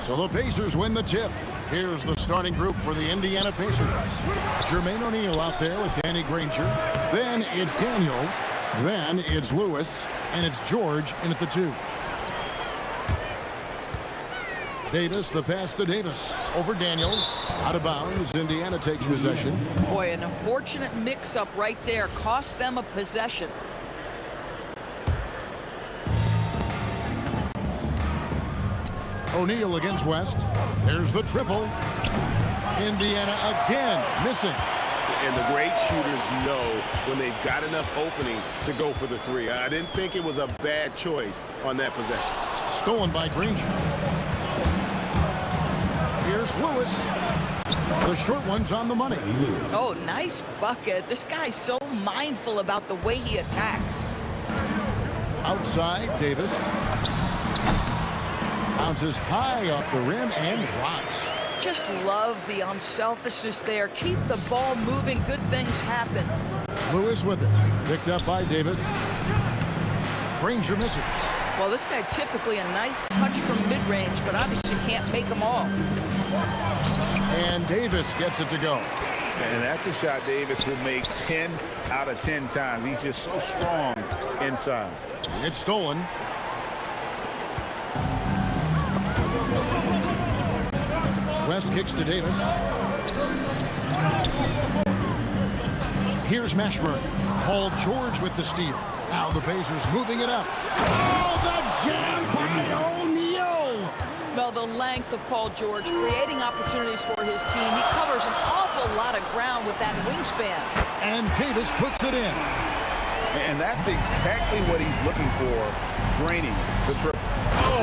So the Pacers win the tip. Here's the starting group for the Indiana Pacers. Jermaine O'Neal out there with Danny Granger. Then it's Daniels. Then it's Lewis. And it's George in at the 2. Davis, the pass to Davis. Over Daniels. Out of bounds. Indiana takes possession. Boy, an unfortunate mix-up right there. Cost them a possession. O'Neal against West. There's the triple. Indiana again missing. And the great shooters know when they've got enough opening to go for the 3. I didn't think it was a bad choice on that possession. Stolen by Granger. Here's Lewis. The short one's on the money. Oh, nice bucket. This guy's so mindful about the way he attacks. Outside, Davis. Bounces high off the rim and drops. Just love the unselfishness there. Keep the ball moving. Good things happen. Lewis with it. Picked up by Davis. Granger misses. Well, this guy typically a nice touch from mid-range, but obviously can't make them all. And Davis gets it to go. And that's a shot Davis will make 10 out of 10 times. He's just so strong inside. It's stolen. West kicks to Davis. Here's Mashburn. Paul George with the steal. Now the Pacers moving it up. Oh, the jam by O'Neal! Well, the length of Paul George creating opportunities for his team. He covers an awful lot of ground with that wingspan. And Davis puts it in. And that's exactly what he's looking for, draining the triple.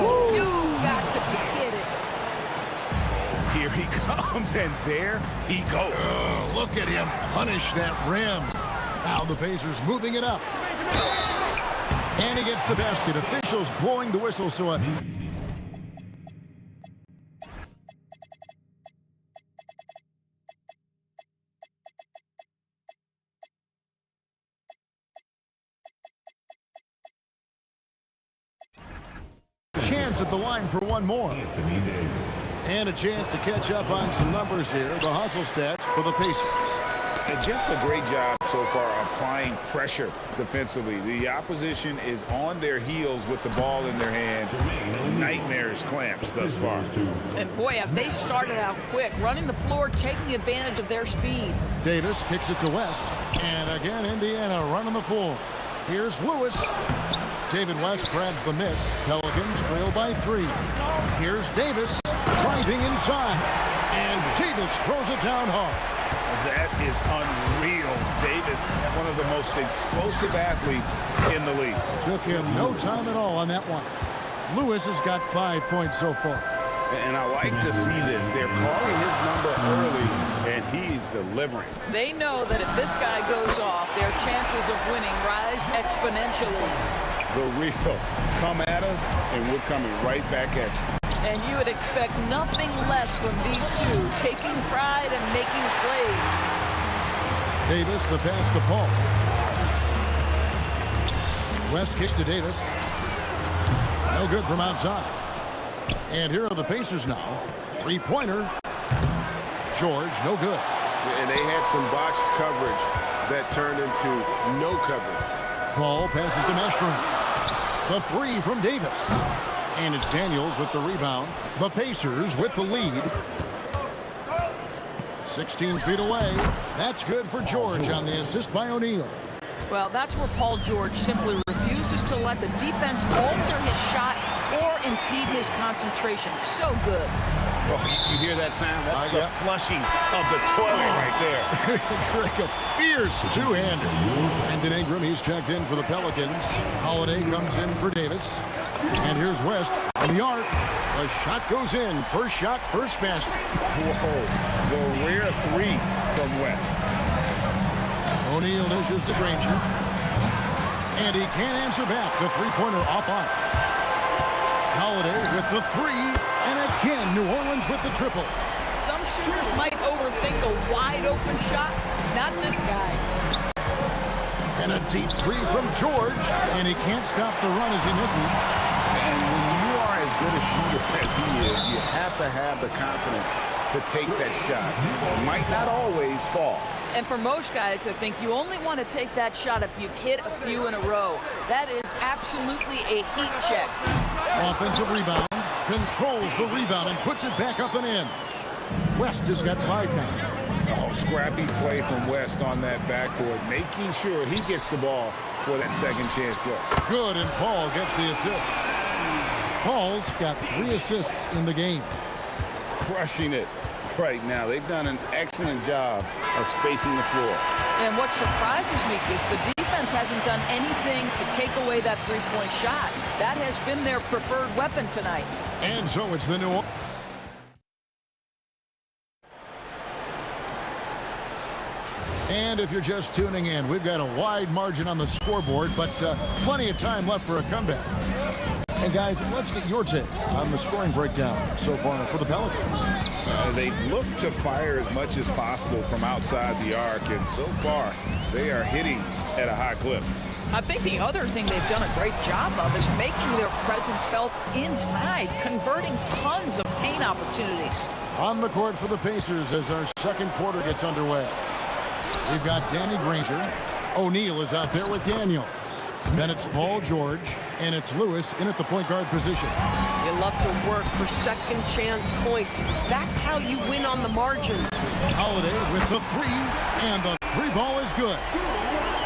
Oh, you got to be kidding. Here he comes, and there he goes. Oh, look at him punish that rim. Now the Pacers moving it up. And he gets the basket. Officials blowing the whistle, so a... chance at the line for one more. And a chance to catch up on some numbers here. The hustle stats for the Pacers. And just a great job so far applying pressure defensively. The opposition is on their heels with the ball in their hand. Nightmares clamps thus far. And boy, have they started out quick, running the floor, taking advantage of their speed. Davis kicks it to West. And again, Indiana running the floor. Here's Lewis. David West grabs the miss. Pelicans trail by 3. Here's Davis driving inside. And Davis throws it down hard. That is unreal. Davis, one of the most explosive athletes in the league. Took him no time at all on that one. Lewis has got 5 points so far. And I like to see this. They're calling his number early, and he's delivering. They know that if this guy goes off, their chances of winning rise exponentially. The real come at us, and we're coming right back at you. And you would expect nothing less from these two, taking pride and making plays. Davis, the pass to Paul. West kicks to Davis. No good from outside. And here are the Pacers now. 3-pointer. George, no good. And they had some botched coverage that turned into no coverage. Paul passes to Mashburn. The 3 from Davis. And it's Daniels with the rebound. The Pacers with the lead. 16 feet away. That's good for George on the assist by O'Neal. Well, that's where Paul George simply refuses to let the defense alter his shot or impede his concentration. So good. Oh, you hear that sound? That's the flushing of the toilet right there. Like a fierce two-hander. Brandon Ingram, he's checked in for the Pelicans. Holiday comes in for Davis. And here's West on the arc. The shot goes in. First shot, first basket. Whoa, the rare 3 from West. O'Neal dishes to Granger. And he can't answer back. The three-pointer off on. Holiday with the 3. And again, New Orleans with the triple. Some shooters might overthink a wide-open shot. Not this guy. And a deep 3 from George. And he can't stop the run as he misses. And when you are as good a shooter as he is, you have to have the confidence to take that shot. It might not always fall. And for most guys, I think you only want to take that shot if you've hit a few in a row. That is absolutely a heat check. Offensive rebound, controls the rebound and puts it back up and in. West has got 5 now. Oh, scrappy play from West on that backboard, making sure he gets the ball for that second chance goal. Good, and Paul gets the assist. Paul's got 3 assists in the game. Crushing it right now. They've done an excellent job of spacing the floor. And what surprises me is the defense hasn't done anything to take away that three-point shot. That has been their preferred weapon tonight. And so it's the New Orleans. And if you're just tuning in, we've got a wide margin on the scoreboard, but plenty of time left for a comeback. And guys, let's get your take on the scoring breakdown so far for the Pelicans. They've looked to fire as much as possible from outside the arc, and so far they are hitting at a high clip. I think the other thing they've done a great job of is making their presence felt inside, converting tons of paint opportunities. On the court for the Pacers as our second quarter gets underway. We've got Danny Granger. O'Neal is out there with Daniels. Then it's Paul George, and it's Lewis in at the point guard position. You love to work for second chance points. That's how you win on the margins. Holiday with the 3, and the 3 ball is good.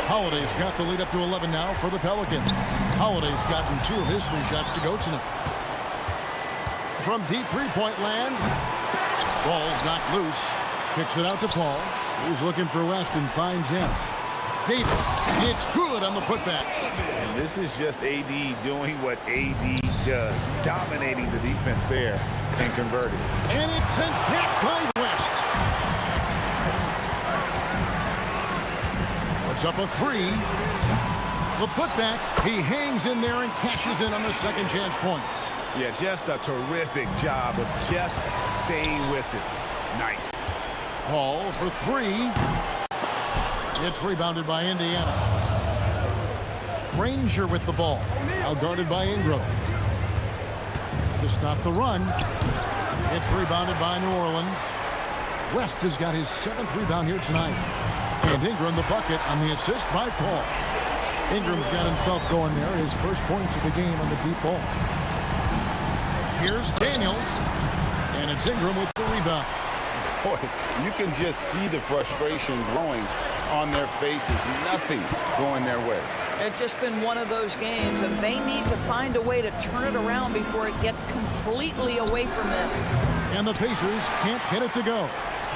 Holiday's got the lead up to 11 now for the Pelicans. Holiday's gotten 2 of his 3 shots to go tonight. From deep three-point land, ball's knocked loose. Kicks it out to Paul. He's looking for West and finds him. Davis, it's good on the putback. And this is just AD doing what AD does, dominating the defense there and converting. And it's sent back by West. Puts up a 3. The putback, he hangs in there and cashes in on the second chance points. Yeah, just a terrific job of just staying with it. Nice. Hall for 3. It's rebounded by Indiana. Granger with the ball. Now guarded by Ingram. To stop the run. It's rebounded by New Orleans. West has got his 7th rebound here tonight. And Ingram the bucket on the assist by Paul. Ingram's got himself going there. His first points of the game on the deep ball. Here's Daniels. And it's Ingram with the rebound. Boy, you can just see the frustration growing on their faces. Nothing going their way. It's just been one of those games, and they need to find a way to turn it around before it gets completely away from them. And the Pacers can't get it to go.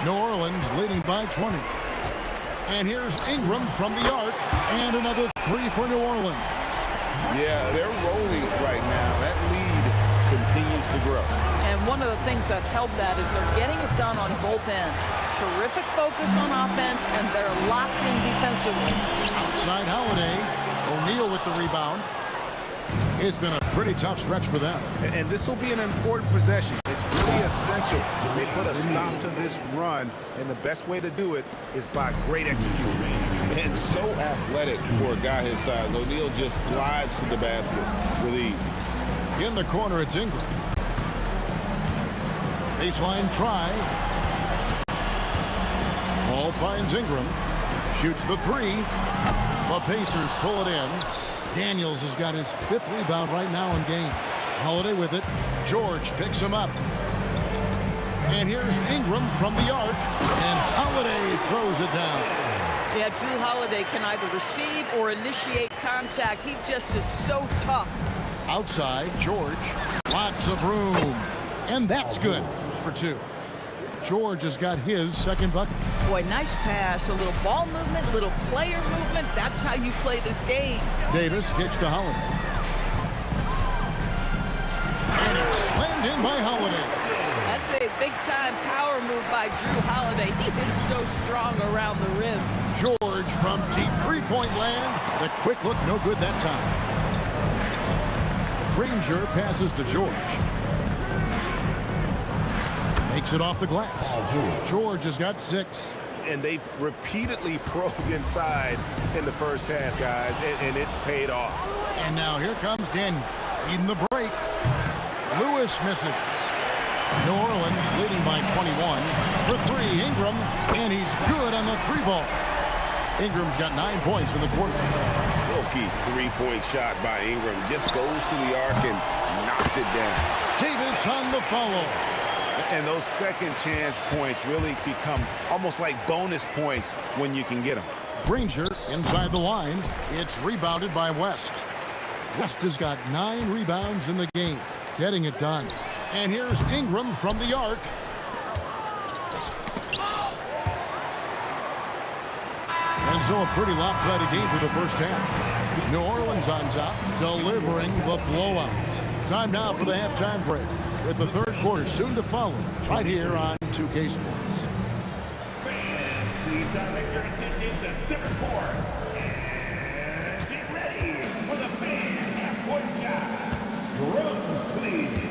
New Orleans leading by 20. And here's Ingram from the arc, and another 3 for New Orleans. Yeah, they're rolling right now. That lead continues to grow. And one of the things that's helped that is they're getting it done on both ends. Terrific focus on offense, and they're locked in defensively. Outside Holiday. O'Neal with the rebound. It's been a pretty tough stretch for them. And this will be an important possession. It's really essential. They put a stop to this run, and the best way to do it is by great execution. And so athletic for a guy his size. O'Neal just glides to the basket with ease. In the corner, it's Ingram. Baseline try. Ball finds Ingram. Shoots the 3. The Pacers pull it in. Daniels has got his 5th rebound right now in game. Holiday with it. George picks him up. And here's Ingram from the arc. And Holiday throws it down. Yeah, Drew Holiday can either receive or initiate contact. He just is so tough. Outside, George. Lots of room. And that's good for 2. George has got his 2nd bucket. Boy, nice pass. A little ball movement, a little player movement. That's how you play this game. Davis kicks to Holiday. And it's slammed in by Holiday. That's a big-time power move by Drew Holiday. He is so strong around the rim. George from deep three-point land. The quick look, no good that time. Granger passes to George. Makes it off the glass. George has got 6. And they've repeatedly probed inside in the first half, guys, and it's paid off. And now here comes Daniel. Leading the break. Lewis misses. New Orleans leading by 21. For three, Ingram, and he's good on the three ball. Ingram's got 9 points in the quarter. Silky three-point shot by Ingram. Just goes to the arc and knocks it down. Davis on the follow. And those second chance points really become almost like bonus points when you can get them. Granger inside the line. It's rebounded by West. West has got 9 rebounds in the game, getting it done. And here's Ingram from the arc. And so a pretty lopsided game for the first half. New Orleans on top, delivering the blowout. Time now for the halftime break, with the third quarter soon to follow, right here on 2K Sports. Please direct your attention to center court and get ready for the fan half-court shot. Drums, please.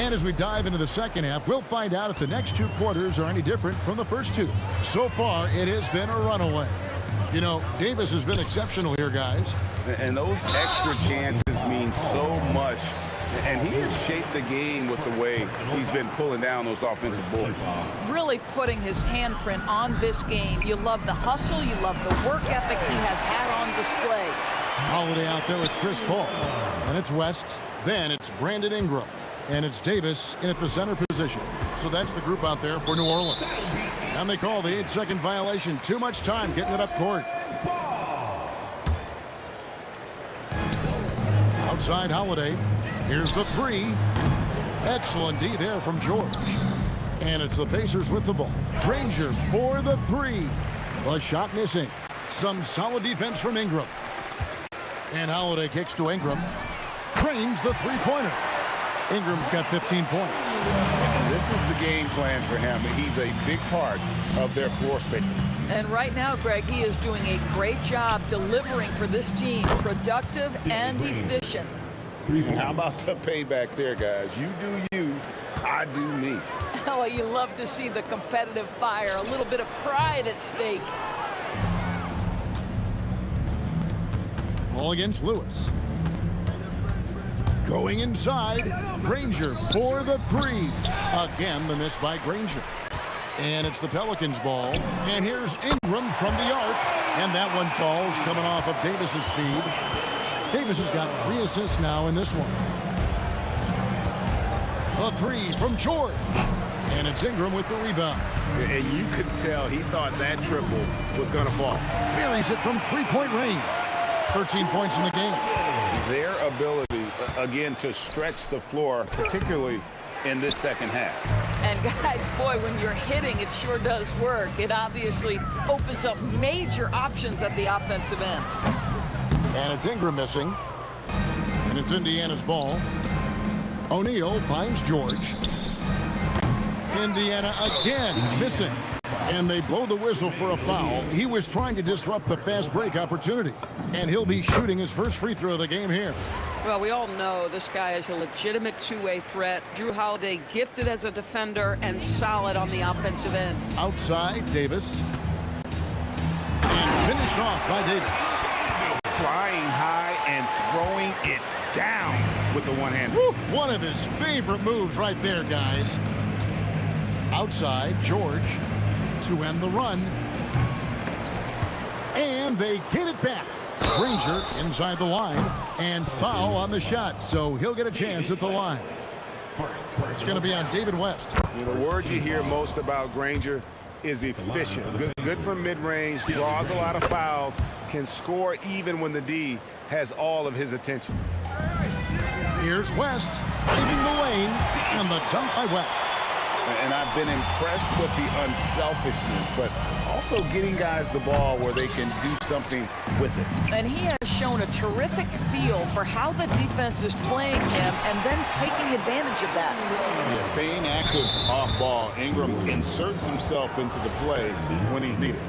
And as we dive into the second half, we'll find out if the next 2 quarters are any different from the first 2. So far, it has been a runaway. You know, Davis has been exceptional here, guys. And those extra chances mean so much. And he has shaped the game with the way he's been pulling down those offensive boards. Really putting his handprint on this game. You love the hustle. You love the work ethic he has had on display. Holiday out there with Chris Paul. And it's West. Then it's Brandon Ingram. And it's Davis in at the center position. So that's the group out there for New Orleans. And they call the 8-second violation. Too much time getting it up court. Outside Holiday. Here's the three. Excellent D there from George. And it's the Pacers with the ball. Granger for the three. The shot missing. Some solid defense from Ingram. And Holiday kicks to Ingram. Cranes the three-pointer. Ingram's got 15 points. And this is the game plan for him. He's a big part of their floor spacing. And right now, Greg, he is doing a great job delivering for this team. Productive and efficient. And how about the payback there, guys? You do you, I do me. Oh, you love to see the competitive fire. A little bit of pride at stake. Ball against Lewis. Going inside, Granger for the three. Again, the miss by Granger. And it's the Pelicans' ball. And here's Ingram from the arc. And that one falls, coming off of Davis's feed. Davis has got 3 assists now in this one. A three from George. And it's Ingram with the rebound. And you could tell he thought that triple was going to fall. Buries it from three-point range. 13 points in the game. Their ability, again, to stretch the floor, particularly in this second half. And guys, boy, when you're hitting, it sure does work. It obviously opens up major options at the offensive end. And it's Ingram missing. And it's Indiana's ball. O'Neal finds George. Indiana again missing. And they blow the whistle for a foul. He was trying to disrupt the fast break opportunity. And he'll be shooting his first free throw of the game here. Well, we all know this guy is a legitimate two-way threat. Drew Holiday gifted as a defender and solid on the offensive end. Outside, Davis. And finished off by Davis. Flying high and throwing it down with the one hand. One of his favorite moves right there, guys. Outside, George to end the run. And they get it back. Granger inside the line and foul on the shot, so he'll get a chance at the line. It's going to be on David West. The word you hear most about Granger is efficient. Good from mid-range, draws a lot of fouls, can score even when the D has all of his attention. Here's West, leaving the lane, and the dunk by West. And I've been impressed with the unselfishness, but also getting guys the ball where they can do something with it. And he has shown a terrific feel for how the defense is playing him and then taking advantage of that. Yeah, staying active off ball, Ingram inserts himself into the play when he's needed.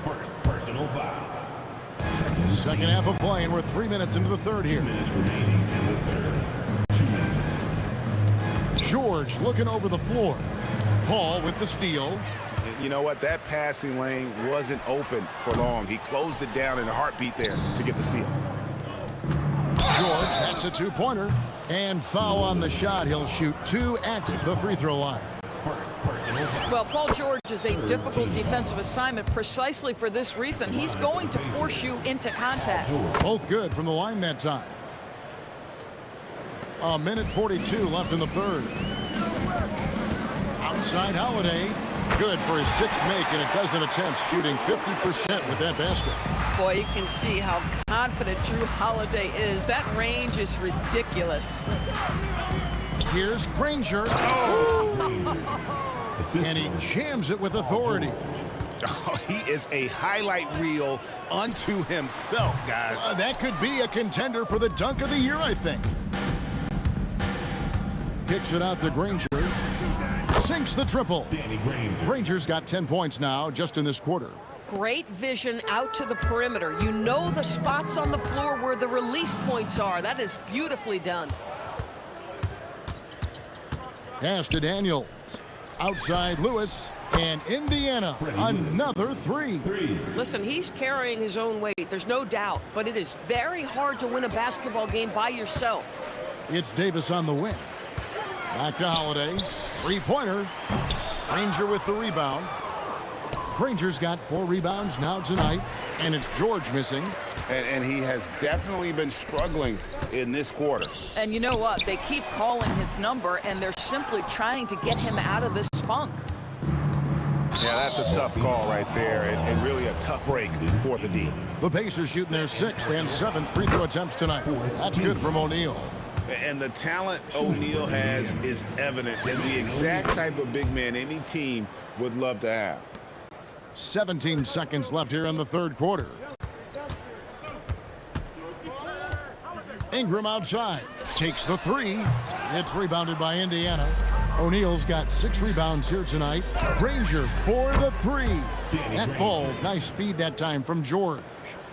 First personal foul. Second half of play, and we're 3 minutes into the third here. 2 minutes remaining in the third. 2 minutes. George looking over the floor. Paul with the steal. You know what? That passing lane wasn't open for long. He closed it down in a heartbeat there to get the steal. George, that's a two-pointer. And foul on the shot. He'll shoot 2 at the free throw line. Well, Paul George is a difficult defensive assignment precisely for this reason. He's going to force you into contact. Both good from the line that time. A minute 42 left in the third. Outside Holiday. Good for his 6th make and a dozen attempts, shooting 50% with that basket. Boy, you can see how confident Drew Holiday is. That range is ridiculous. Here's Granger. And he jams it with authority. Oh, he is a highlight reel unto himself, guys. That could be a contender for the dunk of the year, I think. Kicks it out to Granger. Sinks the triple. Granger's got 10 points now just in this quarter. Great vision out to the perimeter. You know the spots on the floor where the release points are. That is beautifully done. Pass to Daniels. Outside Lewis. And Indiana, another 3. Listen, he's carrying his own weight. There's no doubt. But it is very hard to win a basketball game by yourself. It's Davis on the wing. Back to Holiday. 3-pointer. Granger with the rebound. Granger's got 4 rebounds now tonight. And it's George missing. And he has definitely been struggling in this quarter. And you know what? They keep calling his number, and they're simply trying to get him out of this funk. Yeah, that's a tough call right there, and really a tough break for the D. The Pacers shooting their 6th and 7th free throw attempts tonight. That's good from O'Neal. And the talent O'Neal has is evident, and the exact type of big man any team would love to have. 17 seconds left here in the third quarter. Ingram outside. Takes the 3. It's rebounded by Indiana. O'Neal's got 6 rebounds here tonight. Granger for the 3. That falls. Nice feed that time from George.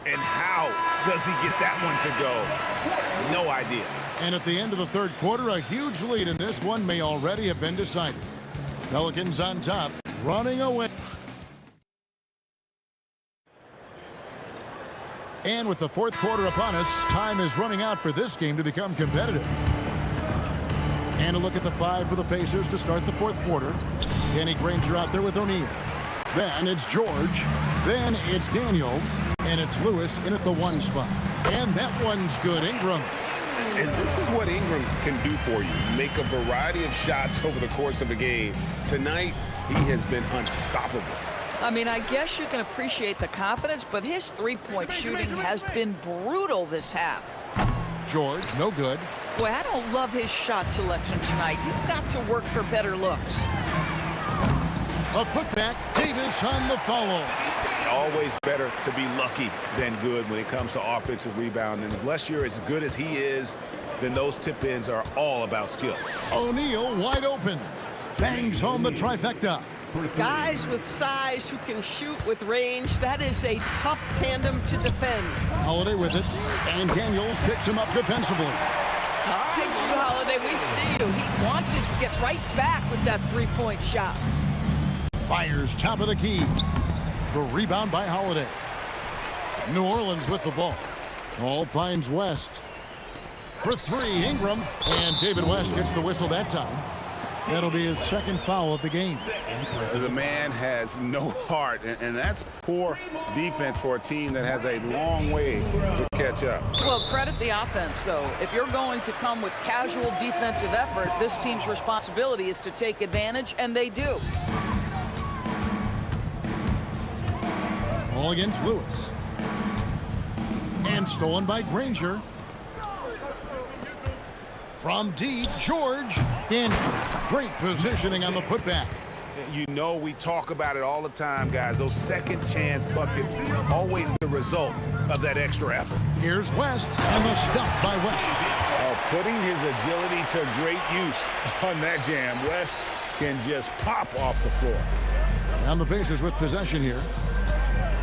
And how does he get that one to go? No idea. And at the end of the third quarter, a huge lead in this one may already have been decided. Pelicans on top, running away. And with the fourth quarter upon us, time is running out for this game to become competitive. And a look at the 5 for the Pacers to start the fourth quarter. Danny Granger out there with O'Neal. Then it's George. Then it's Daniels. And it's Lewis in at the 1 spot. And that one's good. Ingram. And this is what Ingram can do for you. Make a variety of shots over the course of a game. Tonight, he has been unstoppable. I mean, I guess you can appreciate the confidence, but his three-point shooting has been brutal this half. George, no good. Boy, I don't love his shot selection tonight. You've got to work for better looks. A putback. Davis on the follow. Always better to be lucky than good when it comes to offensive rebound. And unless you're as good as he is, then those tip-ins are all about skill. O'Neal wide open. Bangs home the trifecta. Guys with size who can shoot with range, that is a tough tandem to defend. Holiday with it, and Daniels picks him up defensively. All right, Drew Holiday, we see you. He wanted to get right back with that three-point shot. Fires top of the key. The rebound by Holiday. New Orleans with the ball. Ball finds West. For 3, Ingram, and David West gets the whistle that time. That'll be his 2nd foul of the game. The man has no heart, and that's poor defense for a team that has a long way to catch up. Well, credit the offense, though. If you're going to come with casual defensive effort, this team's responsibility is to take advantage, and they do. Ball against Lewis. And stolen by Granger. From deep, George. In great positioning on the putback. You know, we talk about it all the time, guys. Those second chance buckets, always the result of that extra effort. Here's West, and the stuff by West. Putting his agility to great use on that jam. West can just pop off the floor. And the Pacers with possession here.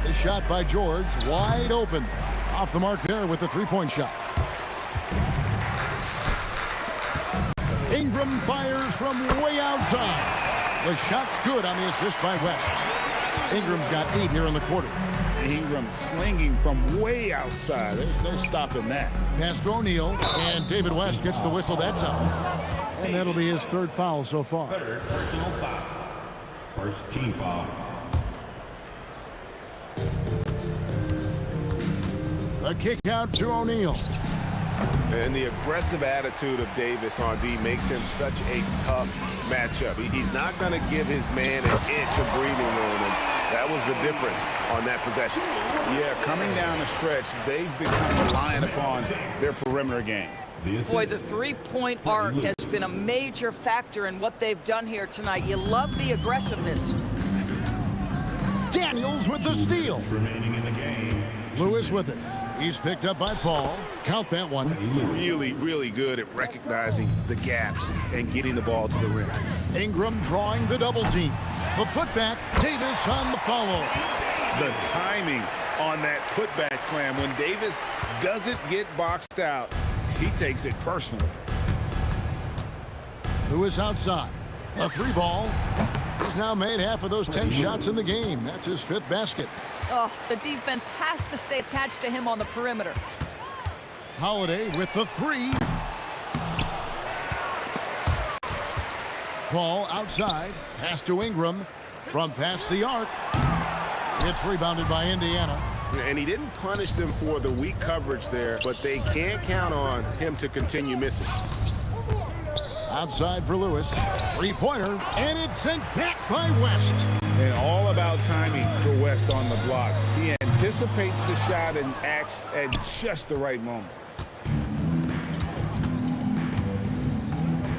The shot by George, wide open. Off the mark there with the three-point shot. Ingram fires from way outside. The shot's good on the assist by West. Ingram's got 8 here in the quarter. Ingram slinging from way outside. There's no stopping that. Pass to O'Neal, and David West gets the whistle that time. And that'll be his 3rd foul so far. Third personal foul. First team foul. A kick out to O'Neal. And the aggressive attitude of Davis on D makes him such a tough matchup. He's not going to give his man an inch of breathing room, and that was the difference on that possession. Yeah, coming down the stretch, they've become reliant upon their perimeter game. Boy, the three-point arc has been a major factor in what they've done here tonight. You love the aggressiveness. Daniels with the steal. Remaining in the game. Lewis with it. He's picked up by Paul. Count that one. Really, really good at recognizing the gaps and getting the ball to the rim. Ingram drawing the double team. The putback, Davis on the follow. The timing on that putback slam. When Davis doesn't get boxed out, he takes it personally. Lewis outside. A 3-ball. He's now made half of those 10 shots in the game. That's his 5th basket. Oh, the defense has to stay attached to him on the perimeter. Holiday with the 3. Paul outside. Pass to Ingram. From past the arc. It's rebounded by Indiana. And he didn't punish them for the weak coverage there, but they can't count on him to continue missing. Outside for Lewis. 3-pointer. And it's sent back by West. And all about timing for West on the block. He anticipates the shot and acts at just the right moment.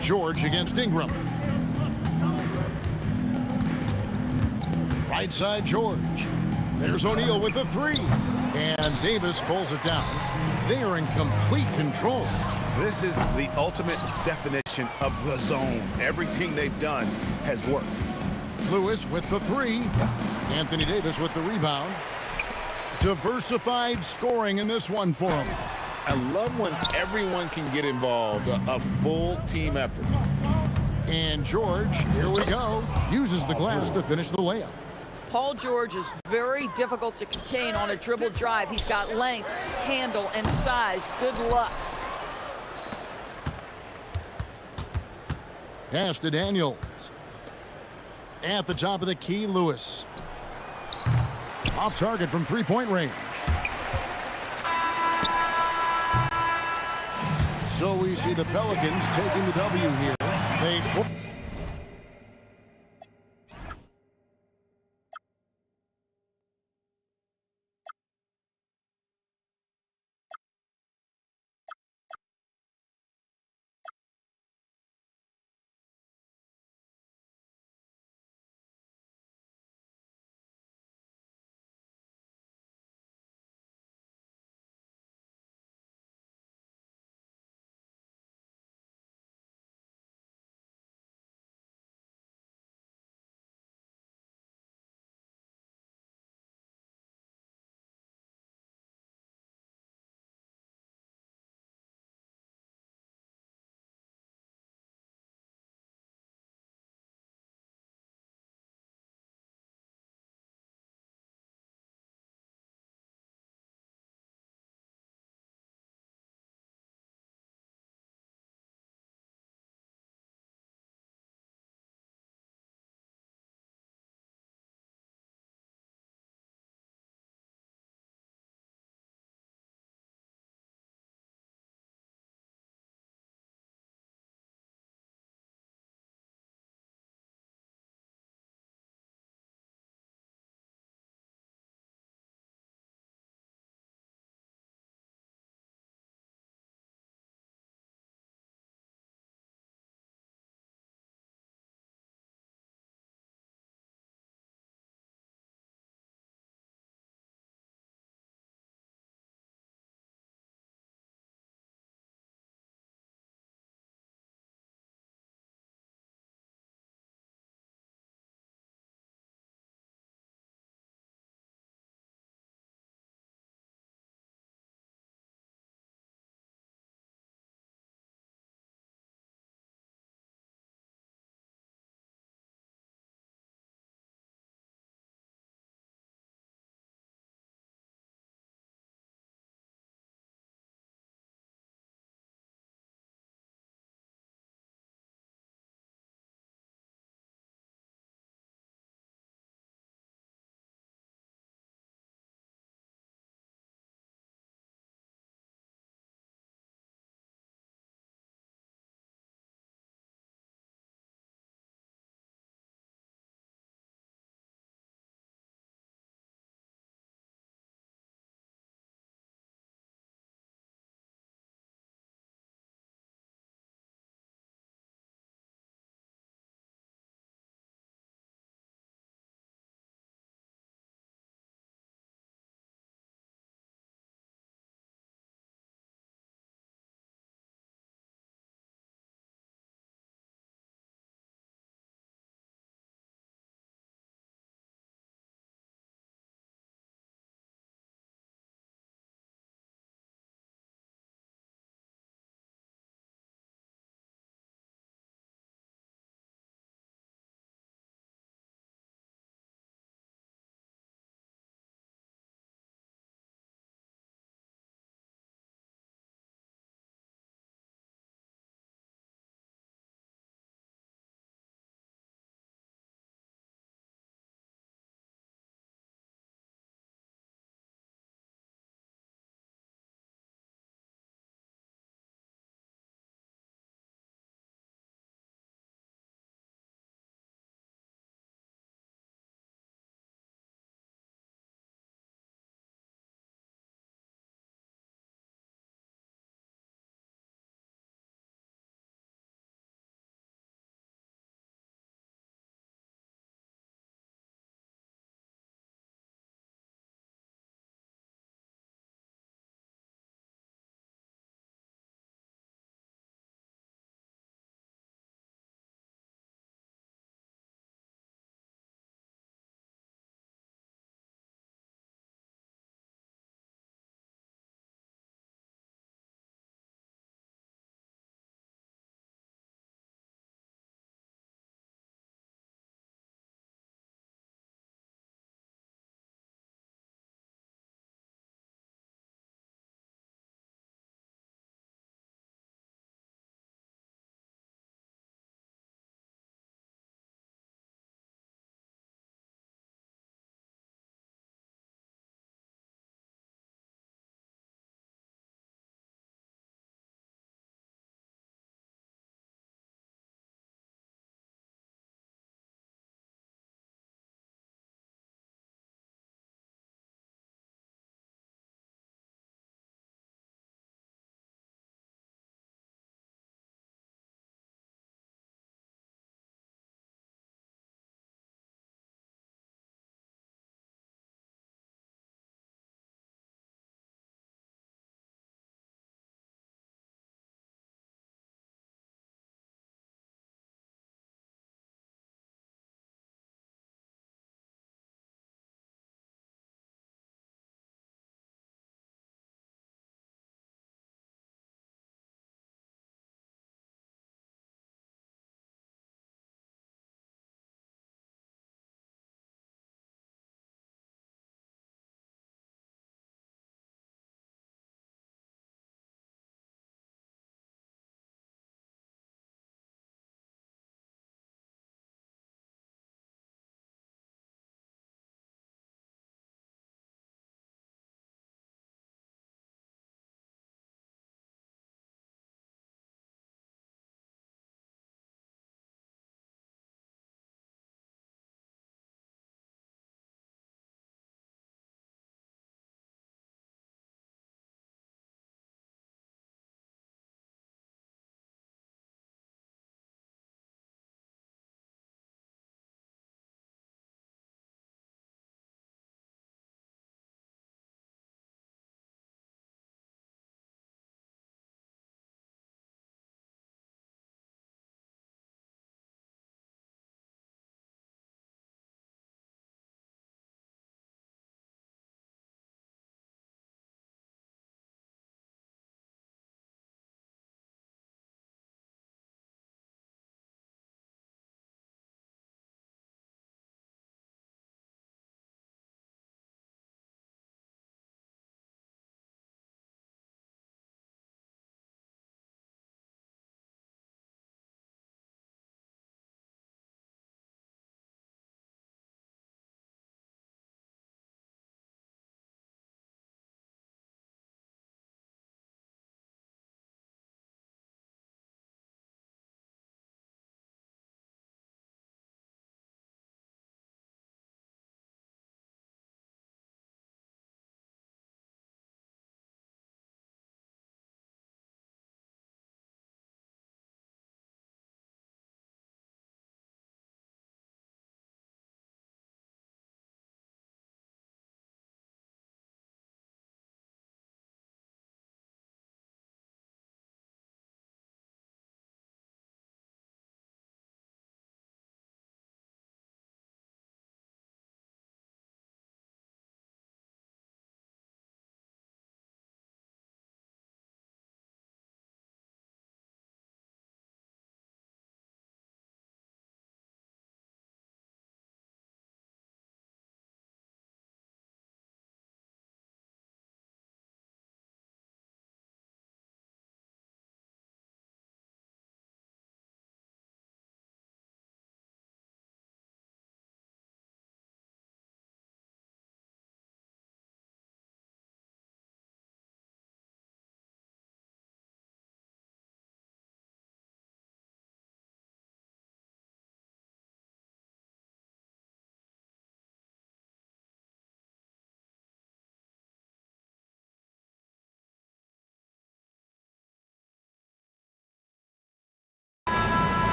George against Ingram. Right side George. There's O'Neal with the 3. And Davis pulls it down. They are in complete control. This is the ultimate definition of the zone. Everything they've done has worked. Lewis with the 3. Anthony Davis with the rebound. Diversified scoring in this one for him. I love when everyone can get involved, a full team effort. And George, here we go, uses the glass to finish the layup. Paul George is very difficult to contain on a dribble drive. He's got length, handle, and size. Good luck. Pass to Daniels. At the top of the key, Lewis. Off target from 3-point range. So we see the Pelicans taking the W here. They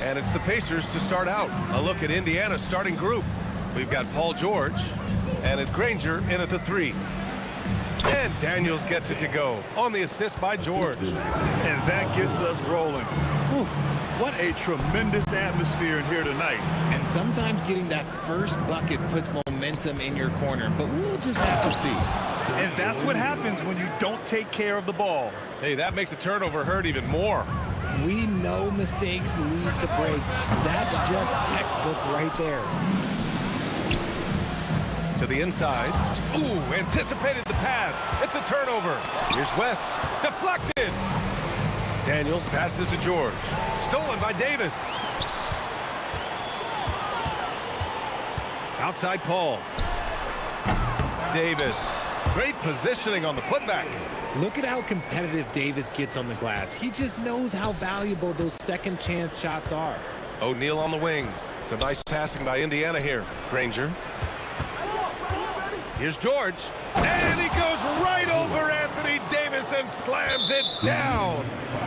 And it's the Pacers to start out. A look at Indiana's starting group. We've got Paul George and it's Granger in at the 3. And Daniels gets it to go on the assist by George. And that gets us rolling. Whew, what a tremendous atmosphere in here tonight. And sometimes getting that first bucket puts momentum in your corner, but we'll just have to see. And that's what happens when you don't take care of the ball. Hey, that makes a turnover hurt even more. We know mistakes lead to breaks. That's just textbook right there. To the inside. Ooh, anticipated the pass. It's a turnover. Here's West. Deflected. Daniels passes to George. Stolen by Davis. Outside Paul. Davis. Great positioning on the putback. Look at how competitive Davis gets on the glass. He just knows how valuable those second chance shots are. O'Neal on the wing. Some nice passing by Indiana here. Granger. Here's George. And he goes right over Anthony Davis and slams it down.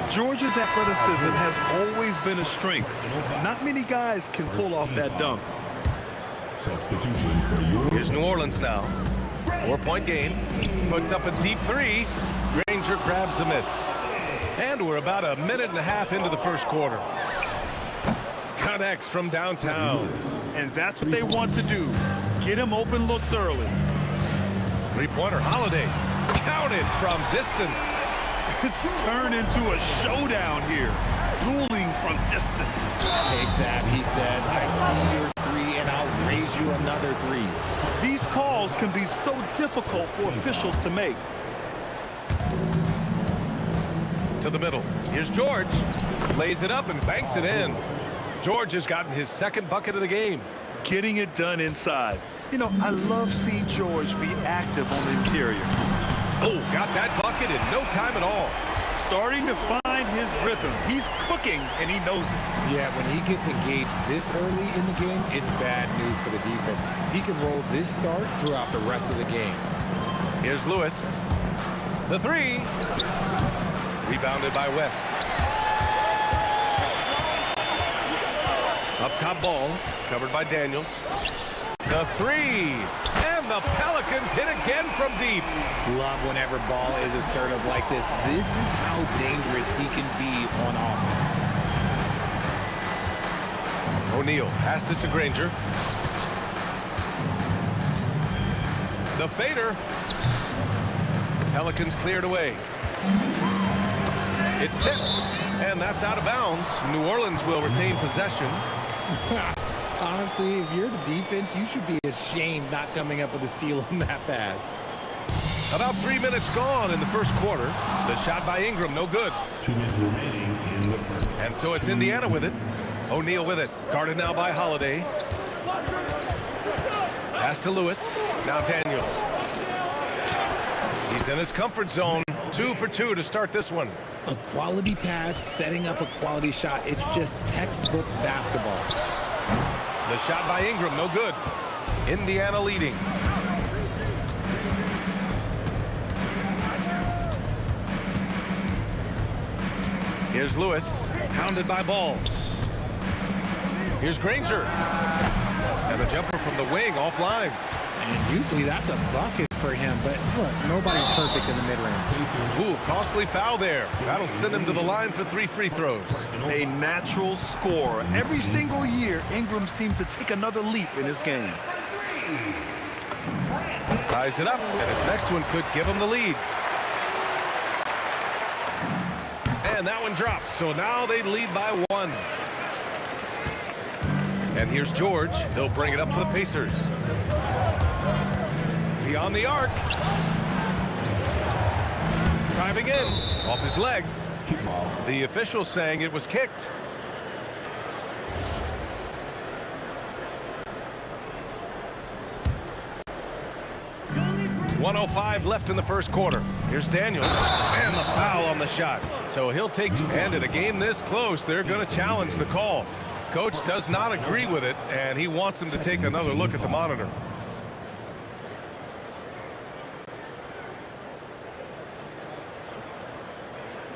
George's athleticism has always been a strength. Not many guys can pull off that dunk. Here's New Orleans now. 4-point game. Puts up a deep 3. Granger grabs the miss. And we're about a minute and a half into the first quarter. Connects from downtown. And that's what they want to do. Get him open looks early. Three-pointer Holiday. Counted from distance. It's turned into a showdown here. Dueling from distance. Take that, he says. I see your 3 and I'll raise you another 3. These calls can be so difficult for officials to make. To the middle. Here's George. Lays it up and banks it in. George has gotten his second bucket of the game. Getting it done inside. You know, I love seeing George be active on the interior. Oh, got that bucket in no time at all. Starting to find his rhythm. He's cooking, and he knows it. Yeah, when he gets engaged this early in the game, it's bad news for the defense. He can roll this start throughout the rest of the game. Here's Lewis. The 3. Rebounded by West. Up top ball. Covered by Daniels. The 3. And the Pelicans hit again from deep. Love whenever ball is assertive like this. This is how dangerous he can be on offense. O'Neal passes to Granger. The fader. Pelicans cleared away. It's tipped. And that's out of bounds. New Orleans will retain possession. Honestly, if you're the defense, you should be ashamed not coming up with a steal on that pass. About 3 minutes gone in the first quarter. The shot by Ingram, no good. 2 minutes remaining in the first. And so it's Indiana with it. O'Neal with it. Guarded now by Holiday. Pass to Lewis. Now Daniels. He's in his comfort zone. 2 for 2 to start this one. A quality pass, setting up a quality shot. It's just textbook basketball. The shot by Ingram, no good. Indiana leading. Here's Lewis, hounded by Ball. Here's Granger. And the jumper from the wing offline. And usually that's a bucket for him, but look, nobody's perfect in the mid-range. Ooh, costly foul there. That'll send him to the line for 3 free throws. A natural scorer. Every single year, Ingram seems to take another leap in his game. Ties it up, and his next one could give him the lead. And that one drops, so now they lead by 1. And here's George. He'll bring it up for the Pacers. Beyond the arc. Driving in. Off his leg. The official saying it was kicked. .105 left in the first quarter. Here's Daniels. And the foul on the shot. So he'll take, and in a game this close, they're going to challenge the call. Coach does not agree with it, and he wants him to take another look at the monitor.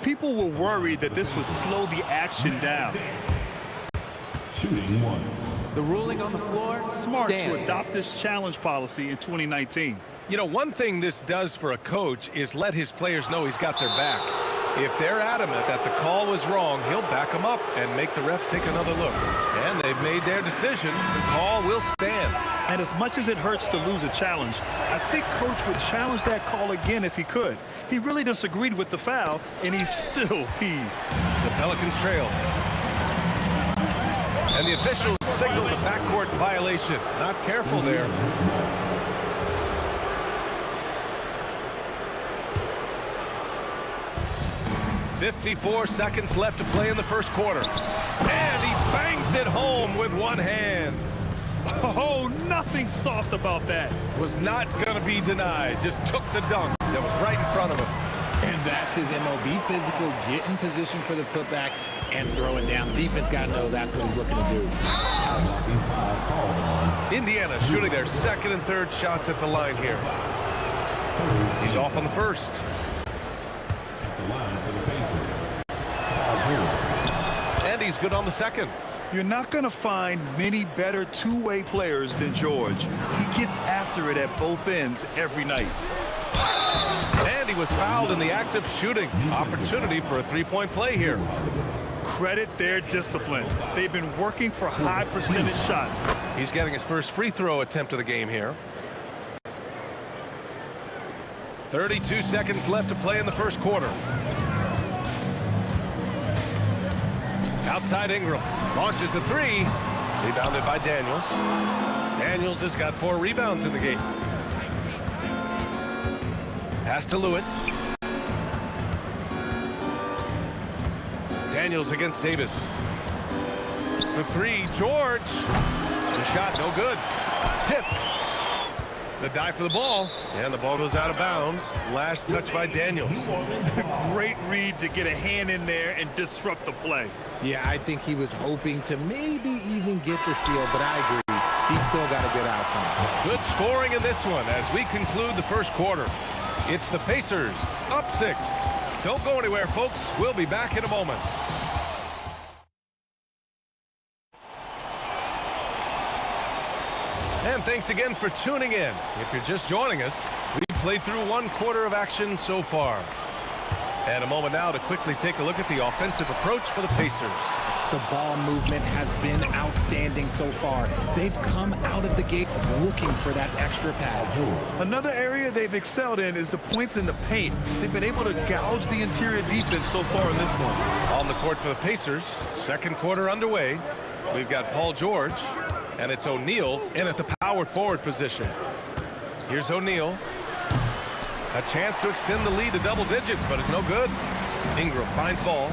People were worried that this would slow the action down. shooting 1. The ruling on the floor Smart to stands. adopt this challenge policy in 2019. You know, one thing this does for a coach is let his players know he's got their back. If they're adamant that the call was wrong, he'll back them up and make the refs take another look. And they've made their decision. The call will stand. And as much as it hurts to lose a challenge, I think Coach would challenge that call again if he could. He really disagreed with the foul, and he's still peeved. The Pelicans trail. And the officials signal the backcourt violation. Not careful there. "54 seconds left to play in the first quarter. And he bangs it home with one hand. Oh, nothing soft about that. Was not going to be denied. Just took the dunk that was right in front of him. And that's his MO. Be physical, get in position for the putback, and throw it down. The defense got to know that's what he's looking to do. Indiana shooting their second and third shots at the line here. He's off on the first. And he's good on the second. You're not going to find many better two-way players than George. He gets after it at both ends every night. And he was fouled in the act of shooting. Opportunity for a three-point play here. Credit their discipline. They've been working for high percentage shots. He's getting his first free throw attempt of the game here. 32 seconds left to play in the first quarter. Outside Ingram. Launches a three. Rebounded by Daniels. Daniels has got 4 rebounds in the game. Pass to Lewis. Daniels against Davis. For 3, George. The shot, no good. Tipped. The dive for the ball. And the ball goes out of bounds. Last touch by Daniels. Great read to get a hand in there and disrupt the play. Yeah, I think he was hoping to maybe even get the steal, but I agree. He's still got a good outcome. Good scoring in this one as we conclude the first quarter. It's the Pacers up 6. Don't go anywhere, folks. We'll be back in a moment. And thanks again for tuning in. If you're just joining us, we've played through 1 quarter of action so far. And a moment now to quickly take a look at the offensive approach for the Pacers. The ball movement has been outstanding so far. They've come out of the gate looking for that extra pass. Another area they've excelled in is the points in the paint. They've been able to gouge the interior defense so far in this one. On the court for the Pacers, second quarter underway. We've got Paul George, and it's O'Neal in at the power forward position. Here's O'Neal. A chance to extend the lead to double digits, but it's no good. Ingram finds ball.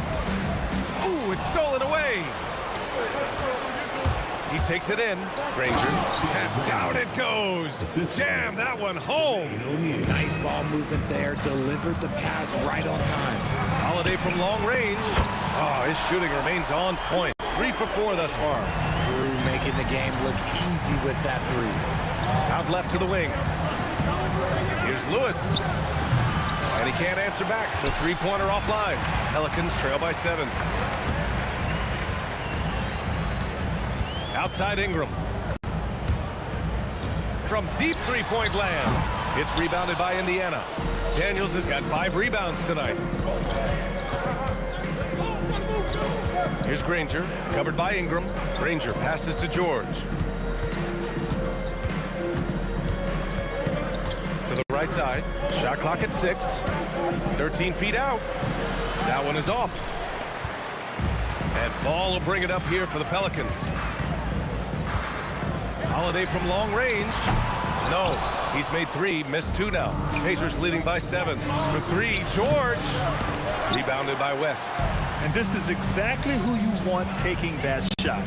Ooh, it's stolen away. He takes it in. Granger. And down it goes. Jam that one home. Nice ball movement there. Delivered the pass right on time. Holiday from long range. Oh, his shooting remains on point. 3 for 4 thus far. Drew making the game look easy with that 3. Out left to the wing. Here's Lewis. And he can't answer back. The three-pointer offline. Pelicans trail by 7. Outside Ingram. From deep three-point land. It's rebounded by Indiana. Daniels has got 5 rebounds tonight. Here's Granger. Covered by Ingram. Granger passes to George. To the right side. Shot clock at 6. 13 feet out. That one is off. And Ball will bring it up here for the Pelicans. Holiday from long range. No. He's made 3. Missed 2 now. Pacers leading by 7. For 3. George. Rebounded by West. And this is exactly who you want taking that shot.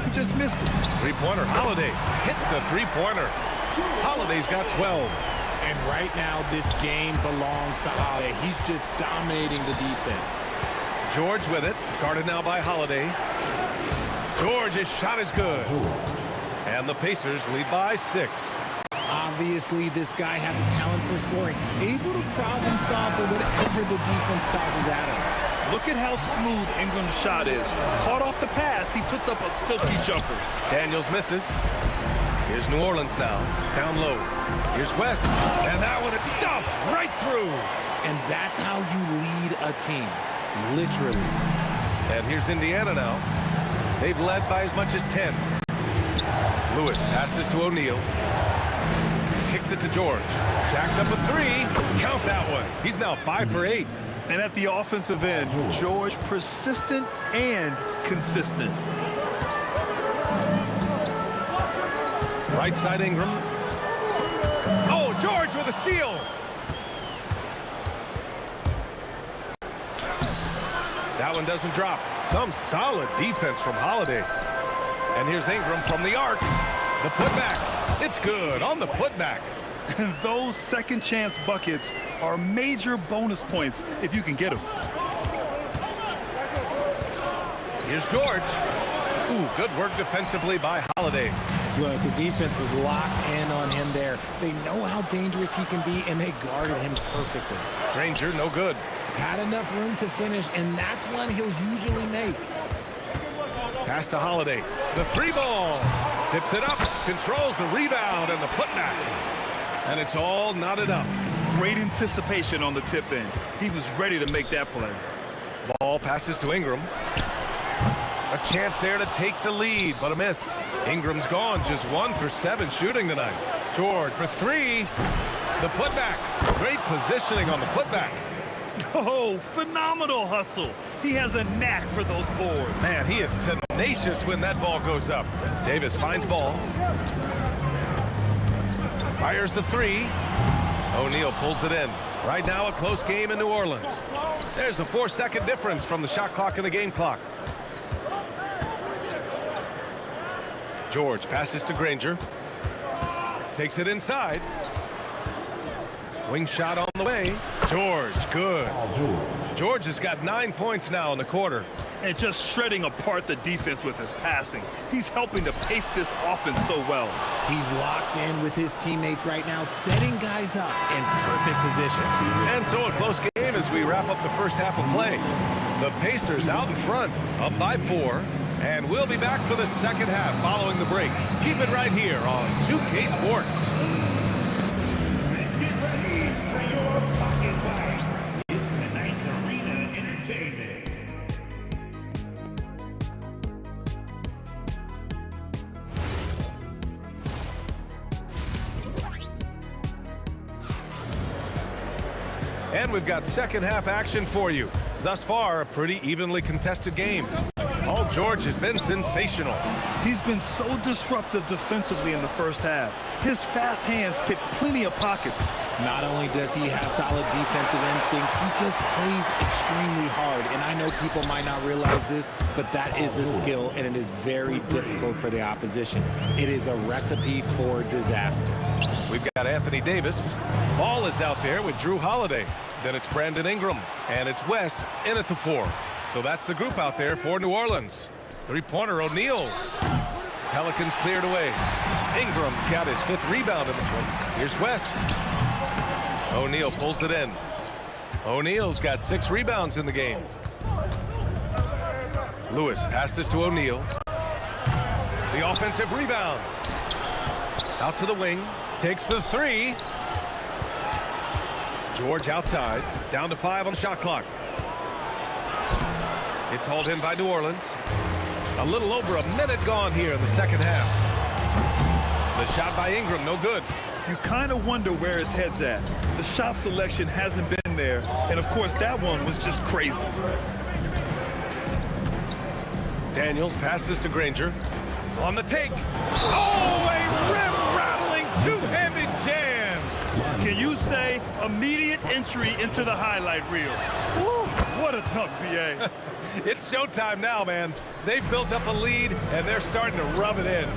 He just missed it. Three-pointer. Holiday hits a three-pointer. Holiday's got 12. And right now, this game belongs to Holiday. He's just dominating the defense. George with it. Guarded now by Holiday. George's shot is good. And the Pacers lead by 6. Obviously, this guy has a talent for scoring. Able to problem solve for whatever the defense tosses at him. Look at how smooth Ingram's shot is. Caught off the pass, he puts up a silky jumper. Daniels misses. Here's New Orleans now. Down low. Here's West. And that one is stuffed right through. And that's how you lead a team. Literally. And here's Indiana now. They've led by as much as 10. Lewis passes to O'Neal. Kicks it to George. Jacks up a three. Count that one. He's now 5 for 8. And at the offensive end, George persistent and consistent. Right side Ingram. Oh, George with a steal. That one doesn't drop. Some solid defense from Holiday. And here's Ingram from the arc. The putback. It's good on the putback. And those second chance buckets are major bonus points if you can get them. Here's George. Ooh, good work defensively by Holiday. Look, the defense was locked in on him there. They know how dangerous he can be, and they guarded him perfectly. Granger, no good. Had enough room to finish, and that's one he'll usually make. Pass to Holiday. The free ball. Tips it up. Controls the rebound and the putback. And it's all knotted up. Great anticipation on the tip end. He was ready to make that play. Ball passes to Ingram. A chance there to take the lead, but a miss. Ingram's gone, just 1 for 7 shooting tonight. George for 3. The putback. Great positioning on the putback. Oh, phenomenal hustle. He has a knack for those boards. Man, he is tenacious when that ball goes up. Davis finds ball. Fires the 3. O'Neal pulls it in. Right now a close game in New Orleans. There's a 4-second difference from the shot clock and the game clock. George passes to Granger. Takes it inside. Wing shot on the way. George, good. George has got 9 points now in the quarter. And just shredding apart the defense with his passing. He's helping to pace this offense so well. He's locked in with his teammates right now, setting guys up in perfect position. And so a close game as we wrap up the first half of play. The Pacers out in front, up by 4. And we'll be back for the second half following the break. Keep it right here on 2K Sports. Get ready for your pocket fight. It's tonight's Arena Entertainment. And we've got second half action for you. Thus far, a pretty evenly contested game. Paul George has been sensational. He's been so disruptive defensively in the first half. His fast hands pick plenty of pockets. Not only does he have solid defensive instincts, he just plays extremely hard. And I know people might not realize this, but that is a skill, and it is very difficult for the opposition. It is a recipe for disaster. We've got Anthony Davis. Ball is out there with Drew Holiday. Then it's Brandon Ingram, and it's West in at the 4. So that's the group out there for New Orleans. Three-pointer, O'Neal. Pelicans cleared away. Ingram's got his 5th rebound in this one. Here's West. O'Neal pulls it in. O'Neal's got 6 rebounds in the game. Lewis passes to O'Neal. The offensive rebound. Out to the wing. Takes the 3. George outside. Down to 5 on the shot clock. It's hauled in by New Orleans. A little over a minute gone here in the second half. The shot by Ingram, no good. You kind of wonder where his head's at. The shot selection hasn't been there. And, of course, that one was just crazy. Daniels passes to Granger. On the take. Oh, a rim-rattling two-handed jam. Can you say immediate entry into the highlight reel? Woo, what a dunk, B.A. It's showtime now, man. They've built up a lead, and they're starting to rub it in.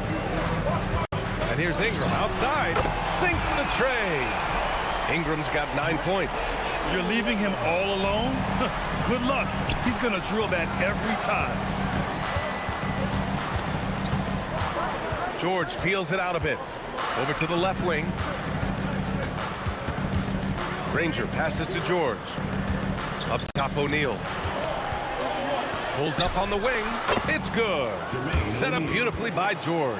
And here's Ingram outside. Sinks the tray. Ingram's got 9 points. You're leaving him all alone? Good luck. He's going to drill that every time. George peels it out a bit. Over to the left wing. Granger passes to George. Up top, O'Neal. Pulls up on the wing. It's good. Set up beautifully by George.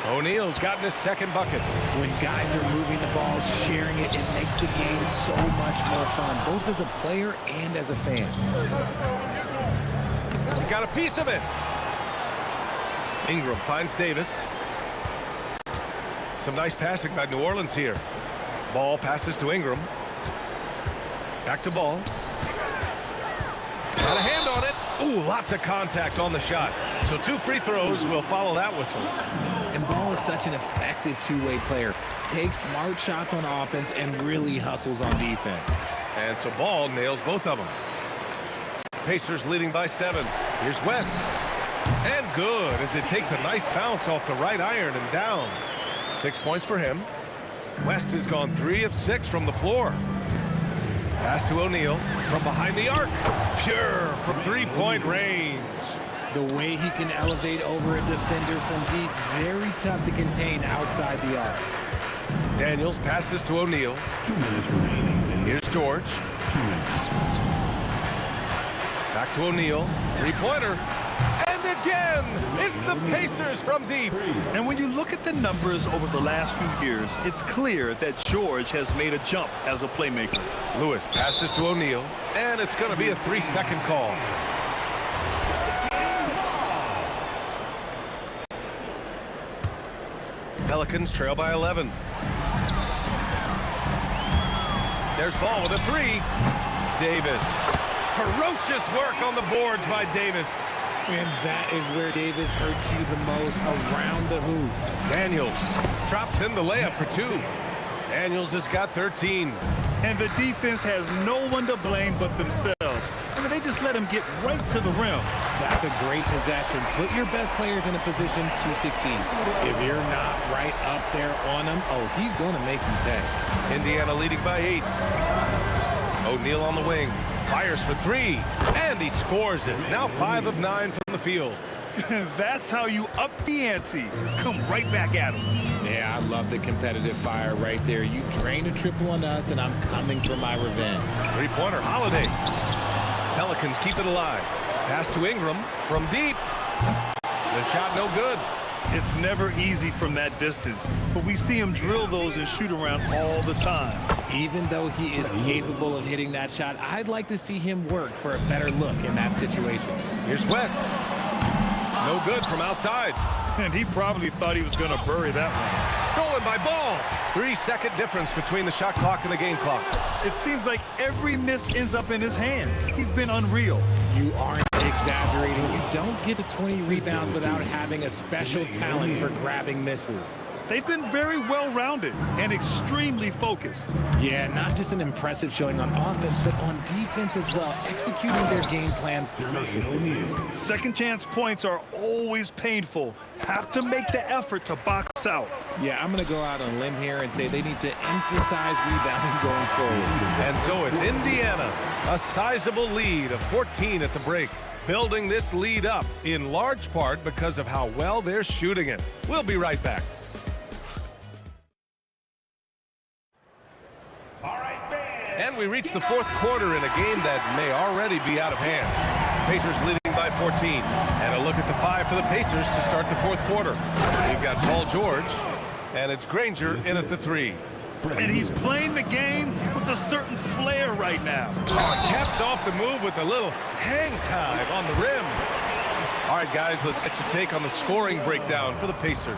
O'Neal's gotten his second bucket. When guys are moving the ball, sharing it, it makes the game so much more fun, both as a player and as a fan. He got a piece of it. Ingram finds Davis. Some nice passing by New Orleans here. Ball passes to Ingram. Back to Ball. Got a hand on it. Ooh, lots of contact on the shot. So 2 free throws will follow that whistle. And Ball is such an effective two-way player. Takes smart shots on offense and really hustles on defense. And so Ball nails both of them. Pacers leading by 7. Here's West. And good as it takes a nice bounce off the right iron and down. 6 points for him. West has gone 3 of 6 from the floor. Pass to O'Neal from behind the arc. Pure from three-point range. The way he can elevate over a defender from deep, very tough to contain outside the arc. Daniels passes to O'Neal. Here's George. Back to O'Neal. Three-pointer. And again, it's the Pacers from deep. And when you look at the numbers over the last few years, it's clear that George has made a jump as a playmaker. Lewis passes to O'Neal, and it's going to be a 3-second call. Pelicans trail by 11. There's Ball with a 3. Davis. Ferocious work on the boards by Davis. And that is where Davis hurts you the most, around the hoop. Daniels drops in the layup for 2. Daniels has got 13. And the defense has no one to blame but themselves. I mean, they just let him get right to the rim. That's a great possession. Put your best players in a position to succeed. If you're not right up there on him, oh, he's going to make you pay. Indiana leading by 8. O'Neal on the wing. Fires for 3. And he scores it. Now 5 of 9 from the field. That's how you up the ante. Come right back at him. Yeah, I love the competitive fire right there. You drain a triple on us, and I'm coming for my revenge. Three-pointer, Holiday. Pelicans keep it alive. Pass to Ingram from deep. The shot no good. It's never easy from that distance, but we see him drill those and shoot around all the time. Even though he is capable of hitting that shot, I'd like to see him work for a better look in that situation. Here's West. No good from outside. And he probably thought he was going to bury that one. Stolen by Ball. 3-second difference between the shot clock and the game clock. It seems like every miss ends up in his hands. He's been unreal. You aren't exaggerating. You don't get to 20 rebounds without having a special talent for grabbing misses. They've been very well-rounded and extremely focused. Yeah, not just an impressive showing on offense, but on defense as well, executing their game plan perfectly. Second chance points are always painful. Have to make the effort to box out. Yeah, I'm going to go out on a limb here and say they need to emphasize rebounding going forward. And so it's Indiana, a sizable lead of 14 at the break, building this lead up in large part because of how well they're shooting it. We'll be right back. And we reach the fourth quarter in a game that may already be out of hand. Pacers leading by 14. And a look at the 5 for the Pacers to start the fourth quarter. We've got Paul George, and it's Granger in at the 3. And he's playing the game with a certain flair right now. Caps off the move with a little hang time on the rim. All right, guys, let's get your take on the scoring breakdown for the Pacers.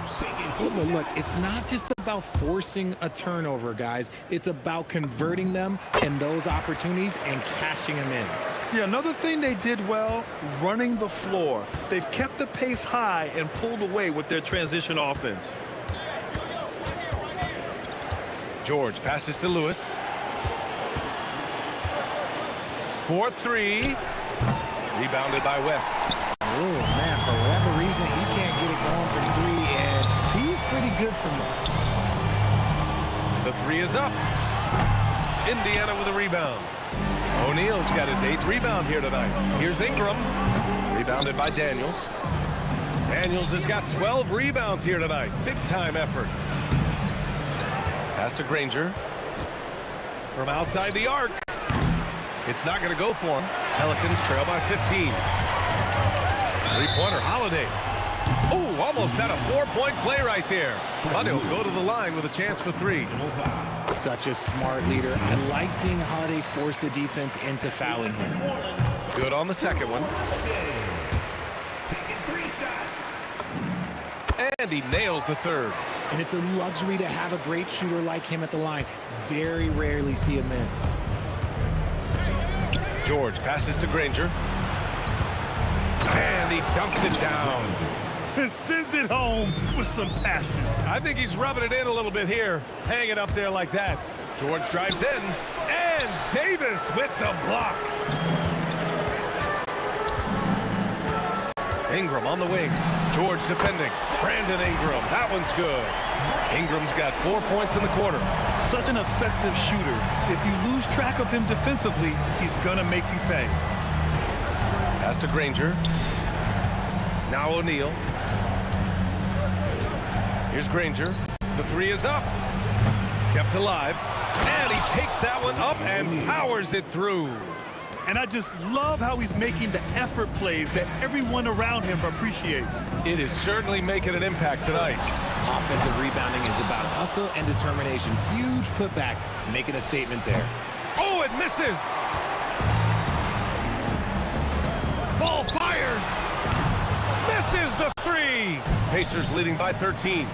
Look, it's not just about forcing a turnover, guys. It's about converting them in those opportunities and cashing them in. Yeah, another thing they did well, running the floor. They've kept the pace high and pulled away with their transition offense. George passes to Lewis. 4-3. Rebounded by West. Oh, man, for whatever reason, he can't get it going from 3, and he's pretty good from that. The 3 is up. Indiana with a rebound. O'Neal's got his 8th rebound here tonight. Here's Ingram. Rebounded by Daniels. Daniels has got 12 rebounds here tonight. Big-time effort. Pass to Granger. From outside the arc. It's not going to go for him. Pelicans trail by 15. Three-pointer, Holiday. Oh, almost had a 4-point play right there. But he'll go to the line with a chance for 3. Such a smart leader. I like seeing Holiday force the defense into fouling him. Good on the second one. And he nails the third. And it's a luxury to have a great shooter like him at the line. Very rarely see a miss. George passes to Granger. And he dumps it down. And sends it home with some passion. I think he's rubbing it in a little bit here. Hang it up there like that. George drives in. And Davis with the block. Ingram on the wing. George defending. Brandon Ingram. That one's good. Ingram's got 4 points in the quarter. Such an effective shooter. If you lose track of him defensively, he's going to make you pay. Pass to Granger. Now O'Neal. Here's Granger. The 3 is up. Kept alive. And he takes that one up and powers it through. And I just love how he's making the effort plays that everyone around him appreciates. It is certainly making an impact tonight. Offensive rebounding is about hustle and determination. Huge putback, making a statement there. Oh, it misses. Ball fires. Misses the 3. Pacers leading by 13.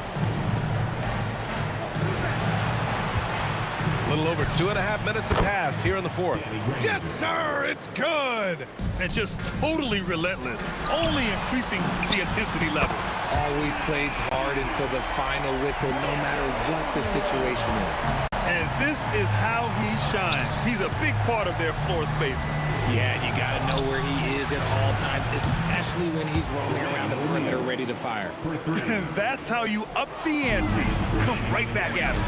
A little over 2.5 minutes have passed here in the fourth. Yes, sir, it's good. And just totally relentless, only increasing the intensity level. Always plays hard until the final whistle, no matter what the situation is. And this is how he shines. He's a big part of their floor space. Yeah, you got to know where he is at all times, especially when he's roaming around the perimeter ready to fire. And that's how you up the ante. Come right back at him.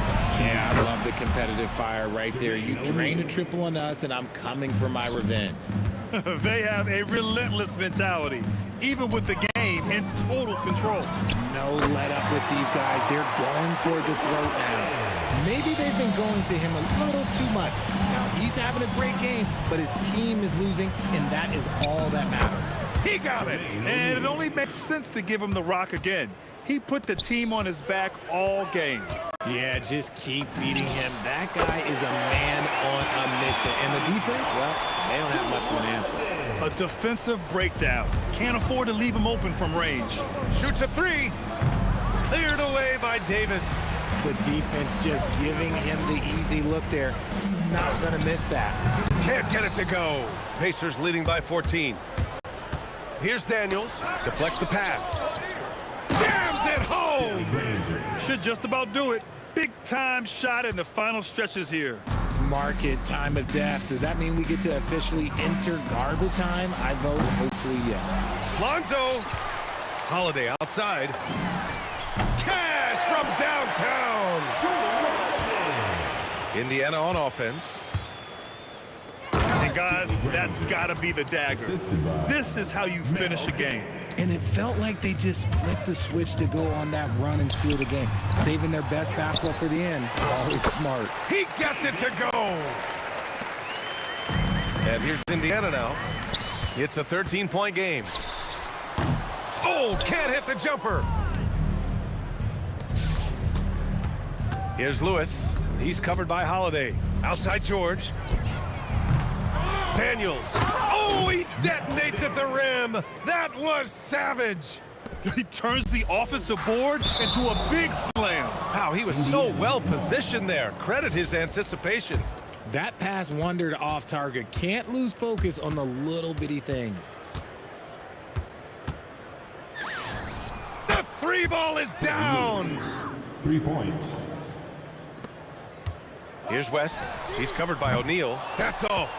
Yeah, I love the competitive fire right there. You drain a triple on us, and I'm coming for my revenge. They have a relentless mentality, even with the game in total control. No let up with these guys. They're going for the throat now. Maybe they've been going to him a little too much. Now, he's having a great game, but his team is losing, and that is all that matters. He got it. And it only makes sense to give him the rock again. He put the team on his back all game. Yeah, just keep feeding him. That guy is a man on a mission. And the defense, well, they don't have much of an answer. A defensive breakdown. Can't afford to leave him open from range. Shoots a 3. Cleared away by Davis. The defense just giving him the easy look there. He's not going to miss that. Can't get it to go. Pacers leading by 14. Here's Daniels. Deflects the pass. Jams it home. Should just about do it. Big time shot in the final stretches here. Market time of death. Does that mean we get to officially enter garbage time? I vote hopefully yes. Lonzo. Holiday outside. Cash from downtown. Indiana on offense. And guys, that's got to be the dagger. This is how you finish a game. And it felt like they just flipped the switch to go on that run and seal the game. Saving their best basketball for the end. Always smart. He gets it to go. And here's Indiana now. It's a 13-point game. Oh, can't hit the jumper. Here's Lewis. He's covered by Holiday. Outside George. Daniels. Oh, he detonates at the rim. That was savage. He turns the offensive board into a big slam. Wow, he was so well positioned there. Credit his anticipation. That pass wandered off target. Can't lose focus on the little bitty things. The 3 ball is down. 3 points. Here's West. He's covered by O'Neal. That's off.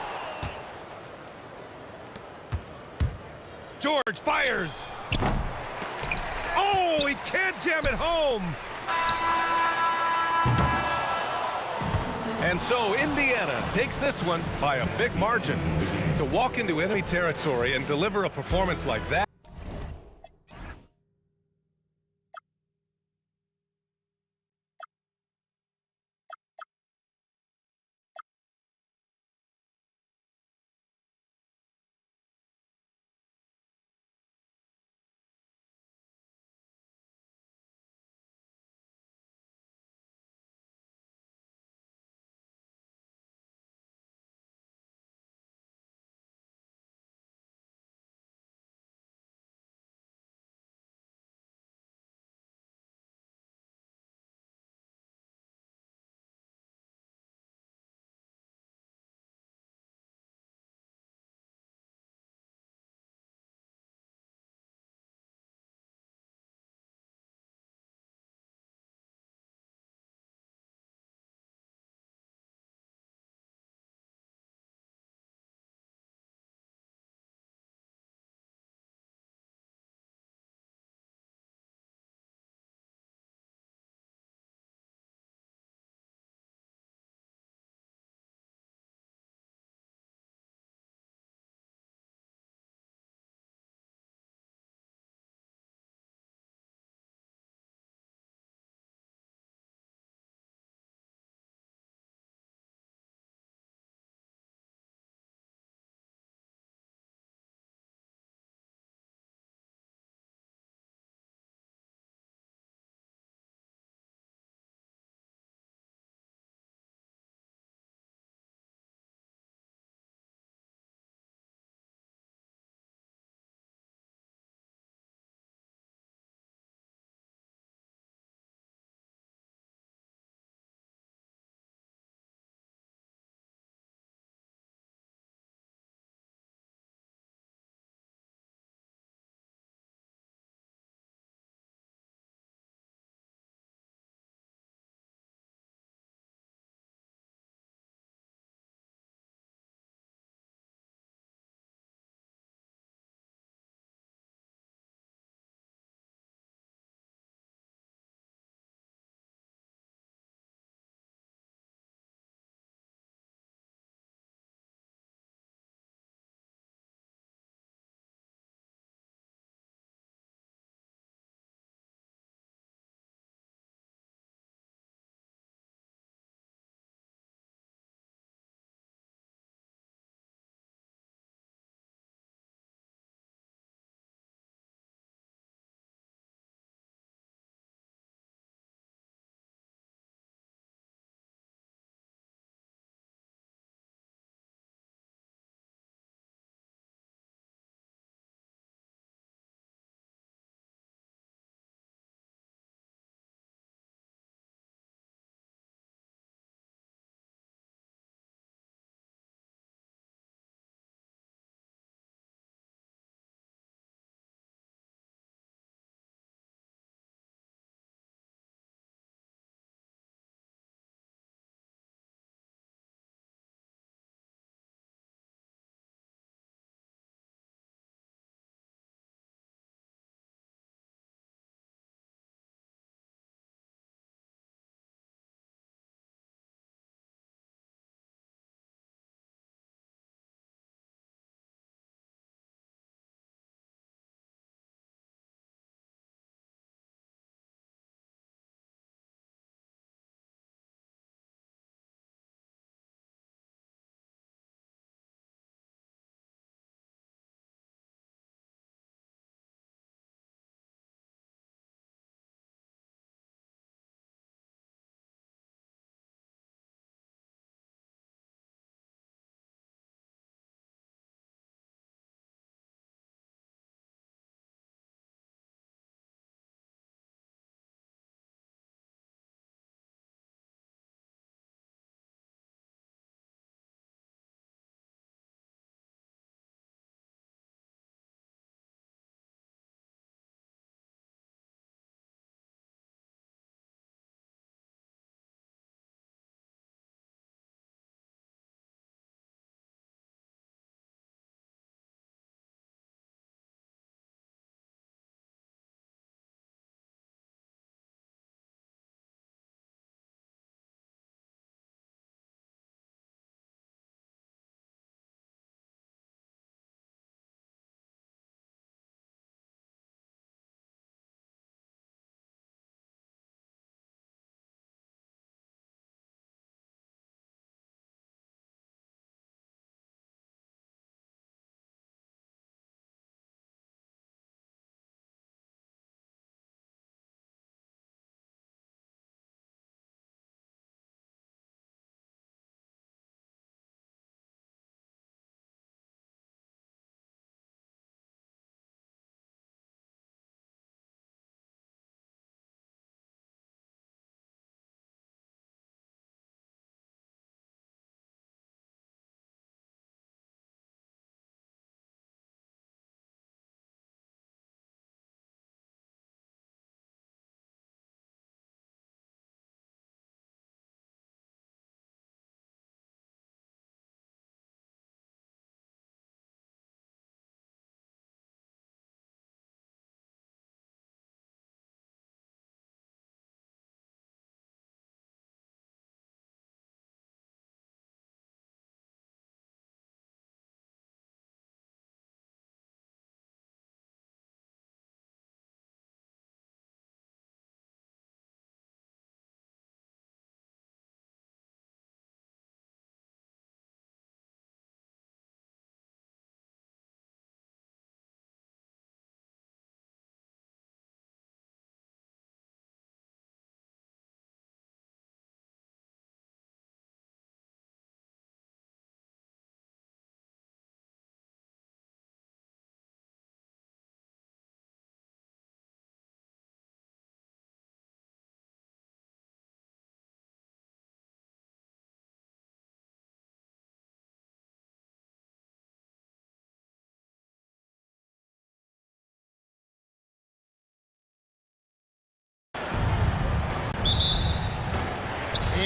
George fires. Oh, he can't jam it home. And so Indiana takes this one by a big margin. To walk into enemy territory and deliver a performance like that.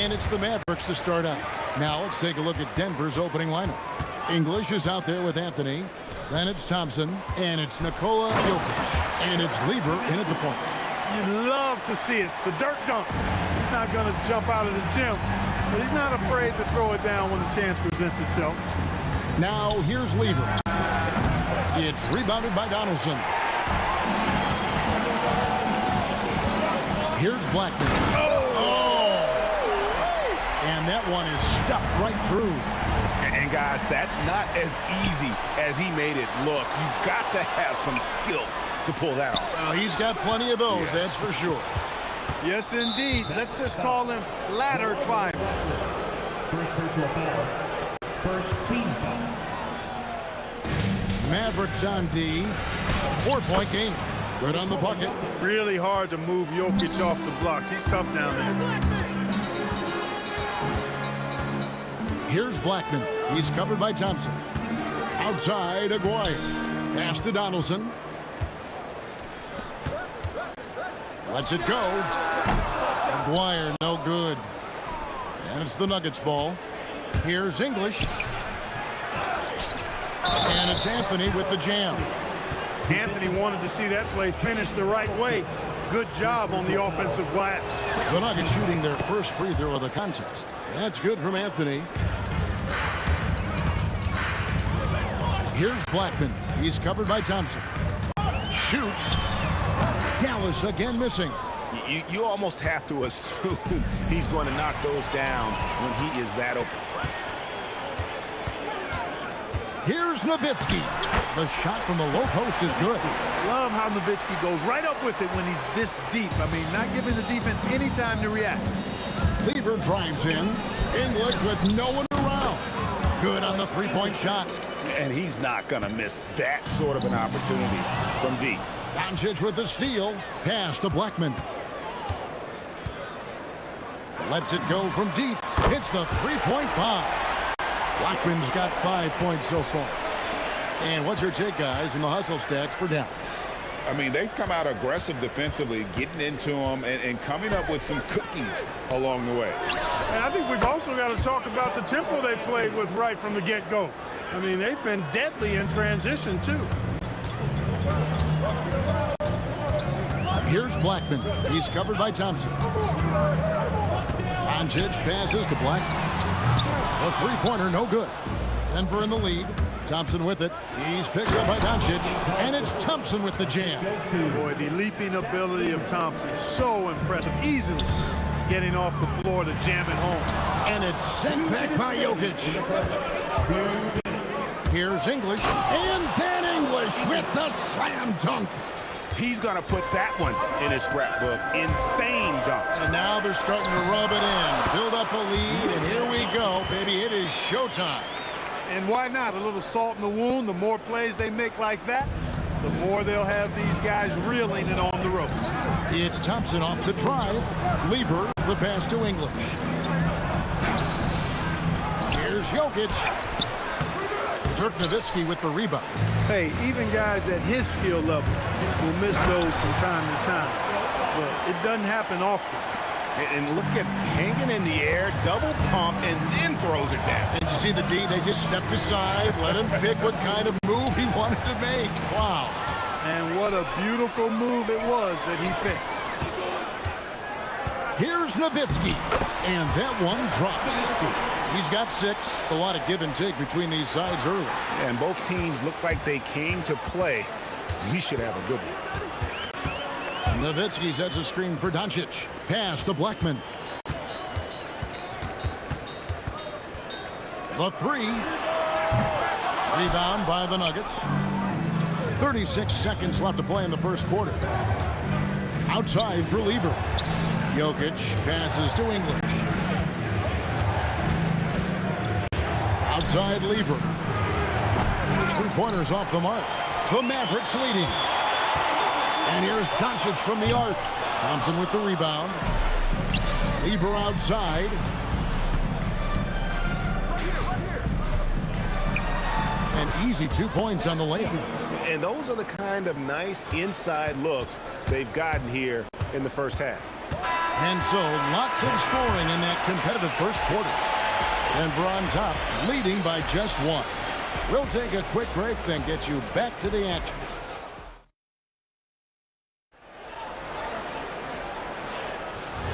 And it's the Mavericks to start out. Now let's take a look at Denver's opening lineup. English is out there with Anthony. Then it's Thompson. And it's Nikola Jokic. And it's Lever in at the point. You love to see it. The dirt dunk. He's not going to jump out of the gym, but he's not afraid to throw it down when the chance presents itself. Now here's Lever. It's rebounded by Donaldson. Here's Blackman. Oh! And that one is stuffed right through. And guys, that's not as easy as he made it look. You've got to have some skills to pull that off. Well, he's got plenty of those, that's for sure. Yes, indeed. Let's just call him ladder climber. First personal foul. First team foul. Mavericks on D. 4-point game. Good on the bucket. Really hard to move Jokic off the blocks. He's tough down there. Here's Blackman. He's covered by Thompson. Outside, Aguirre. Pass to Donaldson. Lets it go. Aguirre, no good. And it's the Nuggets ball. Here's English. And it's Anthony with the jam. Anthony wanted to see that play finish the right way. Good job on the offensive glass. The Nuggets shooting their first free throw of the contest. That's good from Anthony. Here's Blackman. He's covered by Thompson. Shoots. Dallas again missing. You almost have to assume he's going to knock those down when he is that open. Here's Nowitzki. The shot from the low post is good. Love how Nowitzki goes right up with it when he's this deep. I mean, not giving the defense any time to react. Lever drives in. English with no one around. Good on the three-point shot. And he's not going to miss that sort of an opportunity from deep. Doncic with the steal. Pass to Blackman. Lets it go from deep. Hits the three-point bomb. Blackman's got 5 points so far. And what's your take, guys, in the hustle stats for Dallas? I mean, they've come out aggressive defensively, getting into them and coming up with some cookies along the way. And I think we've also got to talk about the tempo they played with right from the get-go. I mean, they've been deadly in transition, too. Here's Blackman. He's covered by Thompson. Doncic passes to Blackman. The three-pointer, no good. Denver in the lead. Thompson with it. He's picked up by Doncic. And it's Thompson with the jam. Boy, the leaping ability of Thompson, so impressive. Easily getting off the floor to jam it home. And it's sent back by Jokic. Here's English. And then English with the slam dunk. He's going to put that one in his scrapbook. Insane dunk. And now they're starting to rub it in. Build up a lead, and here we go, baby. It is showtime. And why not? A little salt in the wound. The more plays they make like that, the more they'll have these guys reeling it on the ropes. It's Thompson off the drive. Lever, the pass to English. Here's Jokic. Dirk Nowitzki with the rebound. Hey, even guys at his skill level will miss those from time to time. But it doesn't happen often. And look at hanging in the air, double pump, and then throws it down. And you see the D, they just stepped aside, let him pick what kind of move he wanted to make. Wow. And what a beautiful move it was that he picked. Here's Nowitzki. And that one drops. He's got 6. A lot of give and take between these sides early. And both teams look like they came to play. We should have a good one. Nowitzki sets a screen for Doncic. Pass to Blackman. The 3. Rebound by the Nuggets. 36 seconds left to play in the first quarter. Outside for Lever. Jokic passes to English. Outside Lever. His three-pointers off the mark. The Mavericks leading. And here's Doncic from the arc. Thompson with the rebound. Lever outside. An easy 2 points on the layup. And those are the kind of nice inside looks they've gotten here in the first half. And so lots of scoring in that competitive first quarter. Denver on top, leading by just one. We'll take a quick break, then get you back to the action.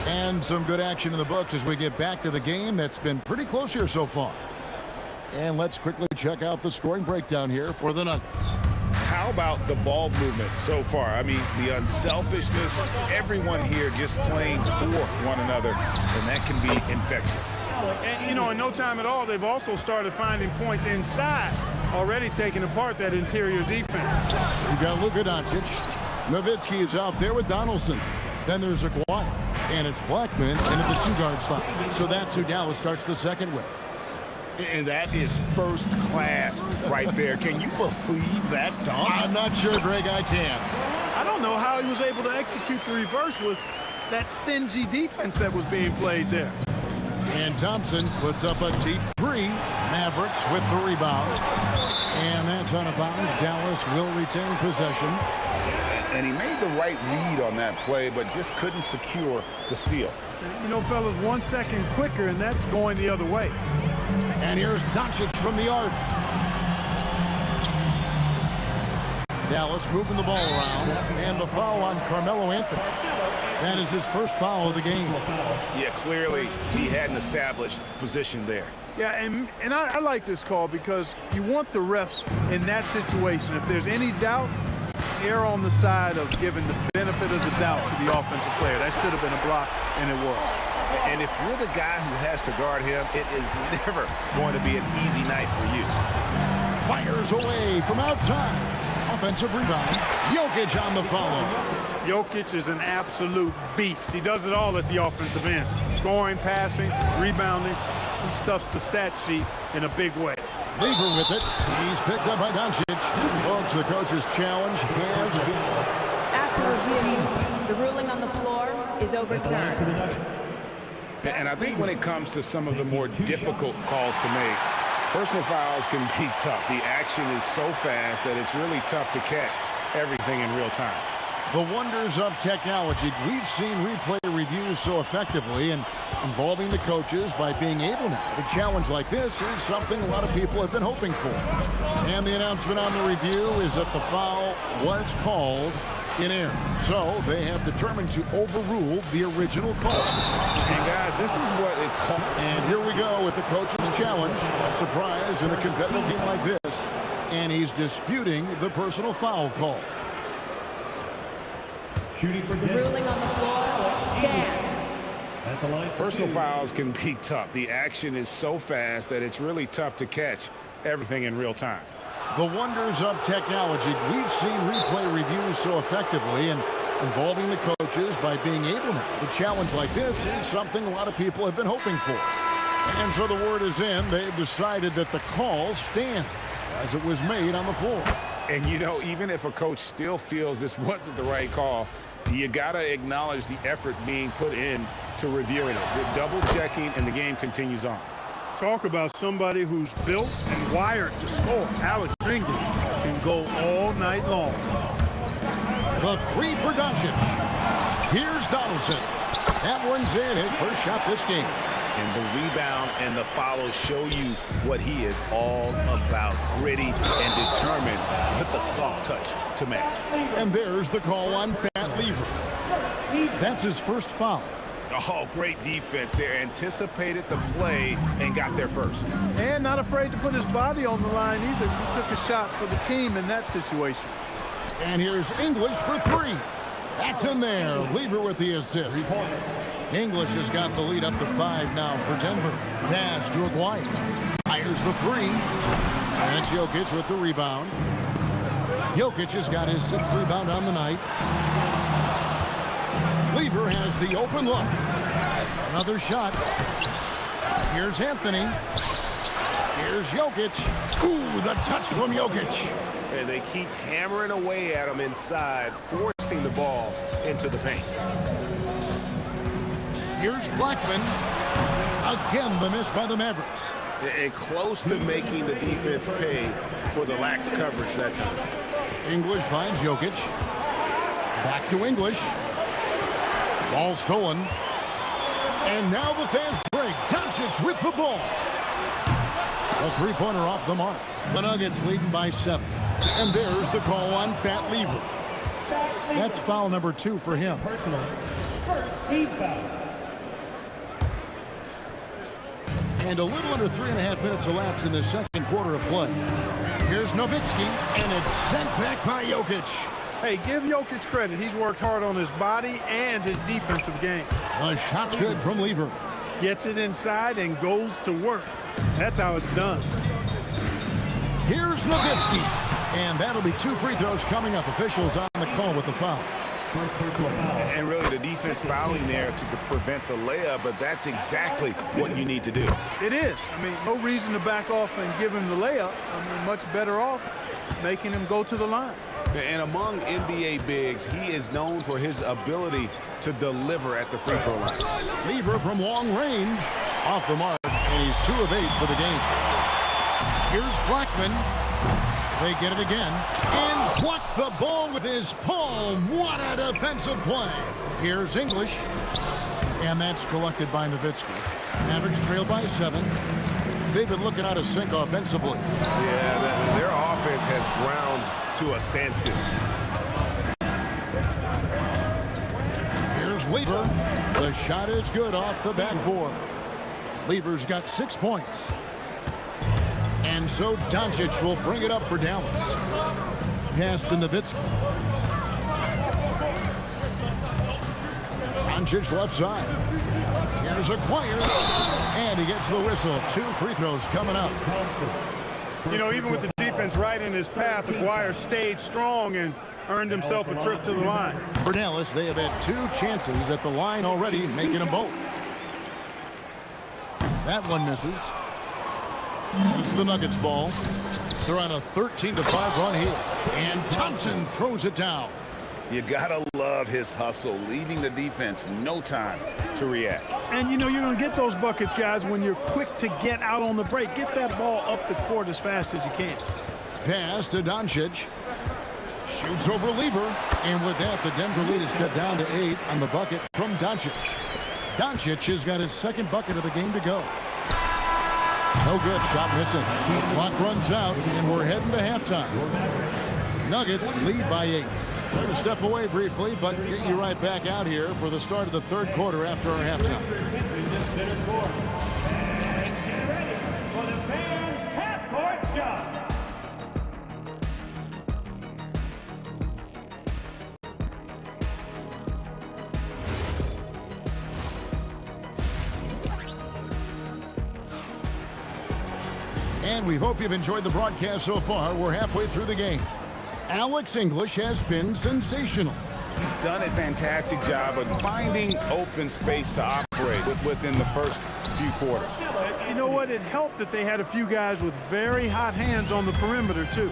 And some good action in the books as we get back to the game that's been pretty close here so far. And let's quickly check out the scoring breakdown here for the Nuggets. How about the ball movement so far? I mean, the unselfishness, everyone here just playing for one another, and that can be infectious. And, you know, in no time at all, they've also started finding points inside, already taking apart that interior defense. You got Luka Doncic. Nowitzki is out there with Donaldson. Then there's Aguirre. And it's Blackman into the two-guard slot. So that's who Dallas starts the second with. And that is first class right there. Can you believe that dunk? I'm not sure, Greg, I can. I don't know how he was able to execute the reverse with that stingy defense that was being played there. And Thompson puts up a deep three. Mavericks with the rebound. And that's out of bounds. Dallas will retain possession. And he made the right read on that play, but just couldn't secure the steal. You know, fellas, 1 second quicker, and that's going the other way. And here's Doncic from the arc. Dallas moving the ball around. And the foul on Carmelo Anthony. That is his first foul of the game. Yeah, clearly he hadn't established position there. Yeah, and I like this call because you want the refs in that situation. If there's any doubt, err on the side of giving the benefit of the doubt to the offensive player. That should have been a block, and it was. And if you're the guy who has to guard him, it is never going to be an easy night for you. Fires away from outside. Offensive rebound. Jokic on the follow. Jokic is an absolute beast. He does it all at the offensive end. Scoring, passing, rebounding. He stuffs the stat sheet in a big way. Lever with it. He's picked up by Doncic. Folks, the coach's challenge has been. After review, the ruling on the floor is overturned. And I think when it comes to some of the more difficult calls to make, personal fouls can be tough. The action is so fast that it's really tough to catch everything in real time. The wonders of technology. We've seen replay reviews so effectively and involving the coaches by being able now to challenge like this is something a lot of people have been hoping for. And the announcement on the review is that the foul was called in error. So they have determined to overrule the original call. And guys, this is what it's called. And here we go with the coach's challenge. Surprise in a competitive game like this. And he's disputing the personal foul call. The ruling on the floor stands. Personal fouls can be tough. The action is so fast that it's really tough to catch everything in real time. The wonders of technology. We've seen replay reviews so effectively and involving the coaches by being able now to challenge like this is something a lot of people have been hoping for. And so the word is in. They've decided that the call stands as it was made on the floor. And, you know, even if a coach still feels this wasn't the right call, you got to acknowledge the effort being put in to reviewing it. They're double-checking, and the game continues on. Talk about somebody who's built and wired to score. Alex Zingy can go all night long. The three for Doncic. Here's Donaldson. That one's in, his first shot this game. And the rebound and the follow show you what he is all about. Gritty and determined with a soft touch to match. And there's the call on Pat Lever. That's his first foul. Oh, great defense there. Anticipated the play and got there first. And not afraid to put his body on the line either. He took a shot for the team in that situation. And here's English for three. That's in there. Lever with the assist. English has got the lead up to 5 now for Denver. Pass to Aguirre. Fires the three. And Jokic with the rebound. Jokic has got his 6th rebound on the night. Lever has the open look. Another shot. Here's Anthony. Here's Jokic. Ooh, the touch from Jokic. And they keep hammering away at him inside, forcing the ball into the paint. Here's Blackman. Again, the miss by the Mavericks. And close to making the defense pay for the lax coverage that time. English finds Jokic. Back to English. Ball stolen. And now the fast break. Doncic with the ball. A three-pointer off the mark. The Nuggets leading by 7. And there's the call on Fat Lever. That's foul number 2 for him. First team foul. And a little under 3.5 minutes elapsed in the second quarter of play. Here's Nowitzki, and it's sent back by Jokic. Hey, give Jokic credit. He's worked hard on his body and his defensive game. The shot's good from Lever. Gets it inside and goes to work. That's how it's done. Here's Nowitzki. And that'll be 2 free throws coming up. Officials on the call with the foul. And really the defense fouling there to prevent the layup, but that's exactly what you need to do. It is. I mean, no reason to back off and give him the layup. I mean, much better off making him go to the line. And among NBA bigs, he is known for his ability to deliver at the free throw line. Lever from long range. Off the mark, and he's 2 of 8 for the game. Here's Blackman. They get it again. And block the ball with his palm. What a defensive play. Here's English. And that's collected by Nowitzki. Mavericks trail by 7. They've been looking out of sync offensively. Yeah, their offense has ground to a standstill. Here's Lever. The shot is good off the backboard. Lever's got 6 points. And so Doncic will bring it up for Dallas. Pass to Nowitzki. Doncic left side. Here's Acquire. And he gets the whistle. 2 free throws coming up. You know, even with the defense right in his path, Acquire stayed strong and earned himself a trip to the line. For Dallas, they have had 2 chances at the line already, making them both. That one misses. And it's the Nuggets ball. They're on a 13-5 run here. And Thompson throws it down. You gotta love his hustle, leaving the defense no time to react. And you know you're going to get those buckets, guys, when you're quick to get out on the break. Get that ball up the court as fast as you can. Pass to Doncic. Shoots over Lever. And with that, the Denver lead is cut down to 8 on the bucket from Doncic. Doncic has got his 2nd bucket of the game to go. No good. Shot missing. Clock runs out, and we're heading to halftime. Nuggets lead by 8. We're going to step away briefly, but get you right back out here for the start of the 3rd quarter after our halftime. For the fan half-court shot. And we hope you've enjoyed the broadcast so far. We're halfway through the game. Alex English has been sensational. He's done a fantastic job of finding open space to operate within the first few quarters. You know what? It helped that they had a few guys with very hot hands on the perimeter, too.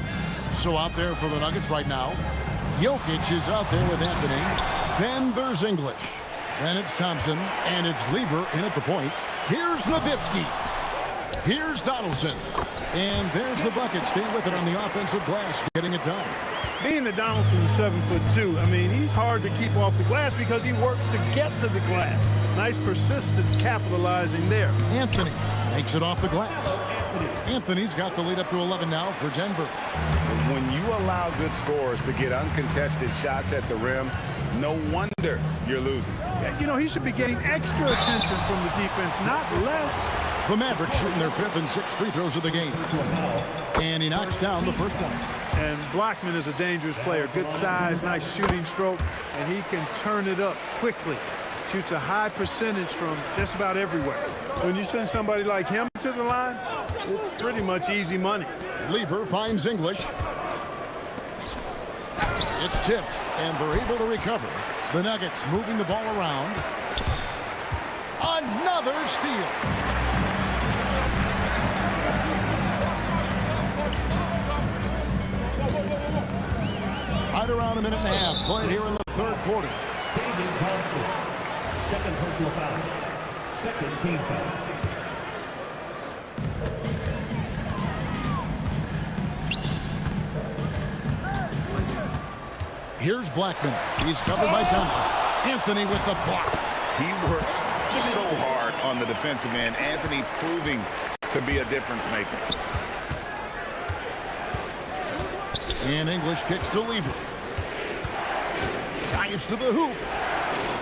So out there for the Nuggets right now, Jokic is out there with Anthony. Then there's English. Then it's Thompson, and it's Lever in at the point. Here's Nowitzki. Here's Donaldson. And there's the bucket. Stay with it on the offensive glass, getting it done. Being that Donaldson's 7'2", I mean, he's hard to keep off the glass because he works to get to the glass. Nice persistence capitalizing there. Anthony makes it off the glass. Anthony's got the lead up to 11 now for Denver. When you allow good scorers to get uncontested shots at the rim, no wonder you're losing. You know, he should be getting extra attention from the defense, not less. The Mavericks shooting their 5th and 6th free throws of the game. And he knocks down the first one. And Blackman is a dangerous player. Good size, nice shooting stroke, and he can turn it up quickly. Shoots a high percentage from just about everywhere. When you send somebody like him to the line, it's pretty much easy money. Lever finds English. It's tipped, and they're able to recover. The Nuggets moving the ball around. Another steal. Right around a minute and a half played here in the 3rd quarter. David Thompson, 2nd personal foul, 2nd team foul. Here's Blackman. He's covered by Thompson. Anthony with the block. He works so hard on the defensive end. Anthony proving to be a difference maker. And English kicks to Lever. Dives to the hoop.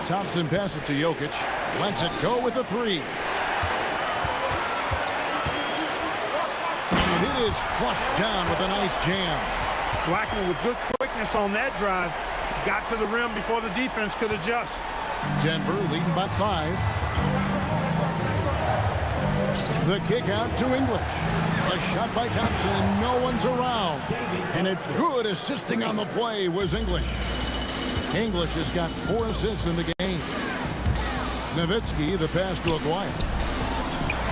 Thompson passes to Jokic. Lets it go with a three. And it is flushed down with a nice jam. Blackman with good quickness on that drive. Got to the rim before the defense could adjust. Denver leading by 5. The kick out to English. A shot by Thompson. No one's around. And it's good. Assisting on the play was English. English has got 4 assists in the game. Nowitzki, the pass to Aguirre.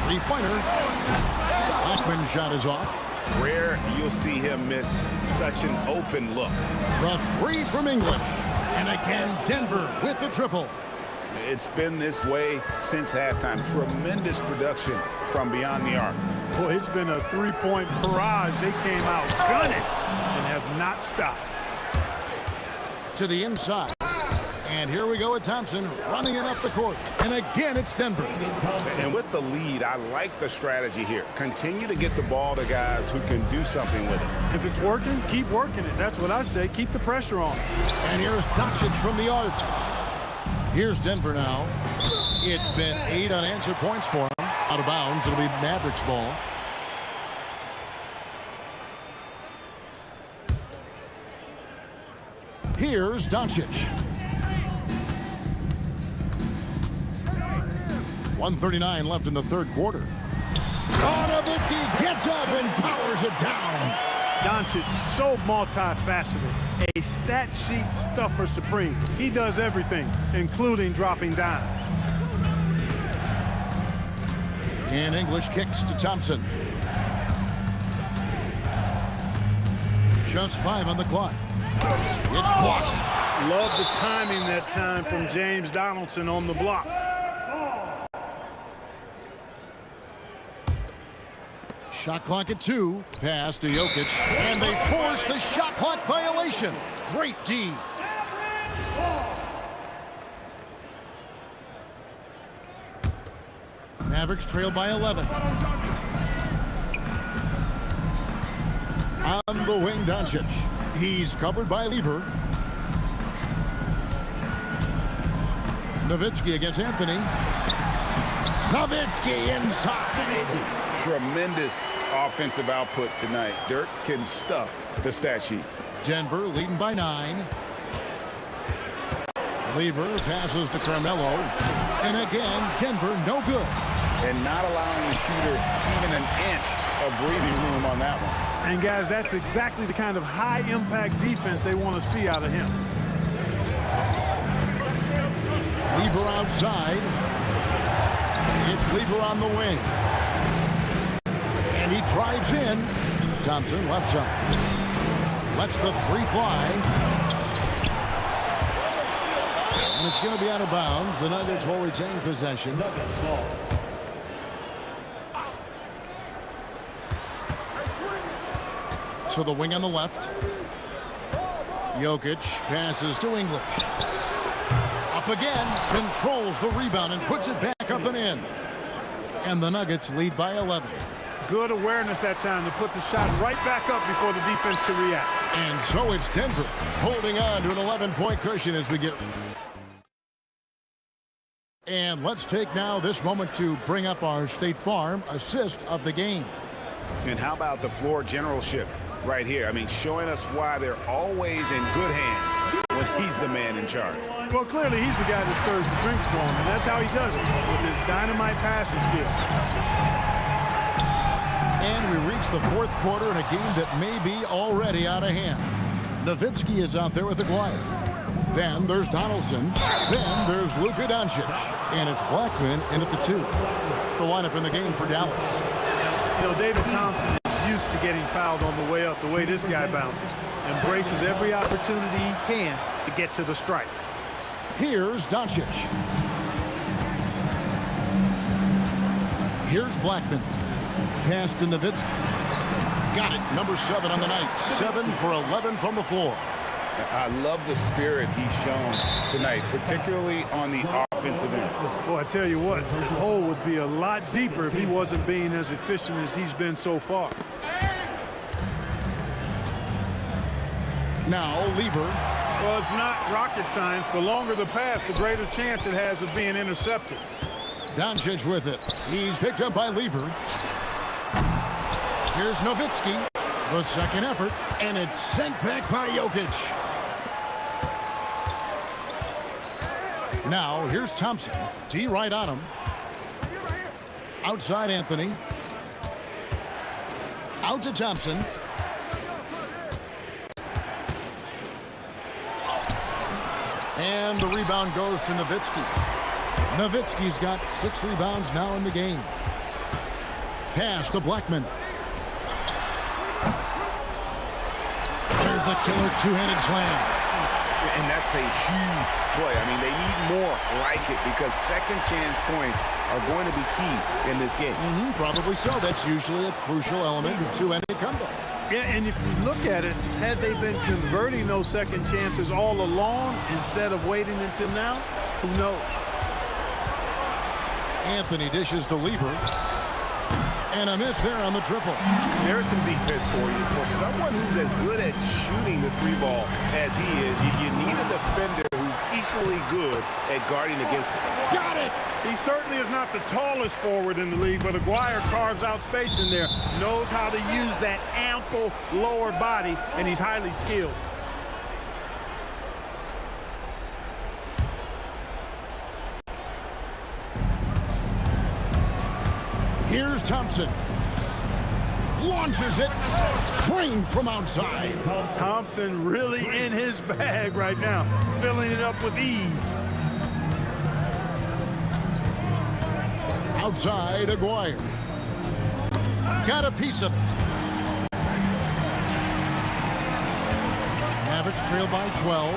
Three-pointer. Blackman's shot is off. Rare you'll see him miss such an open look. The three from English. And again, Denver with the triple. It's been this way since halftime. Tremendous production from beyond the arc. Boy, it's been a three-point barrage. They came out gunning and have not stopped. To the inside. And here we go with Thompson running it up the court. And again, it's Denver. And with the lead, I like the strategy here. Continue to get the ball to guys who can do something with it. If it's working, keep working it. That's what I say. Keep the pressure on. And here's Doncic from the arc. Here's Denver now. It's been 8 unanswered points for him. Out of bounds. It'll be Mavericks ball. Here's Doncic. 1:39 left in the third quarter. Nowitzki gets up and powers it down. Doncic so multifaceted. A stat sheet stuffer supreme. He does everything, including dropping dimes. And English kicks to Thompson. Just 5 on the clock. It's blocked. Love the timing that time from James Donaldson on the block. Shot clock at 2. Pass to Jokic. And they force the shot clock violation. Great D. Mavericks trail by 11. On the wing, Doncic. He's covered by Lever. Nowitzki against Anthony. Nowitzki inside. Tremendous offensive output tonight. Dirk can stuff the stat sheet. Denver leading by 9. Lever passes to Carmelo. And again, Denver no good. And not allowing the shooter even an inch of breathing room on that one. And guys, that's exactly the kind of high-impact defense they want to see out of him. Lever outside. It's Lever on the wing. And he drives in. Thompson left side. Lets the three fly. And it's going to be out of bounds. The Nuggets will retain possession. So the wing on the left. Jokic passes to English. Up again. Controls the rebound and puts it back up and in. And the Nuggets lead by 11. Good awareness that time to put the shot right back up before the defense can react. And so it's Denver holding on to an 11-point cushion as we get. And let's take now this moment to bring up our State Farm assist of the game. And how about the floor generalship right here? I mean, showing us why they're always in good hands when he's the man in charge. Well, clearly he's the guy that stirs the drink for him, and that's how he does it, with his dynamite passing skills. And we reach the fourth quarter in a game that may be already out of hand. Nowitzki is out there with Aguirre. Then there's Donaldson. Then there's Luka Doncic. And it's Blackman in at the 2. It's the lineup in the game for Dallas. You know, David Thompson is used to getting fouled on the way up, the way this guy bounces. Embraces every opportunity he can to get to the strike. Here's Doncic. Here's Blackman. Pass to Nowitzki. Got it. Number 7 on the night. 7 for 11 from the floor. I love the spirit he's shown tonight, particularly on the offensive end. Well, I tell you what, the hole would be a lot deeper if he wasn't being as efficient as he's been so far. Now, Lever. Well, it's not rocket science. The longer the pass, the greater chance it has of being intercepted. Doncic with it. He's picked up by Lever. Here's Nowitzki. The second effort, and it's sent back by Jokic. Now, here's Thompson. D right on him. Outside Anthony. Out to Thompson. And the rebound goes to Nowitzki. Nowitzki's got 6 rebounds now in the game. Pass to Blackman. There's the killer two-handed slam. And that's a huge play. I mean, they need more like it because second chance points are going to be key in this game. Probably so. That's usually a crucial element to any comeback. Yeah, and if you look at it, had they been converting those second chances all along instead of waiting until now, who knows? Anthony dishes to Lever. And a miss there on the triple. There's some defense for you. For someone who's as good at shooting the 3-ball as he is, you need a defender who's equally good at guarding against it. Got it! He certainly is not the tallest forward in the league, but Aguirre carves out space in there, knows how to use that ample lower body, and he's highly skilled. Here's Thompson. Launches it. Trained from outside. Thompson really in his bag right now, filling it up with ease. Outside, Aguirre. Got a piece of it. Mavericks trail by 12.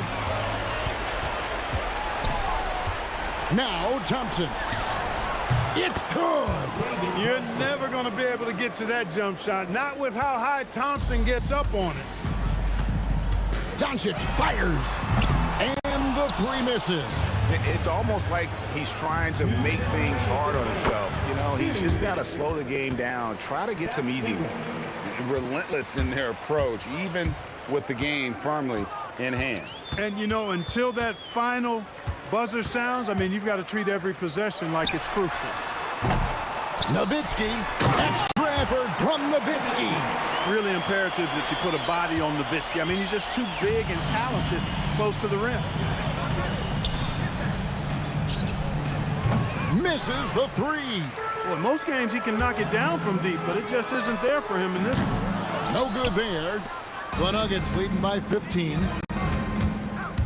Now Thompson. It's good. You're never going to be able to get to that jump shot, not with how high Thompson gets up on it. Doncic fires. And the 3 misses. It's almost like he's trying to make things hard on himself. You know, he's just got to slow the game down, try to get some easy ones. Relentless in their approach, even with the game firmly in hand. And, you know, until that final buzzer sounds, I mean, you've got to treat every possession like it's crucial. Nowitzki. Extra effort from Nowitzki. Really imperative that you put a body on Nowitzki. I mean, he's just too big and talented close to the rim. Misses the 3. Well, in most games he can knock it down from deep, but it just isn't there for him in this one. No good there. The Nuggets leading by 15.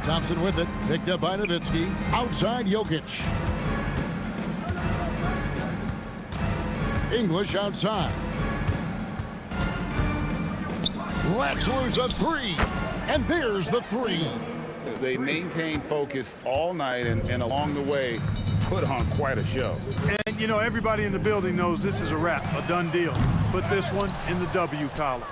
Thompson with it, picked up by Nowitzki. Outside Jokic. English outside. Let's lose a 3. And there's the 3. They maintain focus all night and along the way put on quite a show. And, you know, everybody in the building knows this is a wrap, a done deal. Put this one in the W column.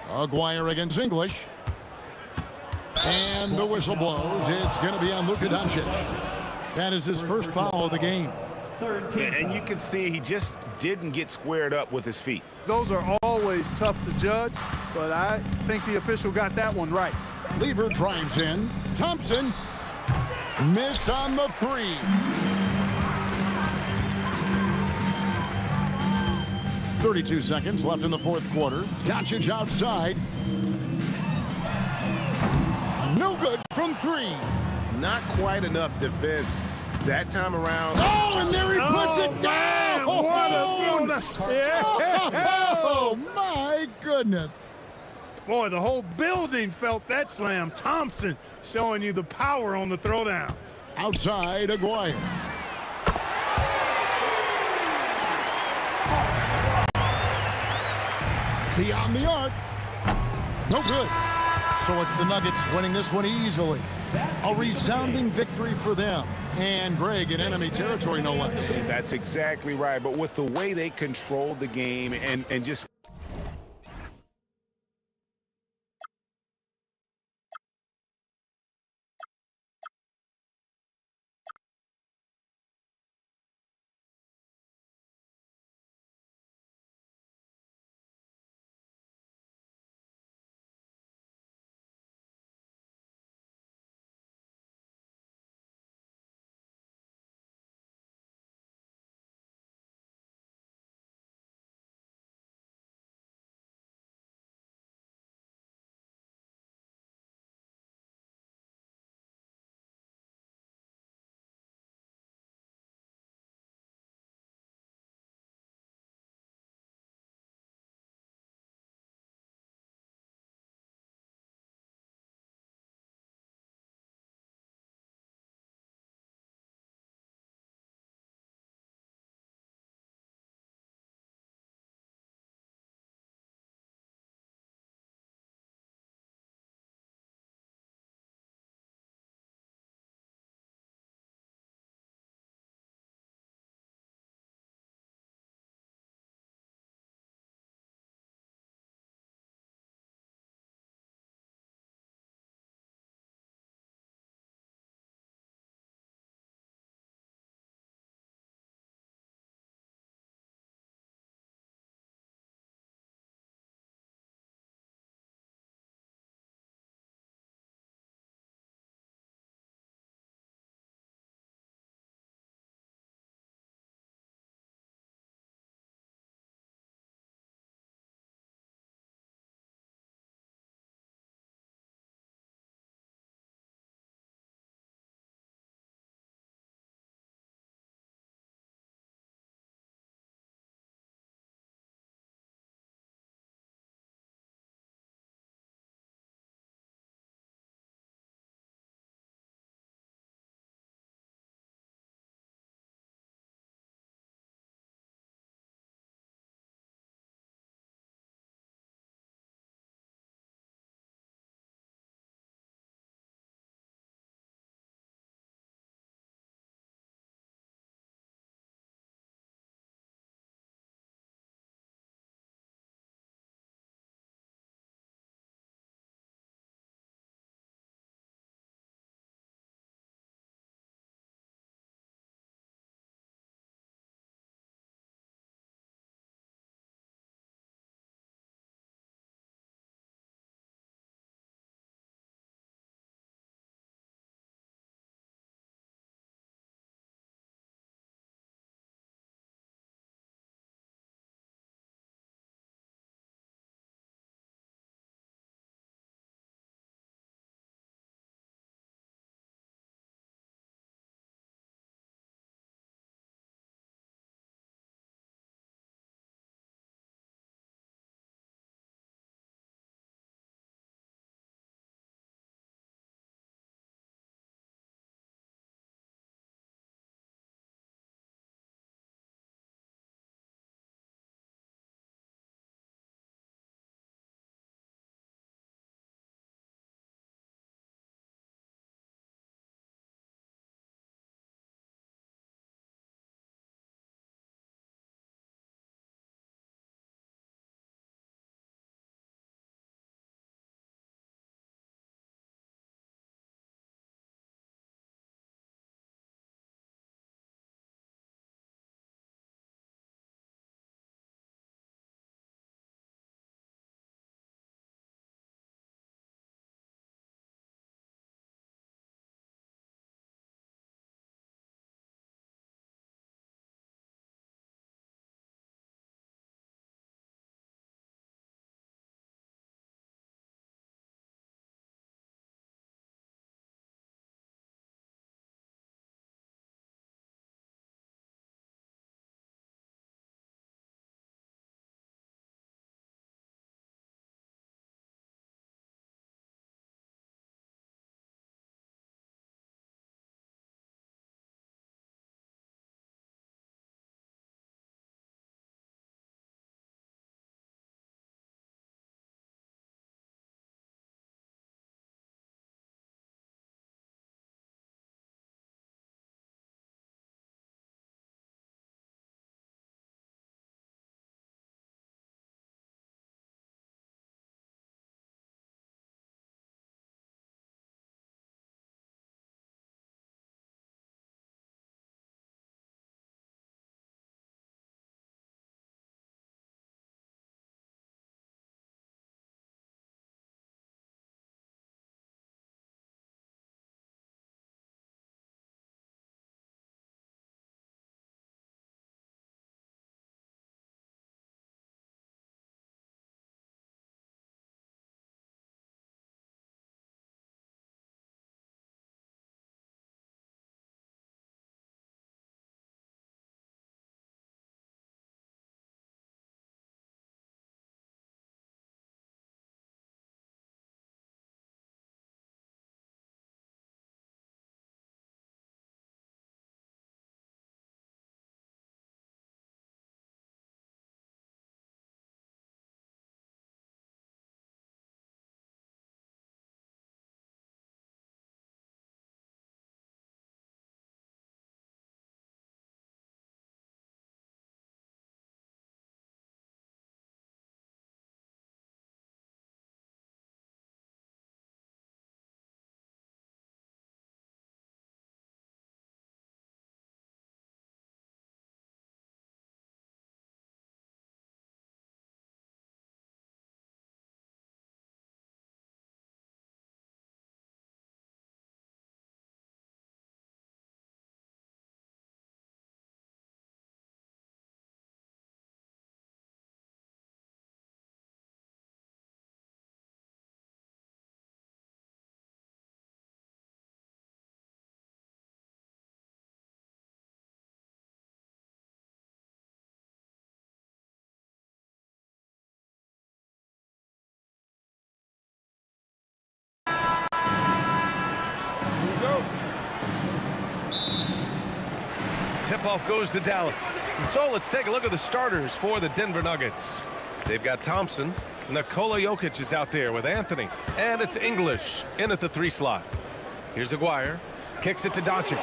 Aguirre against English. And the whistle blows. It's going to be on Luka Doncic. That is his first foul of the game. And you can see he just didn't get squared up with his feet. Those are always tough to judge, but I think the official got that one right. Lever drives in. Thompson missed on the 3. .32 seconds left in the 4th quarter. Doncic outside. No good from 3. Not quite enough defense that time around. Oh, and there he puts it down! What a throw! Yeah. Oh, my goodness. Boy, the whole building felt that slam. Thompson showing you the power on the throwdown. Outside, Aguirre. Beyond the arc. No good. So it's the Nuggets winning this one easily. A resounding victory for them. And Greg in enemy territory, no less. That's exactly right. But with the way they controlled the game and just Tip-off goes to Dallas. So let's take a look at the starters for the Denver Nuggets. They've got Thompson. Nikola Jokic is out there with Anthony. And it's English in at the 3 slot. Here's Aguirre. Kicks it to Doncic.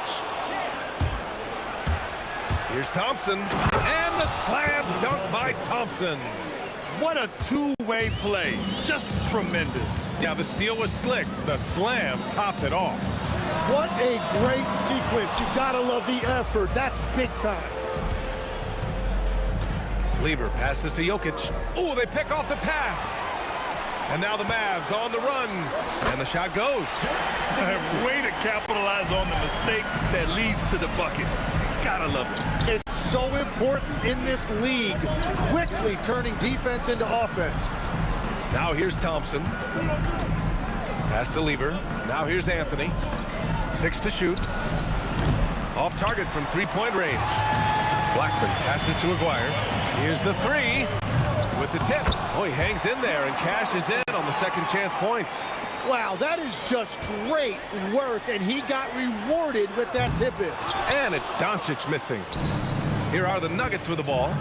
Here's Thompson. And the slam dunk by Thompson. What a two-way play. Just tremendous. Yeah, the steal was slick. The slam topped it off. What a great sequence. You gotta love the effort. That's big time. Lever passes to Jokic. Oh, they pick off the pass. And now the Mavs on the run. And the shot goes. Way to capitalize on the mistake that leads to the bucket. Gotta love it. It's so important in this league. Quickly turning defense into offense. Now here's Thompson. Pass to Lever. Now here's Anthony. 6 to shoot. Off target from 3-point range. Blackman passes to Aguirre. Here's the 3 with the tip. Oh, he hangs in there and cashes in on the second chance points. Wow, that is just great work, and he got rewarded with that tip-in. And it's Doncic missing. Here are the Nuggets with the ball.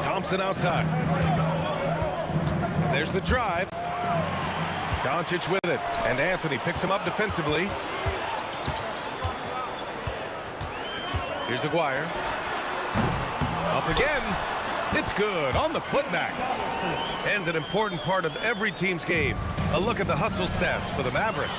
Thompson outside. And there's the drive. Doncic with it. And Anthony picks him up defensively. Here's Aguirre. Up again. It's good on the putback. And an important part of every team's game. A look at the hustle stats for the Mavericks.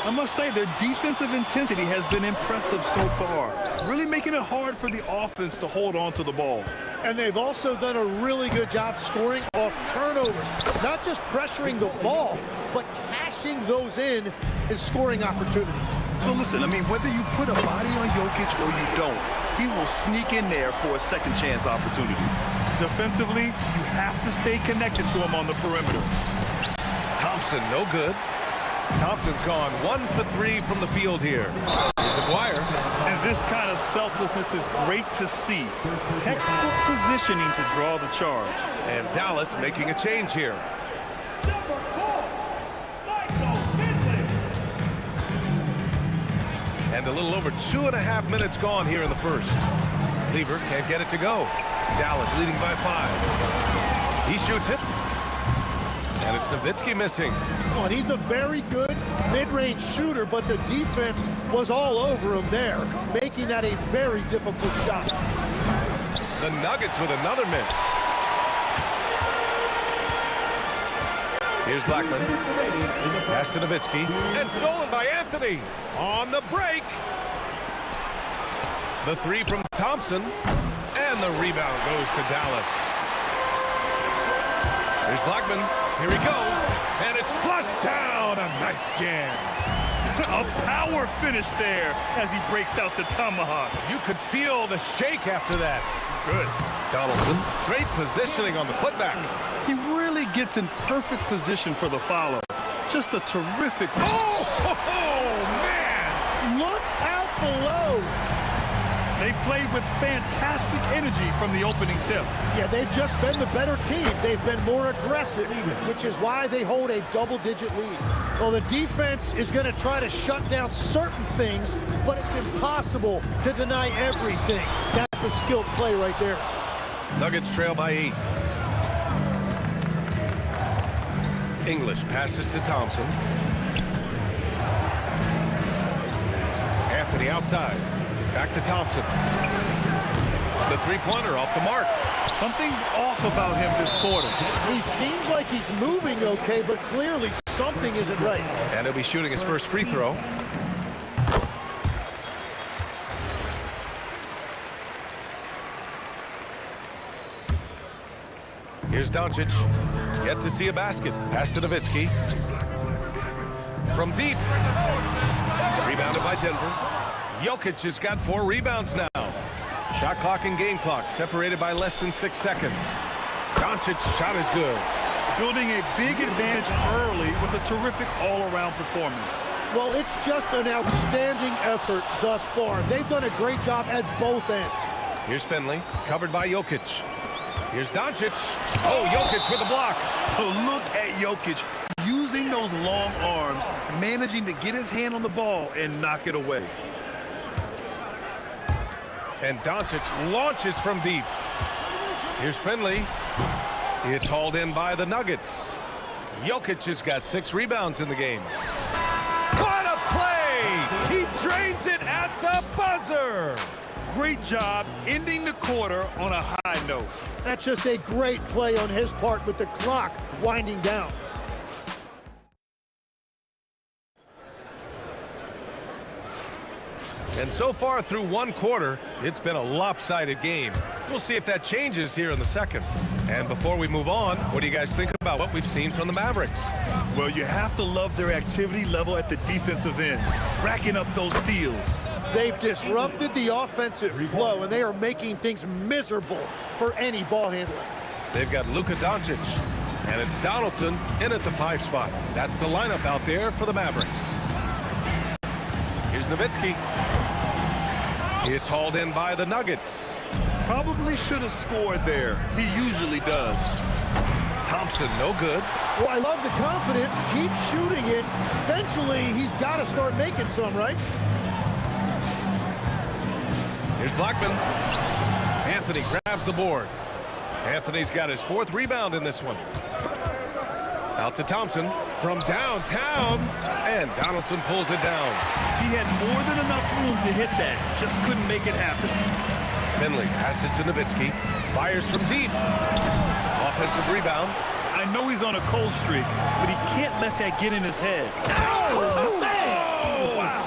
I must say their defensive intensity has been impressive so far, really making it hard for the offense to hold on to the ball. And they've also done a really good job scoring off turnovers, not just pressuring the ball, but cashing those in and scoring opportunities. So listen, I mean, whether you put a body on Jokic or you don't, he will sneak in there for a second chance opportunity. Defensively, you have to stay connected to him on the perimeter. Thompson, no good. Thompson's gone 1 for 3 from the field here. Here's Aguirre. And this kind of selflessness is great to see. Textbook positioning to draw the charge. And Dallas making a change here. And a little over 2.5 minutes gone here in the first. Lever can't get it to go. Dallas leading by 5. He shoots it. And it's Nowitzki missing. Oh, and he's a very good mid-range shooter, but the defense was all over him there, making that a very difficult shot. The Nuggets with another miss. Here's Blackman. Pass to Nowitzki. And stolen by Anthony. On the break. The 3 from Thompson. And the rebound goes to Dallas. Here's Blackman. Here he goes. And it's flushed down. A nice jam. A power finish there as he breaks out the tomahawk. You could feel the shake after that. Good. Donaldson. Great positioning on the putback. He really gets in perfect position for the follow. Just a terrific... Oh, man! Look out below! They played with fantastic energy from the opening tip. Yeah, they've just been the better team. They've been more aggressive, which is why they hold a double-digit lead. Well, the defense is going to try to shut down certain things, but it's impossible to deny everything. That's a skilled play right there. Nuggets trail by 8. English passes to Thompson. Anthony outside. Back to Thompson. The 3-pointer off the mark. Something's off about him this quarter. He seems like he's moving okay, but clearly something isn't right. And he'll be shooting his first free throw. Here's Doncic. Yet to see a basket. Pass to Nowitzki. From deep. Rebounded by Denver. Jokic has got 4 rebounds now. Shot clock and game clock separated by less than 6 seconds. Doncic's shot is good. Building a big advantage early with a terrific all-around performance. Well, it's just an outstanding effort thus far. They've done a great job at both ends. Here's Finley, covered by Jokic. Here's Doncic. Oh, Jokic with a block. Oh, look at Jokic using those long arms, managing to get his hand on the ball and knock it away. And Doncic launches from deep. Here's Finley. It's hauled in by the Nuggets. Jokic has got 6 rebounds in the game. What a play! He drains it at the buzzer! Great job ending the quarter on a high note. That's just a great play on his part with the clock winding down. And so far through 1 quarter, it's been a lopsided game. We'll see if that changes here in the second. And before we move on, what do you guys think about what we've seen from the Mavericks? Well, you have to love their activity level at the defensive end, racking up those steals. They've disrupted the offensive flow, and they are making things miserable for any ball handler. They've got Luka Doncic, and it's Donaldson in at the 5 spot. That's the lineup out there for the Mavericks. Here's Nowitzki. It's hauled in by the Nuggets. Probably should have scored there. He usually does. Thompson, no good. Well, I love the confidence. Keep shooting it. Eventually, he's got to start making some, right? Here's Blackman. Anthony grabs the board. Anthony's got his 4th rebound in this one. Out to Thompson from downtown, and Donaldson pulls it down. He had more than enough room to hit that, just couldn't make it happen. Finley passes to Nowitzki, fires from deep. Offensive rebound. I know he's on a cold streak, but he can't let that get in his head. Oh, man! Oh, wow.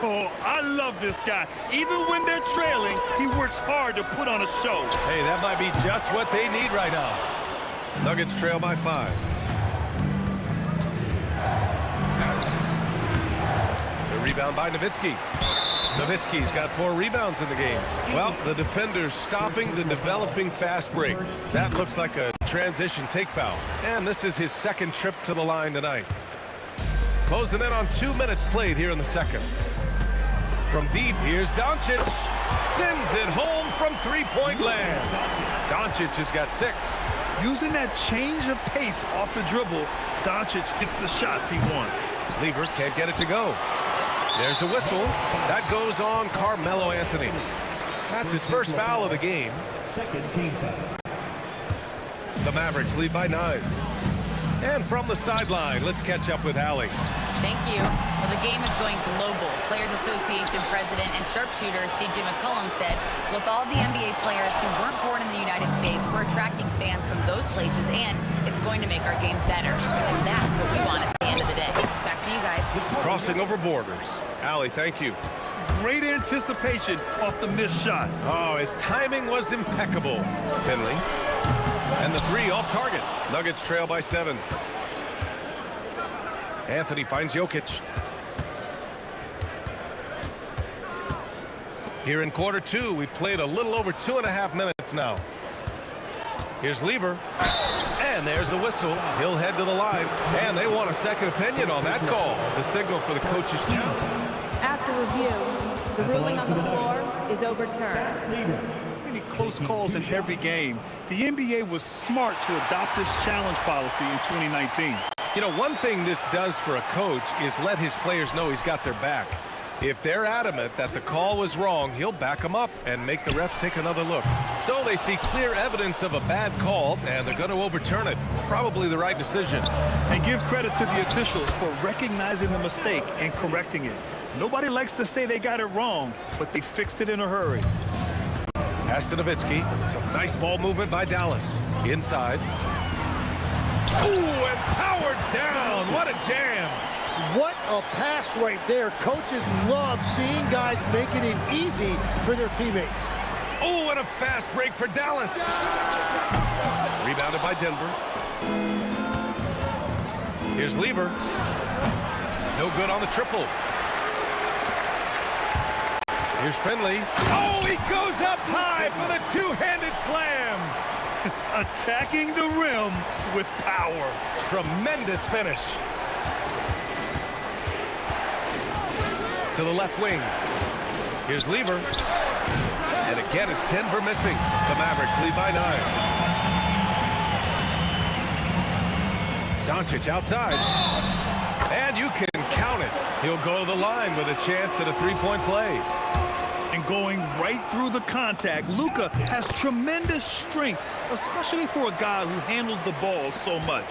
Oh, I love this guy. Even when they're trailing, he works hard to put on a show. Hey, that might be just what they need right now. Nuggets trail by 5. The rebound by Nowitzki. Nowitzki's got 4 rebounds in the game. Well, the defender's stopping the developing fast break. That looks like a transition take foul. And this is his 2nd trip to the line tonight. Closing in on 2 minutes played here in the second. From deep, here's Doncic. Sends it home from 3-point land. Doncic has got 6. Using that change of pace off the dribble, Doncic gets the shots he wants. Lever can't get it to go. There's a whistle. That goes on Carmelo Anthony. That's his 1st foul of the game. 2nd team foul. The Mavericks lead by 9. And from the sideline, let's catch up with Allie. Thank you. Well, the game is going global. Players Association President and sharpshooter C.J. McCollum said, with all the NBA players who weren't born in the United States, we're attracting fans from those places, and it's going to make our game better. And that's what we want at the end of the day. Back to you guys. Crossing over borders. Allie, thank you. Great anticipation off the missed shot. Oh, his timing was impeccable. Finley. And the 3 off target. Nuggets trail by 7. Anthony finds Jokic. Here in quarter 2, we played a little over 2.5 minutes now. Here's Lever. And there's a whistle. He'll head to the line. And they want a second opinion on that call. The signal for the coach's challenge. After review, the ruling on the floor is overturned. Many close calls in every game. The NBA was smart to adopt this challenge policy in 2019. You know, one thing this does for a coach is let his players know he's got their back. If they're adamant that the call was wrong, he'll back them up and make the refs take another look. So they see clear evidence of a bad call, and they're going to overturn it. Probably the right decision. And give credit to the officials for recognizing the mistake and correcting it. Nobody likes to say they got it wrong, but they fixed it in a hurry. Pass to Nowitzki. Some nice ball movement by Dallas. Inside. Ooh, and powered down. What a jam. What a pass right there. Coaches love seeing guys making it easy for their teammates. Oh, and a fast break for Dallas. Rebounded by Denver. Here's Lever. No good on the triple. Here's Finley. Oh, he goes up high for the 2-handed slam. Attacking the rim with power. Tremendous finish. To the left wing. Here's Lever. And again, it's Denver missing. The Mavericks lead by 9. Doncic outside. And you can count it. He'll go to the line with a chance at a 3-point play. and going right through the contact. Luka has tremendous strength, especially for a guy who handles the ball so much.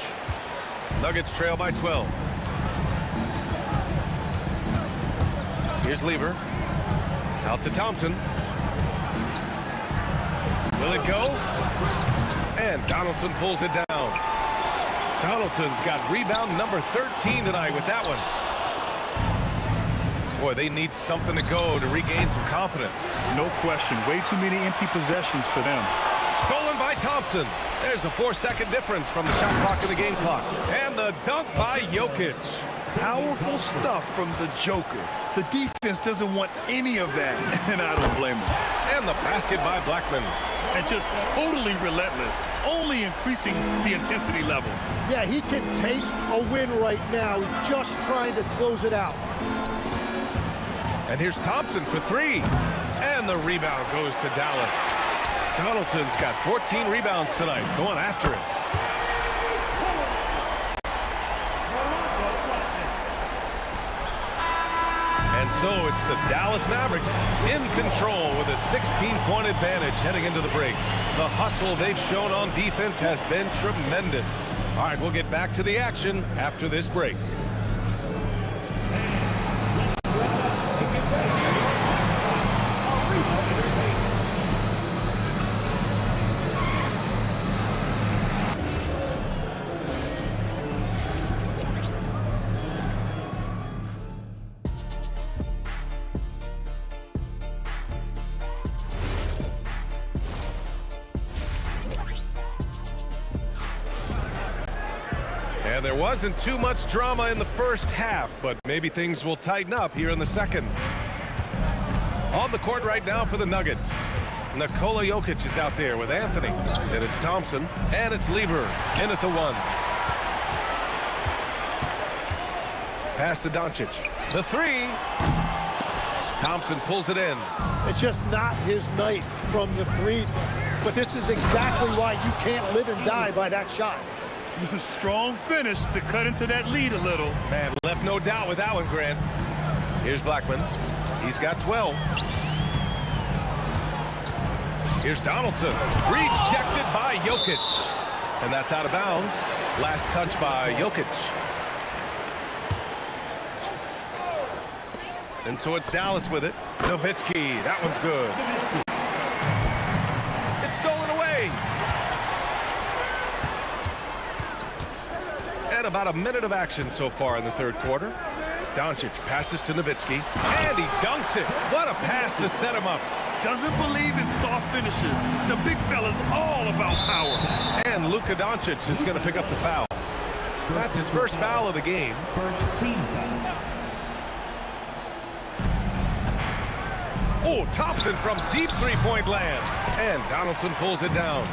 Nuggets trail by 12. Here's Lever. Out to Thompson. Will it go? And Donaldson pulls it down. Donaldson's got rebound number 13 tonight with that one. Boy, they need something to go to regain some confidence. No question. Way too many empty possessions for them. Stolen by Thompson. There's a 4-second difference from the shot clock to the game clock. And the dunk by Jokic. Powerful stuff from the Joker. The defense doesn't want any of that, and I don't blame them. And the basket by Blackman. And just totally relentless, only increasing the intensity level. Yeah, he can taste a win right now, just trying to close it out. And here's Thompson for 3. And the rebound goes to Dallas. Donaldson's got 14 rebounds tonight, going after it. And so it's the Dallas Mavericks in control with a 16-point advantage heading into the break. The hustle they've shown on defense has been tremendous. All right, we'll get back to the action after this break. And there wasn't too much drama in the first half, but maybe things will tighten up here in the second. On the court right now for the Nuggets, Nikola Jokic is out there with Anthony. Then it's Thompson, and it's Lever in at the 1. Pass to Doncic. The 3. Thompson pulls it in. It's just not his night from the 3, but this is exactly why you can't live and die by that shot. Strong finish to cut into that lead a little. Man, left no doubt with that one, Grant. Here's Blackman. He's got 12. Here's Donaldson. Rejected by Jokic. And that's out of bounds. Last touch by Jokic. And so it's Dallas with it. Nowitzki. That one's good. It's stolen away. And about a minute of action so far in the third quarter. Doncic passes to Nowitzki, and he dunks it. What a pass to set him up. Doesn't believe in soft finishes. The big fella's all about power. And Luka Doncic is going to pick up the foul. That's his first foul of the game. First team foul. Oh, Thompson from deep three-point land. And Donaldson pulls it down.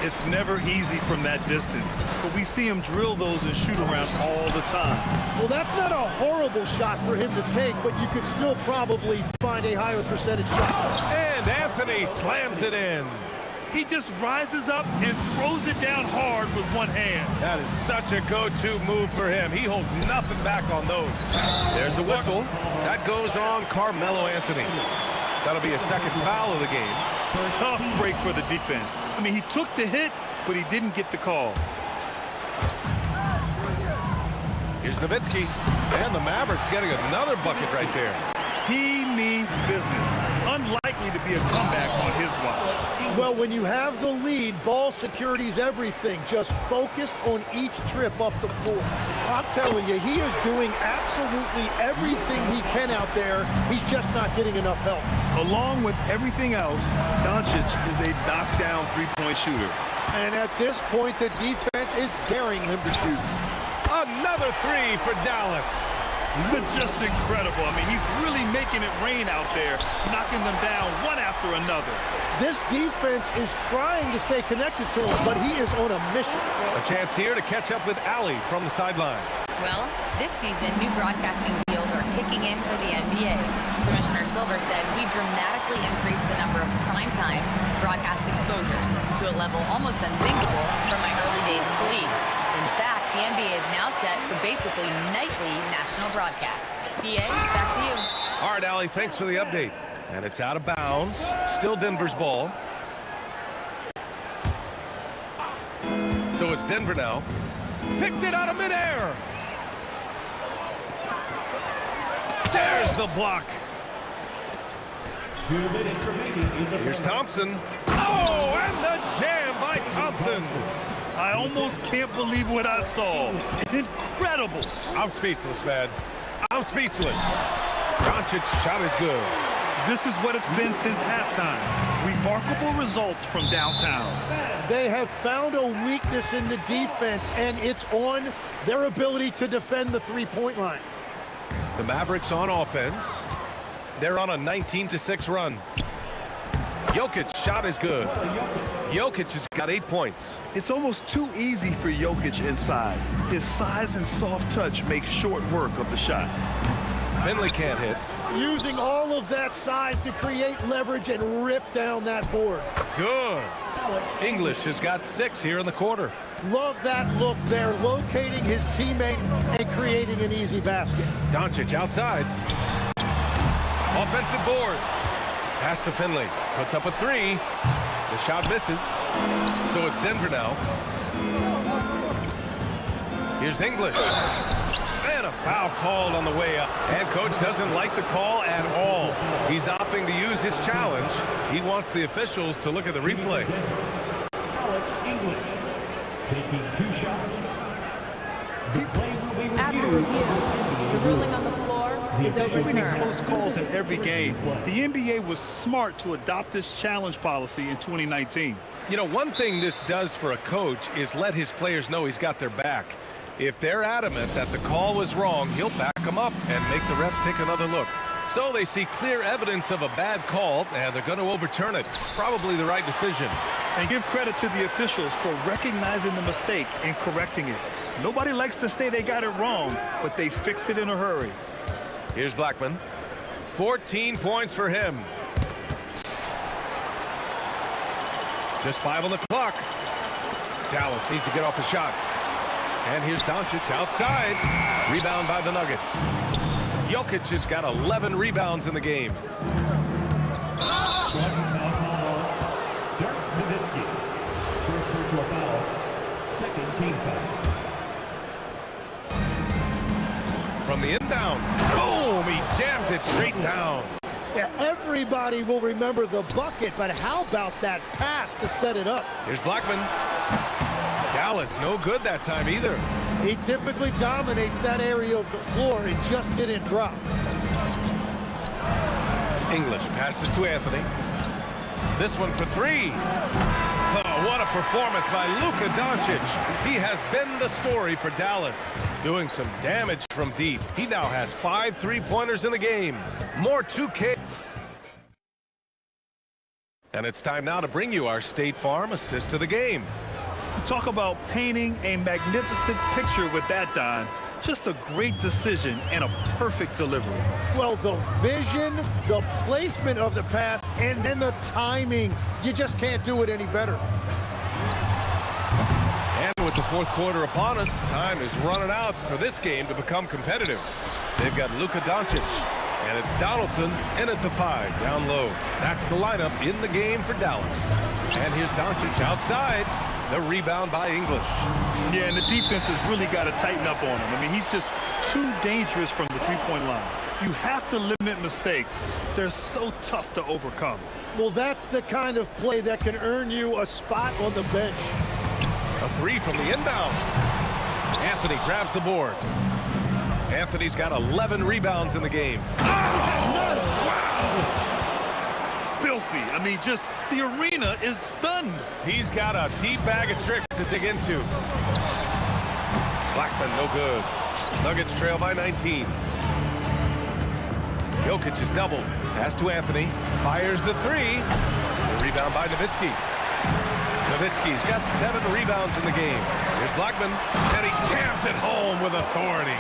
It's never easy from that distance, but we see him drill those and shoot around all the time. Well, that's not a horrible shot for him to take, but you could still probably find a higher percentage shot. And Anthony slams it in. He just rises up and throws it down hard with one hand. That is such a go-to move for him. He holds nothing back on those. There's a whistle. That goes on Carmelo Anthony. That'll be a second foul of the game. Tough break for the defense. I mean, he took the hit, but he didn't get the call. Here's Nowitzki. And the Mavericks getting another bucket right there. He means business. Unlikely to be a comeback on his watch. Well, when you have the lead, ball security's everything. Just focus on each trip up the floor. I'm telling you, he is doing absolutely everything he can out there. He's just not getting enough help. Along with everything else, Doncic is a knockdown three-point shooter. And at this point, the defense is daring him to shoot. Another 3 for Dallas. Just incredible. I mean, he's really making it rain out there, knocking them down one after another. This defense is trying to stay connected to him, but he is on a mission. A chance here to catch up with Allie from the sideline. Well, this season, new broadcasting deals are kicking in for the NBA. Commissioner Silver said we dramatically increased the number of primetime broadcast exposures to a level almost unthinkable from my early days in the league. In fact, the NBA is now set for basically nightly national broadcasts. PA, back to you. All right, Allie, thanks for the update. And it's out of bounds. Still Denver's ball. So it's Denver now. Picked it out of midair. There's the block. Here's Thompson. Oh, and the jam by Thompson. I almost can't believe what I saw. Incredible. I'm speechless, man. I'm speechless. Doncic's shot is good. This is what it's been since halftime. Remarkable results from downtown. They have found a weakness in the defense, and it's on their ability to defend the three-point line. The Mavericks on offense. They're on a 19-6 run. Jokic's shot is good. Jokic has got 8 points. It's almost too easy for Jokic inside. His size and soft touch make short work of the shot. Finley can't hit. Using all of that size to create leverage and rip down that board. Good. English has got 6 here in the quarter. Love that look there, locating his teammate and creating an easy basket. Doncic outside. Offensive board. Pass to Finley. Puts up a 3. The shot misses. So it's Denver now. Here's English. And a foul called on the way up. And coach doesn't like the call at all. He's opting to use his challenge. He wants the officials to look at the replay. English taking 2 shots. The play will be reviewed. After review, the ruling on the floor is There's many overturned. close calls in every game. The NBA was smart to adopt this challenge policy in 2019. You know, one thing this does for a coach is let his players know he's got their back. If they're adamant that the call was wrong, he'll back them up and make the ref take another look. So they see clear evidence of a bad call, and they're going to overturn it. Probably the right decision. And give credit to the officials for recognizing the mistake and correcting it. Nobody likes to say they got it wrong, but they fixed it in a hurry. Here's Blackman. 14 points for him. Just 5 on the clock. Dallas needs to get off a shot. And here's Doncic outside. Rebound by the Nuggets. Jokic has got 11 rebounds in the game. First personal foul, second team foul. From the inbound. Boom! He jams it straight down. Yeah, everybody will remember the bucket, but how about that pass to set it up? Here's Blackman. Dallas, no good that time either. He typically dominates that area of the floor and just didn't drop. English passes to Anthony. This one for 3. Oh, what a performance by Luka Doncic. He has been the story for Dallas, doing some damage from deep. He now has 5 3-pointers in the game. More 2K. And it's time now to bring you our State Farm assist of the game. Talk about painting a magnificent picture with that, Don. Just a great decision and a perfect delivery. Well, the vision, the placement of the pass, and then the timing. You just can't do it any better. And with the fourth quarter upon us, time is running out for this game to become competitive. They've got Luka Doncic, and it's Donaldson in at the 5, down low. That's the lineup in the game for Dallas. And here's Doncic outside. The rebound by English. Yeah, and the defense has really got to tighten up on him. I mean, he's just too dangerous from the three-point line. You have to limit mistakes. They're so tough to overcome. Well, that's the kind of play that can earn you a spot on the bench. A 3 from the inbound. Anthony grabs the board. Anthony's got 11 rebounds in the game. Wow! Filthy. I mean, just the arena is stunned. He's got a deep bag of tricks to dig into. Blackman, no good. Nuggets trail by 19. Jokic is doubled. Pass to Anthony. Fires the 3. The rebound by Nowitzki. Nowitzki's got 7 rebounds in the game. Here's Blackman, and he jams it home with authority.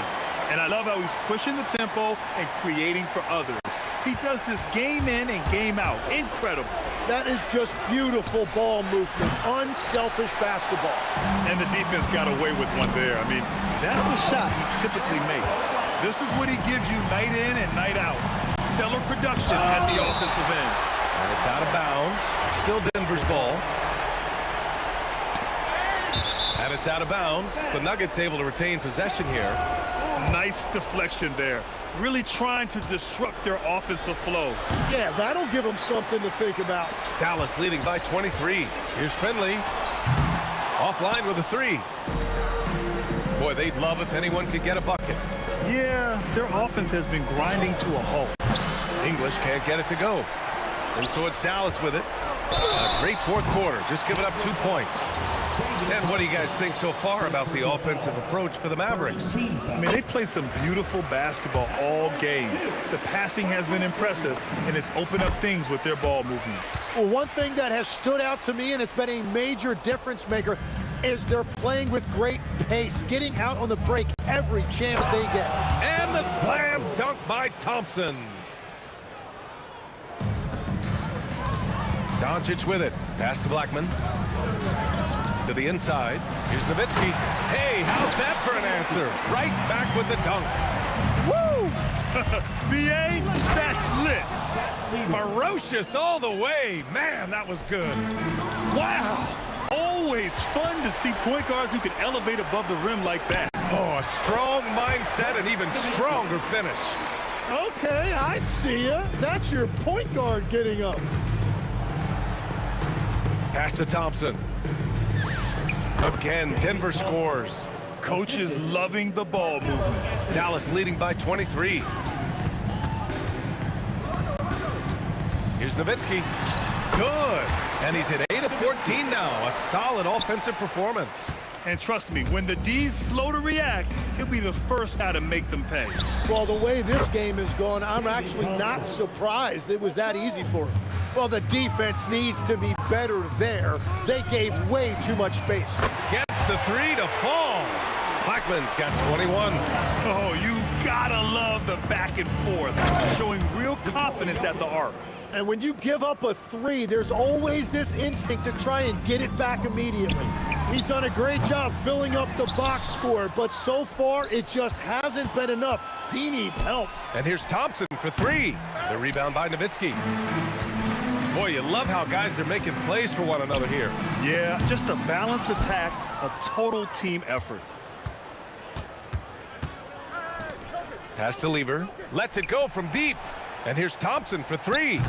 And I love how he's pushing the tempo and creating for others. He does this game in and game out. Incredible. That is just beautiful ball movement, unselfish basketball. And the defense got away with one there. I mean, that's the shot he typically makes. This is what he gives you night in and night out. stellar production at the offensive end. And it's out of bounds. Still Denver's ball. And it's out of bounds. The Nuggets able to retain possession here. Nice deflection there. Really trying to disrupt their offensive flow. Yeah, that'll give them something to think about. Dallas leading by 23. Here's Finley. Offline with a three. Boy, they'd love if anyone could get a bucket. Yeah, their offense has been grinding to a halt. English can't get it to go. And so it's Dallas with it. A great fourth quarter, just giving up 2 points. And what do you guys think so far about the offensive approach for the Mavericks? I mean, they played some beautiful basketball all game. The passing has been impressive, and it's opened up things with their ball movement. Well, one thing that has stood out to me, and it's been a major difference maker, is they're playing with great pace, getting out on the break every chance they get. And the slam dunk by Thompson. Doncic with it. Pass to Blackman. To the inside. Here's Nowitzki. Hey, how's that for an answer? Right back with the dunk. Woo! BA, that's lit. Ferocious all the way. Man, that was good. Wow. Always fun to see point guards who can elevate above the rim like that. Oh, a strong mindset and even stronger finish. Okay, I see ya. That's your point guard getting up. Pass to Thompson. Again, Denver scores. Coach is loving the ball movement. Dallas leading by 23. Here's Nowitzki. Good. And he's hit 8 of 14 now. A solid offensive performance. And trust me, when the D's slow to react, he'll be the first guy to make them pay. Well, the way this game is going, I'm actually not surprised it was that easy for him. Well, the defense needs to be better there. They gave way too much space. Gets the three to fall. Blackman's got 21. Oh, you gotta love the back and forth, showing real confidence at the arc. And when you give up a three, there's always this instinct to try and get it back immediately. He's done a great job filling up the box score, but so far it just hasn't been enough. He needs help. And here's Thompson for three. The rebound by Nowitzki. Boy, you love how guys are making plays for one another here. Yeah, just a balanced attack, a total team effort. Pass to Lever. Lets it go from deep. And here's Thompson for three.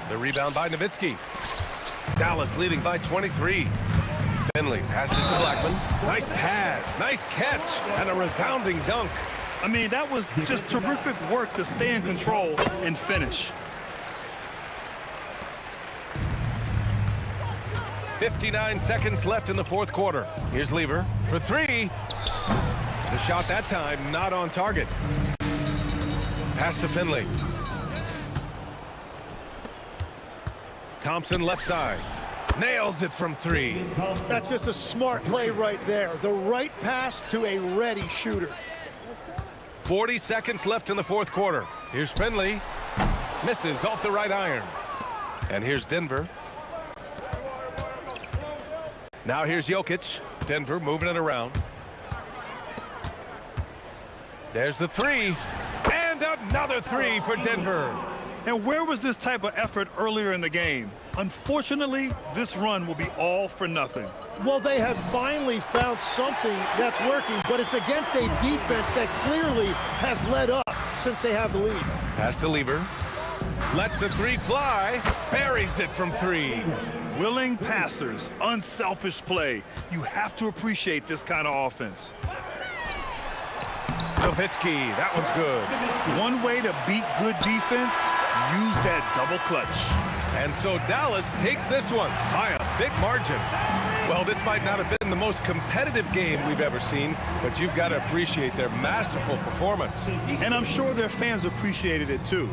The rebound by Nowitzki. Dallas leading by 23. Finley passes to Blackman. Nice pass, nice catch, and a resounding dunk. I mean, that was just terrific work to stay in control and finish. 59 seconds left in the fourth quarter. Here's Lever for three. The shot that time not on target. Pass to Finley. Thompson left side. Nails it from three. That's just a smart play right there. The right pass to a ready shooter. 40 seconds left in the fourth quarter. Here's Finley. Misses off the right iron. And here's Denver. Now here's Jokic. Denver moving it around. There's the three. And another three for Denver. And where was this type of effort earlier in the game? Unfortunately, this run will be all for nothing. Well, they have finally found something that's working, but it's against a defense that clearly has let up since they have the lead. Pass to Lever. Lets the three fly. Buries it from three. Willing passers, unselfish play. You have to appreciate this kind of offense. Nowitzki, that one's good. One way to beat good defense, use that double clutch. And so Dallas takes this one by a big margin. Well, this might not have been the most competitive game we've ever seen, but you've got to appreciate their masterful performance. And I'm sure their fans appreciated it too.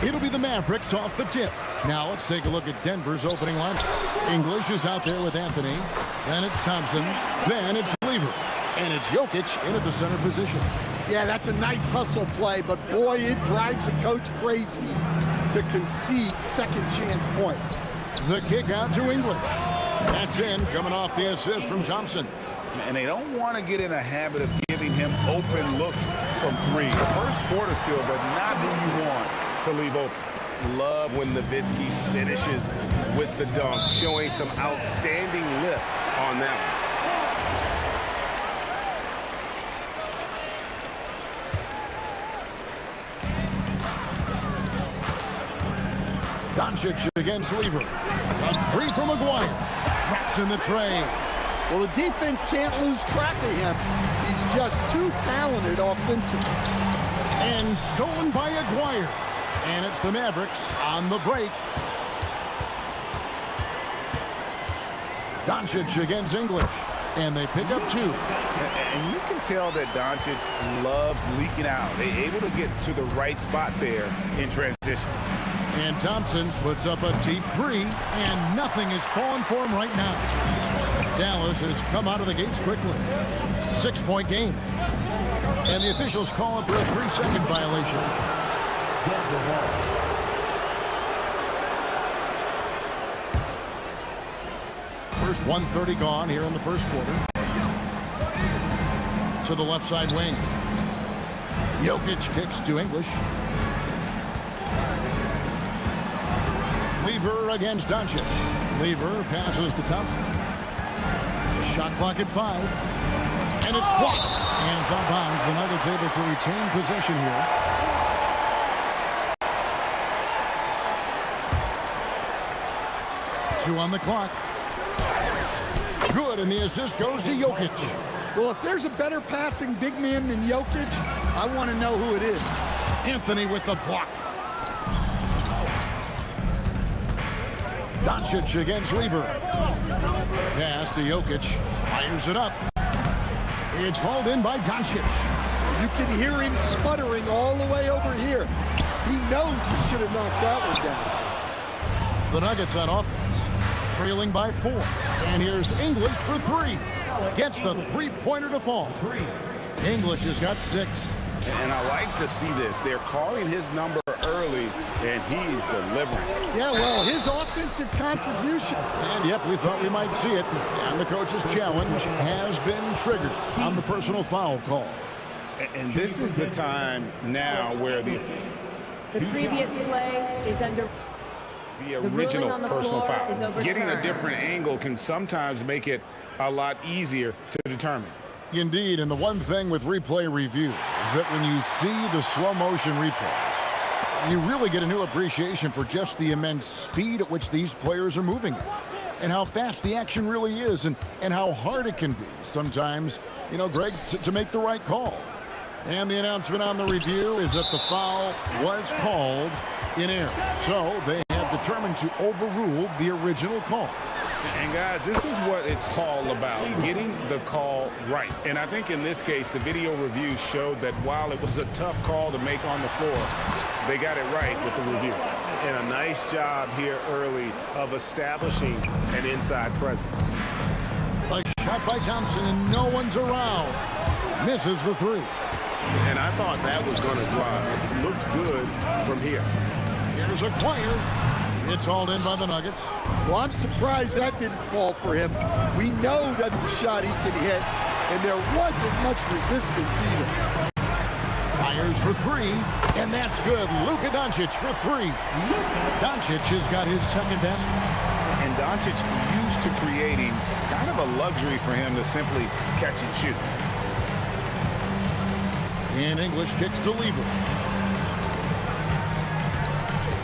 It'll be the Mavericks off the tip. Now let's take a look at Denver's opening lineup. English is out there with Anthony. Then it's Thompson. Then it's Lever. And it's Jokic in at the center position. Yeah, that's a nice hustle play, but boy, it drives a coach crazy to concede second chance points. The kick out to English. That's in, coming off the assist from Thompson. And they don't want to get in a habit of giving him open looks from three. First quarter still, but not who you want to leave open. Love when Nowitzki finishes with the dunk, showing some outstanding lift on that one. Doncic against Lever. A three from McGuire. Traps in the tray. Well, the defense can't lose track of him. He's just too talented offensively. And stolen by Aguirre. And it's the Mavericks on the break. Doncic against English. And they pick up two. And you can tell that Doncic loves leaking out. They're able to get to the right spot there in transition. And Thompson puts up a deep three, and nothing is falling for him right now. Dallas has come out of the gates quickly. 6-point game. And the officials call him for a 3-second violation. First 1:30 gone here in the first quarter. To the left side wing. Jokic kicks to English. Lever against Doncic. Lever passes to Thompson. Shot clock at 5. And it's blocked. And it's out bounds. The Nuggets able to retain possession here. Two on the clock. Good, and the assist goes to Jokic. Well, if there's a better passing big man than Jokic, I want to know who it is. Anthony with the block. Doncic against Lever. Pass to Jokic. Fires it up. It's hauled in by Doncic. You can hear him sputtering all the way over here. He knows he should have knocked that one down. The Nuggets on offense, trailing by 4. And here's English for 3. Gets the three-pointer to fall. English has got 6. And I like to see this. They're calling his number early, and he's delivering. Yeah, well, his offensive contribution. And, yep, we thought we might see it. And the coach's challenge has been triggered on the personal foul call. And this is the time now where the previous play is under... The original personal foul. Getting a different angle can sometimes make it a lot easier to determine. Indeed, and the one thing with replay review is that when you see the slow motion replays, you really get a new appreciation for just the immense speed at which these players are moving at, and how fast the action really is, and how hard it can be sometimes, you know, Greg, to make the right call. And the announcement on the review is that the foul was called in error. So they have determined to overrule the original call. And guys, this is what it's all about, getting the call right. And I think in this case, the video review showed that while it was a tough call to make on the floor, they got it right with the review. And a nice job here early of establishing an inside presence. A shot by Thompson, and no one's around. Misses the 3. And I thought that was going to drop. It looked good from here. Here's Aguirre. It's hauled in by the Nuggets. Well, I'm surprised that didn't fall for him. We know that's a shot he can hit, and there wasn't much resistance either. Fires for 3, and that's good. Luka Doncic for 3. Doncic has got his second basket. And Doncic used to creating kind of a luxury for him to simply catch and shoot. And English kicks to Lever.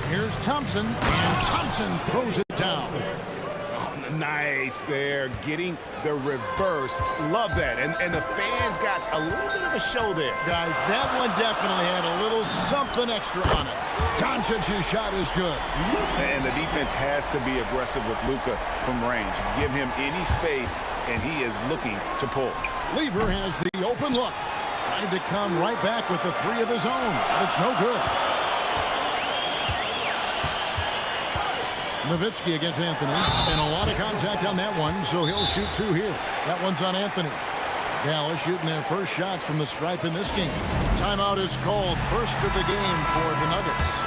Here's Thompson, and Thompson throws it down. Oh, nice there, getting the reverse. Love that. And the fans got a little bit of a show there. Guys, that one definitely had a little something extra on it. Doncic's shot is good. And the defense has to be aggressive with Luka from range. Give him any space, and he is looking to pull. Lever has the open look. Tried to come right back with the 3 of his own, but it's no good. Nowitzki against Anthony. And a lot of contact on that one, so he'll shoot 2 here. That one's on Anthony. Dallas shooting their first shots from the stripe in this game. Timeout is called, first of the game for the Nuggets.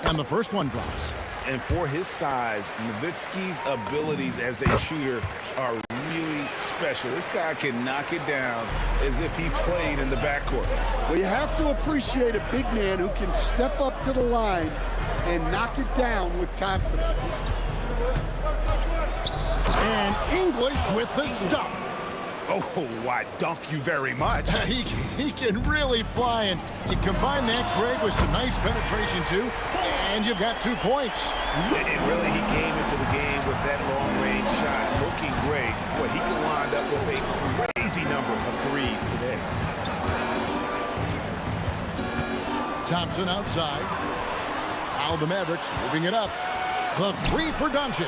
And the first one drops. And for his size, Nowitzki's abilities as a shooter are really special. This guy can knock it down as if he played in the backcourt. Well, you have to appreciate a big man who can step up to the line and knock it down with confidence. And English with the stuff. Oh, why, dunk you very much. He can really fly, and you combine that, Greg, with some nice penetration, too, and you've got 2 points. And really, he came into the game with that long-range shot looking great. Well, he can wind up with a crazy number of threes today. Thompson outside. Now the Mavericks moving it up. The 3 for Doncic.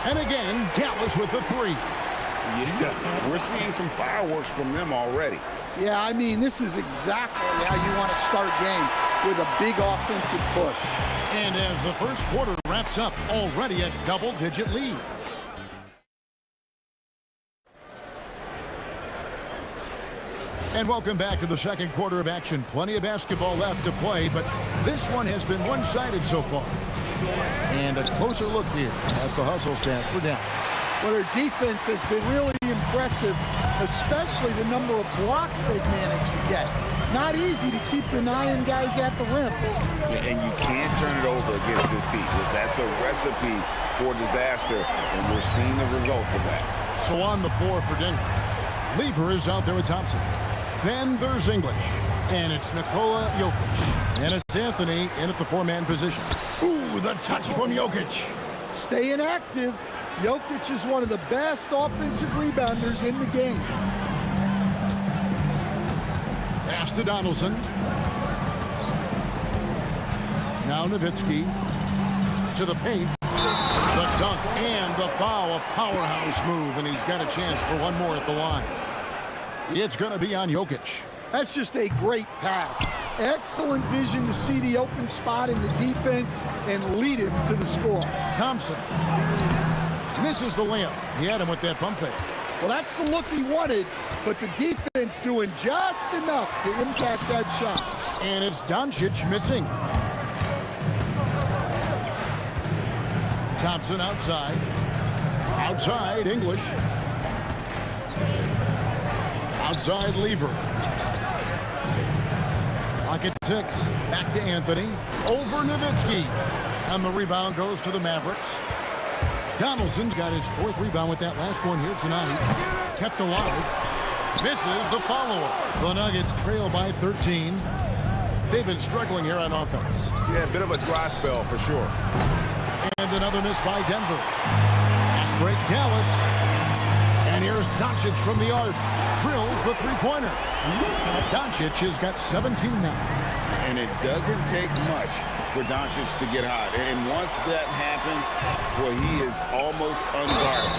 And again, Dallas with the 3. Yeah, we're seeing some fireworks from them already. Yeah, I mean, this is exactly how you want to start a game, with a big offensive push. And as the first quarter wraps up, already a double-digit lead. And welcome back to the second quarter of action. Plenty of basketball left to play, but this one has been one-sided so far. And a closer look here at the hustle stats for Dallas. Well, their defense has been really impressive, especially the number of blocks they've managed to get. It's not easy to keep denying guys at the rim. And you can't turn it over against this team. That's a recipe for disaster, and we're seeing the results of that. So on the floor for Denver, Lever is out there with Thompson. Then there's English, and it's Nikola Jokic. And it's Anthony in at the 4-man position. Ooh, the touch from Jokic. Staying active. Jokic is one of the best offensive rebounders in the game. Pass to Donaldson. Now Nowitzki to the paint. The dunk and the foul, a powerhouse move, and he's got a chance for one more at the line. It's going to be on Jokic. That's just a great pass. Excellent vision to see the open spot in the defense and lead him to the score. Thompson misses the layup. He had him with that pump fake. Well, that's the look he wanted, but the defense doing just enough to impact that shot. And it's Doncic missing. Thompson outside. Outside, English. Outside, Lever. Clock at 6. Back to Anthony. Over Nowitzki. And the rebound goes to the Mavericks. Donaldson's got his 4th rebound with that last one here tonight. Kept alive. Misses the follow-up. The Nuggets trail by 13. They've been struggling here on offense. Yeah, a bit of a dry spell for sure. And another miss by Denver. Pass break, Dallas. And here's Doncic from the arc. Drills the 3-pointer. Doncic has got 17 now. And it doesn't take much for Doncic to get hot. And once that happens, well, he is almost unguarded.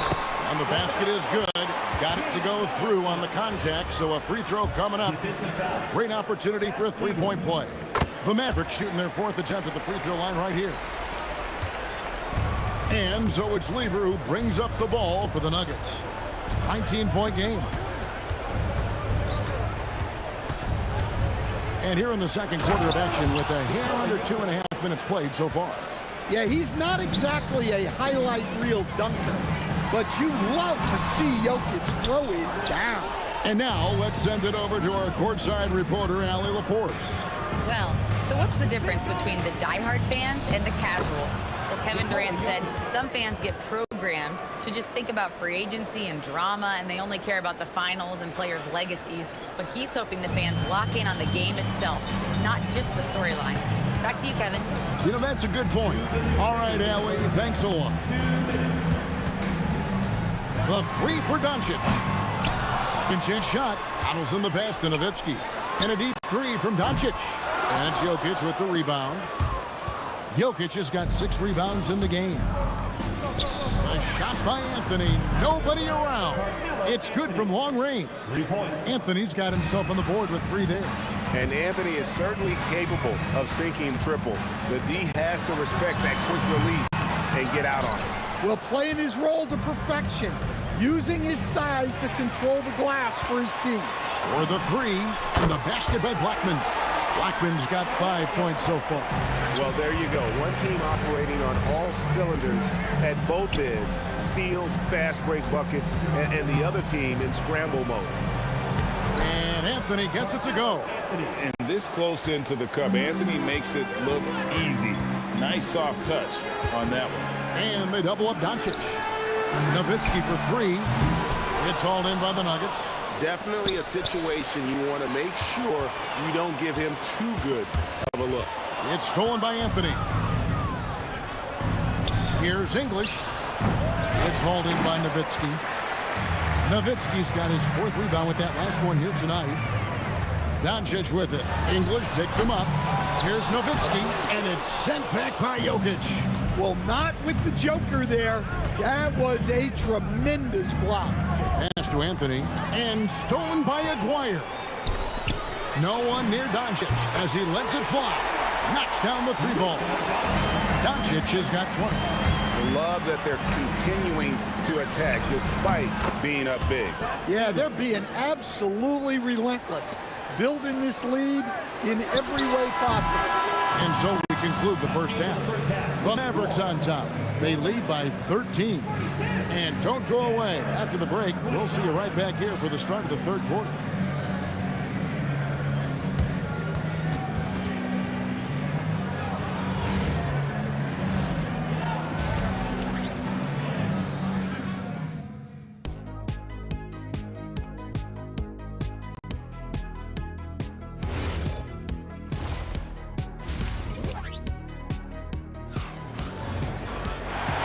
And the basket is good. Got it to go through on the contact, so a free throw coming up. Great opportunity for a 3-point play. The Mavericks shooting their 4th attempt at the free throw line right here. And so it's Lever who brings up the ball for the Nuggets. 19-point game. And here in the second quarter of action with a hair under 2.5 minutes played so far. Yeah, he's not exactly a highlight reel dunker, but you love to see Jokic throw it down. And now let's send it over to our courtside reporter, Allie LaForce. Well, so what's the difference between the diehard fans and the casuals? Well, Kevin Durant said some fans get programmed to just think about free agency and drama, and they only care about the finals and players' legacies. But he's hoping the fans lock in on the game itself, not just the storylines. Back to you, Kevin. You know, that's a good point. All right, Allie, thanks a lot. The 3 for Doncic. Second chance shot. Donaldson the pass to Nowitzki. And a deep 3 from Doncic. And Jokic with the rebound. Jokic has got 6 rebounds in the game. A shot by Anthony. Nobody around. It's good from long range. Anthony's got himself on the board with 3 there. And Anthony is certainly capable of sinking triple. The D has to respect that quick release and get out on it. Well, playing his role to perfection, using his size to control the glass for his team. For the 3, and the basket by Blackman. Blackman's got 5 points so far. Well, there you go. One team operating on all cylinders at both ends. Steals, fast break buckets, and the other team in scramble mode. And Anthony gets it to go. And this close into the cup, Anthony makes it look easy. Nice soft touch on that one. And they double up Doncic. Nowitzki for 3. It's hauled in by the Nuggets. Definitely a situation you want to make sure you don't give him too good of a look. It's stolen by Anthony. Here's English. It's hauled in by Nowitzki. Nowitzki's got his 4th rebound with that last one here tonight. Doncic with it. English picks him up. Here's Nowitzki, and it's sent back by Jokic. Well, not with the Joker there. That was a tremendous block. Pass to Anthony, and stolen by Aguirre. No one near Doncic as he lets it fly. Knocks down the 3 ball. Doncic has got 20. Love that they're continuing to attack despite being up big. Yeah, they're being absolutely relentless, building this lead in every way possible. And so we conclude the first half. The Mavericks on top. They lead by 13. And don't go away. After the break, we'll see you right back here for the start of the 3rd quarter.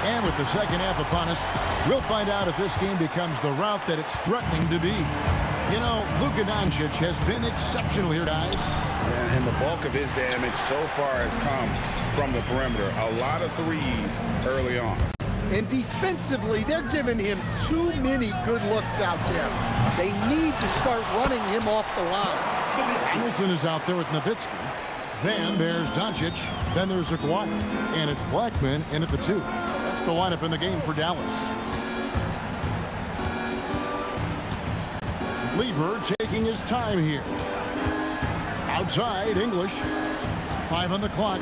And with the second half upon us, we'll find out if this game becomes the route that it's threatening to be. You know, Luka Doncic has been exceptional here, guys. And the bulk of his damage so far has come from the perimeter. A lot of threes early on. And defensively, they're giving him too many good looks out there. They need to start running him off the line. Wilson is out there with Nowitzki. Then there's Doncic. Then there's Aguirre. And it's Blackman in at the 2. That's the lineup in the game for Dallas. Lever taking his time here. Outside, English. 5 on the clock.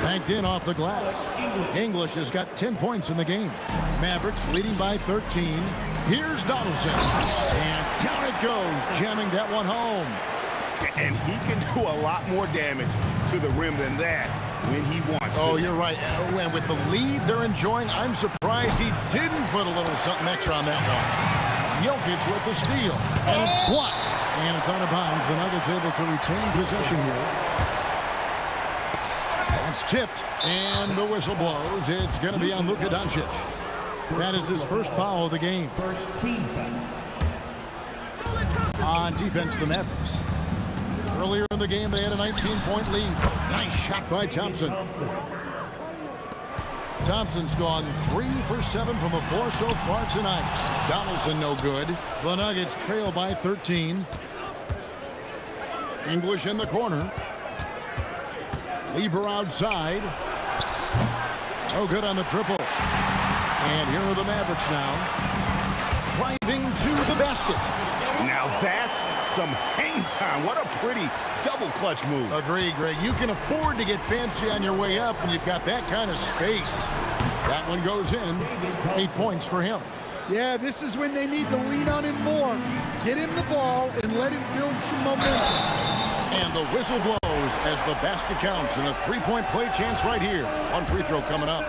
Banked in off the glass. English has got 10 points in the game. Mavericks leading by 13. Here's Donaldson. And down it goes, jamming that one home. And he can do a lot more damage to the rim than that when he wants to. Oh, you're right. And with the lead they're enjoying, I'm surprised he didn't put a little something extra on that one. Jokic with the steal. And it's blocked. And it's out of bounds. The Nuggets able to retain possession here. It's tipped. And the whistle blows. It's going to be on Luka Doncic. That is his first foul of the game. First team foul. On defense, the Mavericks. Earlier in the game, they had a 19-point lead. Nice shot by Thompson. Thompson's gone 3 for 7 from the floor so far tonight. Donaldson no good. The Nuggets trail by 13. English in the corner. Lever outside. No good on the triple. And here are the Mavericks now. Driving to the basket. Now that's some hang time. What a pretty double clutch move. Agreed, Greg. You can afford to get fancy on your way up when you've got that kind of space. That one goes in. 8 points for him. Yeah, this is when they need to lean on him more. Get him the ball and let him build some momentum. And the whistle blows as the basket counts, and a 3-point play chance right here. One free throw coming up.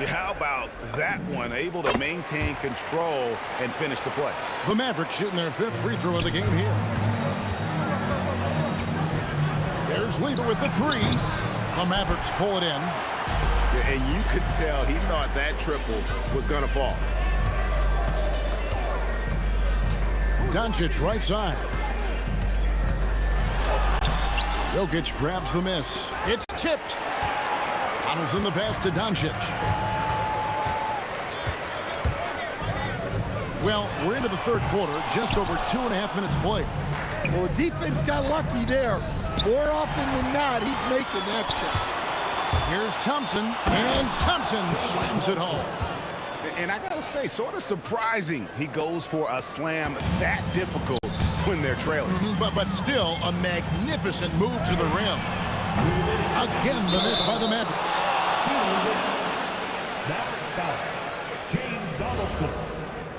How about that one? Able to maintain control and finish the play. The Mavericks shooting their 5th free throw of the game here. There's Lever with the 3. The Mavericks pull it in. Yeah, and you could tell he thought that triple was going to fall. Doncic right side. Jokic grabs the miss. It's tipped. Donaldson the pass to Doncic. Well, we're into the third quarter, just over 2.5 minutes played. Well, the defense got lucky there. More often than not, he's making that shot. Here's Thompson, and Thompson slams it home. And I gotta say, sort of surprising he goes for a slam that difficult when they're trailing. But still, a magnificent move to the rim. Again, the miss by the Mavericks. Mavericks foul. James Donaldson.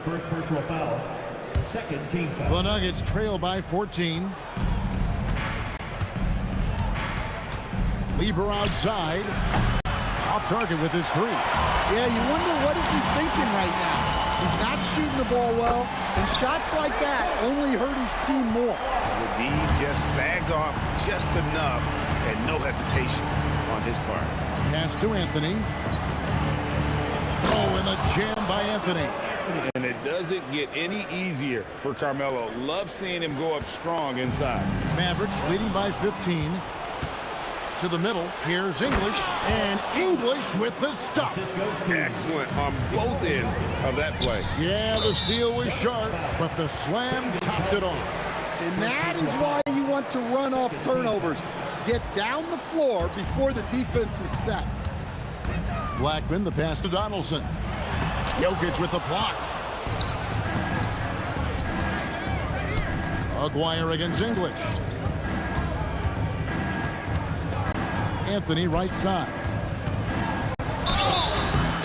First personal foul. Second team foul. The Nuggets trail by 14. Lever outside. Off target with his three. Yeah, you wonder what is he thinking right now. He's not shooting the ball well, and shots like that only hurt his team more. The D just sagged off just enough, and no hesitation on his part. Pass to Anthony. Oh, and the jam by Anthony. And it doesn't get any easier for Carmelo. Love seeing him go up strong inside. Mavericks leading by 15. To the middle. Here's English. And English with the stop. Excellent on both ends of that play. Yeah, the steal was sharp, but the slam topped it off. And that is why you want to run off turnovers. Get down the floor before the defense is set. Blackman, the pass to Donaldson. Jokic with the block. Aguirre against English. Anthony right side.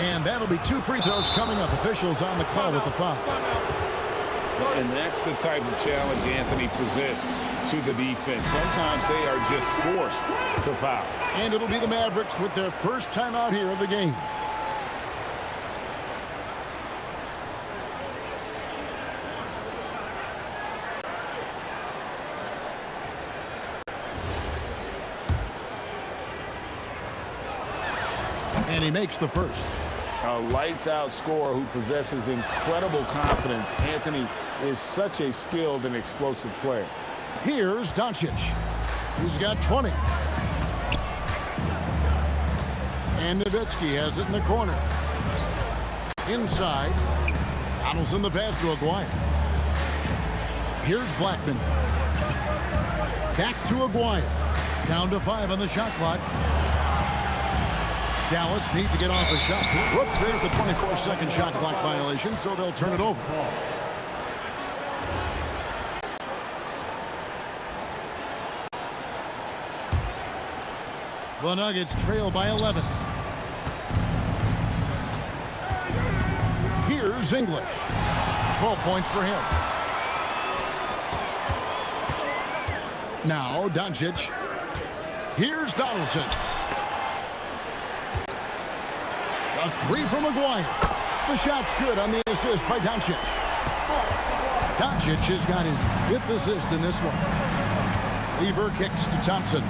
And that'll be 2 free throws coming up. Officials on the call with the foul. And that's the type of challenge Anthony presents to the defense. Sometimes they are just forced to foul. And it'll be the Mavericks with their first timeout here of the game. And he makes the first. A lights-out scorer who possesses incredible confidence. Anthony is such a skilled and explosive player. Here's Doncic, who's got 20. And Nowitzki has it in the corner. Inside, Donaldson the pass to Aguirre. Here's Blackman. Back to Aguirre. Down to 5 on the shot clock. Dallas needs to get off a shot. Whoops, there's the 24-second shot clock violation, so they'll turn it over. The Nuggets trail by 11. Here's English. 12 points for him. Now Doncic. Here's Donaldson. A 3 from Aguirre. The shot's good on the assist by Doncic. Doncic has got his 5th assist in this one. Lever kicks to Thompson.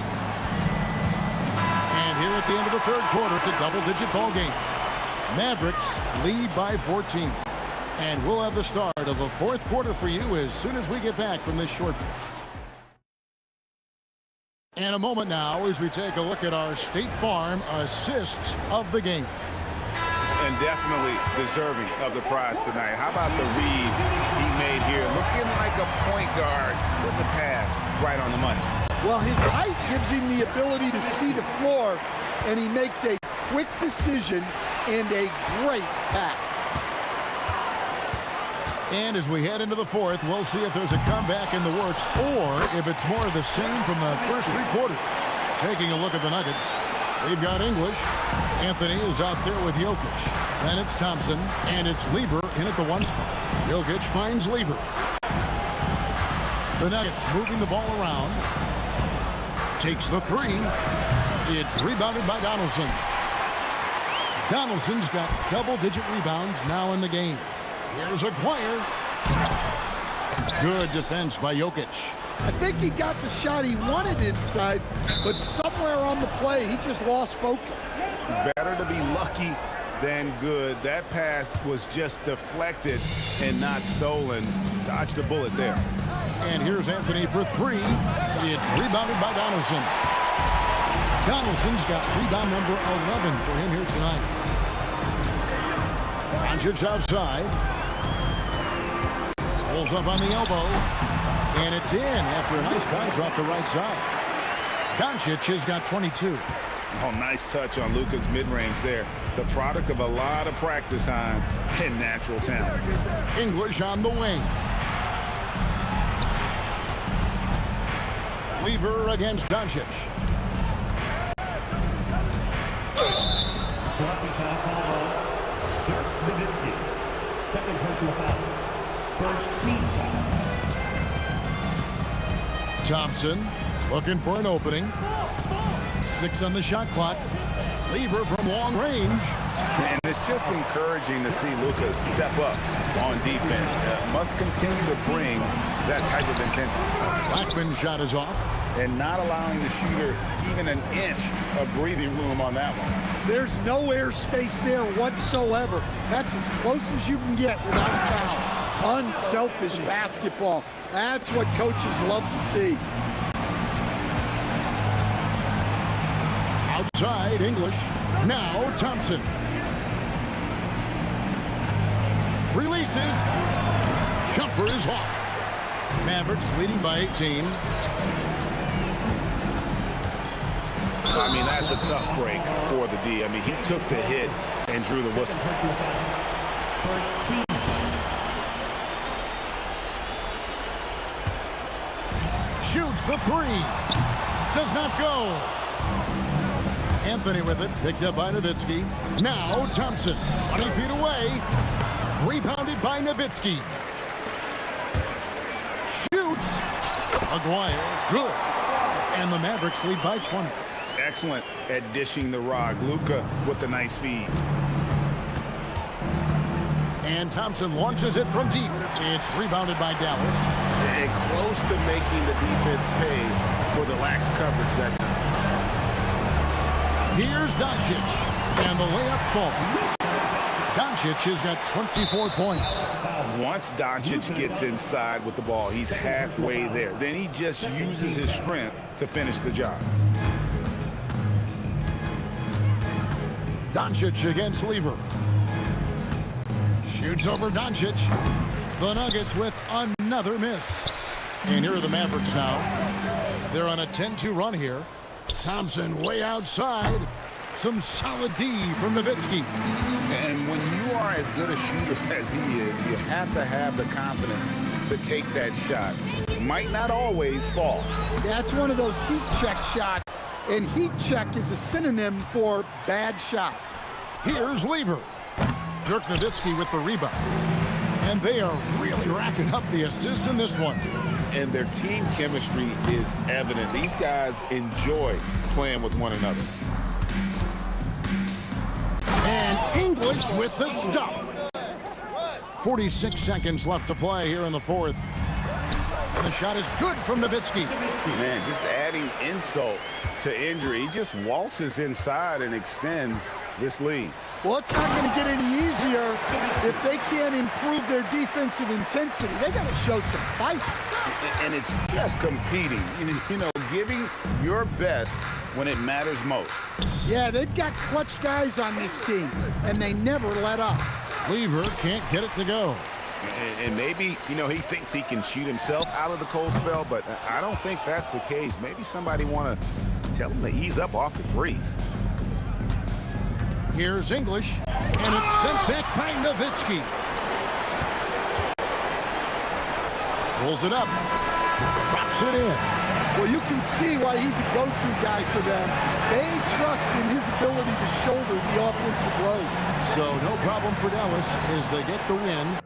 And here at the end of the third quarter, it's a double-digit ball game. Mavericks lead by 14. And we'll have the start of the fourth quarter for you as soon as we get back from this short break. And a moment now as we take a look at our State Farm assists of the game. And definitely deserving of the prize tonight. How about the read he made here? Looking like a point guard with the pass right on the money. Well, his height gives him the ability to see the floor, and he makes a quick decision and a great pass. And as we head into the fourth, we'll see if there's a comeback in the works or if it's more of the same from the first 3 quarters. Taking a look at the Nuggets, they've got English. Anthony is out there with Jokic. Then it's Thompson, and it's Lever in at the 1 spot. Jokic finds Lever. The Nuggets moving the ball around. Takes the 3. It's rebounded by Donaldson. Donaldson's got double-digit rebounds now in the game. Here's Aguirre. Good defense by Jokic. I think he got the shot he wanted inside, but somewhere on the play, he just lost focus. Better to be lucky than good. That pass was just deflected and not stolen. Dodged a bullet there. And here's Anthony for three. It's rebounded by Donaldson. Donaldson's got rebound number 11 for him here tonight. Doncic outside. Pulls up on the elbow. And it's in after a nice bounce off the right side. Doncic has got 22. Oh, nice touch on Luka's mid-range there. The product of a lot of practice time and natural talent. English on the wing. Lever against Doncic. Second personal foul. First team foul. Thompson looking for an opening. 6 on the shot clock. Lever from long range. And it's just encouraging to see Luka step up on defense. Must continue to bring that type of intensity. Blackman's shot is off. And not allowing the shooter even an inch of breathing room on that one. There's no airspace there whatsoever. That's as close as you can get without a foul. Unselfish basketball. That's what coaches love to see. Outside, English. Now, Thompson. Releases. Jumper is off. Mavericks leading by 18. I mean, that's a tough break for the D. I mean, he took the hit and drew the whistle. Shoots the three. Does not go. Anthony with it. Picked up by Nowitzki. Now Thompson. 20 feet away. Rebounded by Nowitzki. Shoots. Maguire. Good. And the Mavericks lead by 20. Excellent at dishing the rock. Luka with the nice feed. And Thompson launches it from deep. It's rebounded by Dallas. And close to making the defense pay for the lax coverage that time. Here's Doncic. And the layup falls. Doncic has got 24 points. Once Doncic gets inside with the ball, he's halfway there. Then he just uses his strength to finish the job. Doncic against Lever. Shoots over Doncic. The Nuggets with another miss. And here are the Mavericks now. They're on a 10-2 run here. Thompson way outside. Some solid D from Nowitzki. And when you are as good a shooter as he is, you have to have the confidence to take that shot. It might not always fall. That's one of those heat check shots. And heat check is a synonym for bad shot. Here's Lever. Dirk Nowitzki with the rebound. And they are really racking up the assists in this one. And their team chemistry is evident. These guys enjoy playing with one another. And English with the stuff. 46 seconds left to play here in the fourth. And the shot is good from Nowitzki. Man, just adding insult to injury. He just waltzes inside and extends this lead. Well, it's not going to get any easier if they can't improve their defensive intensity. They got to show some fight. And it's just competing, you know, giving your best when it matters most. Yeah, they've got clutch guys on this team, and they never let up. Lever can't get it to go. And maybe, you know, he thinks he can shoot himself out of the cold spell, but I don't think that's the case. Maybe somebody want to tell him to ease up off the threes. Here's English, and it's sent back by Nowitzki. Pulls it up. Drops it in. Well, you can see why he's a go-to guy for them. They trust in his ability to shoulder the offensive load. So no problem for Dallas as they get the win.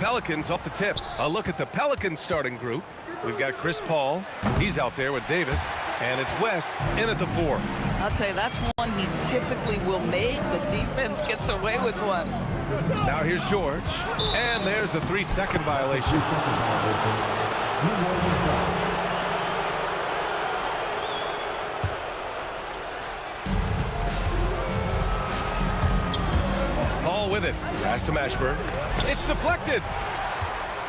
Pelicans off the tip. A look at the Pelicans starting group. We've got Chris Paul. He's out there with Davis. And it's West in at the 4. I'll tell you, that's one he typically will make. The defense gets away with one. Now here's George. And there's a 3-second violation. Paul with it. Pass to Mashburn. It's deflected.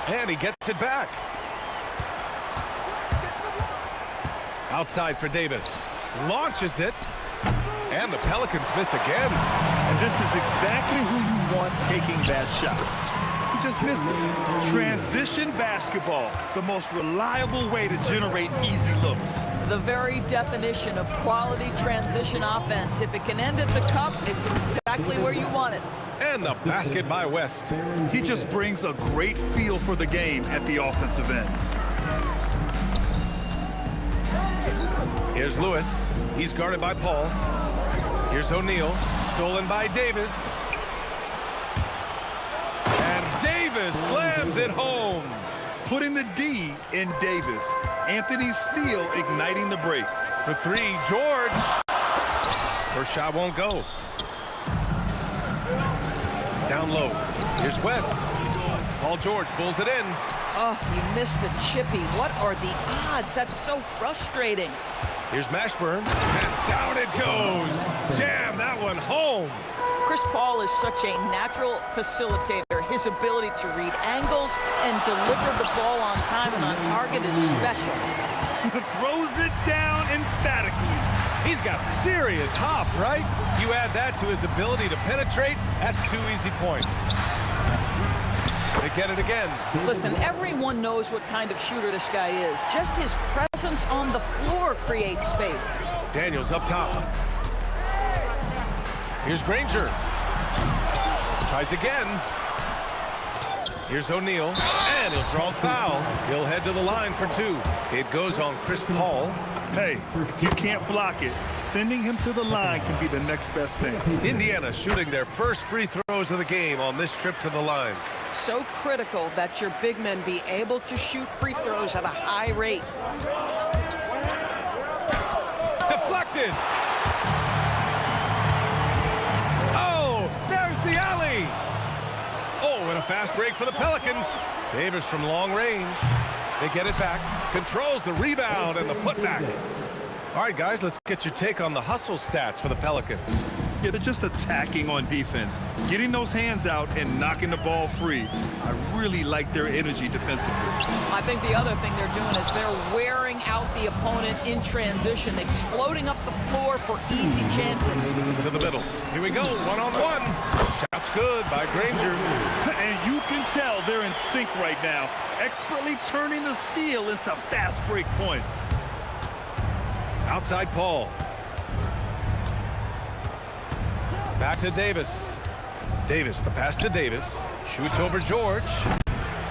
And he gets it back. Outside for Davis. Launches it. And the Pelicans miss again. And this is exactly who you want taking that shot. He just missed it. Transition basketball, the most reliable way to generate easy looks. The very definition of quality transition offense. If it can end at the cup, it's exactly where you want it. And the basket by West. He just brings a great feel for the game at the offensive end. Here's Lewis. He's guarded by Paul. Here's O'Neal. Stolen by Davis. And Davis slams it home. Putting the D in Davis. Anthony Steele igniting the break. For 3, George. First shot won't go. Down low. Here's West. Paul George pulls it in. Oh, you missed the chippy. What are the odds? That's so frustrating. Here's Mashburn. And down it goes. Jam that one home. Chris Paul is such a natural facilitator. His ability to read angles and deliver the ball on time and on target is special. Throws it down emphatically. He's got serious hop, right? You add that to his ability to penetrate, that's 2 easy points. They get it again. Listen, everyone knows what kind of shooter this guy is. Just his presence on the floor creates space. Daniels up top. Here's Granger. Tries again. Here's O'Neal. And he'll draw a foul. He'll head to the line for 2. It goes on Chris Paul. Hey, you can't block it. Sending him to the line can be the next best thing. Indiana shooting their first free throws of the game on this trip to the line. So critical that your big men be able to shoot free throws at a high rate. Deflected. Oh, there's the alley. Oh, and a fast break for the Pelicans. Davis from long range. They get it back. Controls the rebound and the putback. All right, guys, let's get your take on the hustle stats for the Pelicans. Yeah, they're just attacking on defense, getting those hands out and knocking the ball free. I really like their energy defensively. I think the other thing they're doing is they're wearing out the opponent in transition, exploding up the floor for easy chances. To the middle. Here we go, one-on-one. Shot's good by Granger. And you can tell they're in sync right now, expertly turning the steal into fast break points. Outside Paul. Back to Davis. Davis, the pass to Davis. Shoots over George.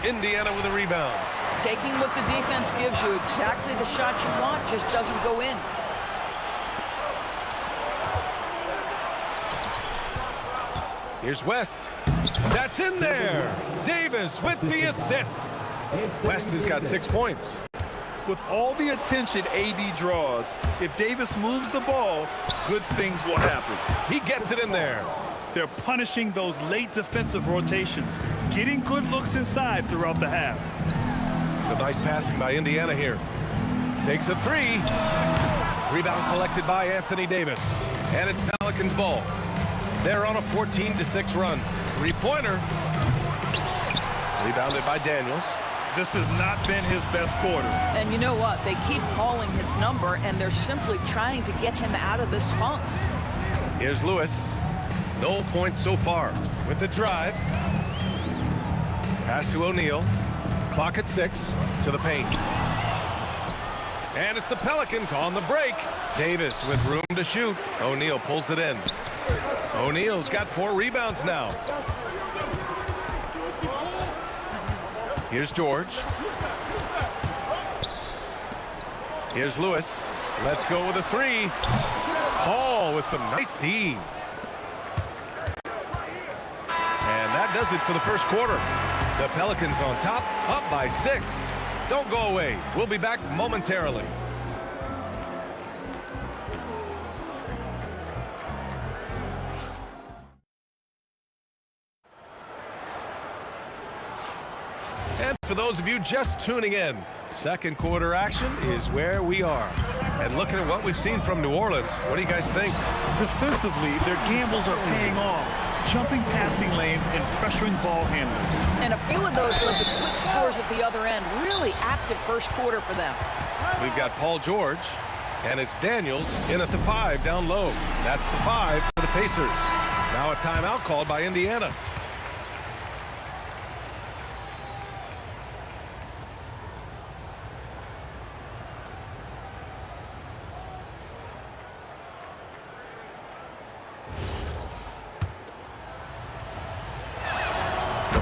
Indiana with a rebound. Taking what the defense gives you, exactly the shot you want, just doesn't go in. Here's West. That's in there. Davis with the assist. West has got 6 points. With all the attention AD draws, if Davis moves the ball, good things will happen. He gets it in there. They're punishing those late defensive rotations, getting good looks inside throughout the half. The nice passing by Indiana here. Takes a 3. Rebound collected by Anthony Davis. And it's Pelicans ball. They're on a 14-6 run. 3-pointer. Rebounded by Daniels. This has not been his best quarter. And you know what? They keep calling his number, and they're simply trying to get him out of this funk. Here's Lewis. No points so far. With the drive. Pass to O'Neal. Clock at 6. To the paint. And it's the Pelicans on the break. Davis with room to shoot. O'Neal pulls it in. O'Neal's got 4 rebounds now. Here's George. Here's Lewis. Let's go with a 3. Paul with some nice D. And that that does it for the first quarter. The Pelicans on top, up by 6. Don't go away. We'll be back momentarily. And for those of you just tuning in, second quarter action is where we are. And looking at what we've seen from New Orleans, what do you guys think? Defensively, their gambles are paying off. Jumping passing lanes and pressuring ball handlers. And a few of those led to quick scores at the other end. Really active first quarter for them. We've got Paul George, and it's Daniels in at the 5 down low. That's the 5 for the Pacers. Now a timeout called by Indiana.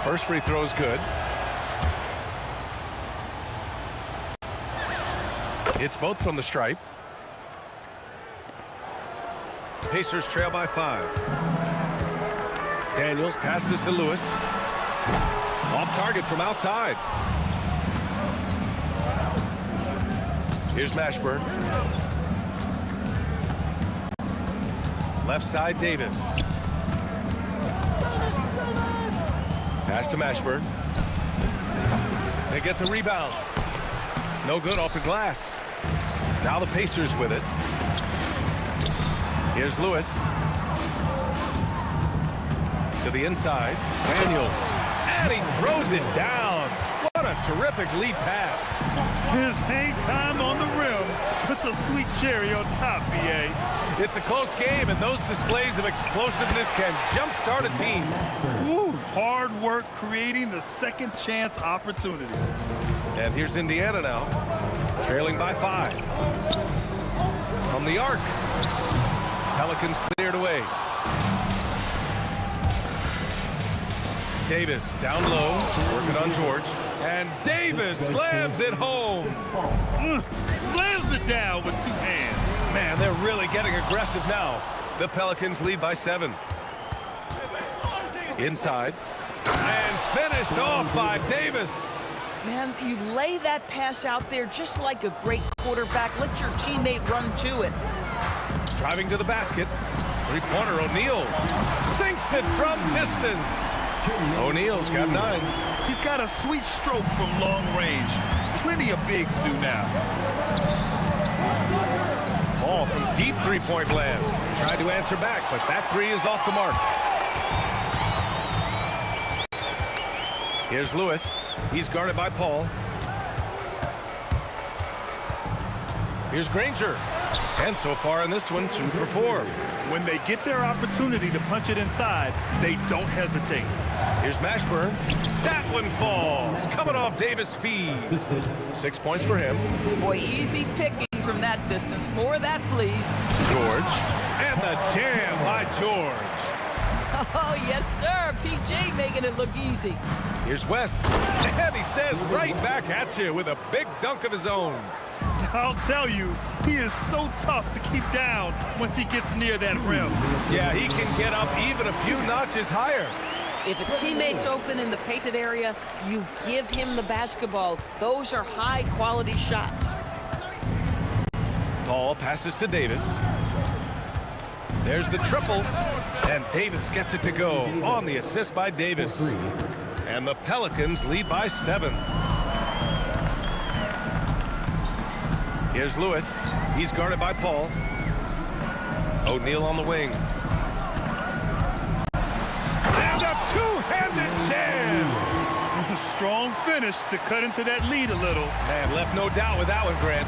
First free throw is good. It's both from the stripe. Pacers trail by 5. Daniels passes to Lewis. Off target from outside. Here's Mashburn. Left side, Davis. Pass to Mashburn. They get the rebound. No good off the glass. Now the Pacers with it. Here's Lewis. To the inside. Daniels. And he throws it down. What a terrific lead pass. His hang time on the rim puts a sweet cherry on top, BA. It's a close game, and those displays of explosiveness can jumpstart a team. Woo, hard work creating the second chance opportunity. And here's Indiana now, trailing by 5. From the arc. Pelicans cleared away. Davis down low, working on George. And Davis slams it home. Slams it down with 2 hands. Man, they're really getting aggressive now. The Pelicans lead by 7. Inside. And finished off by Davis. Man, you lay that pass out there just like a great quarterback. Let your teammate run to it. Driving to the basket. Three-pointer, O'Neal. Sinks it from distance. O'Neal's got 9. He's got a sweet stroke from long range. Plenty of bigs do now. Paul from deep three-point land. Tried to answer back, but that 3 is off the mark. Here's Lewis. He's guarded by Paul. Here's Granger. And so far in this one, 2 for 4. When they get their opportunity to punch it inside, they don't hesitate. Here's Mashburn. That one falls. Coming off Davis' feed. 6 points for him. Boy, easy pickings from that distance. More of that, please. George. And the jam by George. Oh, yes, sir. PJ making it look easy. Here's West. And he says right back at you with a big dunk of his own. I'll tell you, he is so tough to keep down once he gets near that rim. Yeah, he can get up even a few notches higher. If a teammate's open in the painted area, you give him the basketball. Those are high-quality shots. Paul passes to Davis. There's the triple. And Davis gets it to go on the assist by Davis. And the Pelicans lead by 7. Here's Lewis. He's guarded by Paul. O'Neal on the wing. And a two-handed jam. A strong finish to cut into that lead a little. Man, left no doubt with that one, Grant.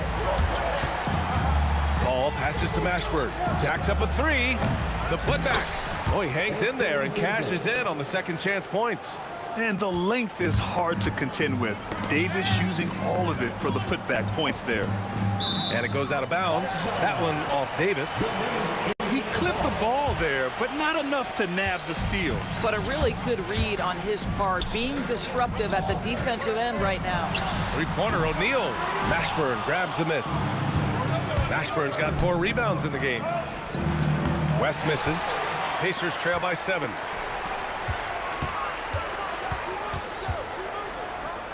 Paul passes to Mashburn. Jacks up a 3. The putback. Oh, he hangs in there and cashes in on the second chance points. And the length is hard to contend with. Davis using all of it for the putback points there. And it goes out of bounds. That one off Davis. He clipped the ball there, but not enough to nab the steal. But a really good read on his part, being disruptive at the defensive end right now. Three-pointer, O'Neal. Mashburn grabs the miss. Mashburn's got 4 rebounds in the game. West misses. Pacers trail by 7.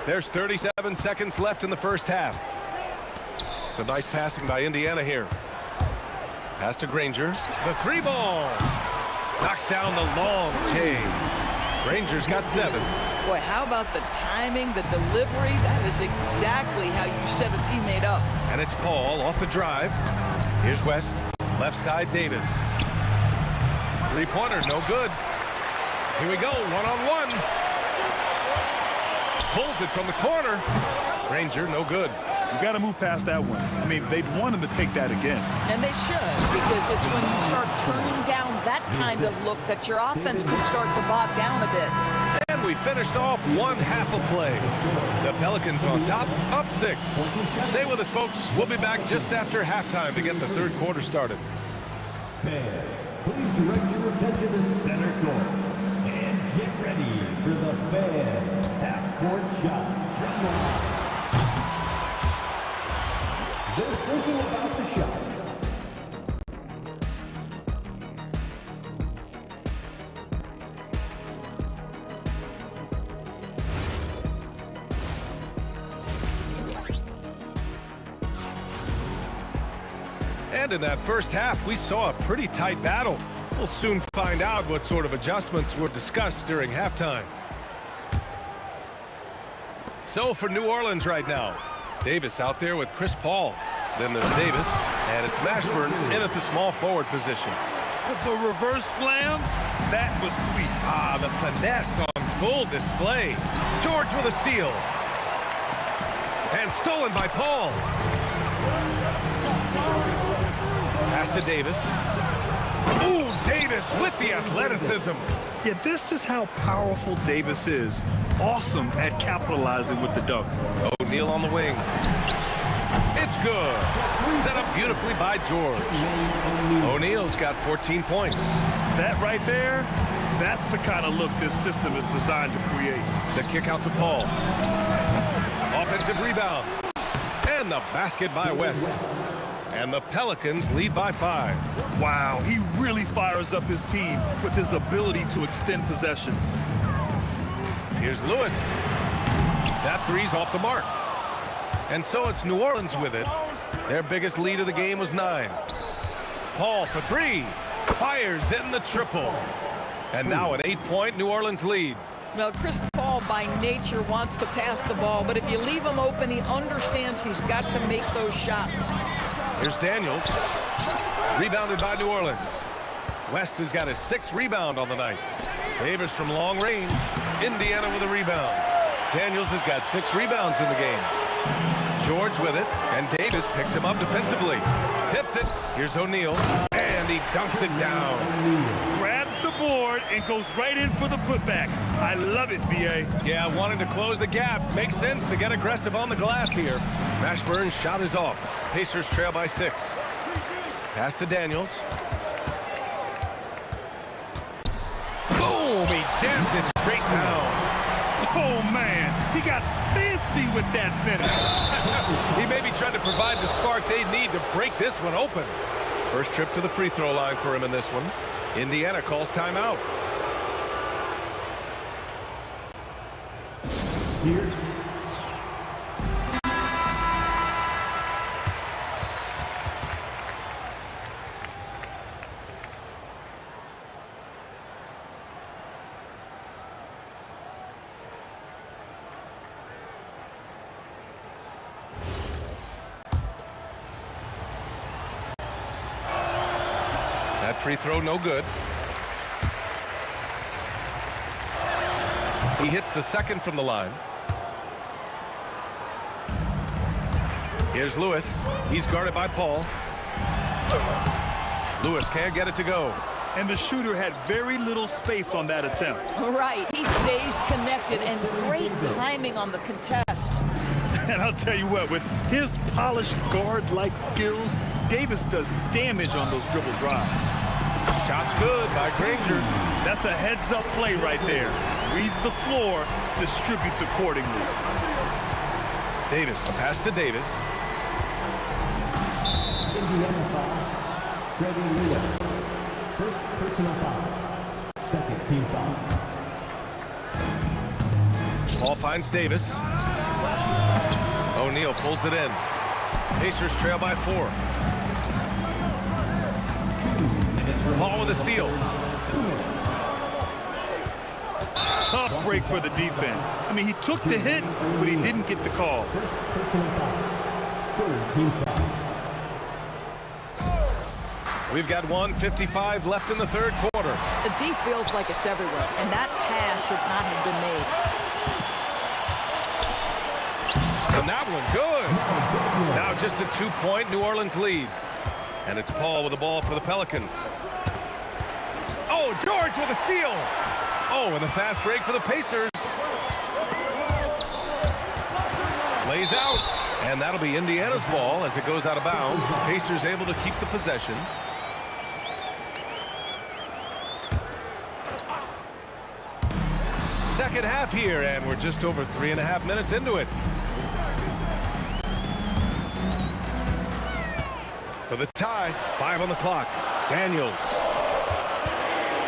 There's 37 seconds left in the first half. So nice passing by Indiana here. Pass to Granger. The 3 ball. Knocks down the long J. Granger's got 7. Boy, how about the timing, the delivery? That is exactly how you set a teammate up. And it's Paul off the drive. Here's West. Left side, Davis. 3-pointer, no good. Here we go, one-on-one. Pulls it from the corner. Granger, no good. You got to move past that one. I mean, they'd want him to take that again. And they should, because it's when you start turning down that kind of look that your offense can start to bog down a bit. And we finished off one half of play. The Pelicans on top, up 6. Stay with us, folks. We'll be back just after halftime to get the third quarter started. Fans, please direct your attention to center court. And get ready for the Fan half-court shot. They're thinking about the shot. And in that first half, we saw a pretty tight battle. We'll soon find out what sort of adjustments were discussed during halftime. So for New Orleans right now, Davis out there with Chris Paul. Then there's Davis, and it's Mashburn in at the small forward position. The reverse slam, that was sweet. Ah, the finesse on full display. George with a steal. And stolen by Paul. Pass to Davis. Ooh, Davis with the athleticism. Yeah, this is how powerful Davis is. Awesome at capitalizing with the dunk. O'Neal on the wing. It's good. Set up beautifully by George. O'Neal's got 14 points. That right there, that's the kind of look this system is designed to create. The kick out to Paul. Offensive rebound. And the basket by West. And the Pelicans lead by 5. Wow, he really fires up his team with his ability to extend possessions. Here's Lewis. That 3's off the mark. And so it's New Orleans with it. Their biggest lead of the game was 9. Paul for 3. Fires in the triple. And now an 8-point New Orleans lead. Well, Chris Paul by nature wants to pass the ball, but if you leave him open, he understands he's got to make those shots. Here's Daniels. Rebounded by New Orleans. West has got his 6th rebound on the night. Davis from long range. Indiana with a rebound. Daniels has got 6 rebounds in the game. George with it, and Davis picks him up defensively. Tips it. Here's O'Neal, and he dunks it down. Grabs the board and goes right in for the putback. I love it, B.A. Yeah, wanting to close the gap. Makes sense to get aggressive on the glass here. Mashburn's shot is off. Pacers trail by 6. Pass to Daniels. Boom! He jams it straight down. Oh, man. He got fancy with that finish. He may be trying to provide the spark they need to break this one open. First trip to the free throw line for him in this one. Indiana calls timeout. Here. That free throw, no good. He hits the second from the line. Here's Lewis. He's guarded by Paul. Lewis can't get it to go. And the shooter had very little space on that attempt. Right, he stays connected, and great timing on the contest. And I'll tell you what, with his polished guard-like skills, Davis does damage on those dribble drives. Shot's good by Granger. That's a heads-up play right there. Reads the floor, distributes accordingly. Davis, the pass to Davis. Indiana foul. Freddie Lewis. First personal foul. Second team foul. Paul finds Davis. O'Neal pulls it in. Pacers trail by 4. Paul with a steal. Tough break for the defense. I mean, he took the hit, but he didn't get the call. We've got 1:55 left in the third quarter. The D feels like it's everywhere, and that pass should not have been made. And that one good. Now just a 2-point New Orleans lead. And it's Paul with the ball for the Pelicans. Oh, George with a steal. Oh, and the fast break for the Pacers. Lays out. And that'll be Indiana's ball as it goes out of bounds. Pacers able to keep the possession. Second half here, and we're just over 3.5 minutes into it. For the tie, 5 on the clock. Daniels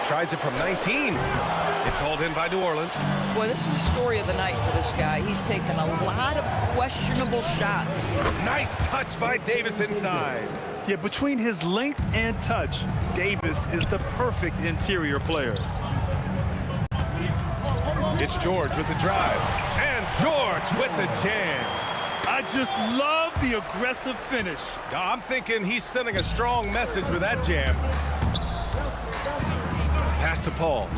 tries it from 19. It's hauled in by New Orleans. Boy, this is the story of the night for this guy. He's taken a lot of questionable shots. Nice touch by Davis inside. Yeah, between his length and touch, Davis is the perfect interior player. It's George with the drive. And George with the jam. I just love the aggressive finish. I'm thinking he's sending a strong message with that jam. Pass to Paul.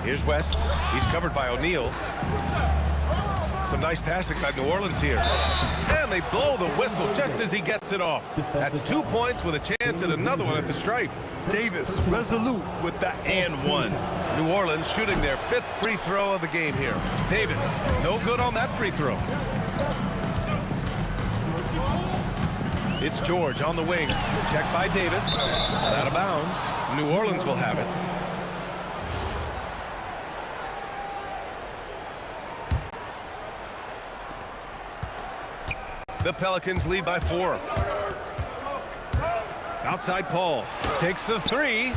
Here's West. He's covered by O'Neal. Some nice passing by New Orleans here. And they blow the whistle just as he gets it off. That's 2 points with a chance at another one at the stripe. Davis resolute with the and one. New Orleans shooting their 5th free throw of the game here. Davis, no good on that free throw. It's George on the wing. Checked by Davis. And out of bounds. New Orleans will have it. The Pelicans lead by 4. Outside Paul. Takes the 3.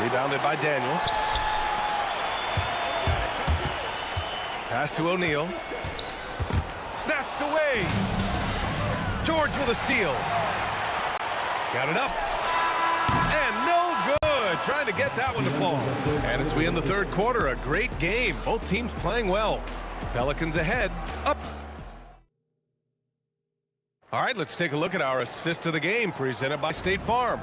Rebounded by Daniels. Pass to O'Neal. Snatched away. George with a steal. Got it up. And no good. Trying to get that one to fall. And as we end the third quarter, a great game. Both teams playing well. Pelicans ahead. Up. All right, let's take a look at our assist of the game presented by State Farm.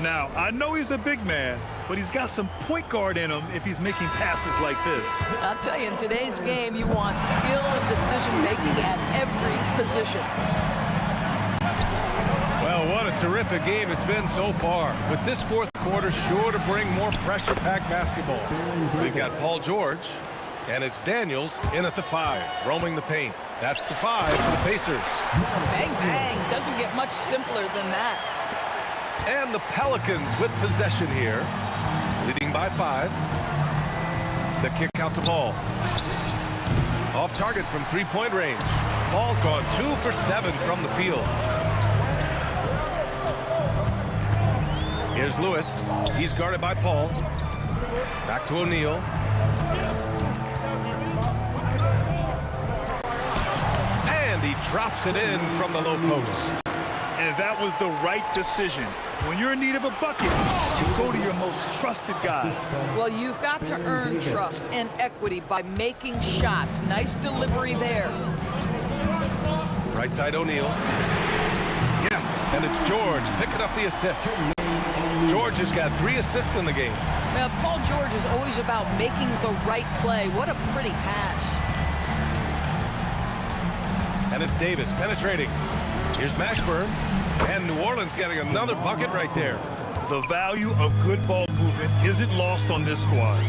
Now, I know he's a big man, but he's got some point guard in him if he's making passes like this. I'll tell you, in today's game, you want skill and decision-making at every position. Well, what a terrific game it's been so far. With this fourth quarter sure to bring more pressure-packed basketball. We've got Paul George, and it's Daniels in at the 5, roaming the paint. That's the 5 for the Pacers. Bang, bang. Doesn't get much simpler than that. And the Pelicans with possession here, leading by 5. The kick out to Paul. Off target from 3-point range. Paul's gone 2 for 7 from the field. Here's Lewis. He's guarded by Paul. Back to O'Neal. And he drops it in from the low post. And that was the right decision. When you're in need of a bucket, you go to your most trusted guys. Well, you've got to earn trust and equity by making shots. Nice delivery there. Right side O'Neal. Yes, and it's George picking up the assist. George has got 3 assists in the game. Now, Paul George is always about making the right play. What a pretty pass. And it's Davis penetrating. Here's Mashburn. And New Orleans getting another bucket right there. The value of good ball movement isn't lost on this squad.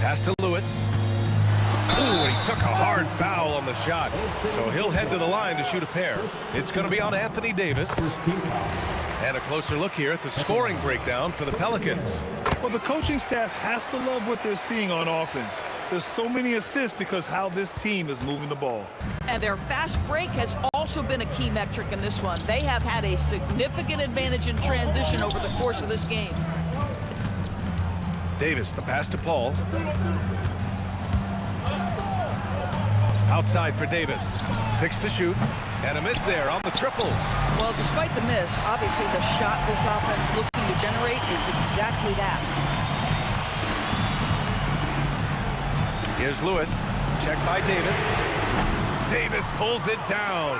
Pass to Lewis. Ooh, and he took a hard foul on the shot. So he'll head to the line to shoot a pair. It's going to be on Anthony Davis. And a closer look here at the scoring breakdown for the Pelicans. Well, the coaching staff has to love what they're seeing on offense. There's so many assists because how this team is moving the ball. And their fast break has also been a key metric in this one. They have had a significant advantage in transition over the course of this game. Davis, the pass to Paul. Outside for Davis. 6 to shoot. And a miss there on the triple. Well, despite the miss, obviously the shot this offense looking to generate is exactly that. Here's Lewis. Check by Davis. Davis pulls it down.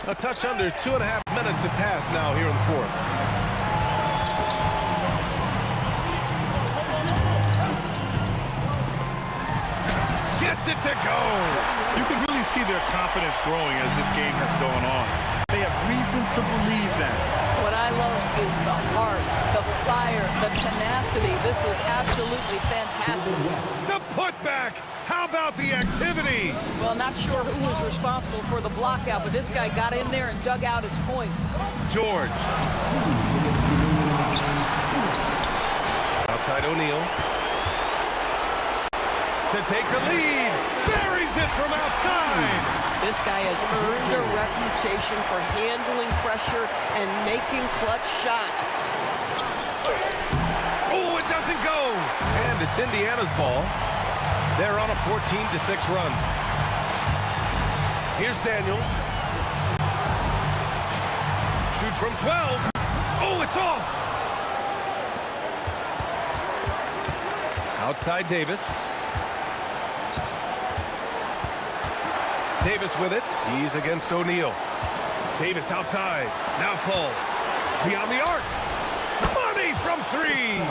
A touch under 2.5 minutes have passed now here in the fourth. Gets it to go. You can really see their confidence growing as this game has gone on. They have reason to believe that. What I love is the heart, the fire, the tenacity. This is absolutely fantastic. The putback. How about the activity? Well, not sure who was responsible for the block out, but this guy got in there and dug out his points. George. Outside O'Neal. To take the lead. Buries it from outside. This guy has earned a reputation for handling pressure and making clutch shots. Oh, it doesn't go. And it's Indiana's ball. They're on a 14-6 run. Here's Daniels. Shoot from 12. Oh, it's off. Outside Davis. Davis with it. He's against O'Neal. Davis outside. Now Paul. Beyond the arc. Money from 3.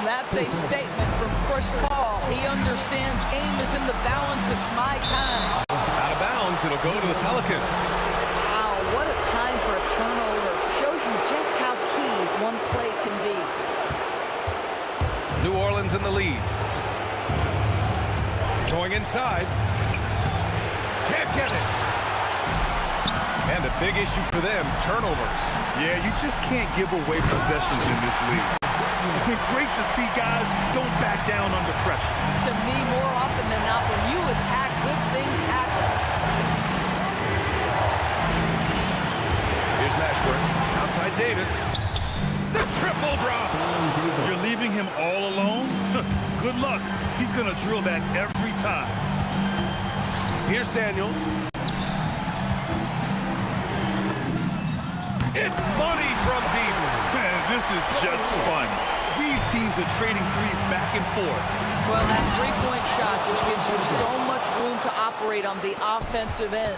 That's a statement from Chris Paul. He understands game is in the balance. It's my time. Out of bounds. It'll go to the Pelicans. Wow, what a time for a turnover. Shows you just how key one play can be. New Orleans in the lead. Going inside. Can't get it. And a big issue for them, turnovers. Yeah, you just can't give away possessions in this league. Great to see guys don't back down under pressure. To me, more often than not, when you attack, good things happen. Here's Mashburn. Outside Davis. The triple drop. You're leaving him all alone? Good luck. He's going to drill that every time. Here's Daniels. It's money from deep. Man, this is just fun. These teams are trading threes back and forth. Well, that three-point shot just gives you so much room to operate on the offensive end.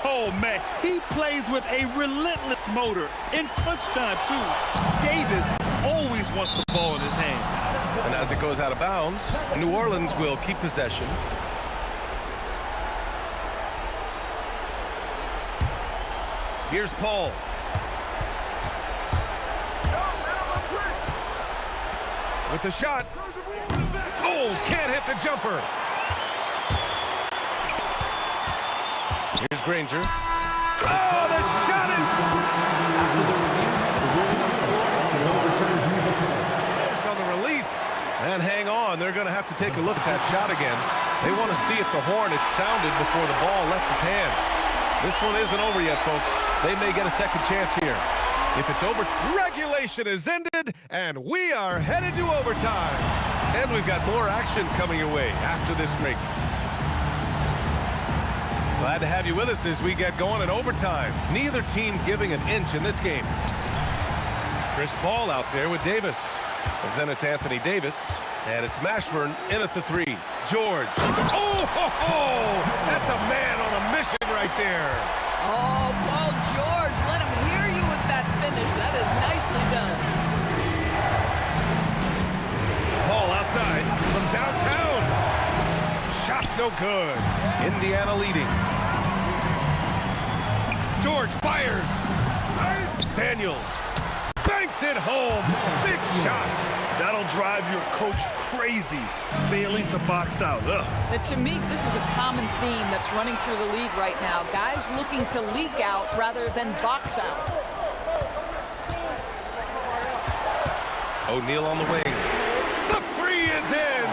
Oh, man, he plays with a relentless motor. In clutch time, too. Davis always wants the ball in his hands. And as it goes out of bounds, New Orleans will keep possession. Here's Paul. With the shot. Oh, can't hit the jumper. Here's Granger. Oh, the shot is... After the review, the ruling on the floor is overturned. On the release. And hang on, they're going to have to take a look at that shot again. They want to see if the horn had sounded before the ball left his hands. This one isn't over yet, folks. They may get a second chance here. If it's over, regulation is ended, and we are headed to overtime. And we've got more action coming your way after this break. Glad to have you with us as we get going in overtime. Neither team giving an inch in this game. Chris Paul out there with Davis. And then it's Anthony Davis, and it's Mashburn in at the 3. George. Oh, ho, ho! That's a man on a mission right there. Oh, Paul George, let him hear you with that finish. That is nicely done. Paul outside from downtown. Shot's no good. Indiana leading. George fires. Daniels banks it home. Big shot. That'll drive your coach crazy, failing to box out. But to me, this is a common theme that's running through the league right now. Guys looking to leak out rather than box out. O'Neal on the wing. The 3 is in.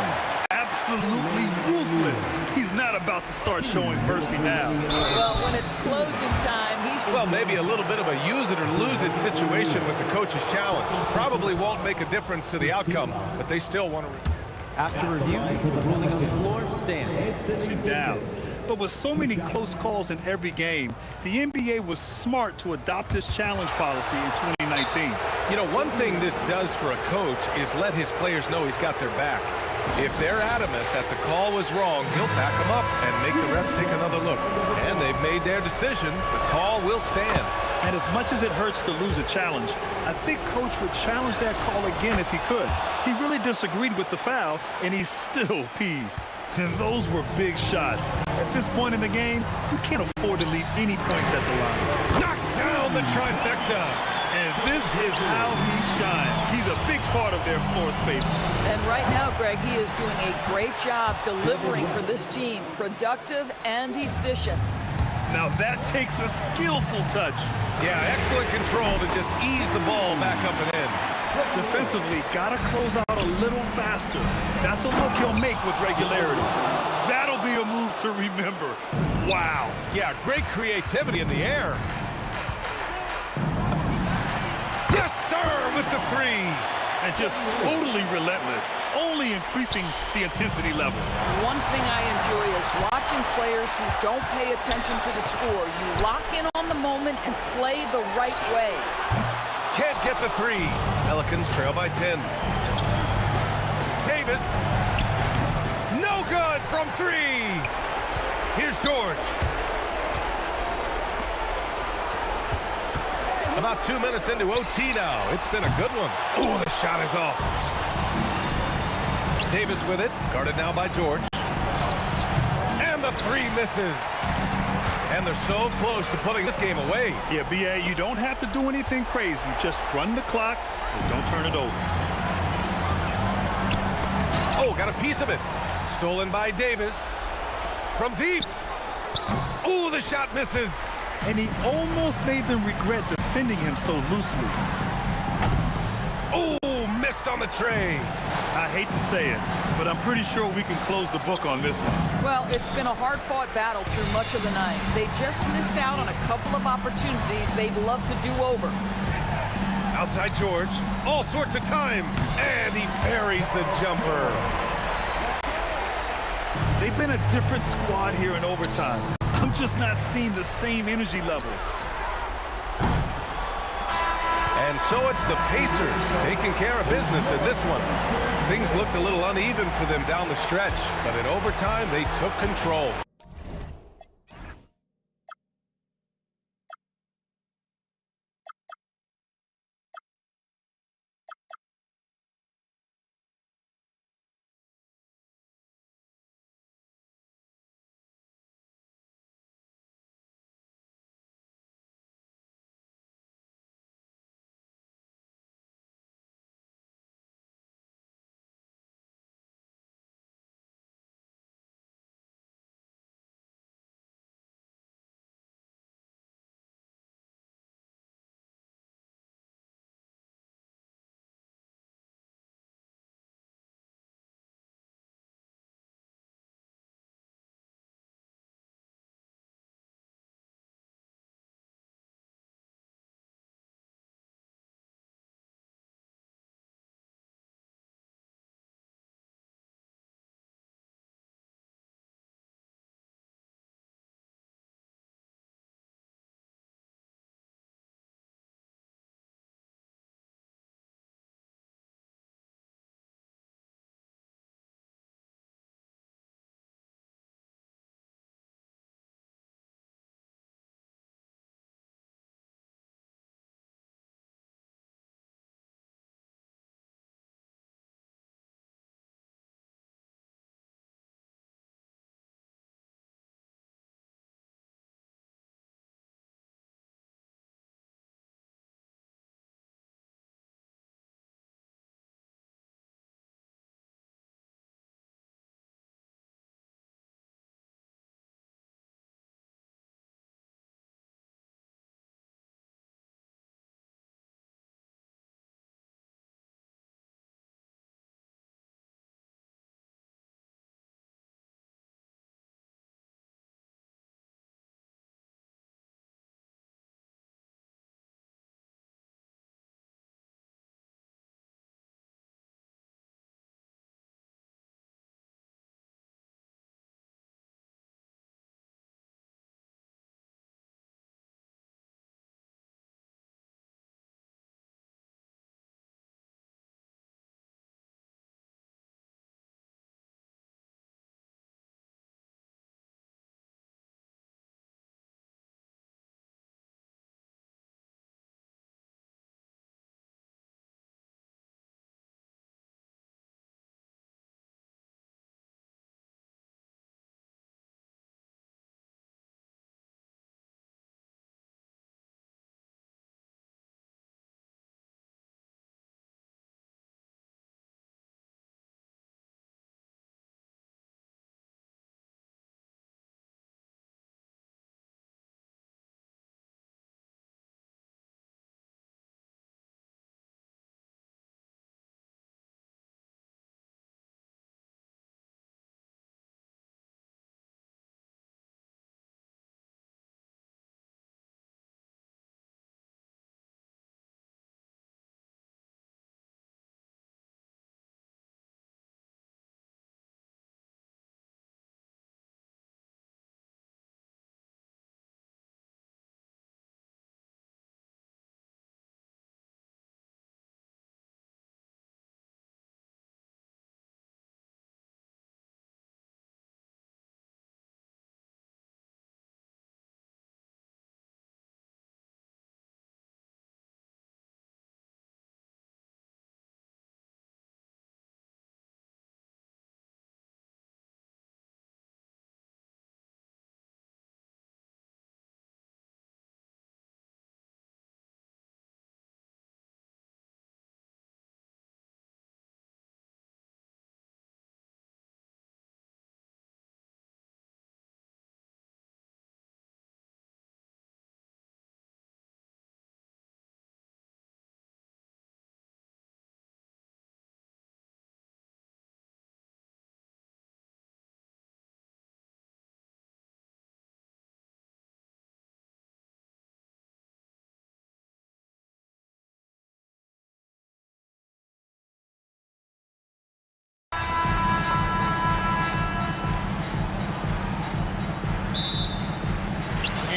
Absolutely ruthless relentless. He's not about to start showing mercy now. Well, when it's closing time, he's... Well, maybe a little bit of a use it or lose it situation with the coach's challenge. Probably won't make a difference to the outcome, but they still want to... After review, the ruling on the floor stands. Down. But with so many close calls in every game, the NBA was smart to adopt this challenge policy in 2019. You know, one thing this does for a coach is let his players know he's got their back. If they're adamant that the call was wrong, he'll back them up and make the refs take another look. And they've made their decision. The call will stand. And as much as it hurts to lose a challenge, I think Coach would challenge that call again if he could. He really disagreed with the foul, and he's still peeved. And those were big shots. At this point in the game, you can't afford to leave any points at the line. Knocks down the trifecta. And this is how he shines. He's a big part of their floor space. And right now, Greg, he is doing a great job delivering for this team. Productive and efficient. Now that takes a skillful touch. Yeah, excellent control to just ease the ball back up and in. Defensively, gotta close out a little faster. That's a look he'll make with regularity. That'll be a move to remember. Wow. Yeah, great creativity in the air. Yes, sir, with the three. And just totally relentless, only increasing the intensity level. One thing I enjoy is watching players who don't pay attention to the score. You lock in on the moment and play the right way. Can't get the three. Pelicans trail by 10. Davis. No good from three. Here's George. About 2 minutes into OT now. It's been a good one. Oh, the shot is off. Davis with it. Guarded now by George. And the three misses. And they're so close to putting this game away. Yeah, B.A., you don't have to do anything crazy. Just run the clock and don't turn it over. Oh, got a piece of it. Stolen by Davis. From deep. Oh, the shot misses. And he almost made them regret defending him so loosely. Oh, missed on the tray. I hate to say it, but I'm pretty sure we can close the book on this one. Well, it's been a hard-fought battle through much of the night. They just missed out on a couple of opportunities they'd love to do over. Outside George. All sorts of time. And he buries the jumper. They've been a different squad here in overtime. I'm just not seeing the same energy level. And so it's the Pacers taking care of business in this one. Things looked a little uneven for them down the stretch, but in overtime, they took control.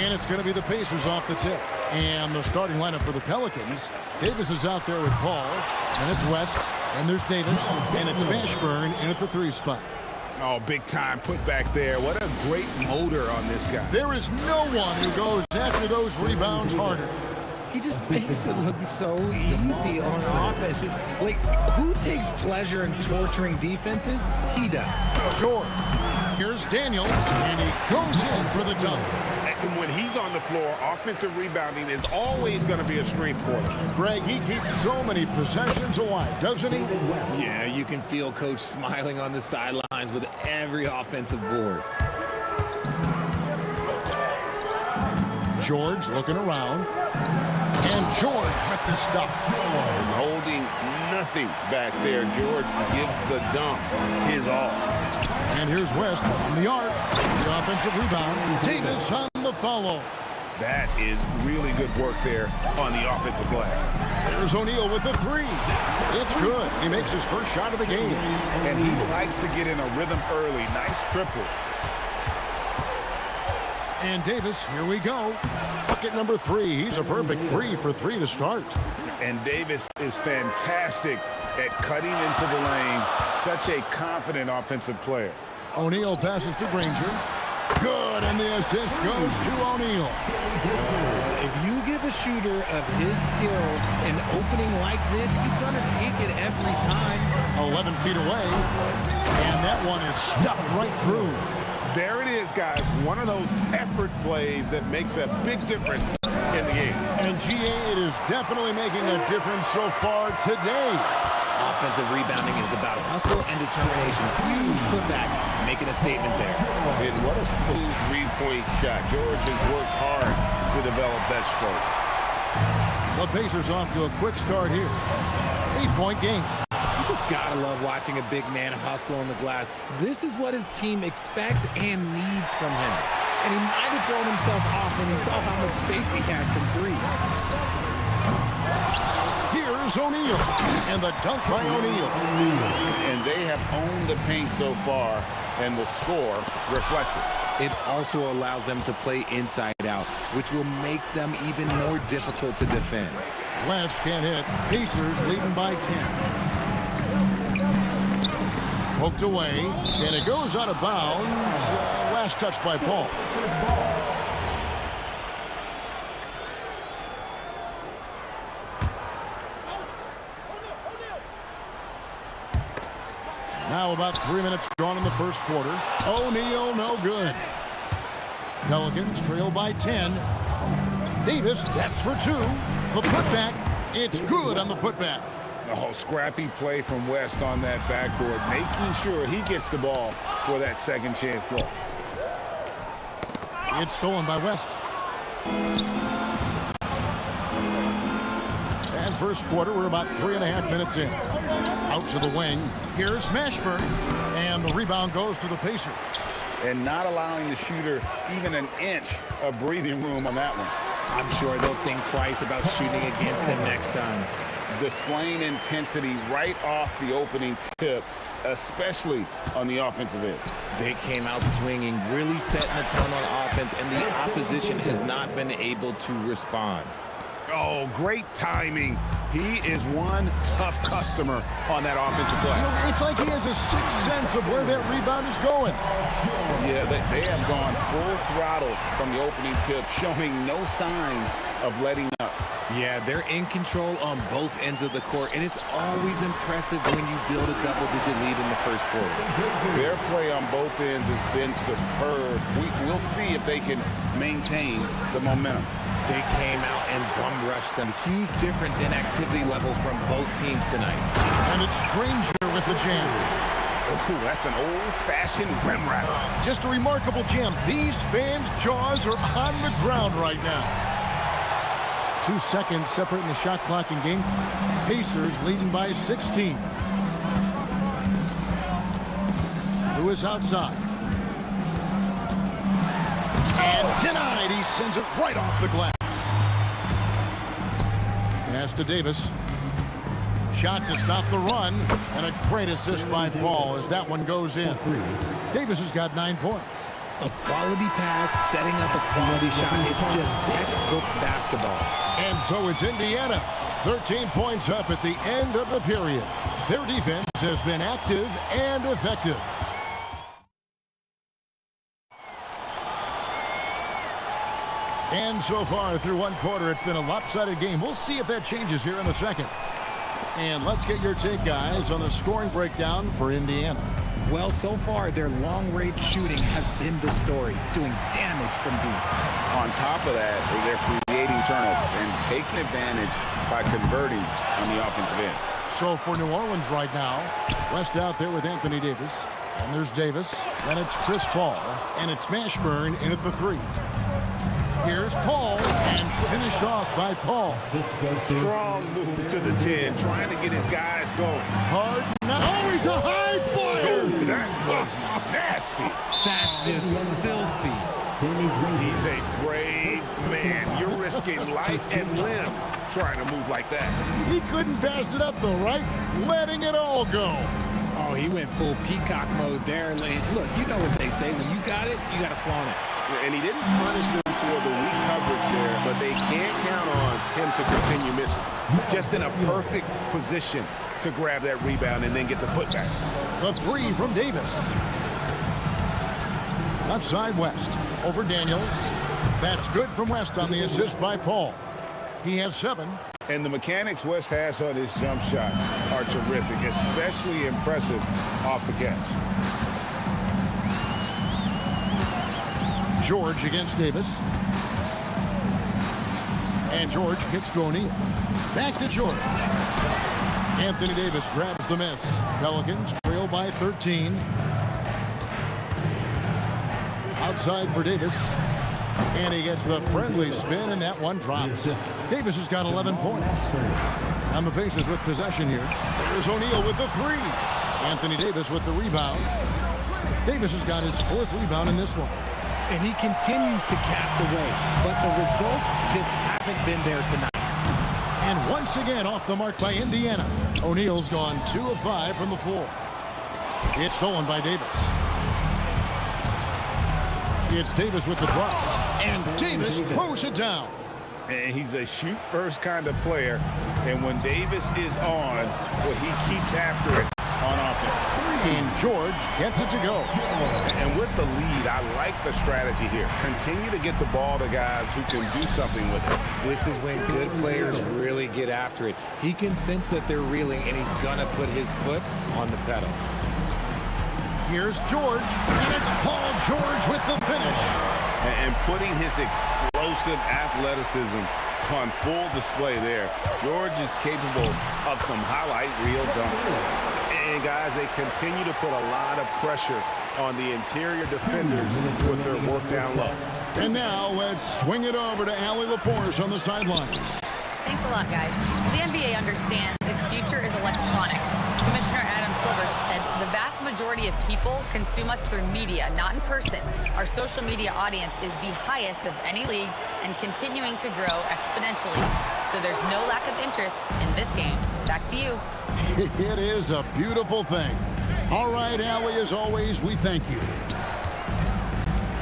And it's going to be the Pacers off the tip. And the starting lineup for the Pelicans. Davis is out there with Paul. And it's West. And there's Davis. And it's Mashburn in at the 3 spot. Oh, big time put back there. What a great motor on this guy. There is no one who goes after those rebounds harder. He just makes it look so easy on offense. Like, who takes pleasure in torturing defenses? He does. Sure. Here's Daniels, and he goes in for the dunk. And when he's on the floor, offensive rebounding is always going to be a strength for him. Greg, he keeps so many possessions alive, doesn't he? Yeah, you can feel Coach smiling on the sidelines with every offensive board. George looking around. And George with the stuff. And holding nothing back there. George gives the dunk his all. And here's West from the arc. The offensive rebound. Davis on the follow. That is really good work there on the offensive glass. There's O'Neal with the 3. It's good. He makes his first shot of the game. And he likes to get in a rhythm early. Nice triple. And Davis, here we go. Bucket number 3. He's a perfect 3 for 3 to start. And Davis is fantastic at cutting into the lane. Such a confident offensive player. O'Neal passes to Granger. Good, and the assist goes to O'Neal. If you give a shooter of his skill an opening like this, he's going to take it every time. 11 feet away, and that one is stuffed right through. There it is, guys. One of those effort plays that makes a big difference in the game. And GA, it is definitely making a difference so far today. Offensive rebounding is about hustle and determination. Huge putback, making a statement there. And what a smooth three-point shot. George has worked hard to develop that stroke. The Pacers off to a quick start here. 8-point game. You just gotta love watching a big man hustle on the glass. This is what his team expects and needs from him. And he might have thrown himself off when he saw how much space he had from 3. Here's O'Neal, and the dunk by O'Neal. And they have owned the paint so far, and the score reflects it. It also allows them to play inside out, which will make them even more difficult to defend. West can't hit. Pacers leading by 10. Poked away, and it goes out of bounds. Last touch by Paul. Now about 3 minutes gone in the first quarter. O'Neal, no good. Pelicans trail by 10. Davis, that's for 2. The putback, it's good on the putback. Oh, scrappy play from West on that backboard, making sure he gets the ball for that second chance look. It's stolen by West. And first quarter, we're about 3.5 minutes in. Out to the wing. Here's Mashburn. And the rebound goes to the Pacers. And not allowing the shooter even an inch of breathing room on that one. I'm sure they'll think twice about shooting against him next time. Displaying intensity right off the opening tip, especially on the offensive end. They came out swinging, really setting the tone on offense, and the opposition has not been able to respond. Oh, great timing. He is one tough customer on that offensive play. You know, it's like he has a sixth sense of where that rebound is going. Yeah, they have gone full throttle from the opening tip, showing no signs of letting up. Yeah, they're in control on both ends of the court, and it's always impressive when you build a double-digit lead in the first quarter. Their play on both ends has been superb. We'll see if they can maintain the momentum. They came out and bum-rushed them. Huge difference in activity level from both teams tonight. And it's Granger with the jam. Oh, that's an old-fashioned rim wrap. Just a remarkable jam. These fans' jaws are on the ground right now. 2 seconds separating the shot clock and game. Pacers leading by 16. Lewis outside. And denied. He sends it right off the glass. Pass to Davis. Shot to stop the run. And a great assist by Paul as that one goes in. Davis has got 9 points. A quality pass, setting up a quality shot. It's just textbook basketball. And so it's Indiana. 13 points up at the end of the period. Their defense has been active and effective. And so far through one quarter, it's been a lopsided game. We'll see if that changes here in the second. And let's get your take, guys, on the scoring breakdown for Indiana. Well, so far, their long-range shooting has been the story, doing damage from deep. On top of that, they're creating turnovers and taking advantage by converting on the offensive end. So for New Orleans right now, West out there with Anthony Davis. And there's Davis. Then it's Chris Paul. And it's Mashburn in at the 3. Here's Paul, and finished off by Paul. Strong move to the 10, trying to get his guys going. Hard, not always a high flyer. Oh, that was nasty. That's just filthy. He's a brave man. You're risking life and limb trying to move like that. He couldn't pass it up, though, right? Letting it all go. Oh, he went full peacock mode there. Look, you know what they say. When you got it, you got to flaunt it. And he didn't punish them for the weak coverage there, but they can't count on him to continue missing. Just in a perfect position to grab that rebound and then get the putback. The 3 from Davis. Left side West over Daniels. That's good from West on the assist by Paul. He has 7. And the mechanics West has on his jump shot are terrific, especially impressive off the catch. George against Davis. And George kicks to O'Neal. Back to George. Anthony Davis grabs the miss. Pelicans trail by 13. Outside for Davis. And he gets the friendly spin, and that one drops. Davis has got 11 points. On the Pacers with possession here. There's O'Neal with the 3. Anthony Davis with the rebound. Davis has got his 4th rebound in this one. And he continues to cast away, but the results just haven't been there tonight. And once again off the mark by Indiana. O'Neal's gone 2 of 5 from the floor. It's stolen by Davis. It's Davis with the drop. And Davis throws it down. And he's a shoot-first kind of player. And when Davis is on, well, he keeps after it on offense. And George gets it to go. And with the lead, I like the strategy here. Continue to get the ball to guys who can do something with it. This is when good players really get after it. He can sense that they're reeling, and he's going to put his foot on the pedal. Here's George, and it's Paul George with the finish. And putting his explosive athleticism on full display there. George is capable of some highlight reel dunks. And guys, they continue to put a lot of pressure on the interior defenders with their work down low. And now let's swing it over to Allie LaForce on the sideline. Thanks a lot, guys. The NBA understands its future is electronic. Commissioner Adam Silver said the vast majority of people consume us through media, not in person. Our social media audience is the highest of any league and continuing to grow exponentially. So there's no lack of interest in this game. Back to you. It is a beautiful thing. All right, Allie, as always, we thank you.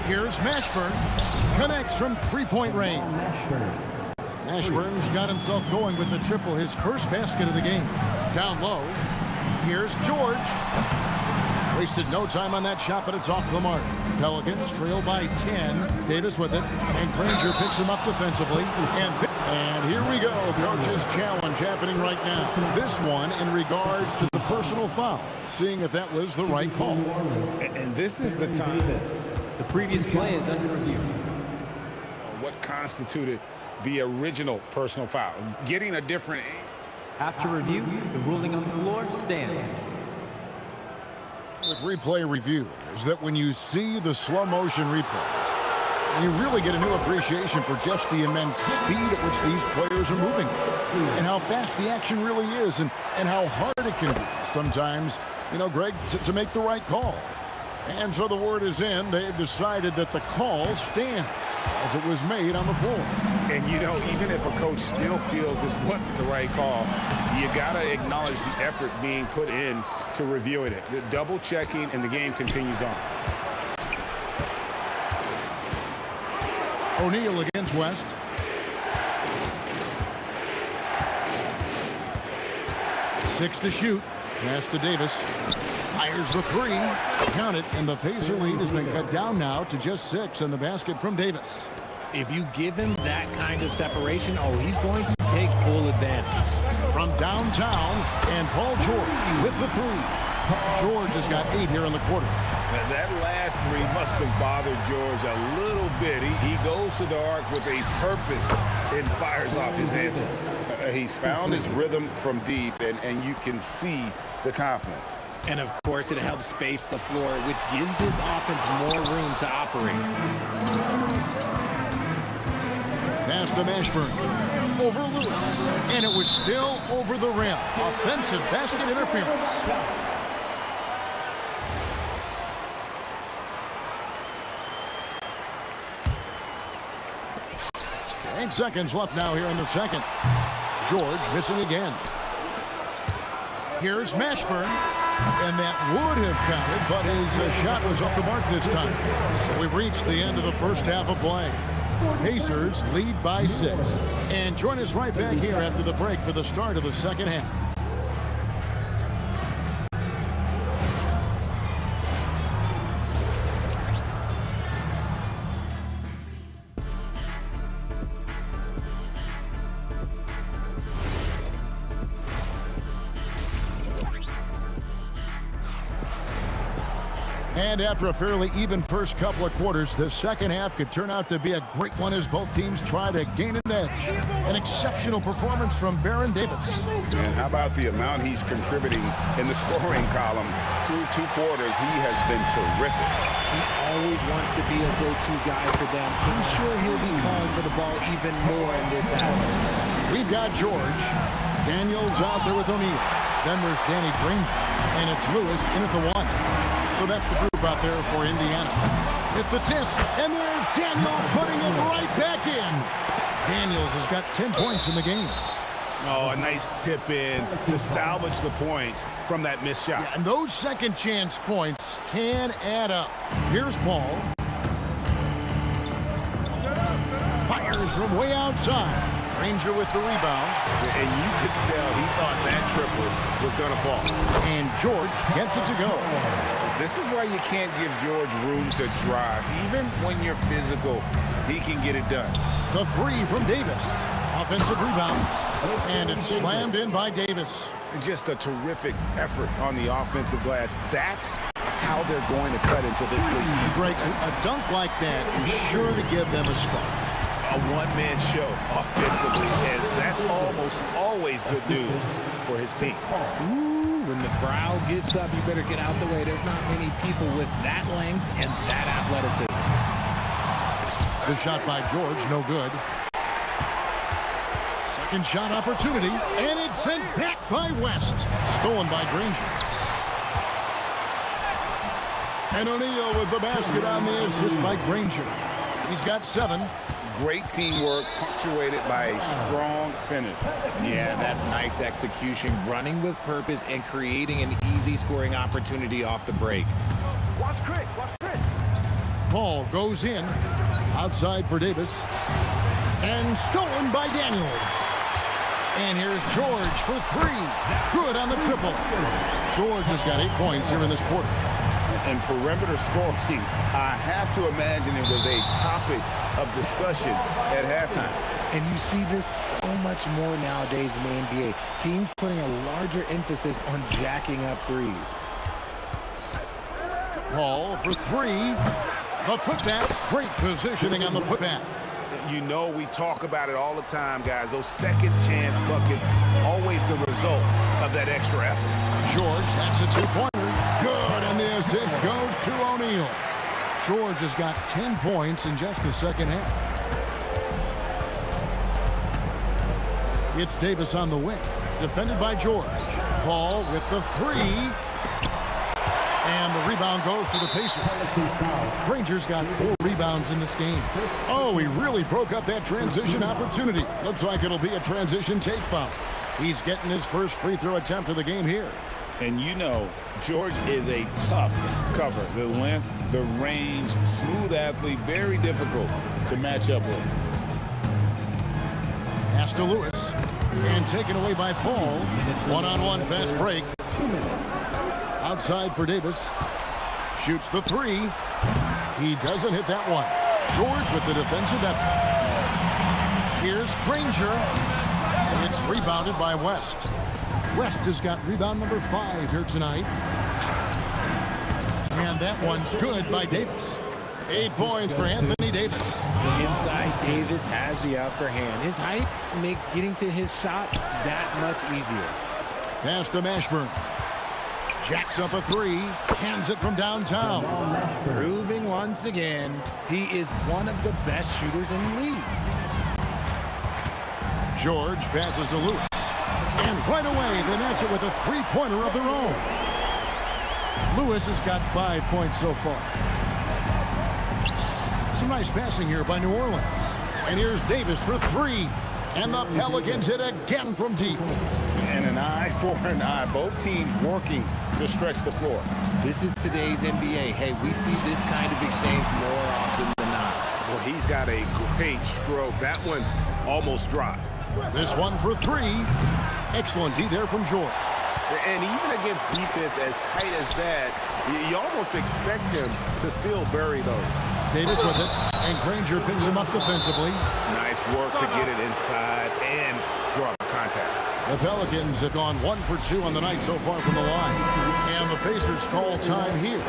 Here's Mashburn. Connects from 3-point range. Mashburn's got himself going with the triple, his first basket of the game. Down low. Here's George. Wasted no time on that shot, but it's off the mark. Pelicans trail by 10. Davis with it. And Granger picks him up defensively. And here we go. Coach's challenge happening right now. This one in regards to the personal foul. Seeing if that was the right call. And this is the time. The previous play is under review. What constituted the original personal foul? Getting a different... After review, the ruling on the floor stands. With replay review is that when you see the slow motion replays, you really get a new appreciation for just the immense speed at which these players are moving and how fast the action really is and how hard it can be sometimes, you know, Greg, to make the right call. And so the word is in. They've decided that the call stands as it was made on the floor. And, you know, even if a coach still feels this wasn't the right call, you got to acknowledge the effort being put in to reviewing it. The double checking, and the game continues on. O'Neal against West. Six to shoot. Pass to Davis. Fires the three. Count it, and the Pacer lead has been cut down now to just 6, and the basket from Davis. If you give him that kind of separation, he's going to take full advantage. From downtown, and Paul George with the three. George has got 8 here in the quarter. That last three must have bothered George a little bit. He goes to the arc with a purpose and fires off his answer. He's found his rhythm from deep, and you can see the confidence. And, of course, it helps space the floor, which gives this offense more room to operate. Pass to Mashburn. Over Lewis. And it was still over the rim. Offensive basket interference. 8 seconds left now here in the second. George missing again. Here's Mashburn. And that would have counted, but his shot was off the mark this time. So we've reached the end of the first half of play. Pacers lead by 6. And join us right back here after the break for the start of the second half. And after a fairly even first couple of quarters, the second half could turn out to be a great one as both teams try to gain an edge. An exceptional performance from Baron Davis. And how about the amount he's contributing in the scoring column? Through 2 quarters, he has been terrific. He always wants to be a go-to guy for them. I'm sure he'll be calling for the ball even more in this half. We've got George. Daniels out there with O'Neal. Then there's Danny Granger. And it's Lewis in at the 1. So that's the group out there for Indiana. At the tip, and there's Daniels putting it right back in. Daniels has got 10 points in the game. Oh, a nice tip in to salvage the points from that missed shot. Yeah, and those second chance points can add up. Here's Paul. Fires from way outside. Granger with the rebound. And you could tell he thought that triple was going to fall. And George gets it to go. This is why you can't give George room to drive. Even when you're physical, he can get it done. The 3 from Davis. Offensive rebound. And it's slammed in by Davis. Just a terrific effort on the offensive glass. That's how they're going to cut into this league. Greg, a dunk like that is sure to give them a spark. A one-man show offensively, and that's almost always good news for his team. Ooh, when the brow gets up, you better get out the way. There's not many people with that length and that athleticism. The shot by George, no good. Second shot opportunity, and it's sent back by West. Stolen by Granger. And O'Neal with the basket on the assist by Granger. He's got 7. Great teamwork, punctuated by a strong finish. Yeah, that's nice execution, running with purpose and creating an easy scoring opportunity off the break. Watch Chris, watch Chris. Paul goes in, outside for Davis, and stolen by Daniels. And here's George for 3. Good on the triple. George has got 8 points here in this quarter. And perimeter scoring, I have to imagine it was a topic of discussion at halftime. And you see this so much more nowadays in the NBA. Teams putting a larger emphasis on jacking up threes. Paul for 3. The putback. Great positioning on the putback. You know, we talk about it all the time, guys. Those second chance buckets, always the result of that extra effort. George, that's a 2-pointer. Good, and the assist goes to O'Neal. George has got 10 points in just the second half. It's Davis on the wing, defended by George. Paul with the 3. And the rebound goes to the Pacers. Granger's got 4 rebounds in this game. Oh, he really broke up that transition opportunity. Looks like it'll be a transition take foul. He's getting his first free throw attempt of the game here. And you know, George is a tough cover. The length, the range, smooth athlete, very difficult to match up with. Pass to Lewis. And taken away by Paul. One-on-one fast break. Outside for Davis. Shoots the three. He doesn't hit that one. George with the defensive effort. Here's Granger. It's rebounded by West. West has got rebound number 5 here tonight. And that one's good by Davis. 8 points for Anthony Davis. Inside, Davis has the upper hand. His height makes getting to his shot that much easier. Pass to Mashburn. Jacks up a 3. Cans it from downtown. Proving once again, he is one of the best shooters in the league. George passes to Lewis. And right away, they match it with a 3-pointer of their own. Lewis has got 5 points so far. Some nice passing here by New Orleans. And here's Davis for 3. And the Pelicans hit again from deep. And an eye for an eye. Both teams working to stretch the floor. This is today's NBA. Hey, we see this kind of exchange more often than not. Well, he's got a great stroke. That one almost dropped. This one for 3. Excellent D there from George. And even against defense as tight as that, you almost expect him to still bury those. Davis with it, and Granger picks him up defensively. Nice work to get it inside and draw contact. The Pelicans have gone 1 for 2 on the night so far from the line. And the Pacers call time here.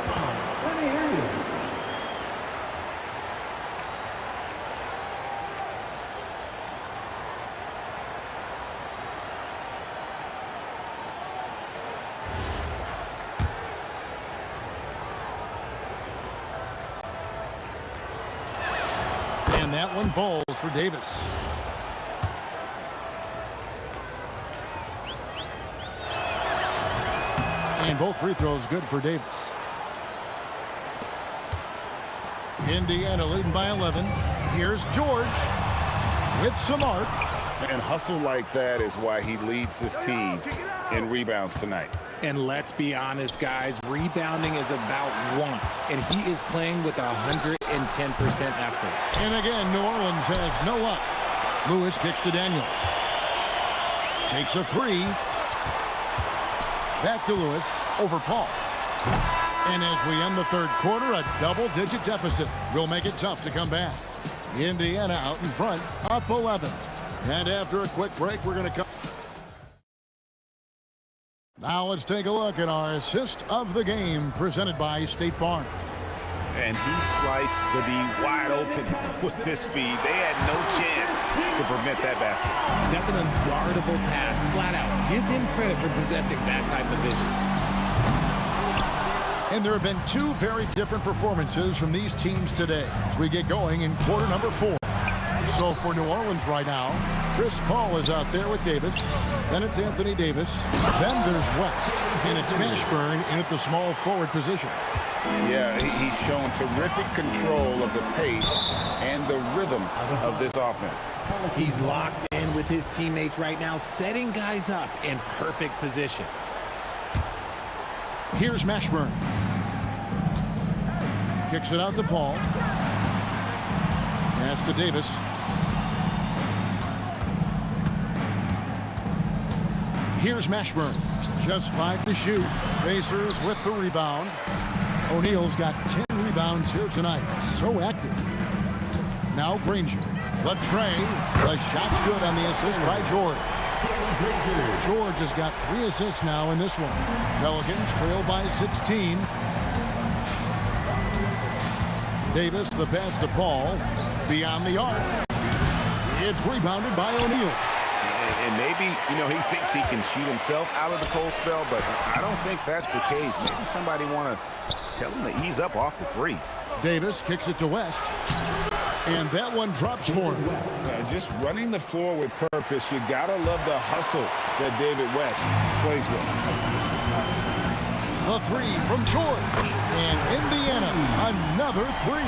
And that one falls for Davis. And both free throws good for Davis. Indiana leading by 11. Here's George with some arc. And hustle like that is why he leads this team in rebounds tonight. And let's be honest, guys, rebounding is about want, and he is playing with 110% effort. And again, New Orleans has no luck. Lewis kicks to Daniels. Takes a 3. Back to Lewis over Paul. And as we end the third quarter, a double-digit deficit will make it tough to come back. Indiana out in front, up 11. And after a quick break, we're going to come. Now let's take a look at our assist of the game presented by State Farm. And he sliced the D wide open with this feed. They had no chance to prevent that basket. That's an unguardable pass, flat out. Give him credit for possessing that type of vision. And there have been 2 very different performances from these teams today as we get going in quarter number 4. So for New Orleans right now, Chris Paul is out there with Davis. Then it's Anthony Davis. Then there's West. And it's Mashburn in at the small forward position. Yeah, he's shown terrific control of the pace and the rhythm of this offense. He's locked in with his teammates right now, setting guys up in perfect position. Here's Mashburn. Kicks it out to Paul. Pass to Davis. Here's Mashburn. Just 5 to shoot. Pacers with the rebound. O'Neal's got 10 rebounds here tonight. So active. Now Granger. The tray. The shot's good on the assist by George. George has got 3 assists now in this one. Pelicans trail by 16. Davis, the pass to Paul. Beyond the arc. It's rebounded by O'Neal. And maybe, he thinks he can cheat himself out of the cold spell, but I don't think that's the case. Maybe somebody want to tell him to ease up off the threes. Davis kicks it to West. And that one drops for him. Just running the floor with purpose. You got to love the hustle that David West plays with. The 3 from George. And Indiana, another 3.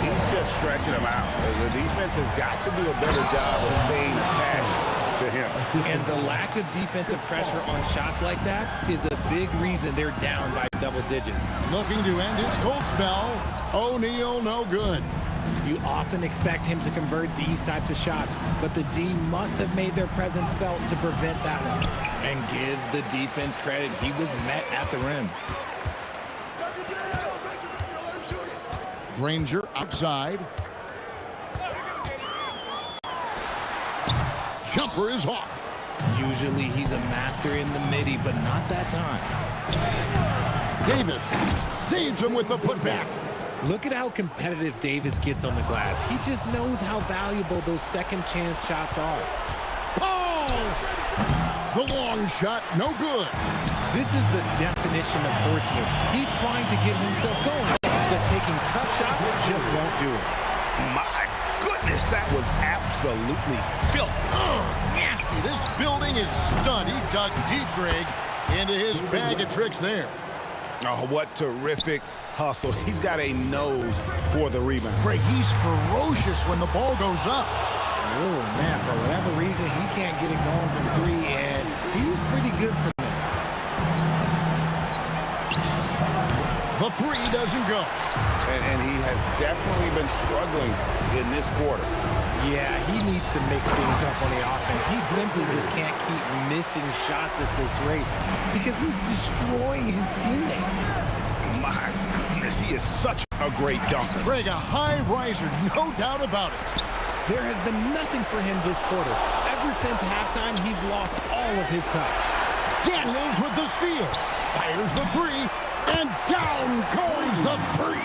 He's just stretching them out. The defense has got to do a better job of staying attached to him. And the lack of defensive pressure on shots like that is a big reason they're down by double digits. Looking to end his cold spell. O'Neal, no good. You often expect him to convert these types of shots, but the D must have made their presence felt to prevent that one. And give the defense credit, he was met at the rim. Granger outside. Jumper is off. Usually he's a master in the midi, but not that time. Davis saves him with the putback. Look at how competitive Davis gets on the glass. He just knows how valuable those second chance shots are. Oh! The long shot, no good. This is the definition of forcing it. He's trying to get himself going, but taking tough shots just won't do it. My goodness, that was absolutely filthy. Oh, nasty. This building is stunned. He dug deep, Greg, into his bag of tricks there. Oh, what terrific hustle. He's got a nose for the rebound. Greg, he's ferocious when the ball goes up. Oh, man, for whatever reason, he can't get it going from three, and he's pretty good for that. The three doesn't go. And he has definitely been struggling in this quarter. Yeah, he needs to mix things up on the offense. He simply just can't keep missing shots at this rate because he's destroying his teammates. My goodness, he is such a great dunker. Greg, a high riser, no doubt about it. There has been nothing for him this quarter. Ever since halftime, he's lost all of his touch. Daniels with the steal. Fires the three, and down goes the three.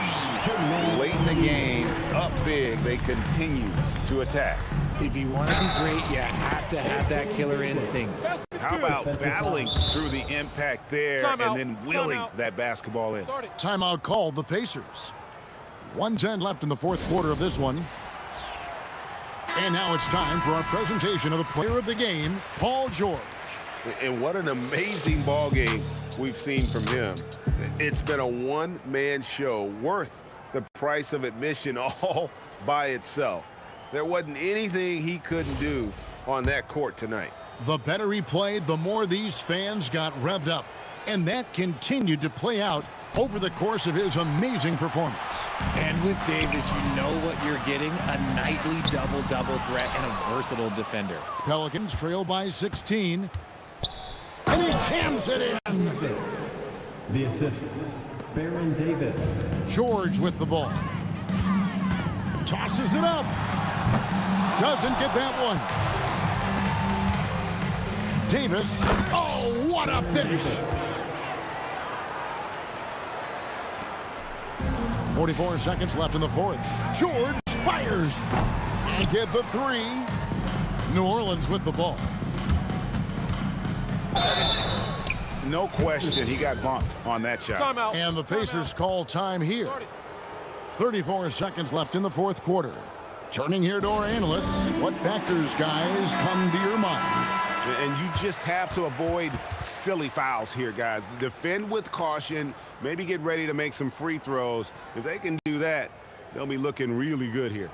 Late in the game, up big, they continue to attack. If you want to be great, you have to have that killer instinct. How about battling through the impact there and then willing that basketball in? Timeout called the Pacers. 1:10 left in the fourth quarter of this one. And now it's time for our presentation of the player of the game, Paul George. And what an amazing ball game we've seen from him. It's been a one-man show worth the price of admission all by itself. There wasn't anything he couldn't do on that court tonight. The better he played, the more these fans got revved up. And that continued to play out over the course of his amazing performance. And with Davis, you know what you're getting, a nightly double-double threat and a versatile defender. Pelicans trail by 16. And he jams it in. The assist, Baron Davis. George with the ball. Tosses it up. Doesn't get that one. Davis. Oh, what a finish. 44 seconds left in the fourth. George fires. And get the three. New Orleans with the ball. No question, he got bumped on that shot. Timeout. And the Pacers call time here. 34 seconds left in the fourth quarter. Turning here to our analysts, what factors, guys, come to your mind? And you just have to avoid silly fouls here, guys. Defend with caution, maybe get ready to make some free throws. If they can do that, they'll be looking really good here.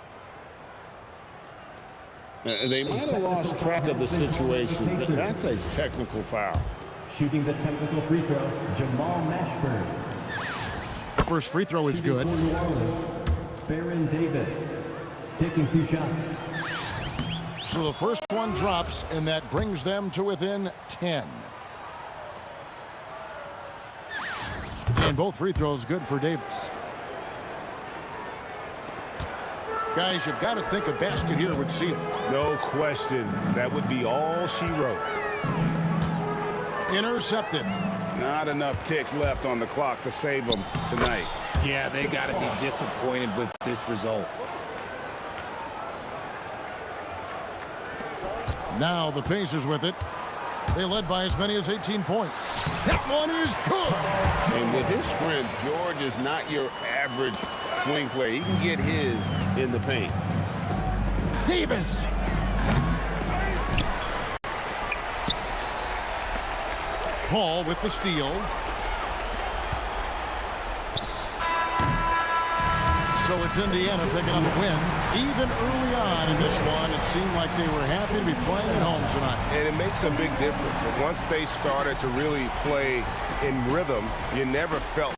They might have lost track of the situation. That's a technical foul. Shooting the technical free throw, Jamal Mashburn. First free throw is good. New Orleans, Baron Davis taking 2 shots. So the first one drops, and that brings them to within 10. And both free throws good for Davis. Guys, you've got to think a basket here would seal it. No question. That would be all she wrote. Intercepted. Not enough ticks left on the clock to save them tonight. Yeah, they got to be disappointed with this result. Now the Pacers with it. They led by as many as 18 points. That one is good. And with his strength, George is not your average swing player. He can get his in the paint. Davis. Paul with the steal. So it's Indiana picking up a win. Even early on in this one, it seemed like they were happy to be playing at home tonight. And it makes a big difference. And once they started to really play in rhythm, you never felt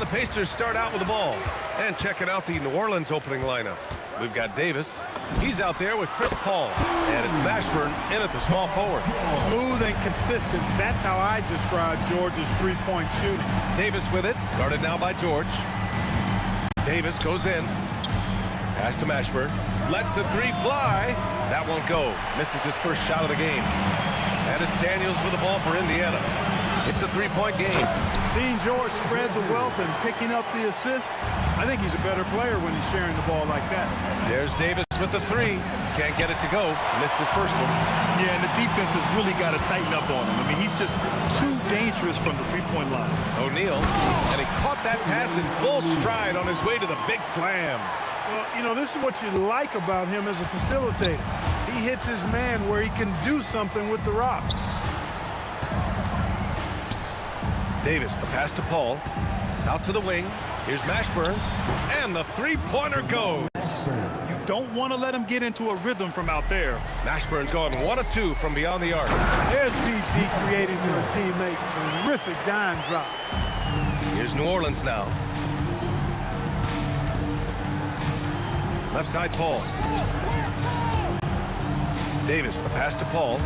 And the Pacers start out with the ball. And checking out the New Orleans opening lineup. We've got Davis. He's out there with Chris Paul. And it's Mashburn in at the small forward. Smooth and consistent. That's how I describe George's three-point shooting. Davis with it. Guarded now by George. Davis goes in. Pass to Mashburn. Lets the three fly. That won't go. Misses his first shot of the game. And it's Daniels with the ball for Indiana. It's a three-point game. Seeing George spread the wealth and picking up the assist, I think he's a better player when he's sharing the ball like that. There's Davis with the three. Can't get it to go. Missed his first one. Yeah, and the defense has really got to tighten up on him. I mean, he's just too dangerous from the three-point line. O'Neal, and he caught that pass in full stride on his way to the big slam. Well, you know, this is what you like about him as a facilitator. He hits his man where he can do something with the rock. Davis, the pass to Paul. Out to the wing. Here's Mashburn. And the three-pointer goes. You don't want to let him get into a rhythm from out there. Mashburn's gone 1 of 2 from beyond the arc. There's PG creating for a teammate. Terrific dime drop. Here's New Orleans now. Left side, Paul. Davis, the pass to Paul.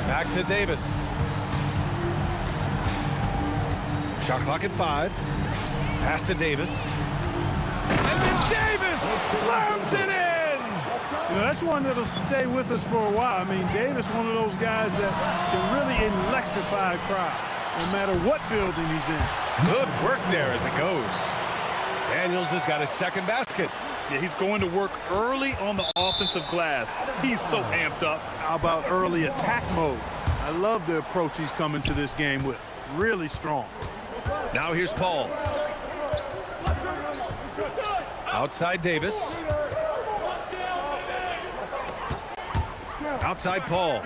Back to Davis. Shot clock at 5. Pass to Davis. And then Davis slams it in! You know, that's one that'll stay with us for a while. I mean, Davis, one of those guys that can really electrify a crowd, no matter what building he's in. Good work there as it goes. Daniels has got his second basket. Yeah, he's going to work early on the offensive glass. He's so amped up. How about early attack mode? I love the approach he's coming to this game with. Really strong. Now here's Paul. Outside Davis. Outside Paul.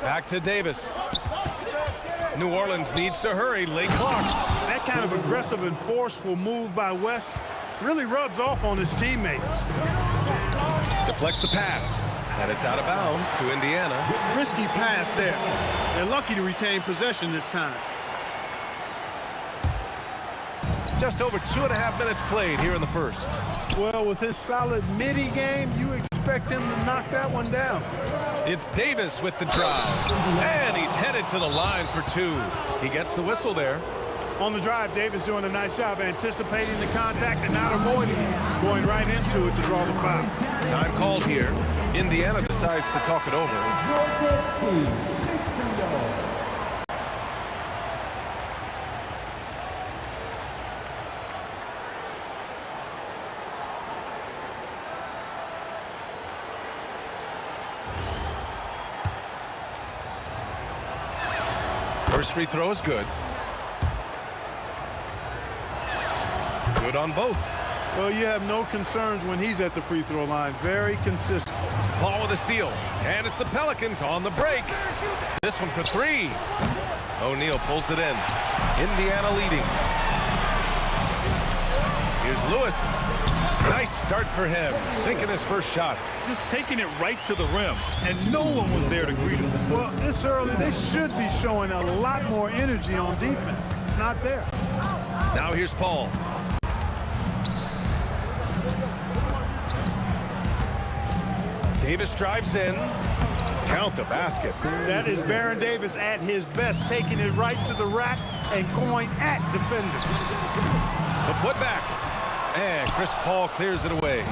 Back to Davis. New Orleans needs to hurry. Late clock. That kind of aggressive and forceful move by West really rubs off on his teammates. Deflects the pass. And it's out of bounds to Indiana. Risky pass there. They're lucky to retain possession this time. Just over 2.5 minutes played here in the first. Well, with his solid midi game, you expect him to knock that one down. It's Davis with the drive. And he's headed to the line for 2. He gets the whistle there. On the drive, Davis doing a nice job anticipating the contact and not avoiding it. Going right into it to draw the foul. Time called here. Indiana decides to talk it over. First free throw is good. Good on both. Well, you have no concerns when he's at the free throw line. Very consistent. Paul with a steal. And it's the Pelicans on the break. This one for 3. O'Neal pulls it in. Indiana leading. Here's Lewis. Nice start for him. Sinking his first shot. Just taking it right to the rim. And no one was there to greet him. Well, this early, they should be showing a lot more energy on defense. It's not there. Now here's Paul. Davis drives in. Count the basket. That is Baron Davis at his best, taking it right to the rack and going at defenders. The putback. And Chris Paul clears it away.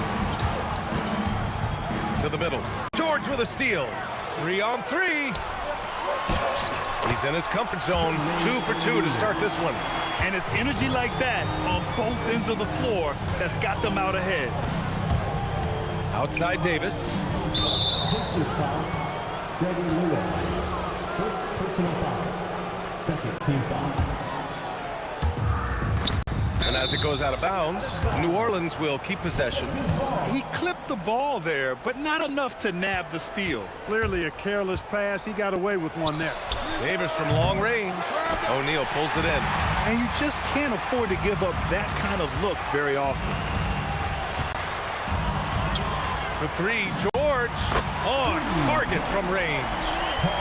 To the middle. George with a steal. 3 on 3. He's in his comfort zone. 2 for 2 to start this one. And it's energy like that on both ends of the floor that's got them out ahead. Outside Davis. Pacers foul. Freddie Lewis. First personal foul. Second team foul. And as it goes out of bounds, New Orleans will keep possession. He clipped the ball there, but not enough to nab the steal. Clearly a careless pass. He got away with one there. Davis from long range. O'Neal pulls it in. And you just can't afford to give up that kind of look very often. For 3, George on target from range.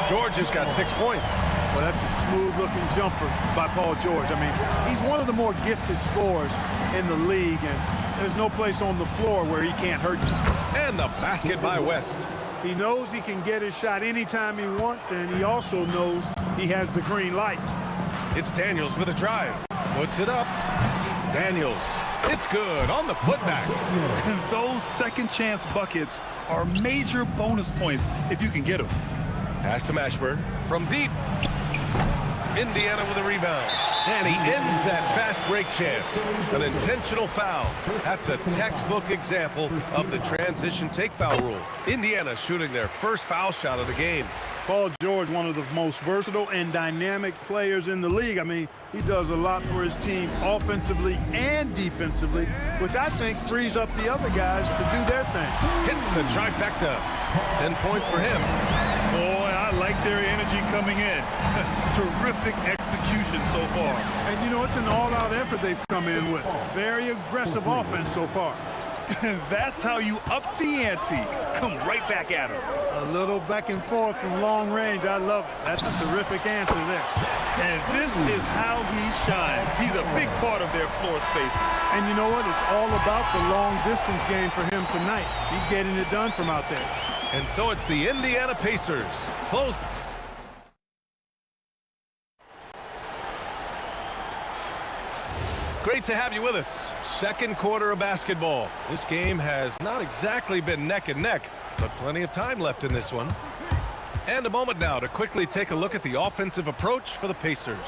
George has got 6 points. Well, that's a smooth-looking jumper by Paul George. I mean, he's one of the more gifted scorers in the league, and there's no place on the floor where he can't hurt you. And the basket by West. He knows he can get his shot anytime he wants, and he also knows he has the green light. It's Daniels with a drive. Puts it up. Daniels. It's good on the putback. Those second chance buckets are major bonus points if you can get them. Pass to Mashburn from deep. Indiana with a rebound. And he ends that fast break chance. An intentional foul. That's a textbook example of the transition take foul rule. Indiana shooting their first foul shot of the game. Paul George, one of the most versatile and dynamic players in the league. I mean, he does a lot for his team offensively and defensively, which I think frees up the other guys to do their thing. Hits the trifecta. 10 points for him. Boy, I like their energy coming in. Terrific execution so far. And, you know, it's an all-out effort they've come in with. Very aggressive offense so far. That's how you up the ante. Come right back at him. A little back and forth from long range. I love it. That's a terrific answer there. And this is how he shines. He's a big part of their floor space. And you know what? It's all about the long distance game for him tonight. He's getting it done from out there. And so it's the Indiana Pacers. Close. Great to have you with us. Second quarter of basketball. This game has not exactly been neck and neck, but plenty of time left in this one. And a moment now to quickly take a look at the offensive approach for the Pacers.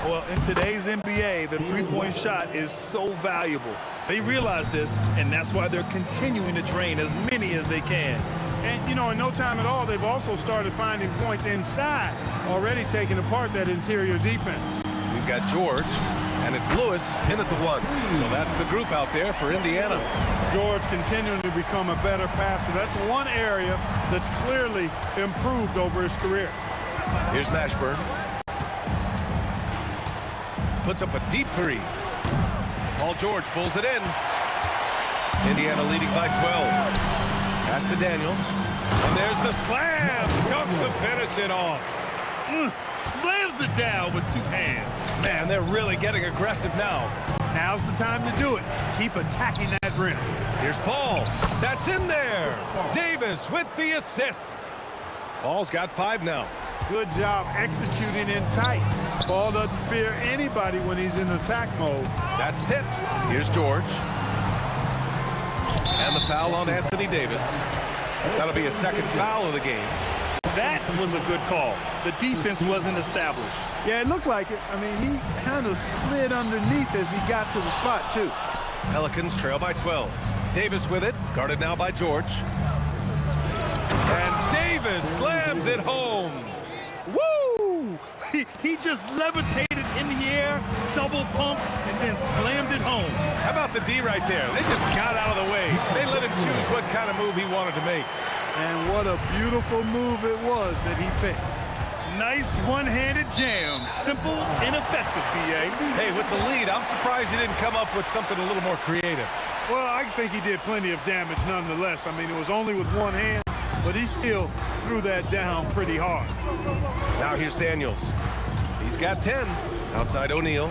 Well, in today's NBA, the three-point shot is so valuable. They realize this, and that's why they're continuing to drain as many as they can. And, you know, in no time at all, they've also started finding points inside, already taking apart that interior defense. We've got George, and it's Lewis in at the one. So that's the group out there for Indiana. George continuing to become a better passer. That's one area that's clearly improved over his career. Here's Mashburn. Puts up a deep three. Paul George pulls it in. Indiana leading by 12. Pass to Daniels. And there's the slam. Dunk to finish it off. Slams it down with two hands. Man, they're really getting aggressive now. Now's the time to do it. Keep attacking that rim. Here's Paul. That's in there. Davis with the assist. Paul's got 5 now. Good job executing in tight. Paul doesn't fear anybody when he's in attack mode. That's tipped. Here's George. And the foul on Anthony Davis. That'll be a second foul of the game. That was a good call. The defense wasn't established. Yeah, it looked like it. I mean, he kind of slid underneath as he got to the spot, too. Pelicans trail by 12. Davis with it, guarded now by George. And Davis slams it home. Woo! He just levitated in the air, double pump, and then slammed it home. How about the D right there? They just got out of the way. They let him choose what kind of move he wanted to make. And what a beautiful move it was that he picked. Nice one-handed jam. Simple and effective, B.A. Hey, with the lead, I'm surprised he didn't come up with something a little more creative. Well, I think he did plenty of damage nonetheless. I mean, it was only with one hand, but he still threw that down pretty hard. Now here's Daniels. He's got 10. Outside O'Neal.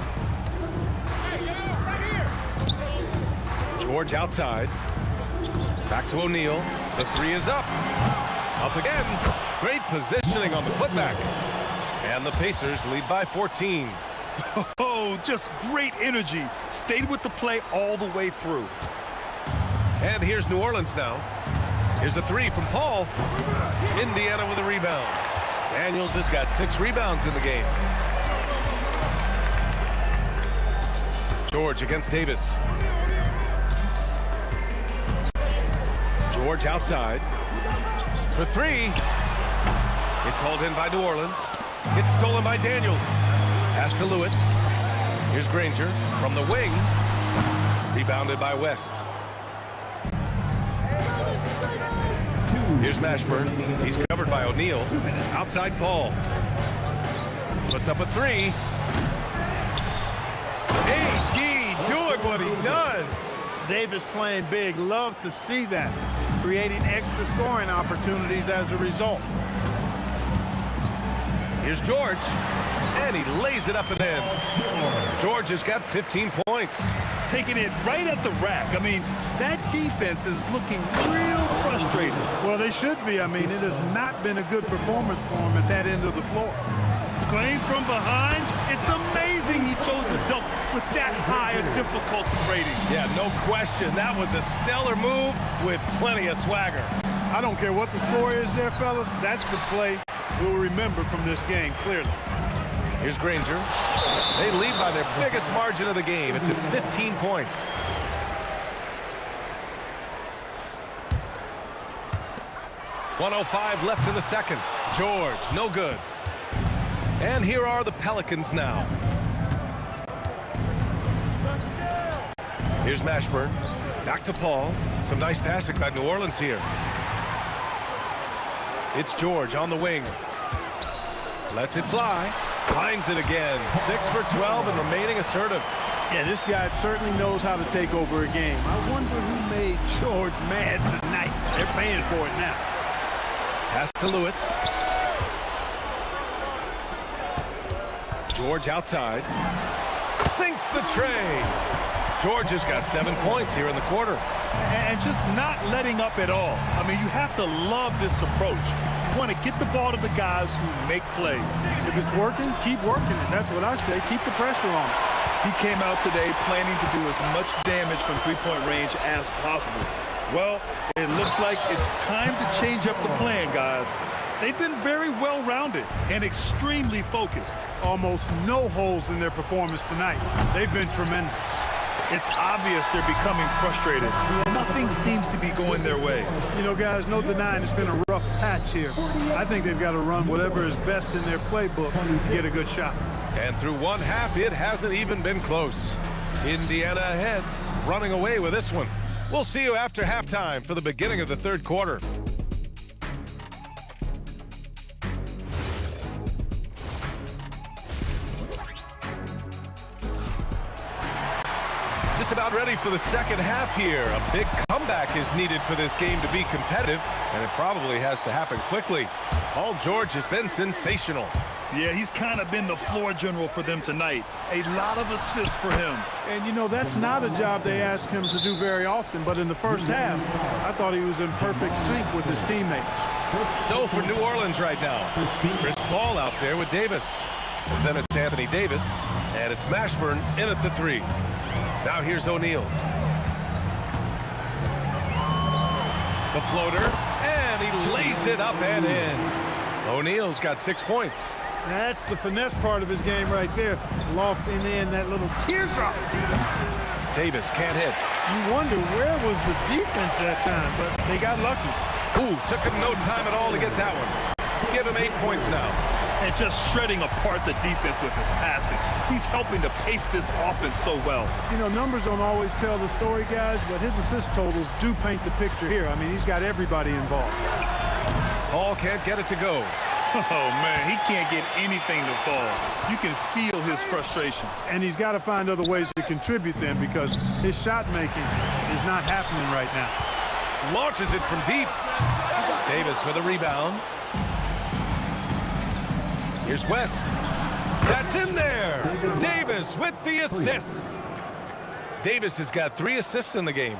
George outside. Back to O'Neal. The 3 is up. Up again. Great positioning on the putback. And the Pacers lead by 14. Oh, just great energy. Stayed with the play all the way through. And here's New Orleans now. Here's a 3 from Paul. Indiana with a rebound. Daniels has got 6 rebounds in the game. George against Davis. George outside for 3. It's hauled in by New Orleans. It's stolen by Daniels. Pass to Lewis. Here's Granger from the wing. Rebounded by West. Here's Mashburn. He's covered by O'Neal. Outside Paul. Puts up a 3. AD doing what he does. Davis playing big. Love to see that. Creating extra scoring opportunities as a result. Here's George, and he lays it up and in. George has got 15 points. Taking it right at the rack. I mean, that defense is looking real frustrated. Well, they should be. I mean, it has not been a good performance for him at that end of the floor. Playing from behind, it's amazing he chose to dunk with that high a difficulty rating. Yeah, no question. That was a stellar move with plenty of swagger. I don't care what the score is there, fellas. That's the play we'll remember from this game, clearly. Here's Granger. They lead by their biggest margin of the game. It's at 15 points. .105 left in the second. George, no good. And here are the Pelicans now. Here's Mashburn. Back to Paul. Some nice passing by New Orleans here. It's George on the wing. Lets it fly. Finds it again. 6 for 12 and remaining assertive. Yeah, this guy certainly knows how to take over a game. I wonder who made George mad tonight. They're paying for it now. Pass to Lewis. George outside. Sinks the tray. George has got 7 points here in the quarter. And just not letting up at all. I mean, you have to love this approach. You want to get the ball to the guys who make plays. If it's working, keep working it. That's what I say. Keep the pressure on. He came out today planning to do as much damage from three-point range as possible. Well, it looks like it's time to change up the plan, guys. They've been very well-rounded and extremely focused. Almost no holes in their performance tonight. They've been tremendous. It's obvious they're becoming frustrated. Nothing seems to be going their way. You know, guys, no denying it's been a rough patch here. I think they've got to run whatever is best in their playbook to get a good shot. And through one half, it hasn't even been close. Indiana ahead, running away with this one. We'll see you after halftime for the beginning of the third quarter. Just about ready for the second half here. A big comeback is needed for this game to be competitive, and it probably has to happen quickly. Paul George has been sensational. Yeah, he's kind of been the floor general for them tonight. A lot of assists for him. And, you know, that's not a job they ask him to do very often, but in the first half, I thought he was in perfect sync with his teammates. So for New Orleans right now, Chris Paul out there with Davis. Then it's Anthony Davis, and it's Mashburn in at the three. Now here's O'Neal. The floater, and he lays it up and in. O'Neal's got 6 points. That's the finesse part of his game right there. Lofting in that little teardrop. Davis can't hit. You wonder where was the defense that time, but they got lucky. Ooh, took him no time at all to get that one. Give him 8 points now. And just shredding apart the defense with his passing. He's helping to pace this offense so well. You know, numbers don't always tell the story, guys, but his assist totals do paint the picture here. I mean, he's got everybody involved. Paul can't get it to go. Oh, man, he can't get anything to fall. You can feel his frustration. And he's got to find other ways to contribute then, because his shot making is not happening right now. Launches it from deep. Davis with a rebound. Here's West. That's in there. Davis with the assist. Davis has got 3 assists in the game.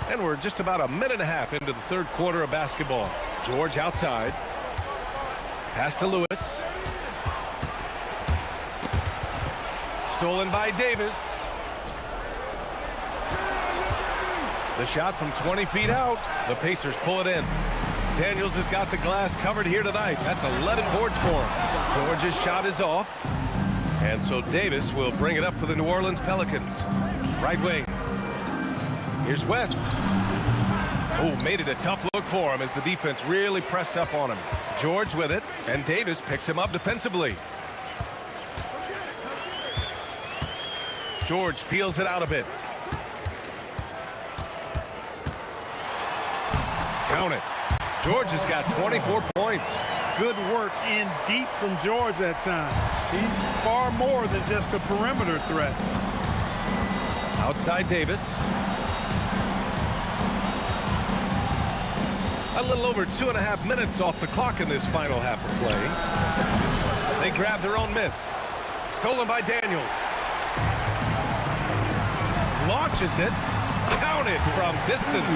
And we're just about a minute and a half into the third quarter of basketball. George outside. Pass to Lewis. Stolen by Davis. The shot from 20 feet out. The Pacers pull it in. Daniels has got the glass covered here tonight. That's 11 boards for him. George's shot is off. And so Davis will bring it up for the New Orleans Pelicans. Right wing. Here's West. Oh, made it a tough look for him as the defense really pressed up on him. George with it, and Davis picks him up defensively. George peels it out a bit. Count it. George has got 24 points. Good work in deep from George that time. He's far more than just a perimeter threat. Outside Davis. A little over 2.5 minutes off the clock in this final half of play. They grab their own miss. Stolen by Daniels. Launches it. Counted from distance.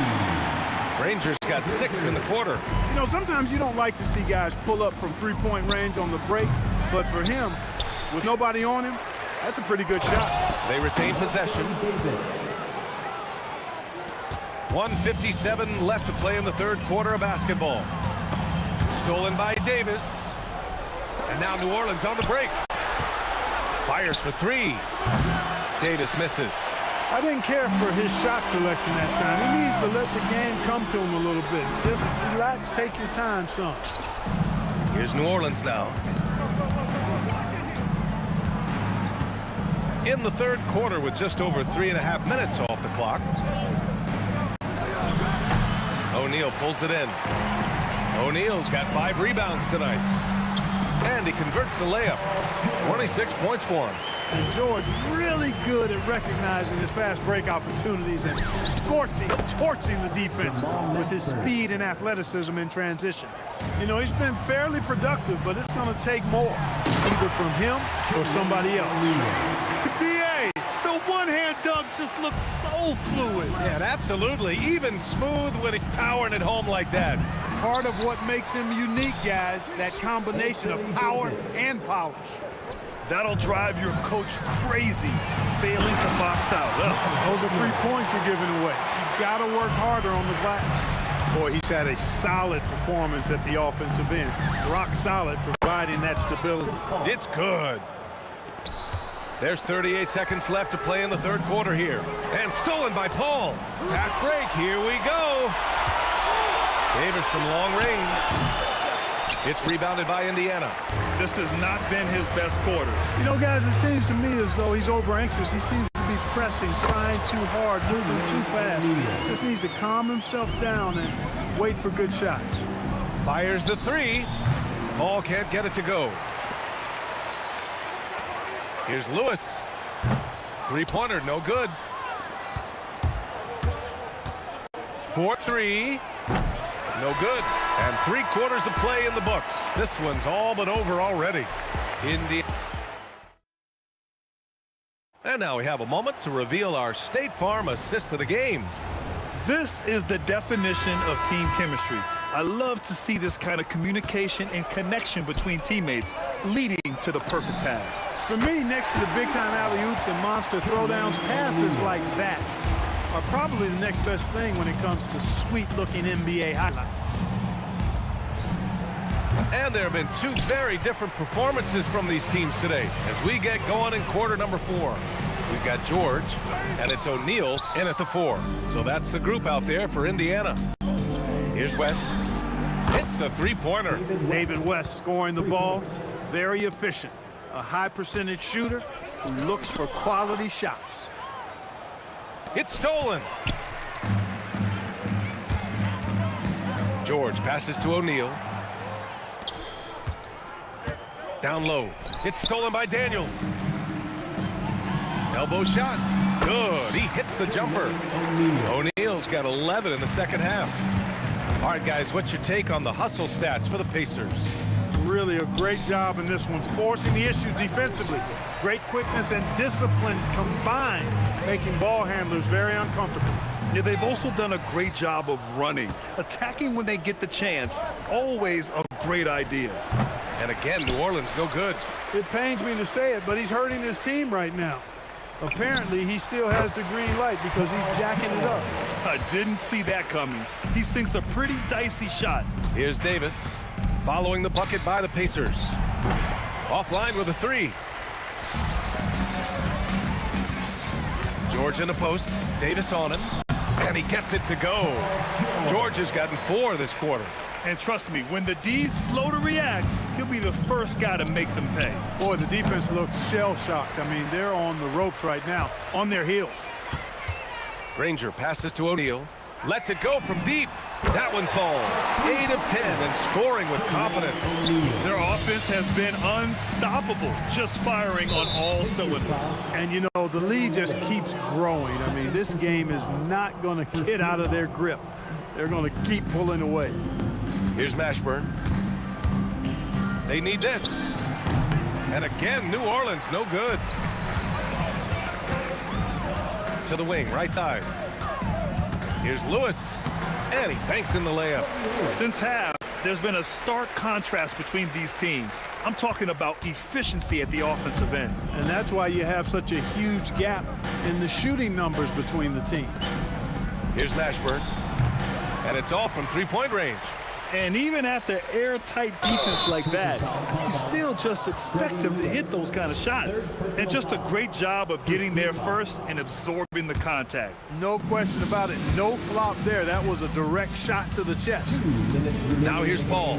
Rangers got 6 in the quarter. You know, sometimes you don't like to see guys pull up from three-point range on the break, but for him, with nobody on him, that's a pretty good shot. They retain possession. 1:57 left to play in the third quarter of basketball. Stolen by Davis. And now New Orleans on the break. Fires for 3. Davis misses. I didn't care for his shot selection that time. He needs to let the game come to him a little bit. Just relax, take your time, son. Here's New Orleans now. In the third quarter with just over 3.5 minutes off the clock. O'Neal pulls it in. O'Neal's got 5 rebounds tonight. And he converts the layup. 26 points for him. And George really good at recognizing his fast break opportunities and torching the defense with his speed and athleticism in transition. You know, he's been fairly productive, but it's going to take more, either from him or somebody else. BA, the one-hand dunk just looks so fluid. Yeah, absolutely. Even smooth when he's powering it home like that. Part of what makes him unique, guys, that combination of power and polish. That'll drive your coach crazy, failing to box out. Those are 3 points you're giving away. You've got to work harder on the glass. Boy, he's had a solid performance at the offensive end. Rock solid, providing that stability. It's good. There's 38 seconds left to play in the third quarter here. And stolen by Paul. Fast break. Here we go. Davis from long range. It's rebounded by Indiana. This has not been his best quarter. You know, guys, it seems to me as though he's over anxious. He seems to be pressing, trying too hard, moving too fast. He just needs to calm himself down and wait for good shots. Fires the 3. Paul can't get it to go. Here's Lewis. 3-pointer, no good. 4-3. No good. And 3 quarters of play in the books. This one's all but over already. And now we have a moment to reveal our State Farm assist of the game. This is the definition of team chemistry. I love to see this kind of communication and connection between teammates leading to the perfect pass. For me, next to the big-time alley-oops and monster throwdowns, passes like that are probably the next best thing when it comes to sweet-looking NBA highlights. And there have been 2 very different performances from these teams today as we get going in quarter number 4. We've got George, and it's O'Neal in at the 4. So that's the group out there for Indiana. Here's West. It's a 3-pointer. David West scoring the ball, very efficient. A high-percentage shooter who looks for quality shots. It's stolen. George passes to O'Neal. Down low. It's stolen by Daniels. Elbow shot. Good. He hits the jumper. O'Neal's got 11 in the second half. All right, guys, what's your take on the hustle stats for the Pacers? Really a great job in this one, forcing the issue defensively. Great quickness and discipline combined, making ball handlers very uncomfortable. Yeah, they've also done a great job of running, attacking when they get the chance. Always a great idea. And again, New Orleans no good. It pains me to say it, but he's hurting his team right now. Apparently, he still has the green light because he's jacking it up. I didn't see that coming. He sinks a pretty dicey shot. Here's Davis, following the bucket by the Pacers. Offline with a 3. George in the post. Davis on him. And he gets it to go. George has gotten 4 this quarter. And trust me, when the D's slow to react, he'll be the first guy to make them pay. Boy, the defense looks shell-shocked. I mean, they're on the ropes right now, on their heels. Granger passes to O'Neal. Lets it go from deep. That one falls. 8 of 10 and scoring with confidence. Their offense has been unstoppable, just firing on all cylinders. And, you know, the lead just keeps growing. I mean, this game is not going to get out of their grip. they're going to keep pulling away. Here's Mashburn. They need this. And again, New Orleans, no good. To the wing, right side. Here's Lewis. And he banks in the layup. Since half, there's been a stark contrast between these teams. I'm talking about efficiency at the offensive end. And that's why you have such a huge gap in the shooting numbers between the teams. Here's Mashburn. And it's all from three-point range. And even after airtight defense like that, you still just expect him to hit those kind of shots. And just a great job of getting there first and absorbing the contact. No question about it. No flop there. That was a direct shot to the chest. Now here's Paul.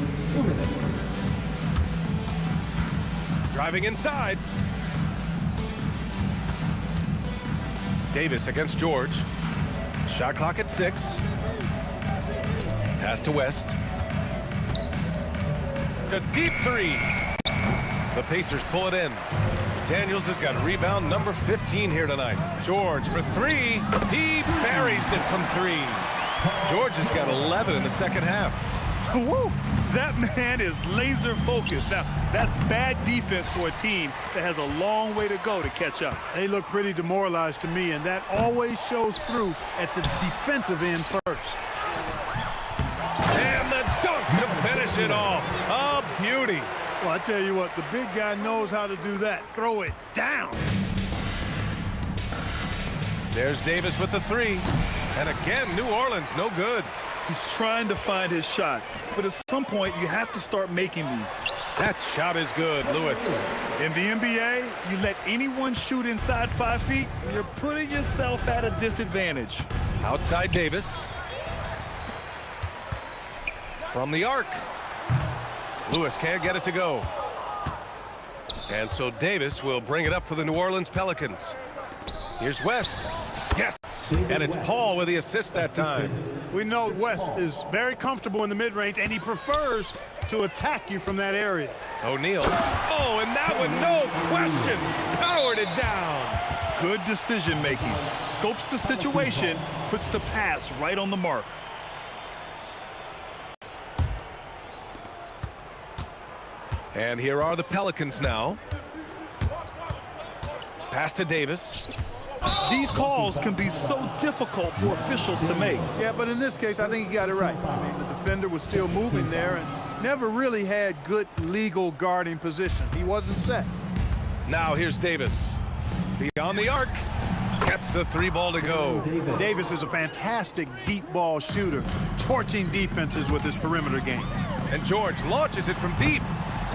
Driving inside. Davis against George. Shot clock at 6. Pass to West. A deep three. The Pacers pull it in. Daniels has got rebound number 15 here tonight. George for 3. He buries it from 3. George has got 11 in the second half. Woo! That man is laser focused. Now, that's bad defense for a team that has a long way to go to catch up. They look pretty demoralized to me, and that always shows through at the defensive end first. And the dunk to finish it off. A beauty. Well, I tell you what, the big guy knows how to do that. Throw it down. There's Davis with the 3. And again, New Orleans, no good. He's trying to find his shot, but at some point, you have to start making these. That shot is good, Lewis. In the NBA, you let anyone shoot inside 5 feet, you're putting yourself at a disadvantage. Outside Davis. From the arc. Lewis can't get it to go. And so Davis will bring it up for the New Orleans Pelicans. Here's West. Yes. And it's Paul with the assist that time. We know West is very comfortable in the mid-range, and he prefers to attack you from that area. O'Neal. Oh, and that one, no question, powered it down. Good decision making. Scopes the situation, puts the pass right on the mark. And here are the Pelicans now. Pass to Davis. These calls can be so difficult for officials to make. Yeah, but in this case, I think he got it right. I mean, the defender was still moving there and never really had good legal guarding position. He wasn't set. Now here's Davis. Beyond the arc. Gets the 3 ball to go. Davis is a fantastic deep ball shooter, torching defenses with his perimeter game. And George launches it from deep.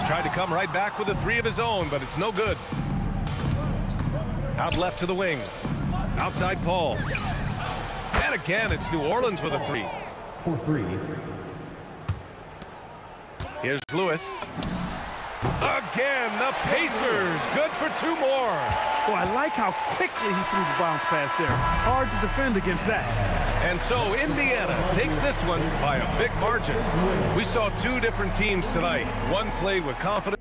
Tried to come right back with a 3 of his own, but it's no good. Out left to the wing. Outside Paul. And again, it's New Orleans with a 3. For 3. Here's Lewis. Again, the Pacers. Good for 2 more. Oh, I like how quickly he threw the bounce pass there. Hard to defend against that. And so Indiana takes this one by a big margin. We saw 2 different teams tonight. One played with confidence.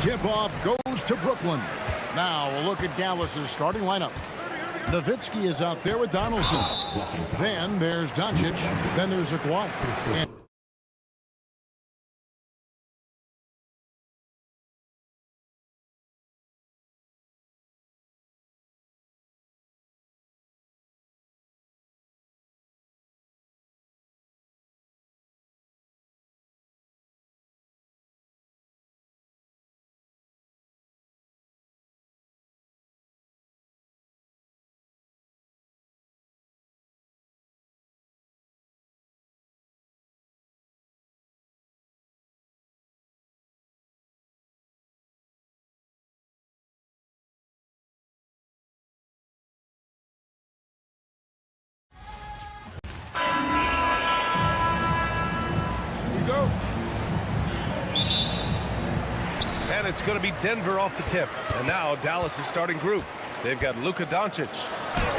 Tip-off goes to Brooklyn. Now we'll look at Dallas's starting lineup. Nowitzki is out there with Donaldson. Then there's Doncic. Then there's Aguirre. And And it's going to be Denver off the tip. And now Dallas' starting group. They've got Luka Doncic.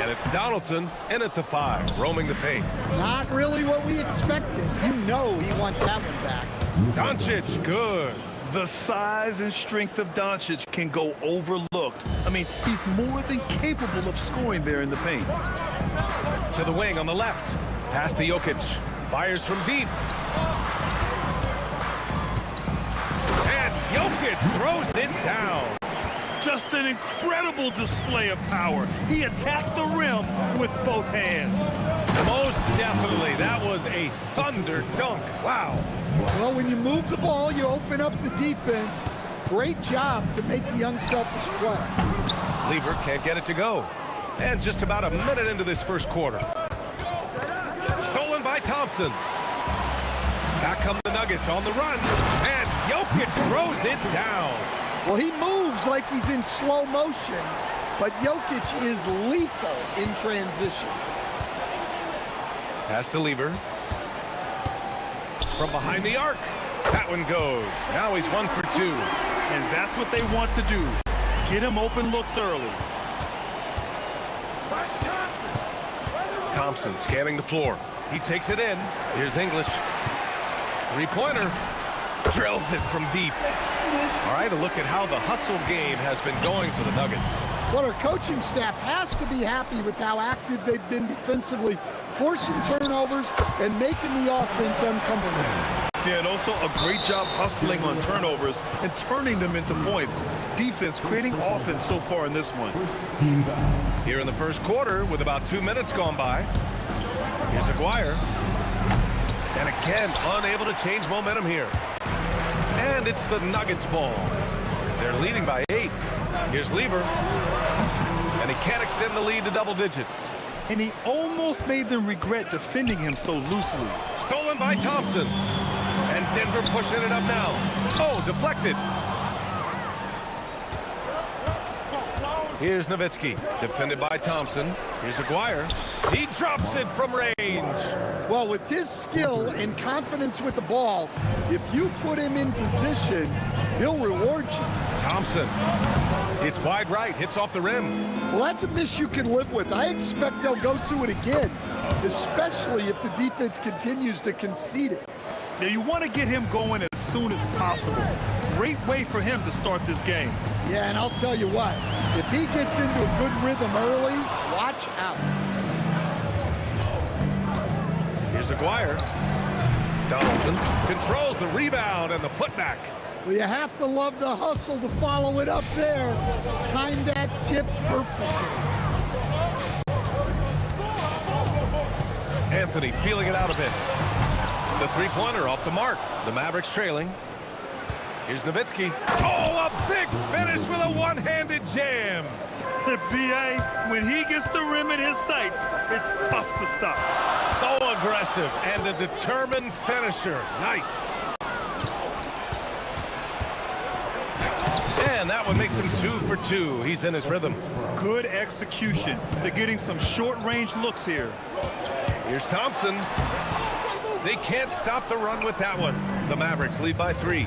And it's Donaldson in at the 5, roaming the paint. Not really what we expected. You know he wants that one back. Doncic, good. The size and strength of Doncic can go overlooked. I mean, he's more than capable of scoring there in the paint. To the wing on the left. Pass to Jokic. Fires from deep. And Jokic throws it down. Just an incredible display of power. He attacked the rim with both hands. Most definitely. That was a thunder dunk. Wow. Well, when you move the ball, you open up the defense. Great job to make the unselfish play. Lever can't get it to go. And just about a minute into this first quarter. Stolen by Thompson. Back come the Nuggets on the run. And Jokic throws it down. Well, he moves like he's in slow motion, but Jokic is lethal in transition. Pass to Lever. From behind the arc. That one goes. Now he's 1 for 2. And that's what they want to do. Get him open looks early. Thompson scanning the floor. He takes it in. Here's English. Three-pointer. Drills it from deep. All right, a look at how the hustle game has been going for the Nuggets. Well, our coaching staff has to be happy with how active they've been defensively, forcing turnovers and making the offense uncomfortable. Yeah, and also a great job hustling on turnovers and turning them into points. Defense creating offense so far in this one. Here in the first quarter with about 2 minutes gone by. Here's Aguirre. And again, unable to change momentum here. And it's the Nuggets ball. They're leading by 8. Here's Lever. And he can't extend the lead to double digits. And he almost made them regret defending him so loosely. Stolen by Thompson. And Denver pushing it up now. Oh, deflected. Here's Nowitzki, defended by Thompson. Here's Aguirre. He drops it from range. Well, with his skill and confidence with the ball, if you put him in position, he'll reward you. Thompson. It's wide right, hits off the rim. Well, that's a miss you can live with. I expect they'll go to it again, especially if the defense continues to concede it. Now, you want to get him going as soon as possible. Great way for him to start this game. Yeah, and I'll tell you what, if he gets into a good rhythm early, watch out. Here's Aguirre. Donaldson controls the rebound and the putback. Well, you have to love the hustle to follow it up there. Time that tip perfectly. Anthony feeling it out a bit. The three-pointer off the mark. The Mavericks trailing. Here's Nowitzki. Oh, a big finish with a one-handed jam. B.A., when he gets the rim in his sights, it's tough to stop. So aggressive and a determined finisher. Nice. And that one makes him 2 for 2. He's in his rhythm. Good execution. They're getting some short-range looks here. Here's Thompson. They can't stop the run with that one. The Mavericks lead by 3.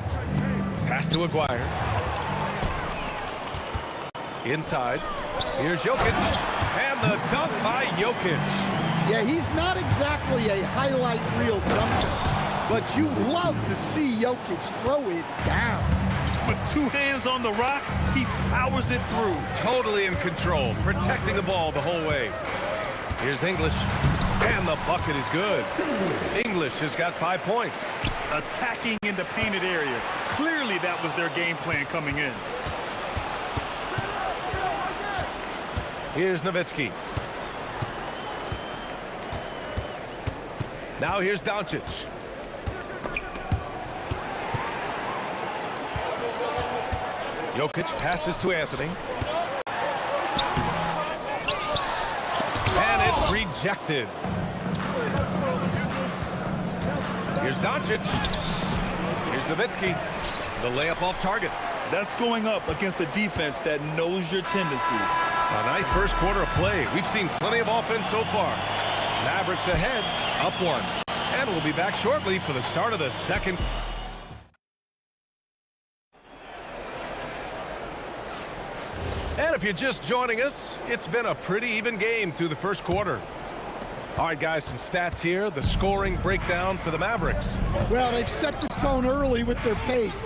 Pass to Aguirre. Inside. Here's Jokic. And the dunk by Jokic. Yeah, he's not exactly a highlight reel dunker, but you love to see Jokic throw it down. With 2 hands on the rock, he powers it through. Totally in control, protecting the ball the whole way. Here's English, and the bucket is good. English has got 5 points. Attacking in the painted area. Clearly that was their game plan coming in. Here's Nowitzki. Now here's Doncic. Jokic passes to Anthony. And it's rejected. Here's Doncic. Here's Nowitzki. The layup off target. That's going up against a defense that knows your tendencies. A nice first quarter of play. We've seen plenty of offense so far. Mavericks ahead, up 1. And we'll be back shortly for the start of the second. And if you're just joining us, it's been a pretty even game through the first quarter. All right, guys, some stats here. The scoring breakdown for the Mavericks. Well, they've set the tone early with their pace.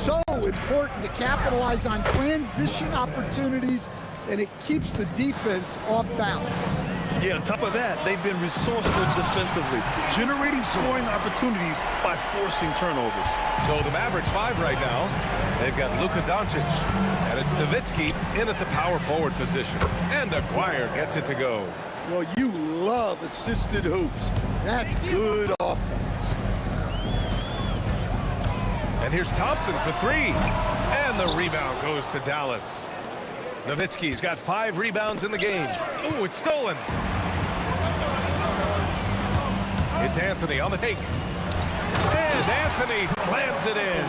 So important to capitalize on transition opportunities, and it keeps the defense off balance. Yeah, on top of that, they've been resourceful defensively, generating scoring opportunities by forcing turnovers. So the Mavericks 5 right now. They've got Luka Doncic, and it's Nowitzki in at the power forward position. And Aguirre gets it to go. Well, you love assisted hoops. That's good offense. And here's Thompson for 3. And the rebound goes to Dallas. Nowitzki's got 5 rebounds in the game. Ooh, it's stolen. It's Anthony on the take. And Anthony slams it in.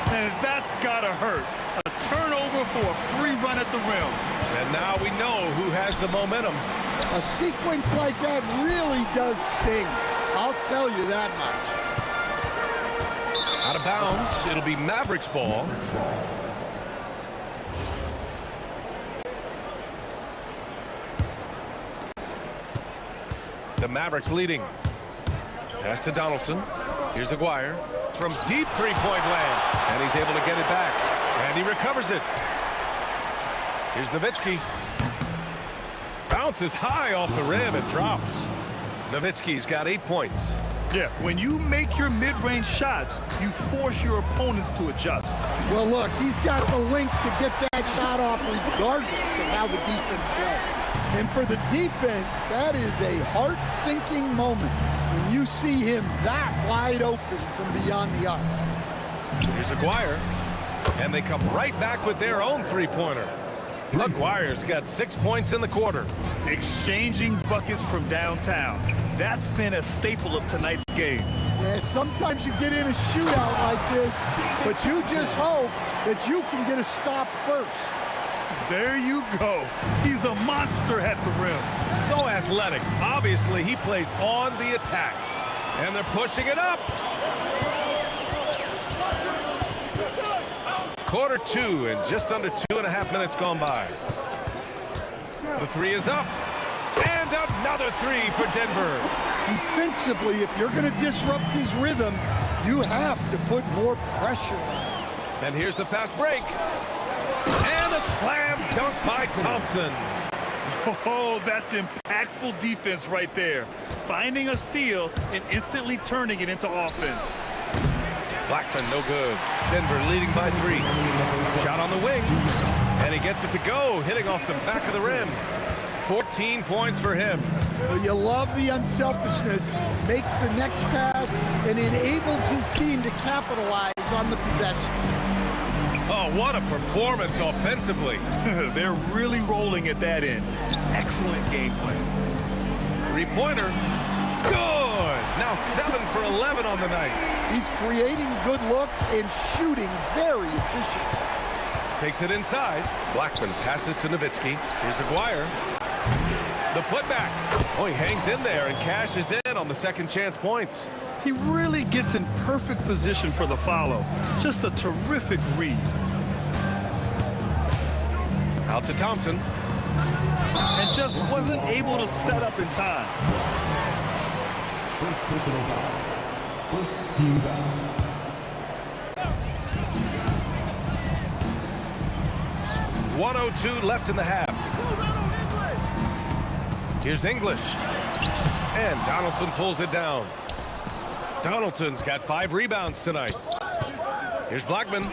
And that's gotta hurt. A turnover for a free run at the rim. And now we know who has the momentum. A sequence like that really does sting. I'll tell you that much. Out of bounds. It'll be Mavericks ball. The Mavericks leading. Pass to Donaldson. Here's Aguirre from deep three-point land. And he's able to get it back. And he recovers it. Here's Nowitzki. Bounces high off the rim and drops. Nowitzki's got 8 points. Yeah, when you make your mid-range shots, you force your opponents to adjust. Well, look, he's got the length to get that shot off regardless of how the defense plays. And for the defense, that is a heart-sinking moment when you see him that wide open from beyond the arc. Here's Aguirre, and they come right back with their own three-pointer. Aguirre's got 6 points in the quarter. Exchanging buckets from downtown. That's been a staple of tonight's game. Yeah, sometimes you get in a shootout like this, but you just hope that you can get a stop first. There you go. He's a monster at the rim. So athletic. Obviously, he plays on the attack. And they're pushing it up. Quarter 2 and just under 2.5 minutes gone by. The 3 is up. And another 3 for Denver. Defensively, if you're going to disrupt his rhythm, you have to put more pressure on him. And here's the fast break. And a slam dunk by Thompson. Oh, that's impactful defense right there. Finding a steal and instantly turning it into offense. Blackman, no good. Denver leading by 3. Shot on the wing. And he gets it to go, hitting off the back of the rim. 14 points for him. Well, you love the unselfishness. Makes the next pass and enables his team to capitalize on the possession. Oh, what a performance offensively. They're really rolling at that end. Excellent game plan. Three-pointer. Good. Now 7 for 11 on the night. He's creating good looks and shooting very efficiently. Takes it inside. Blackman passes to Nowitzki. Here's Aguirre. The putback. Oh, he hangs in there and cashes in on the second chance points. He really gets in perfect position for the follow. Just a terrific read. Out to Thompson. And just wasn't able to set up in time. First personal foul. First team foul. 1:02 left in the half. Here's English. And Donaldson pulls it down. Donaldson's got 5 rebounds tonight. Here's Blackman.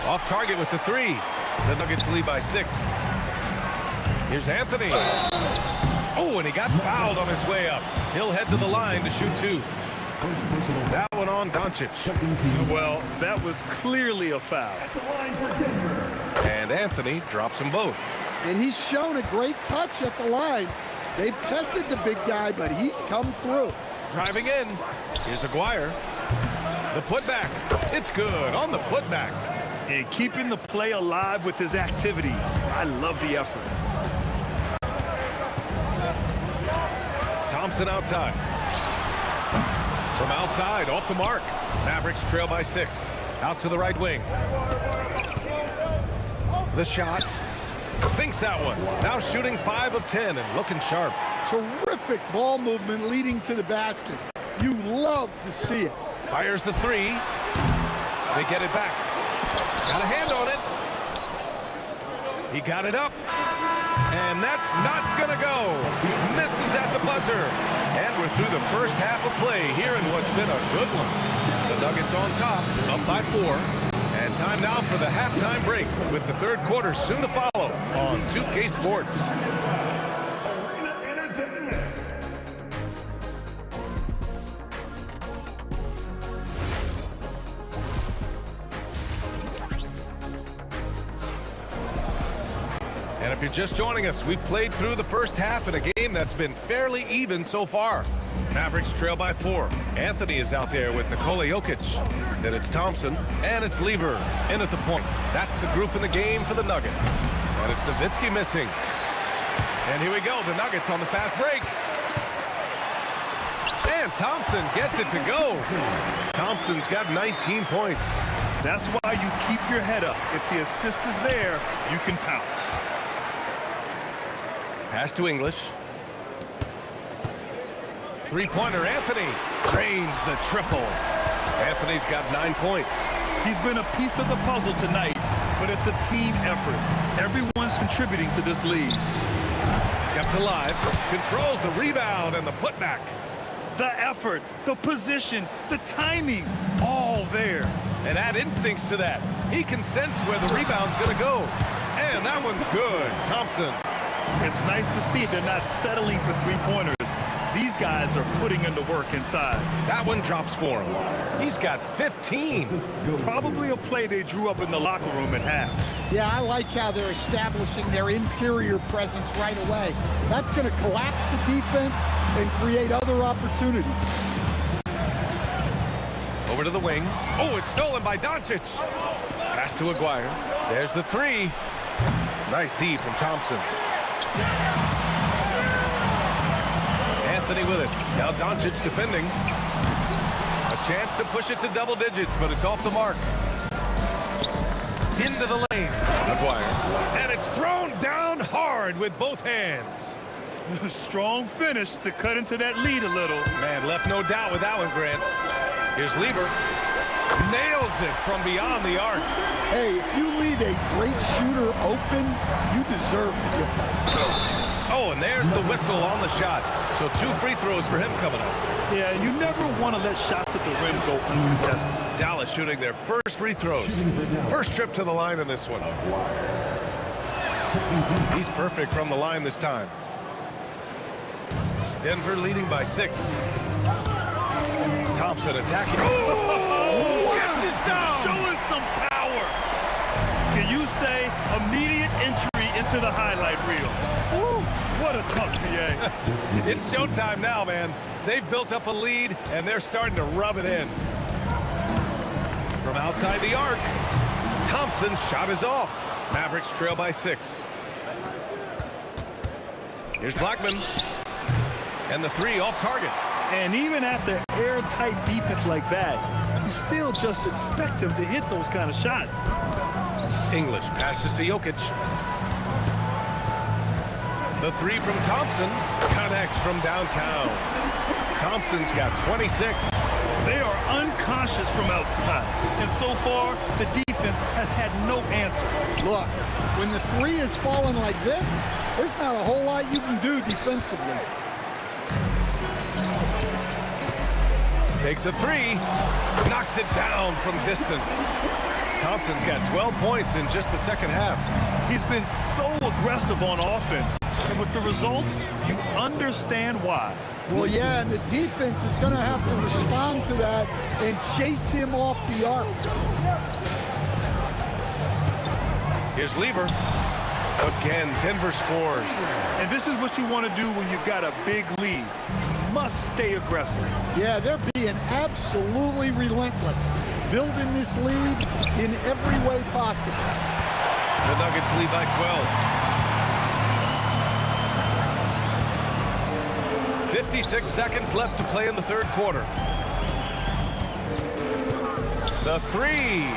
Off target with the 3. The Nuggets lead by 6. Here's Anthony. Oh, and he got fouled on his way up. He'll head to the line to shoot 2. That one on Doncic. Well, that was clearly a foul. And Anthony drops them both. And he's shown a great touch at the line. They've tested the big guy, but he's come through. Driving in. Here's Aguirre. The putback. It's good on the putback. And keeping the play alive with his activity. I love the effort. Thompson outside. From outside, off the mark. Mavericks trail by 6. Out to the right wing. The shot. Sinks that one. Now shooting 5 of 10 and looking sharp. Terrific ball movement leading to the basket. You love to see it. Fires the 3. They get it back. Got a hand on it. He got it up. And that's not going to go. Misses at the buzzer. And we're through the first half of play here in what's been a good one. The Nuggets on top, up by 4. And time now for the halftime break with the third quarter soon to follow on 2K Sports. And if you're just joining us, we've played through the first half in a game that's been fairly even so far. Mavericks trail by 4. Anthony is out there with Nikola Jokic. Then it's Thompson, and it's Lever in at the point. That's the group in the game for the Nuggets. And it's Nowitzki missing. And here we go, the Nuggets on the fast break. And Thompson gets it to go. Thompson's got 19 points. That's why you keep your head up. If the assist is there, you can pounce. Pass to English. Three-pointer, Anthony drains the triple. Anthony's got 9 points. He's been a piece of the puzzle tonight, but it's a team effort. Everyone's contributing to this lead. Kept alive, controls the rebound and the putback. The effort, the position, the timing, all there. And add instincts to that. He can sense where the rebound's going to go. And that one's good. Thompson. It's nice to see they're not settling for three-pointers. These guys are putting in the work inside. That one drops for him. He's got 15. Probably a play they drew up in the locker room at half. Yeah, I like how they're establishing their interior presence right away. That's going to collapse the defense and create other opportunities. Over to the wing. Oh, it's stolen by Doncic. Pass to Aguirre. There's the 3. Nice D from Thompson. Anthony with it. Now Doncic defending. A chance to push it to double digits, but it's off the mark. Into the lane. Aguirre. And it's thrown down hard with both hands. Strong finish to cut into that lead a little. Man, left no doubt with that one, Grant. Here's Lever. Nails it from beyond the arc. Hey, if you leave a great shooter open, you deserve to get that. Oh, and there's the whistle on the shot. So 2 free throws for him coming up. Yeah, you never want to let shots at the rim go uncontested. Dallas shooting their first free throws. First trip to the line in this one. He's perfect from the line this time. Denver leading by 6. Thompson attacking. Oh, gets it down. Showing some power. Can you say immediate entry into the highlight reel? Ooh, what a tough PA. It's showtime now, man. They've built up a lead, and they're starting to rub it in. From outside the arc, Thompson's shot is off. Mavericks trail by 6. Here's Blackman. And the 3 off target. And even after airtight defense like that, you still just expect him to hit those kind of shots. English passes to Jokic. The 3 from Thompson connects from downtown. Thompson's got 26. They are unconscious from outside. And so far, the defense has had no answer. Look, when the three is falling like this, there's not a whole lot you can do defensively. Takes a three, knocks it down from distance. Thompson's got 12 points in just the second half. He's been so aggressive on offense, and with the results, you understand why. Well, yeah, and the defense is going to have to respond to that and chase him off the arc. Here's Lever. Again, Denver scores. And this is what you want to do when you've got a big lead. You must stay aggressive. Yeah, they're being absolutely relentless, building this lead in every way possible. The Nuggets lead by 12. 56 seconds left to play in the third quarter. The three.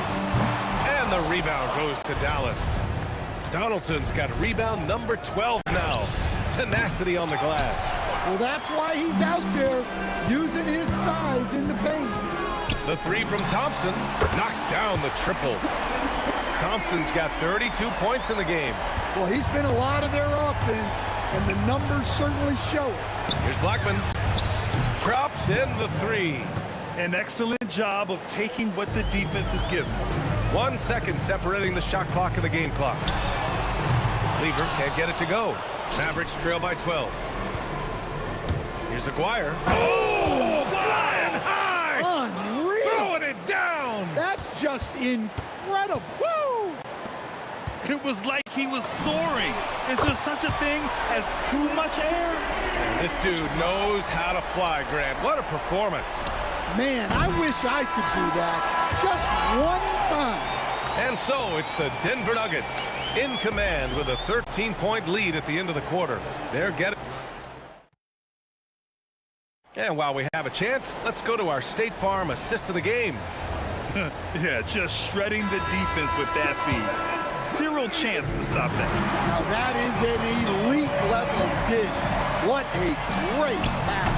And the rebound goes to Dallas. Donaldson's got rebound number 12 now. Tenacity on the glass. Well, that's why he's out there using his size in the paint. The three from Thompson knocks down the triple. Thompson's got 32 points in the game. Well, he's been a lot of their offense, and the numbers certainly show it. Here's Blackman. Drops in the three. An excellent job of taking what the defense is given. 1 second separating the shot clock and the game clock. Lever can't get it to go. Mavericks trail by 12. Here's Aguirre. Oh, flying high! Unreal! Throwing it down! That's just incredible. Woo! It was like he was soaring. Is there such a thing as too much air? And this dude knows how to fly, Grant. What a performance. Man, I wish I could do that just one time. And so it's the Denver Nuggets in command with a 13-point lead at the end of the quarter. They're getting... And while we have a chance, let's go to our State Farm assist of the game. Yeah, just shredding the defense with that feed. Zero chance to stop that. Now that is an elite level dig. What a great pass.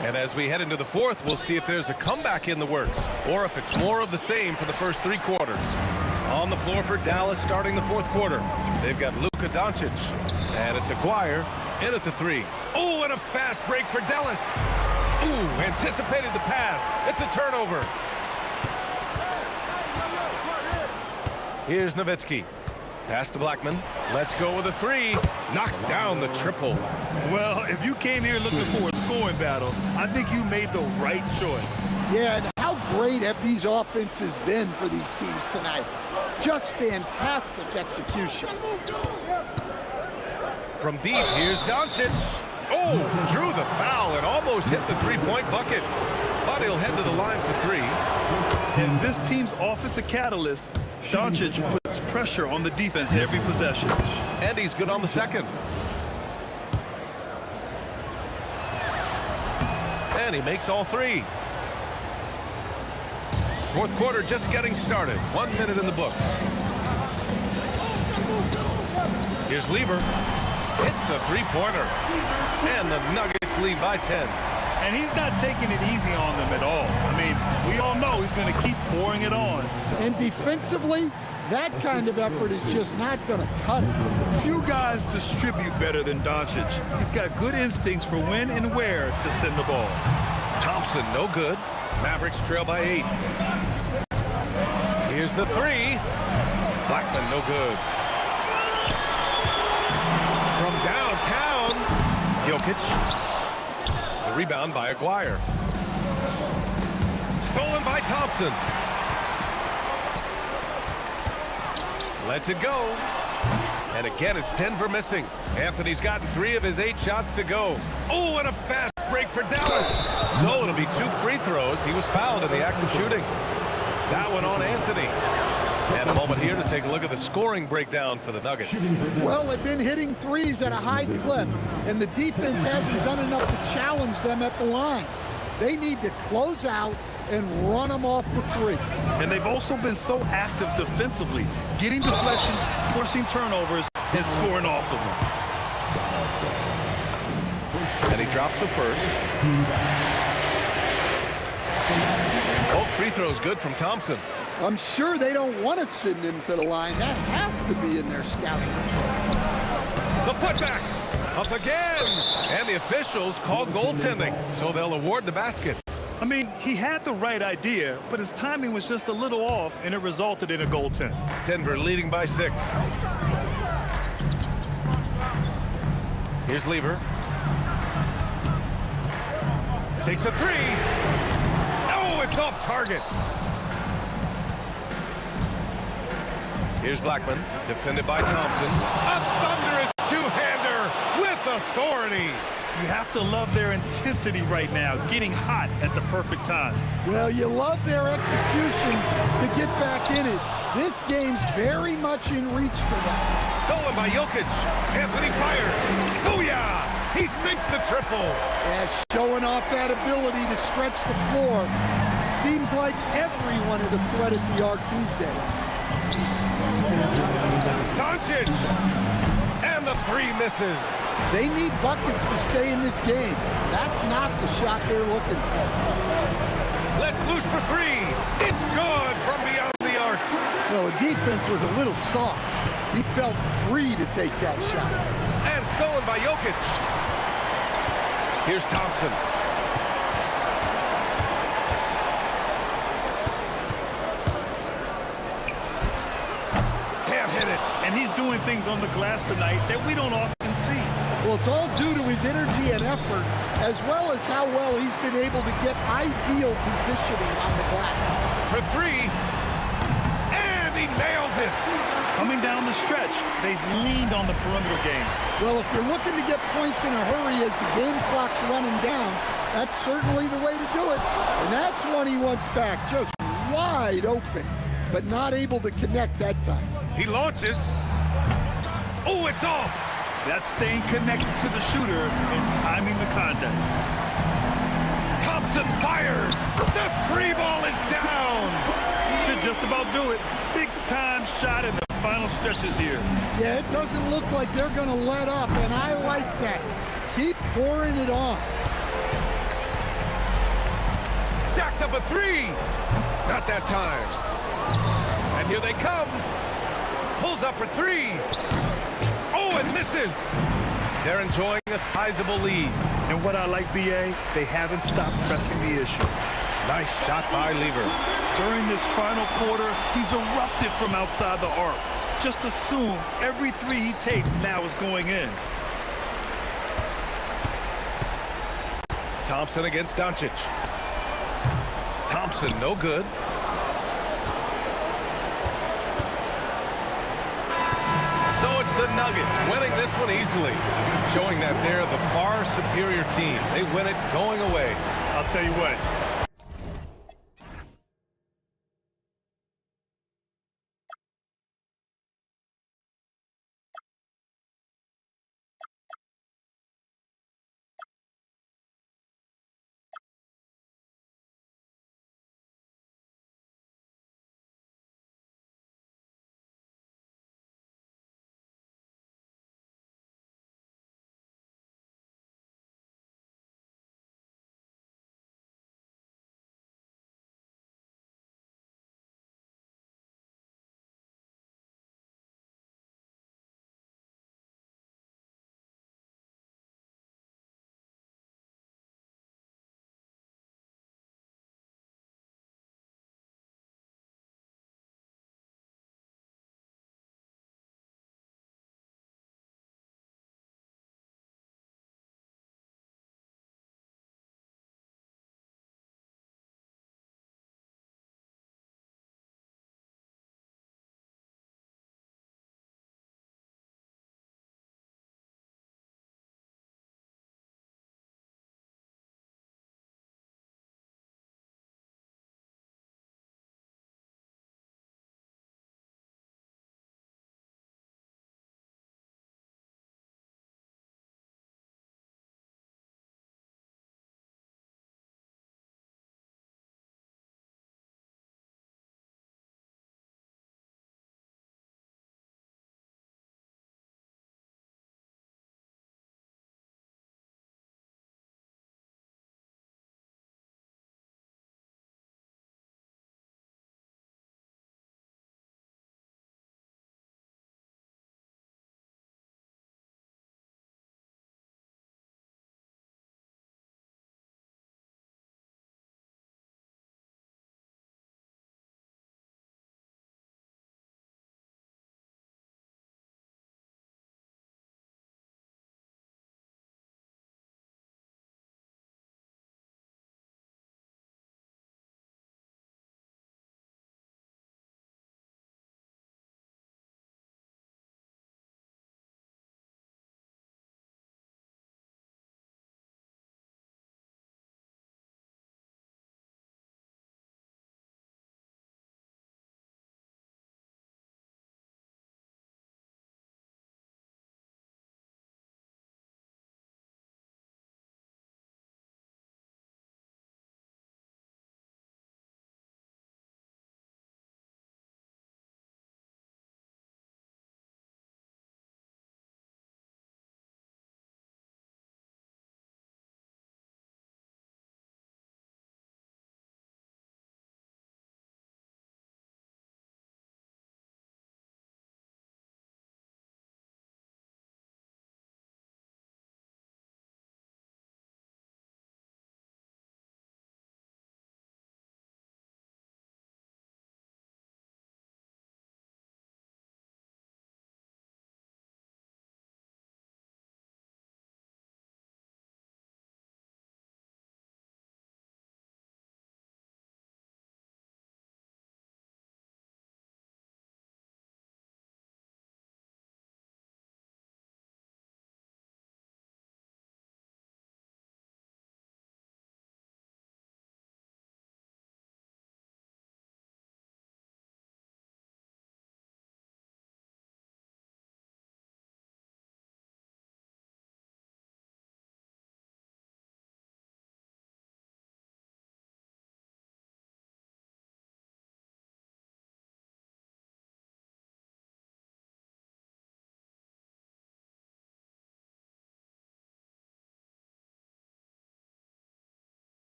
And as we head into the fourth, we'll see if there's a comeback in the works or if it's more of the same for the first three quarters. On the floor for Dallas starting the fourth quarter. They've got Luka Doncic. And it's Aguirre in at the three. Oh, and a fast break for Dallas. Ooh, anticipated the pass. It's a turnover. Here's Nowitzki. Pass to Blackman. Let's go with a three. Knocks down the triple. Well, if you came here looking for a scoring battle, I think you made the right choice. Yeah, and how great have these offenses been for these teams tonight? Just fantastic execution. From deep, here's Doncic. Oh, drew the foul and almost hit the three-point bucket. But he'll head to the line for three. And this team's offensive catalyst, Doncic puts pressure on the defense every possession. And he's good on the second. And he makes all three. Fourth quarter just getting started. 1 minute in the books. Here's Lever. Hits a three-pointer. And the Nuggets lead by 10. And he's not taking it easy on them at all. I mean, we all know he's going to keep pouring it on. And defensively, that kind of effort is just not going to cut it. Few guys distribute better than Doncic. He's got good instincts for when and where to send the ball. Thompson, no good. Mavericks trail by 8. Here's the three. Blackman, no good. From downtown, Jokic. The rebound by Aguirre. Stolen by Thompson. Lets it go. And again, it's Denver missing. Anthony's gotten 3 of his 8 shots to go. Oh, and a fast break for Dallas. So it'll be 2 free throws. He was fouled in the act of shooting. That one on Anthony. And a moment here to take a look at the scoring breakdown for the Nuggets. Well, they've been hitting threes at a high clip, and the defense hasn't done enough to challenge them at the line. They need to close out and run them off the three. And they've also been so active defensively, getting deflections, forcing turnovers, and scoring off of them. And he drops the first. free throw is good from Thompson. I'm sure they don't want to send him to the line. That has to be in their scouting report. The putback. Up again. And the officials called goaltending, so they'll award the basket. I mean, he had the right idea, but his timing was just a little off, and it resulted in a goaltend. Denver leading by 6. Here's Lever. Takes a 3. Oh, it's off target. Here's Blackman, defended by Thompson. A thunderous two-hander with authority. You have to love their intensity right now, getting hot at the perfect time. Well, you love their execution to get back in it. This game's very much in reach for them. Stolen by Jokic. Anthony fires. Booyah! He sinks the triple. Yeah, showing off that ability to stretch the floor. Seems like everyone is a threat at the arc these days. Doncic. And the 3 misses. They need buckets to stay in this game. That's not the shot they're looking for. Let's loose for 3. It's good from beyond the arc. Well, the defense was a little soft. He felt free to take that shot. And stolen by Jokic. Here's Thompson. Can't hit it. And he's doing things on the glass tonight that we don't often see. Well, it's all due to his energy and effort, as well as how well he's been able to get ideal positioning on the glass. For 3. And he nails it. Coming down the stretch, they've leaned on the perimeter game. Well, if you're looking to get points in a hurry as the game clock's running down, that's certainly the way to do it. And that's one he wants back, just wide open, but not able to connect that time. He launches. Oh, it's off. That's staying connected to the shooter and timing the contest. Thompson fires. The 3 ball is down. Should just about do it. Big time shot in the final stretches here. Yeah, it doesn't look like they're going to let up, and I like that. Keep pouring it on. Jacks up a 3. Not that time. And here they come. Pulls up for 3. Oh, and misses. They're enjoying a sizable lead. And what I like, B.A., they haven't stopped pressing the issue. Nice shot by Lever. During this final quarter, he's erupted from outside the arc. Just assume every 3 he takes now is going in. Thompson against Doncic. Thompson, no good. So it's the Nuggets winning this one easily, showing that they're the far superior team. They win it going away. I'll tell you what,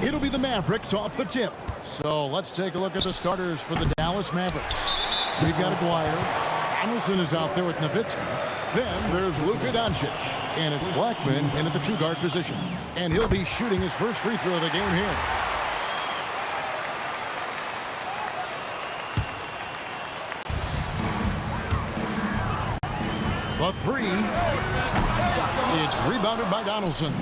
It'll be the Mavericks off the tip. So let's take a look at the starters for the Dallas Mavericks. We've got Aguirre. Donaldson is out there with Nowitzki. Then there's Luka Doncic. And it's Blackman in at the two-guard position. And he'll be shooting his first free throw of the game here. The three. It's rebounded by Donaldson.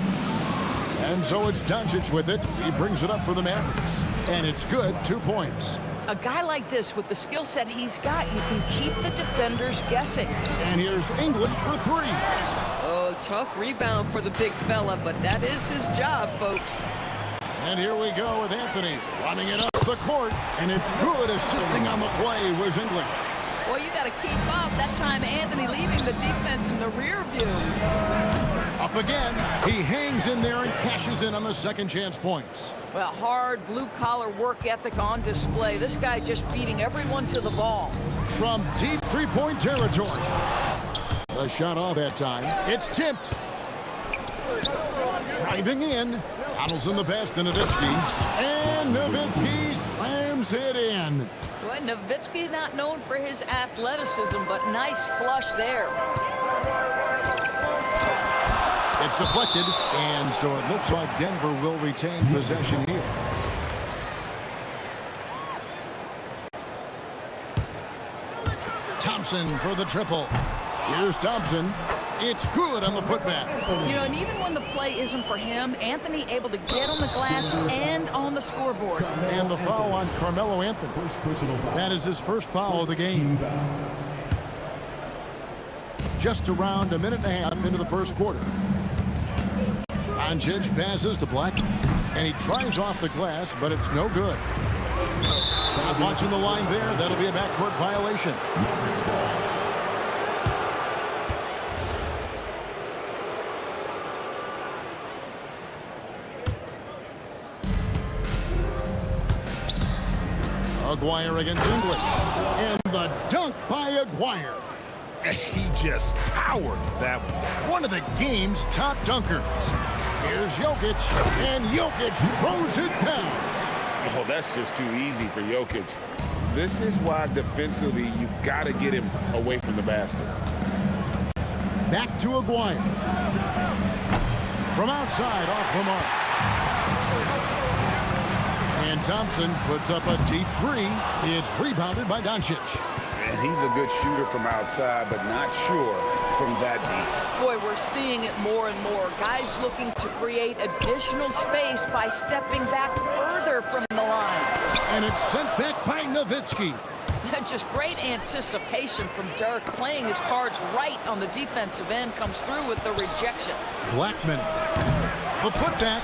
And so it's Doncic with it. He brings it up for the Mavericks. And it's good, 2 points. A guy like this, with the skill set he's got, you can keep the defenders guessing. And here's English for three. Oh, tough rebound for the big fella, but that is his job, folks. And here we go with Anthony running it up the court. And it's good. Assisting on the play was English. Well, you got to keep up. That time, Anthony leaving the defense in the rear view. Up again. He hangs in there and cashes in on the second chance points. Well, hard blue-collar work ethic on display. This guy just beating everyone to the ball. From deep three-point territory. A shot off that time. It's tipped. Driving in. Donaldson the pass to Nowitzki. And Nowitzki slams it in. Well, Nowitzki not known for his athleticism, but nice flush there. It's deflected, and so it looks like Denver will retain possession here. Thompson for the triple. Here's Thompson. It's good on the putback. You know, and even when the play isn't for him, Anthony able to get on the glass and on the scoreboard. And the foul on Carmelo Anthony. That is his first foul of the game. Just around a minute and a half into the first quarter. Doncic passes to Black, and he tries off the glass, but it's no good. Not watching the line there. That'll be a backcourt violation. Aguirre against English. And the dunk by Aguirre. He just powered that one. One of the game's top dunkers. Here's Jokic, and Jokic throws it down. Oh, that's just too easy for Jokic. This is why defensively you've got to get him away from the basket. Back to Aguirre. From outside, off the mark. And Thompson puts up a deep three. It's rebounded by Doncic. And he's a good shooter from outside, but not sure from that deep. Boy, we're seeing it more and more. Guys looking to create additional space by stepping back further from the line. And it's sent back by Nowitzki. Just great anticipation from Dirk, playing his cards right on the defensive end, comes through with the rejection. Blackman. The putback.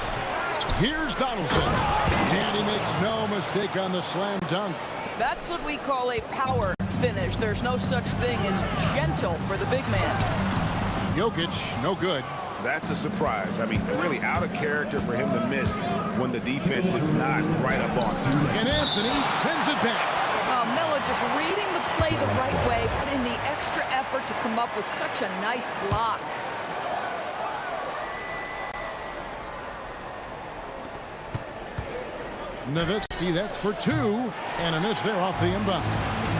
Here's Donaldson. And he makes no mistake on the slam dunk. That's what we call a power finish. There's no such thing as gentle for the big man. Jokic, no good. That's a surprise. I mean, really out of character for him to miss when the defense is not right up on him. And Anthony sends it back. Melo just reading the play the right way, put in the extra effort to come up with such a nice block. Nowitzki, that's for two, and a miss there off the inbound.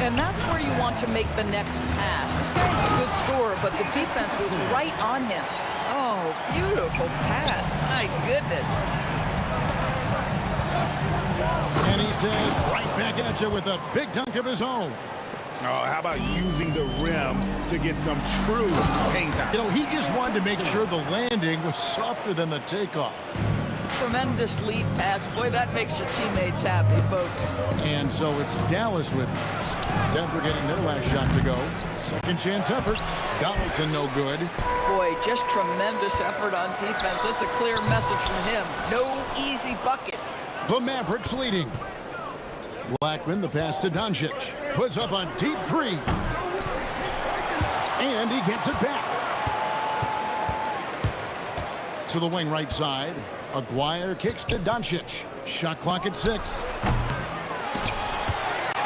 And that's where you want to make the next pass. This guy's a good scorer, but the defense was right on him. Oh, beautiful pass. My goodness. And he says, right back at you with a big dunk of his own. Oh, how about using the rim to get some true hang time? You know, he just wanted to make sure the landing was softer than the takeoff. Tremendous lead pass. Boy, that makes your teammates happy, folks. And so it's Dallas with it. Denver getting their last shot to go. Second chance effort. Donaldson no good. Boy, just tremendous effort on defense. That's a clear message from him. No easy buckets. The Mavericks leading. Blackman, the pass to Doncic. Puts up a deep three. And he gets it back. To the wing right side. Aguirre kicks to Doncic. Shot clock at 6.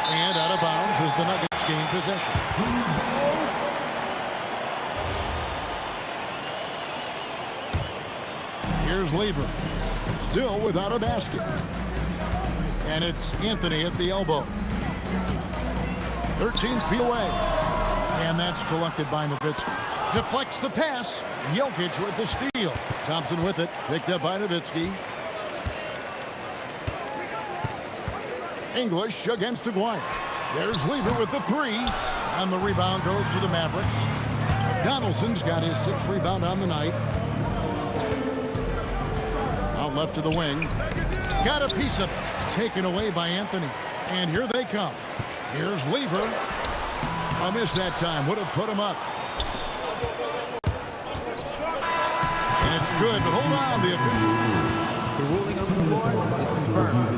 And out of bounds as the Nuggets gain possession. Here's Lever. still without a basket. And it's Anthony at the elbow. 13 feet away. And that's collected by Nowitzki. Deflects the pass. Jokic with the steal. Thompson with it. Picked up by Nowitzki. English against Aguirre. There's Lever with the three. And the rebound goes to the Mavericks. Donaldson's got his 6th rebound on the night. Out left to the wing. Got a piece of it. Taken away by Anthony. And here they come. Here's Lever. I missed that time. Would have put him up. And it's good, but hold on, the official. The ruling on the floor is confirmed.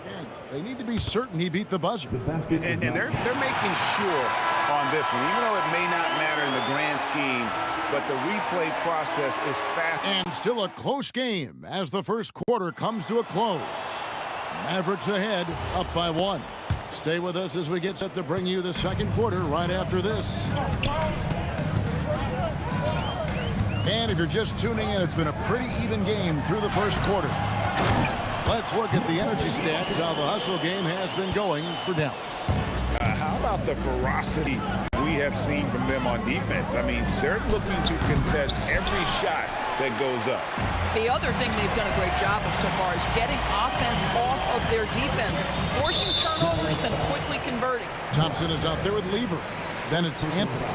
And they need to be certain he beat the buzzer. And they're making sure on this one, even though it may not matter in the grand scheme, but the replay process is fast. And still a close game as the first quarter comes to a close. Mavericks ahead, up by 1. Stay with us as we get set to bring you the second quarter right after this. And if you're just tuning in, it's been a pretty even game through the first quarter. Let's look at the energy stats, how the hustle game has been going for Dallas. How about the ferocity we have seen from them on defense? I mean, they're looking to contest every shot that goes up. The other thing they've done a great job of so far is getting offense off of their defense, forcing turnovers and quickly converting. Thompson is out there with Lever. Then it's Anthony.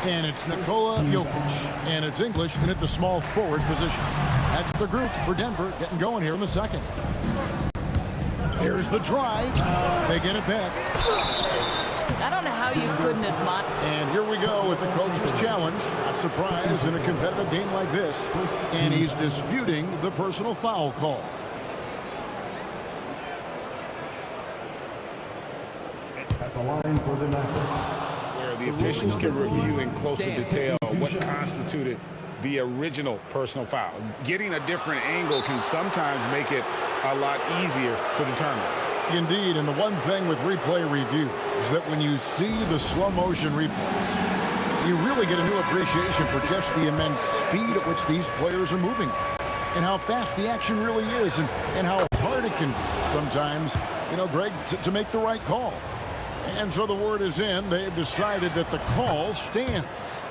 And it's Nikola Jokic. And it's English in at the small forward position. That's the group for Denver getting going here in the second. Here's the drive. They get it back. I don't know how you couldn't admire. And here we go with the coach's challenge. Not surprised in a competitive game like this. And he's disputing the personal foul call. At the line for the Mavericks. Where the officials can review in closer detail what constituted the original personal foul. Getting a different angle can sometimes make it a lot easier to determine. Indeed, and the one thing with replay review is that when you see the slow motion replay, you really get a new appreciation for just the immense speed at which these players are moving and how fast the action really is and how hard it can be sometimes, you know, Greg, to make the right call. And so the word is in. They've decided that the call stands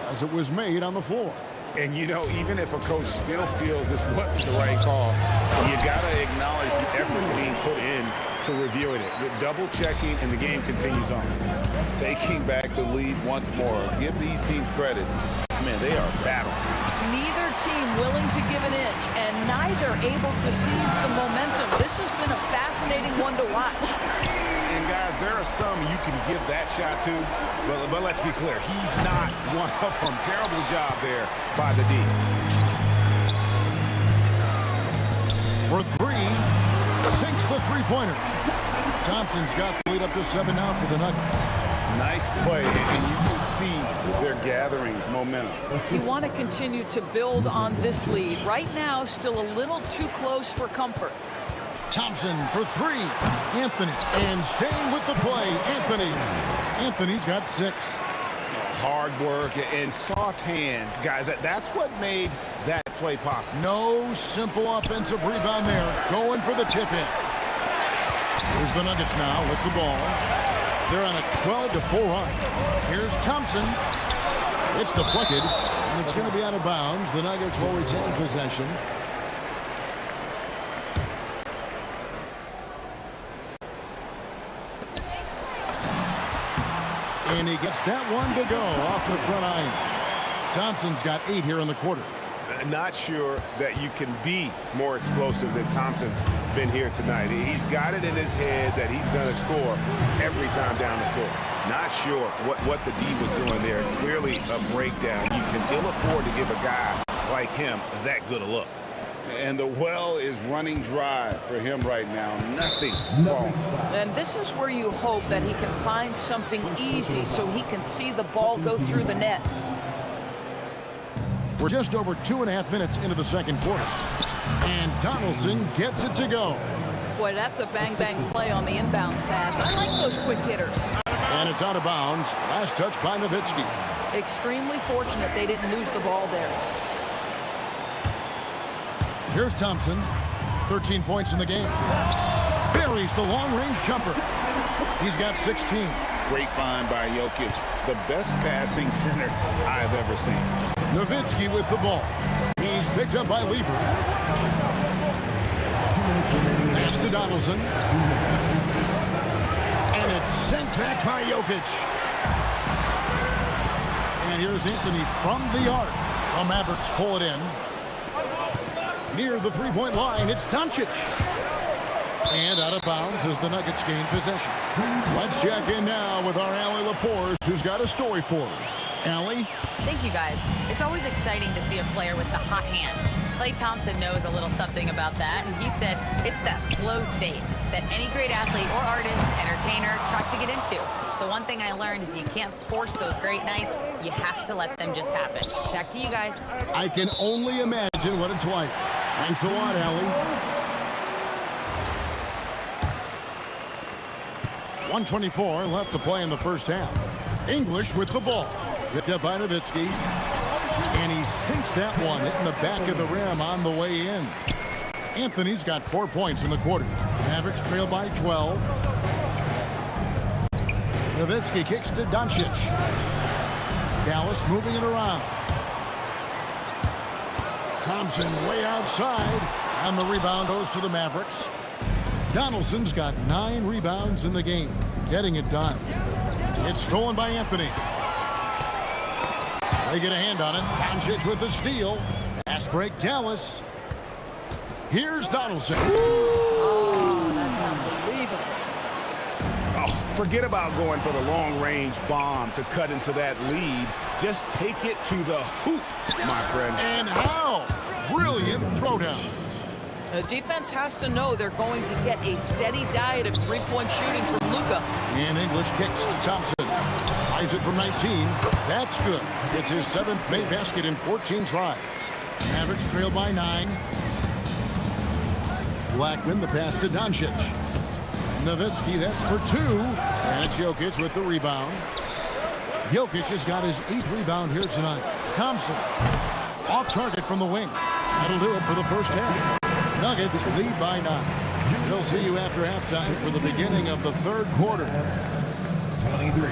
as it was made on the floor. And, you know, even if a coach still feels this wasn't the right call, you got to acknowledge the effort being put in to reviewing it. With double checking, and the game continues on. Taking back the lead once more. Give these teams credit. Man, they are battling. Neither team willing to give an inch, and neither able to seize the momentum. This has been a fascinating one to watch. And guys, there are some you can give that shot to, but let's be clear, he's not one of them. Terrible job there by the D. For 3, sinks the three-pointer. Thompson's got the lead up to 7 now for the Nuggets. Nice play, and you can see they're gathering momentum. You want to continue to build on this lead. Right now, still a little too close for comfort. Thompson for 3. Anthony. And staying with the play, Anthony. Anthony's got 6. Hard work and soft hands. Guys, that's what made that play possible. No simple offensive rebound there. Going for the tip-in. Here's the Nuggets now with the ball. They're on a 12-4 run. Here's Thompson. It's deflected, and it's going to be out of bounds. The Nuggets will retain possession. And he gets that one to go off the front iron. Thompson's got 8 here in the quarter. Not sure that you can be more explosive than Thompson's been here tonight. He's got it in his head that he's going to score every time down the floor. Not sure what the D was doing there. Clearly a breakdown. You can ill afford to give a guy like him that good a look. And the well is running dry for him right now. Nothing falls. And this is where you hope that he can find something easy so he can see the ball go through the net. We're just over 2.5 minutes into the second quarter. And Donaldson gets it to go. Boy, that's a bang-bang play on the inbounds pass. I like those quick hitters. And it's out of bounds. Last touch by Nowitzki. Extremely fortunate they didn't lose the ball there. Here's Thompson. 13 points in the game. Buries the long-range jumper. He's got 16. Great find by Jokic. The best passing center I've ever seen. Nowitzki with the ball. He's picked up by Lever. Pass to Donaldson. And it's sent back by Jokic. And here's Anthony from the arc. The Mavericks pull it in. Near the three-point line, it's Doncic. And out of bounds as the Nuggets gain possession. Let's check in now with our Allie LaForce, who's got a story for us. Allie? Thank you, guys. It's always exciting to see a player with the hot hand. Klay Thompson knows a little something about that, and he said it's that flow state that any great athlete or artist, entertainer, tries to get into. The one thing I learned is you can't force those great nights. You have to let them just happen. Back to you guys. I can only imagine what it's like. Thanks a lot, Allie. 1:24 left to play in the first half. English with the ball. Picked up by Nowitzki. And he sinks that one, hitting the back of the rim on the way in. Anthony's got 4 points in the quarter. Mavericks trail by 12. Nowitzki kicks to Doncic. Dallas moving it around. Thompson way outside, and the rebound goes to the Mavericks. Donaldson's got 9 rebounds in the game, getting it done. It's stolen by Anthony. They get a hand on it. Doncic with the steal. Fast break, Dallas. Here's Donaldson. Oh, that's unbelievable. Oh, forget about going for the long-range bomb to cut into that lead. Just take it to the hoop, my friend. And how? Brilliant throwdown. The defense has to know they're going to get a steady diet of three-point shooting from Luka. And English kicks to Thompson. Tries it from 19. That's good. It's his 7th made basket in 14 tries. Mavericks trail by 9. Blackman, the pass to Doncic. Nowitzki, that's for 2. And it's Jokic with the rebound. Jokic has got his 8th rebound here tonight. Thompson, off target from the wing. That'll do it for the first half. Nuggets lead by 9. We'll see you after halftime for the beginning of the third quarter. 23.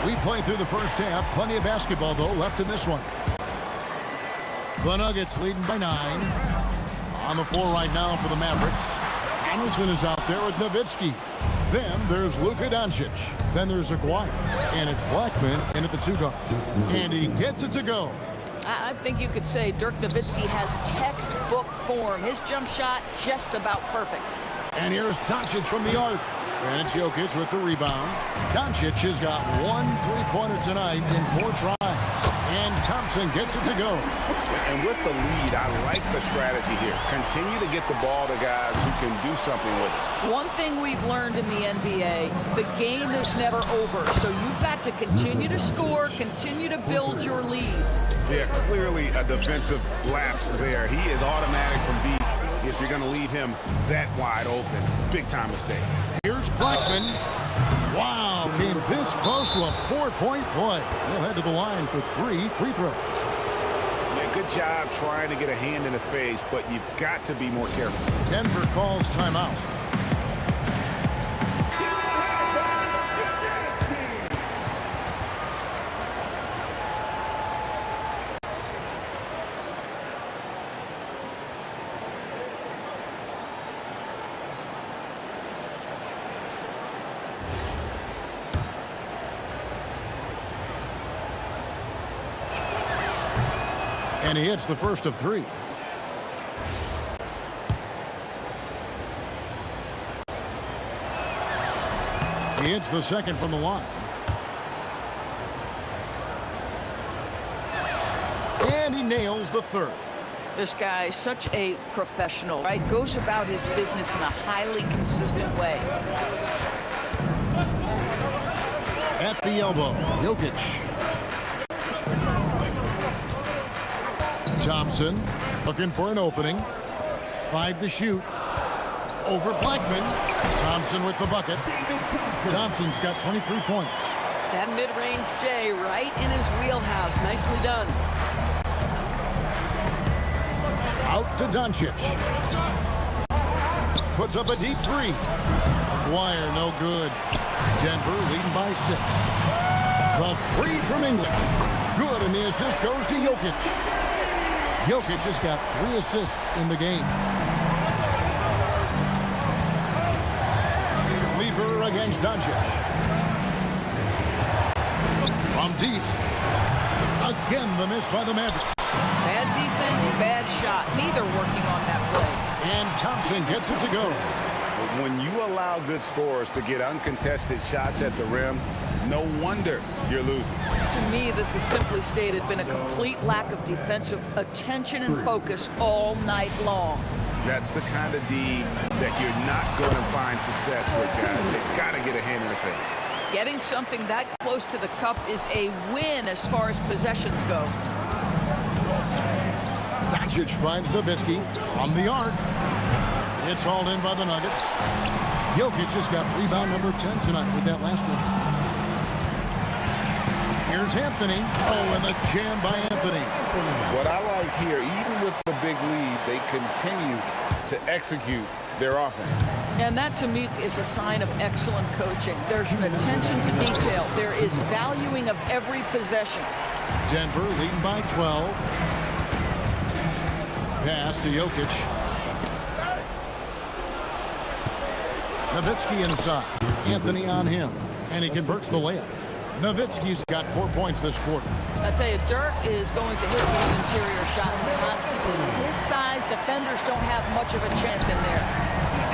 We played through the first half. Plenty of basketball, though, left in this one. The Nuggets leading by 9. On the floor right now for the Mavericks. Anderson is out there with Nowitzki. Then there's Luka Doncic. Then there's Aguirre. And it's Blackman in at the 2-guard. And he gets it to go. I think you could say Dirk Nowitzki has textbook form. His jump shot just about perfect. And here's Doncic from the arc. And it's Jokic with the rebound. Doncic has got 1 3-pointer tonight in 4 tries. And Thompson gets it to go. And with the lead, I like the strategy here. Continue to get the ball to guys who can do something with it. One thing we've learned in the NBA, the game is never over. So you've got to continue to score, continue to build your lead. Yeah, clearly a defensive lapse there. He is automatic from deep if you're going to leave him that wide open. Big time mistake. Here's Blackman. Wow, came this close to a 4-point play. He'll head to the line for 3 free throws. Yeah, good job trying to get a hand in the face, but you've got to be more careful. Denver calls timeout. And he hits the first of 3. He hits the second from the line. And he nails the third. This guy is such a professional, right? Goes about his business in a highly consistent way. At the elbow, Jokic. Thompson looking for an opening. 5 to shoot. Over Blackman. Thompson with the bucket. Thompson's got 23 points. That mid-range J right in his wheelhouse. Nicely done. Out to Doncic. Puts up a deep 3. Dwyer, no good. Denver leading by 6. The 3 from England. Good, and the assist goes to Jokic. Jokic has got 3 assists in the game. Lever against Doncic. From deep. Again, the miss by the Mavericks. Bad defense, bad shot. Neither working on that play. And Thompson gets it to go. When you allow good scorers to get uncontested shots at the rim, no wonder you're losing. To me, this has simply stated been a complete lack of defensive attention and focus all night long. That's the kind of D that you're not going to find success with, guys. They've got to get a hand in the face. Getting something that close to the cup is a win as far as possessions go. Doncic finds Nowitzki from the arc. It's hauled in by the Nuggets. Jokic has got rebound number 10 tonight with that last one. Here's Anthony. Oh, and the jam by Anthony. What I like here, even with the big lead, they continue to execute their offense. And that, to me, is a sign of excellent coaching. There's an attention to detail. There is valuing of every possession. Denver leading by 12. Pass to Jokic. Nowitzki inside. Anthony on him. And he converts the layup. Nowitzki's got 4 points this quarter. I tell you, Dirk is going to hit these interior shots constantly. His size, defenders don't have much of a chance in there.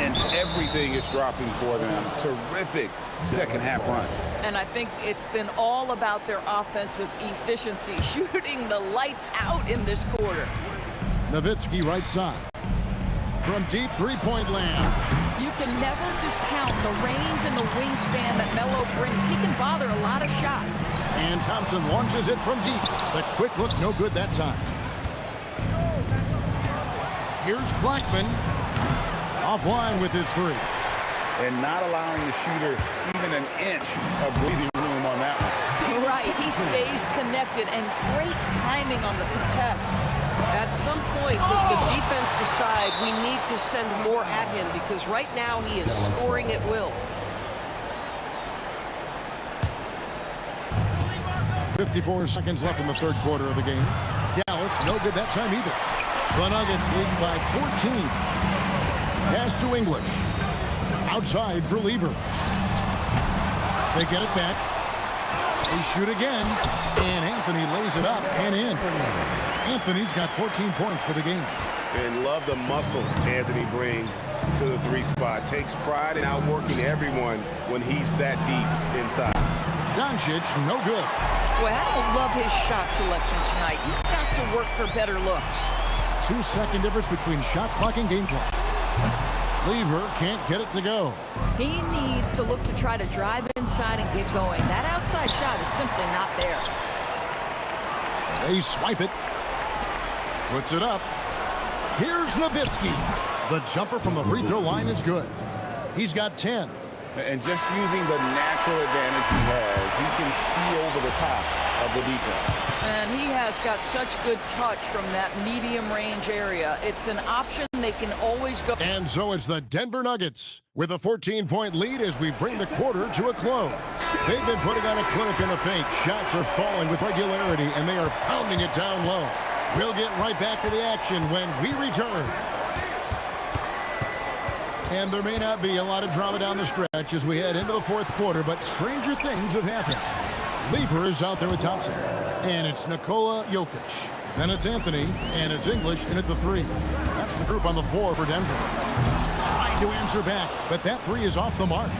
And everything is dropping for them. Terrific second half run. And I think it's been all about their offensive efficiency, shooting the lights out in this quarter. Nowitzki right side. From deep three-point land. You can never discount the range and the wingspan that Melo brings. He can bother a lot of shots. And Thompson launches it from deep. The quick look, no good that time. Here's Blackman. Offline with his 3. And not allowing the shooter even an inch of breathing room on that one. Right, he stays connected, and great timing on the contest. At some point, does the defense decide we need to send more at him? Because right now he is scoring at will. 54 seconds left in the third quarter of the game. Dallas, no good that time either. The Nuggets lead by 14. Pass to English. Outside for Lever. They get it back. They shoot again. And Anthony lays it up and in. Anthony's got 14 points for the game. And love the muscle Anthony brings to the 3 spot. Takes pride in outworking everyone when he's that deep inside. Doncic, no good. Well, I don't love his shot selection tonight. You've got to work for better looks. 2-second difference between shot clock and game clock. Lever can't get it to go. He needs to look to try to drive inside and get going. That outside shot is simply not there. They swipe it. Puts it up. Here's Nowitzki. The jumper from the free throw line is good. He's got 10. And just using the natural advantage he has, he can see over the top of the defense. And he has got such good touch from that medium range area. It's an option they can always go. And so it's the Denver Nuggets with a 14-point lead as we bring the quarter to a close. They've been putting on a clinic in the paint. Shots are falling with regularity, and they are pounding it down low. We'll get right back to the action when we return. And there may not be a lot of drama down the stretch as we head into the fourth quarter, but stranger things have happened. Lever is out there with Thompson. And it's Nikola Jokic. Then it's Anthony, and it's English in at the 3. That's the group on the floor for Denver. Trying to answer back, but that 3 is off the mark.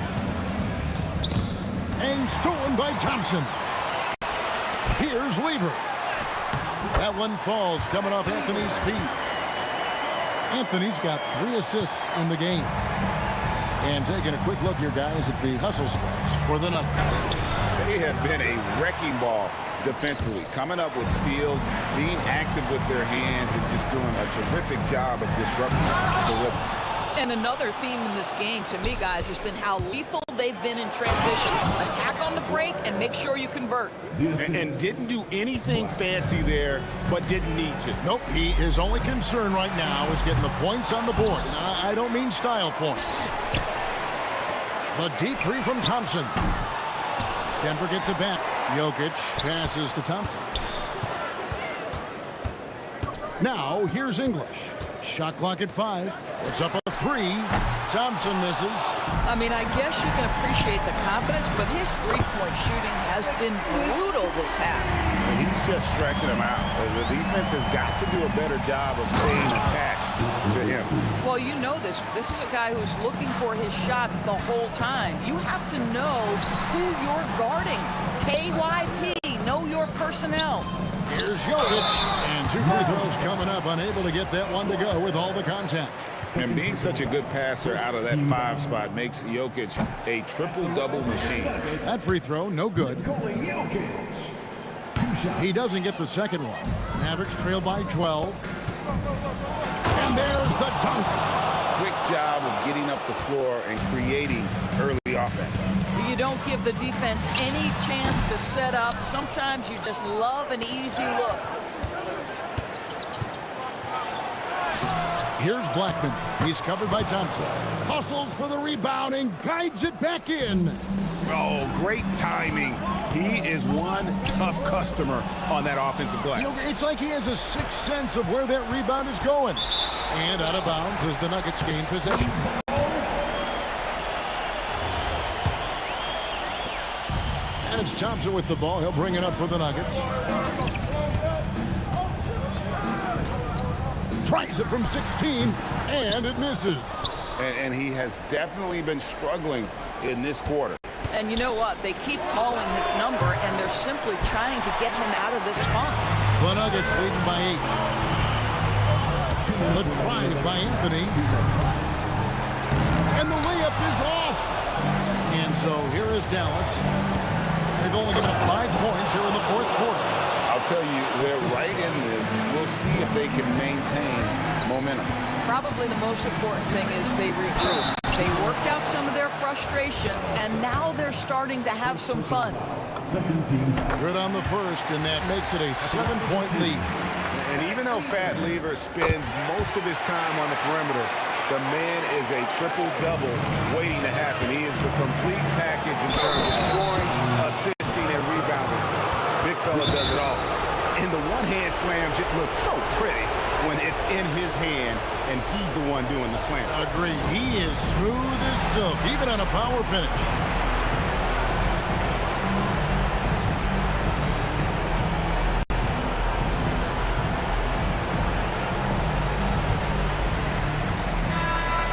And stolen by Thompson. Here's Lever. That one falls coming off Anthony's feet. Anthony's got 3 assists in the game. And taking a quick look here, guys, at the hustle stats for the Nuggets. They have been a wrecking ball defensively, coming up with steals, being active with their hands, and just doing a terrific job of disrupting the rhythm. And another theme in this game, to me, guys, has been how lethal they've been in transition. Attack on the break and make sure you convert. And didn't do anything fancy there, but didn't need to. Nope, his only concern right now is getting the points on the board. And I don't mean style points. The deep 3 from Thompson. Denver gets it back. Jokic passes to Thompson. Now, here's English. Shot clock at 5. It's up a 3. Thompson misses. I mean, I guess you can appreciate the confidence, but his three-point shooting has been brutal this half. He's just stretching them out. The defense has got to do a better job of staying attached to him. Well, you know this. This is a guy who's looking for his shot the whole time. You have to know who you're guarding. KYP, know your personnel. Here's Jokic, and 2 free throws coming up, unable to get that one to go with all the contact. And being such a good passer out of that 5 spot makes Jokic a triple-double machine. That free throw, no good. He doesn't get the second one. Mavericks trail by 12. And there's the dunk. Quick job of getting up the floor and creating early offense. You don't give the defense any chance to set up. Sometimes you just love an easy look. Here's Blackman. He's covered by Thompson. Hustles for the rebound and guides it back in. Oh, great timing. He is one tough customer on that offensive glass. You know, it's like he has a sixth sense of where that rebound is going. And out of bounds as the Nuggets gain possession. And it's Thompson with the ball. He'll bring it up for the Nuggets. Tries it from 16, and it misses. And he has definitely been struggling in this quarter. And you know what? They keep calling his number, and they're simply trying to get him out of this funk. The Nuggets leading by 8. The drive by Anthony. And the layup is off. And so here is Dallas. They've only given up 5 points here in the fourth quarter. I'll tell you, they're right in this. We'll see if they can maintain momentum. Probably the most important thing is they regroup. They worked out some of their frustrations, and now they're starting to have some fun. Good on the first, and that makes it a 7-point lead. And even though Fat Lever spends most of his time on the perimeter, the man is a triple-double waiting to happen. He is the complete package in terms of scoring, assisting, and rebounding. Big fella does it all. And the one-hand slam just looks so pretty when it's in his hand and he's the one doing the slam. Agreed. He is smooth as silk, even on a power finish.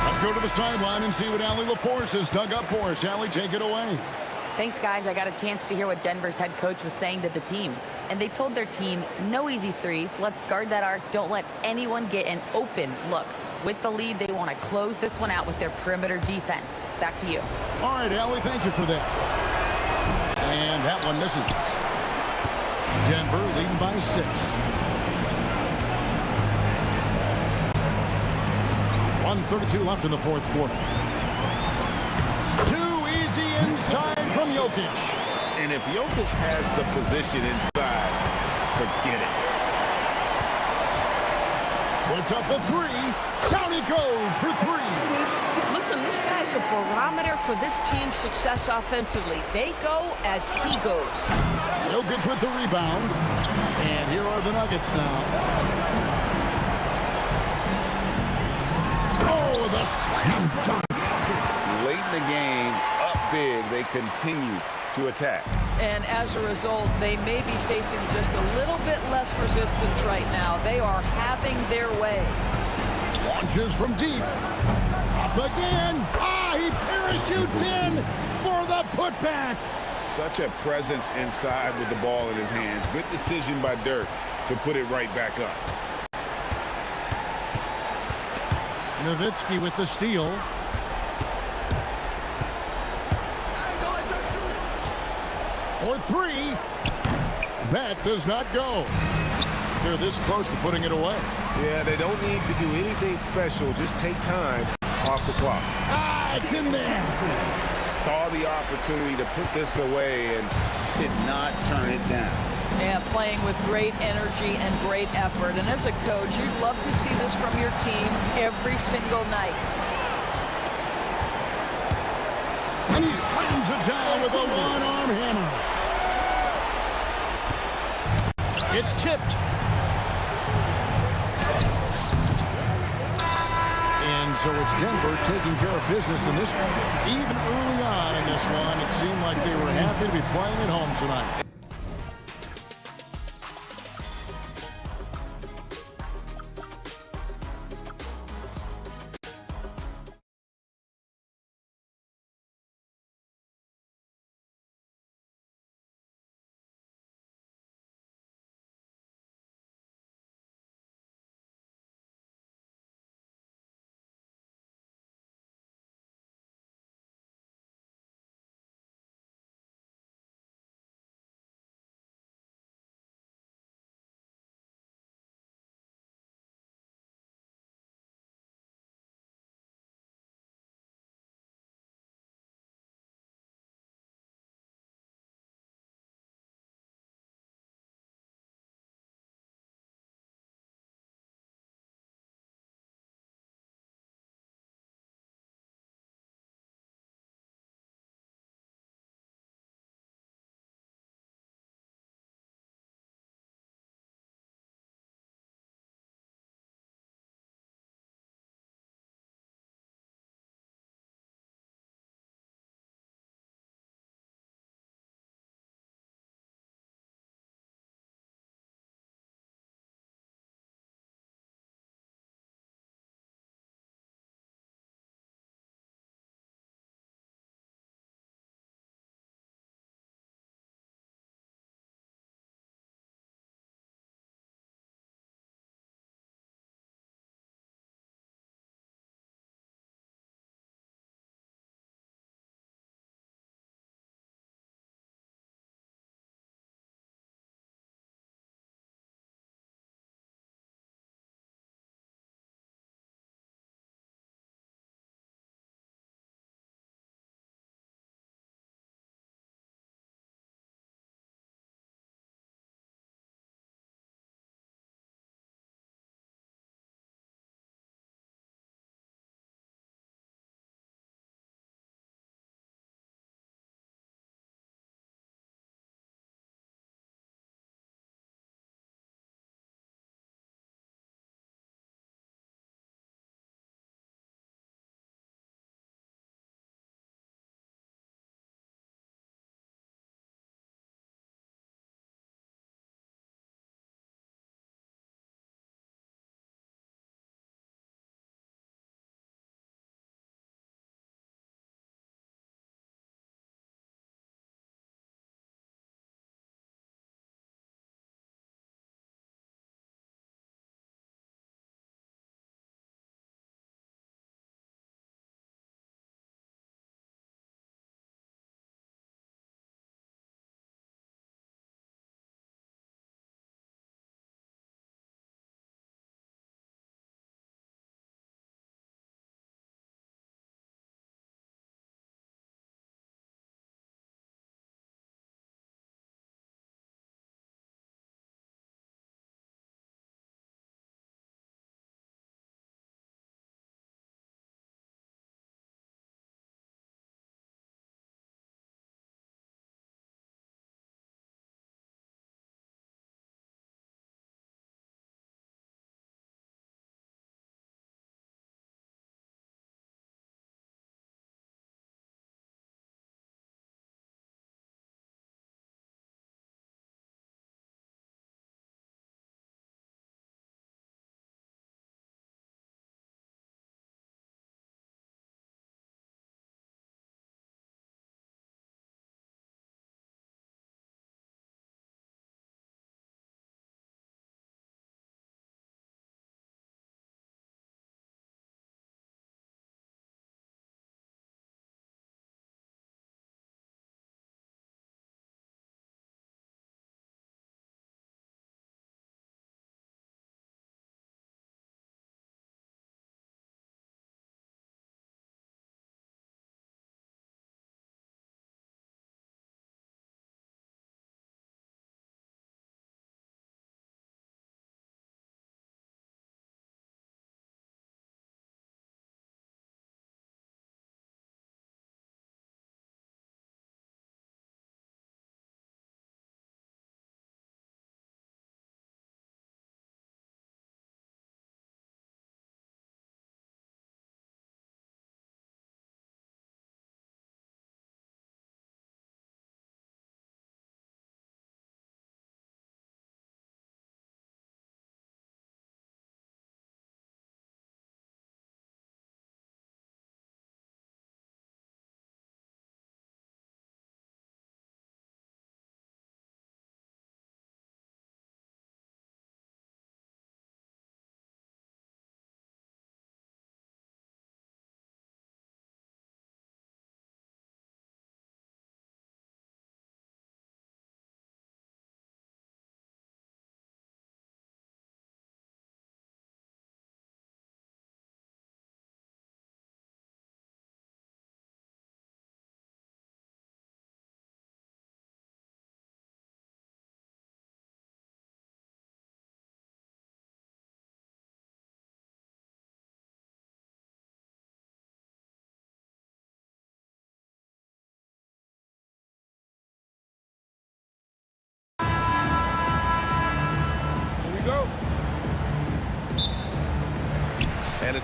Let's go to the sideline and see what Allie LaForce has dug up for us. Allie, take it away. Thanks, guys. I got a chance to hear what Denver's head coach was saying to the team. And they told their team, no easy threes. Let's guard that arc. Don't let anyone get an open look. With the lead, they want to close this one out with their perimeter defense. Back to you. All right, Allie, thank you for that. And that one misses. Denver leading by 6. 1:32 left in the fourth quarter. Too easy inside from Jokic. And if Jokic has the position inside, forget it. Puts up the 3. Down he goes for 3. Listen, this guy's a barometer for this team's success offensively. They go as he goes. Jokic with the rebound. And here are the Nuggets now. Oh, the slam dunk. Late in the game, up big, they continue to attack. And as a result, they may be facing just a little bit less resistance right now. They are having their way. Launches from deep. Up again. He parachutes in for the putback. Such a presence inside with the ball in his hands. Good decision by Dirk to put it right back up. Nowitzki with the steal. For three. That does not go. They're this close to putting it away. Yeah, they don't need to do anything special. Just take time off the clock. It's in there. Saw the opportunity to put this away and did not turn it down. Yeah, playing with great energy and great effort. And as a coach, you'd love to see this from your team every single night. And he slams it down with a one-arm hammer. It's tipped. And so it's Denver taking care of business in this one. Even early on in this one, it seemed like they were happy to be playing at home tonight.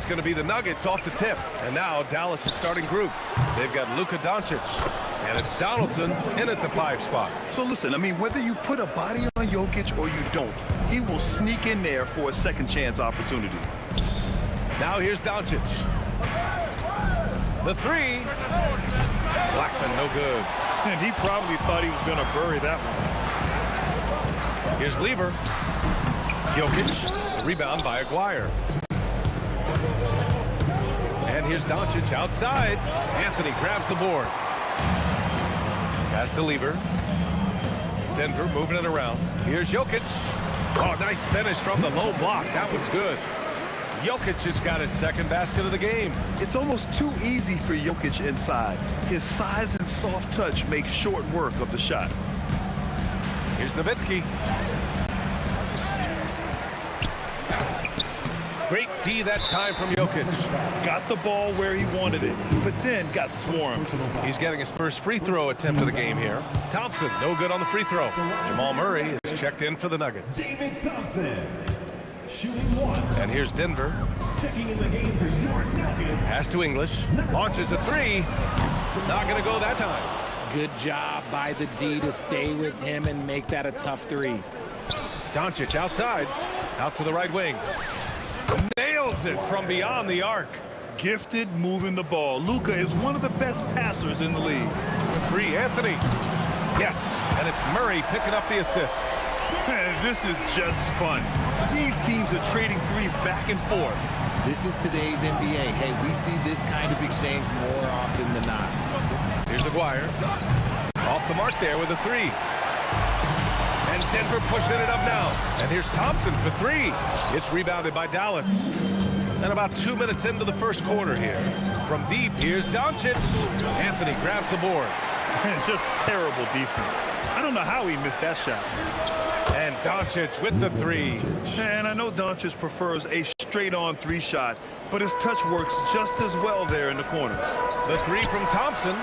It's going to be the Nuggets off the tip. And now Dallas' starting group. They've got Luka Doncic. And it's Donaldson in at the 5 spot. So listen, I mean, whether you put a body on Jokic or you don't, he will sneak in there for a second chance opportunity. Now here's Doncic. The 3. Blackman, no good. And he probably thought he was going to bury that one. Here's Lever. Jokic, the rebound by Aguirre. And here's Doncic outside. Anthony grabs the board. Pass to Lever. Denver moving it around. Here's Jokic. Oh, nice finish from the low block. That one's good. Jokic just got his second basket of the game. It's almost too easy for Jokic inside. His size and soft touch make short work of the shot. Here's Nowitzki. Great D that time from Jokic. Got the ball where he wanted it, but then got swarmed. He's getting his first free throw attempt of the game here. Thompson, no good on the free throw. Jamal Murray is checked in for the Nuggets. David Thompson, shooting 1. And here's Denver. Checking in the game for your Nuggets. Pass to English. Launches a 3. Not going to go that time. Good job by the D to stay with him and make that a tough 3. Doncic outside. Out to the right wing. Nails it from beyond the arc. Gifted moving the ball. Luka is one of the best passers in the league. The 3, Anthony. Yes, and it's Murray picking up the assist. Man, this is just fun. These teams are trading threes back and forth. This is today's NBA. Hey, we see this kind of exchange more often than not. Here's Aguirre. Off the mark there with a 3. And Denver pushing it up now. And here's Thompson for 3. It's rebounded by Dallas. And about 2 minutes into the first quarter here. From deep, here's Doncic. Anthony grabs the board. And just terrible defense. I don't know how he missed that shot. And Doncic with the 3. And I know Doncic prefers a straight-on 3 shot, but his touch works just as well there in the corners. The 3 from Thompson.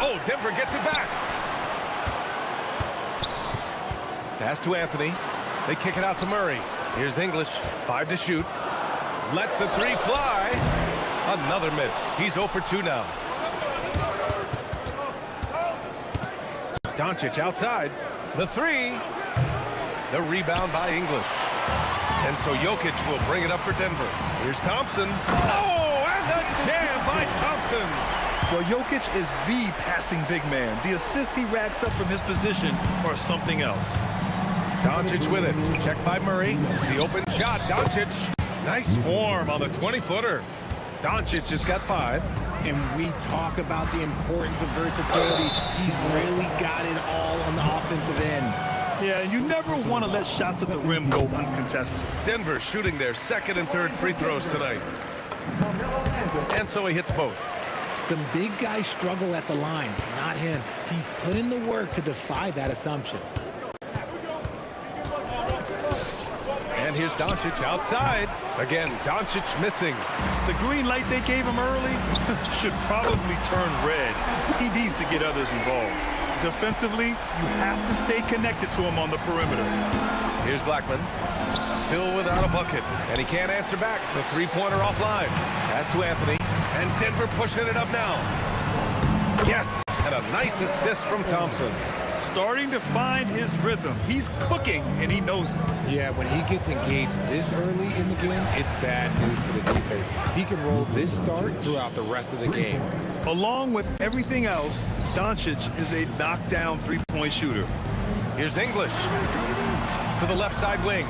Oh, Denver gets it back. Pass to Anthony. They kick it out to Murray. Here's English. 5 to shoot. Lets the 3 fly. Another miss. He's 0 for 2 now. Doncic outside. The 3. The rebound by English. And so Jokic will bring it up for Denver. Here's Thompson. Oh, and the jam by Thompson. Well, Jokic is the passing big man. The assist he racks up from his position or something else. Doncic with it. Checked by Murray. The open shot. Doncic. Nice form on the 20-footer. Doncic has got 5. And we talk about the importance of versatility. He's really got it all on the offensive end. Yeah, you never want to let shots at the rim go uncontested. Denver shooting their second and third free throws tonight. And so he hits both. Some big guys struggle at the line, not him. He's put in the work to defy that assumption. And here's Doncic outside. Again, Doncic missing. The green light they gave him early should probably turn red. He needs to get others involved. Defensively, you have to stay connected to him on the perimeter. Here's Blackman. Still without a bucket. And he can't answer back. The 3-pointer offline. Pass to Anthony. And Denver pushing it up now. Yes, and a nice assist from Thompson. Starting to find his rhythm. He's cooking, and he knows it. Yeah, when he gets engaged this early in the game, it's bad news for the defense. He can roll this start throughout the rest of the game. Along with everything else, Doncic is a knockdown three-point shooter. Here's English to the left side wing.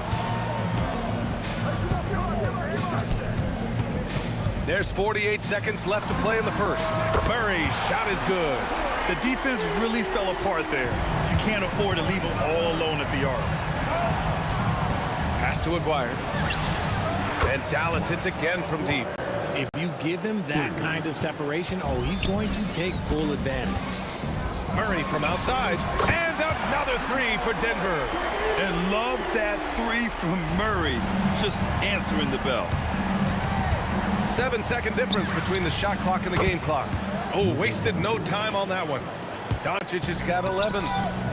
There's 48 seconds left to play in the first. Murray's shot is good. The defense really fell apart there. You can't afford to leave them all alone at the arc. Pass to Aguirre. And Dallas hits again from deep. If you give him that kind of separation, oh, he's going to take full advantage. Murray from outside. And another 3 for Denver. And love that 3 from Murray. Just answering the bell. 7-second difference between the shot clock and the game clock. Oh, wasted no time on that one. Doncic has got 11.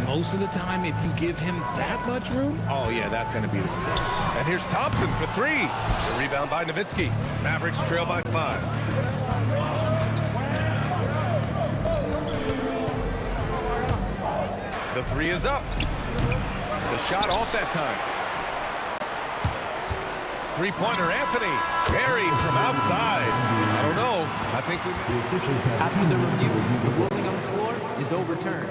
Most of the time, if you give him that much room, oh, yeah, that's going to be the result. And here's Thompson for 3. The rebound by Nowitzki. Mavericks trail by 5. The 3 is up. The shot off that time. Three-pointer, Anthony. Buried from outside. I don't know. I think we... After the review, the ruling on the floor is overturned.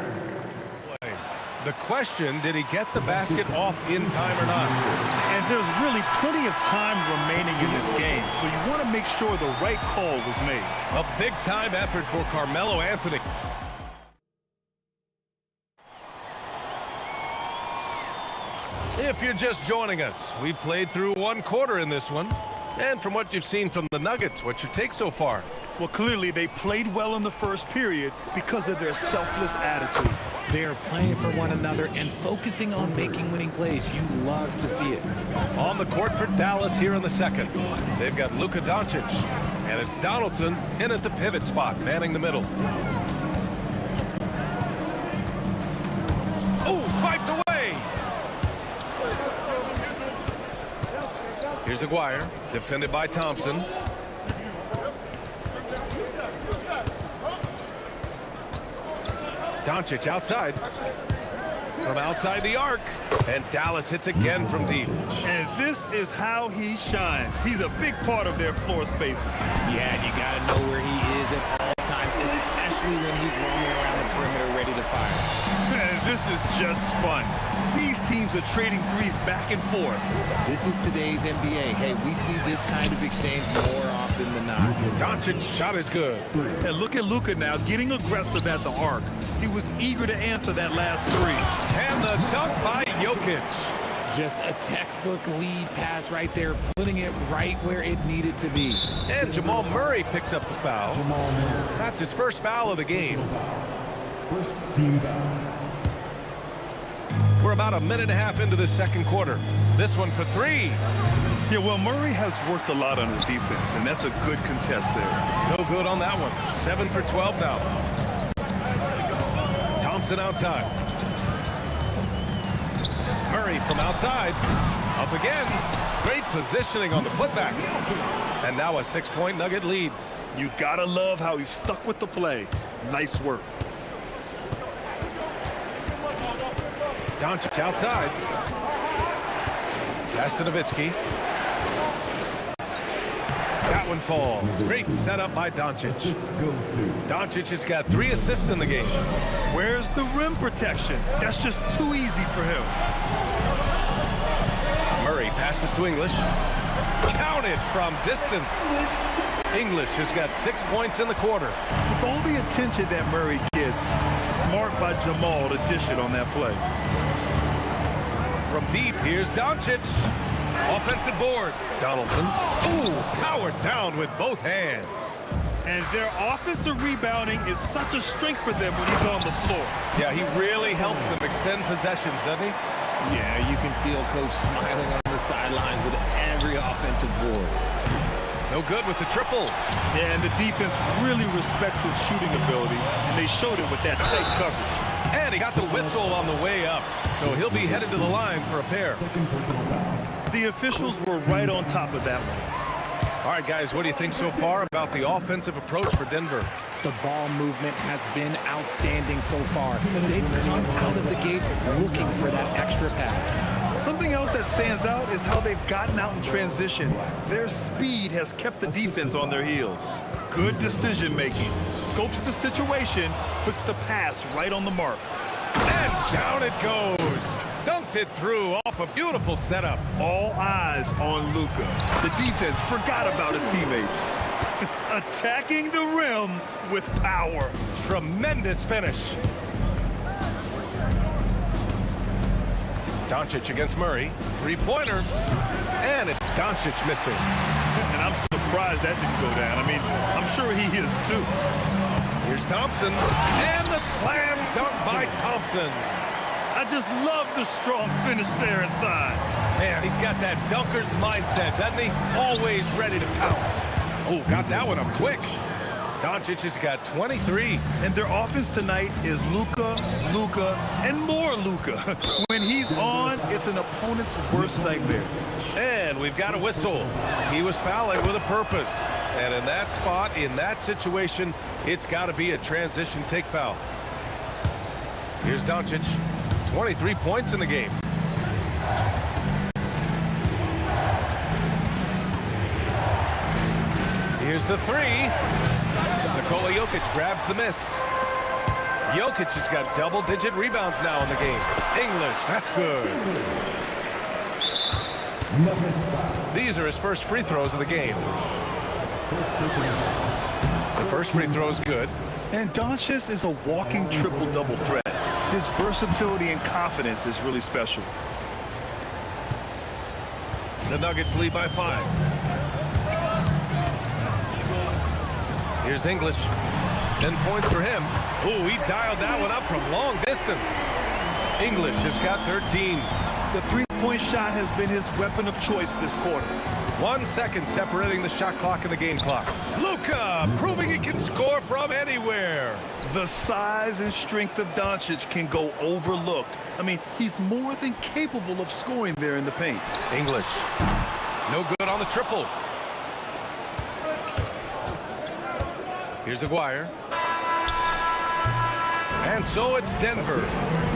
The question, did he get the basket off in time or not? And there's really plenty of time remaining in this game, so you want to make sure the right call was made. A big-time effort for Carmelo Anthony. If you're just joining us, we played through 1 quarter in this one. And from what you've seen from the Nuggets, what's your take so far? Well, clearly they played well in the first period because of their selfless attitude. They're playing for one another and focusing on making winning plays. You love to see it. On the court for Dallas here in the second. They've got Luka Doncic. And it's Donaldson in at the pivot spot, manning the middle. Oh, swiped away! Here's Aguirre, defended by Thompson. Doncic outside. From outside the arc. And Dallas hits again from deep. And this is how he shines. He's a big part of their floor space. Yeah, and you got to know where he is at all times, especially when he's roaming around the perimeter ready to fire. Man, this is just fun. These teams are trading threes back and forth. This is today's NBA. Hey, we see this kind of exchange more often than not. Doncic's shot is good. And look at Luka now getting aggressive at the arc. He was eager to answer that last 3. And the dunk by Jokic. Just a textbook lead pass right there, putting it right where it needed to be. And Jamal Murray picks up the foul. That's his first foul of the game. First team foul. We're about a minute and a half into the second quarter. This one for 3. Yeah, well, Murray has worked a lot on his defense, and that's a good contest there. No good on that one. 7 for 12 now. Thompson outside. Murray from outside. Up again. Great positioning on the putback. And now a 6-point Nugget lead. You gotta love how he stuck with the play. Nice work. Doncic outside. Pass to Nowitzki. That one falls. Great setup by Doncic. Doncic has got 3 assists in the game. Where's the rim protection? That's just too easy for him. Murray passes to English. Counted from distance. English has got 6 points in the quarter. With all the attention that Murray gets, smart by Jamal to dish it on that play. From deep, here's Doncic. Offensive board. Donaldson. Ooh, powered down with both hands. And their offensive rebounding is such a strength for them when he's on the floor. Yeah, he really helps them extend possessions, doesn't he? Yeah, you can feel Coach smiling on the sidelines with every offensive board. No good with the triple. Yeah, and the defense really respects his shooting ability, and they showed it with that tight coverage. And he got the whistle on the way up, so he'll be headed to the line for a pair. The officials were right on top of that one. All right, guys, what do you think so far about the offensive approach for Denver? The ball movement has been outstanding so far. They've come out of the gate looking for that extra pass. Something else that stands out is how they've gotten out in transition. Their speed has kept the defense on their heels. Good decision-making. Scopes the situation, puts the pass right on the mark. And down it goes. Dunked it through off a beautiful setup. All eyes on Luka. The defense forgot about his teammates. Attacking the rim with power. Tremendous finish. Doncic against Murray. 3-pointer. And it's Doncic missing. And I'm surprised that didn't go down. I mean, I'm sure he is too. Here's Thompson. And the slam dunk by Thompson. I just love the strong finish there inside. Man, he's got that dunker's mindset, doesn't he? Always ready to pounce. Oh, got that one up quick. Doncic has got 23. And their offense tonight is Luka, and more Luka. When he's on, it's an opponent's worst nightmare. And we've got a whistle. He was fouling with a purpose. And in that spot, in that situation, it's got to be a transition take foul. Here's Doncic. 23 points in the game. Here's the three. Nikola Jokic grabs the miss. Jokic has got double-digit rebounds now in the game. English, that's good. These are his first free throws of the game. The first free throw is good. And Doncic is a walking triple-double threat. His versatility and confidence is really special. The Nuggets lead by 5. Here's English. 10 points for him. Ooh, he dialed that one up from long distance. English has got 13. The three-point shot has been his weapon of choice this quarter. 1 second separating the shot clock and the game clock. Luka proving he can score from anywhere. The size and strength of Doncic can go overlooked. I mean, he's more than capable of scoring there in the paint. English. No good on the triple. Here's Aguirre. And so it's Denver,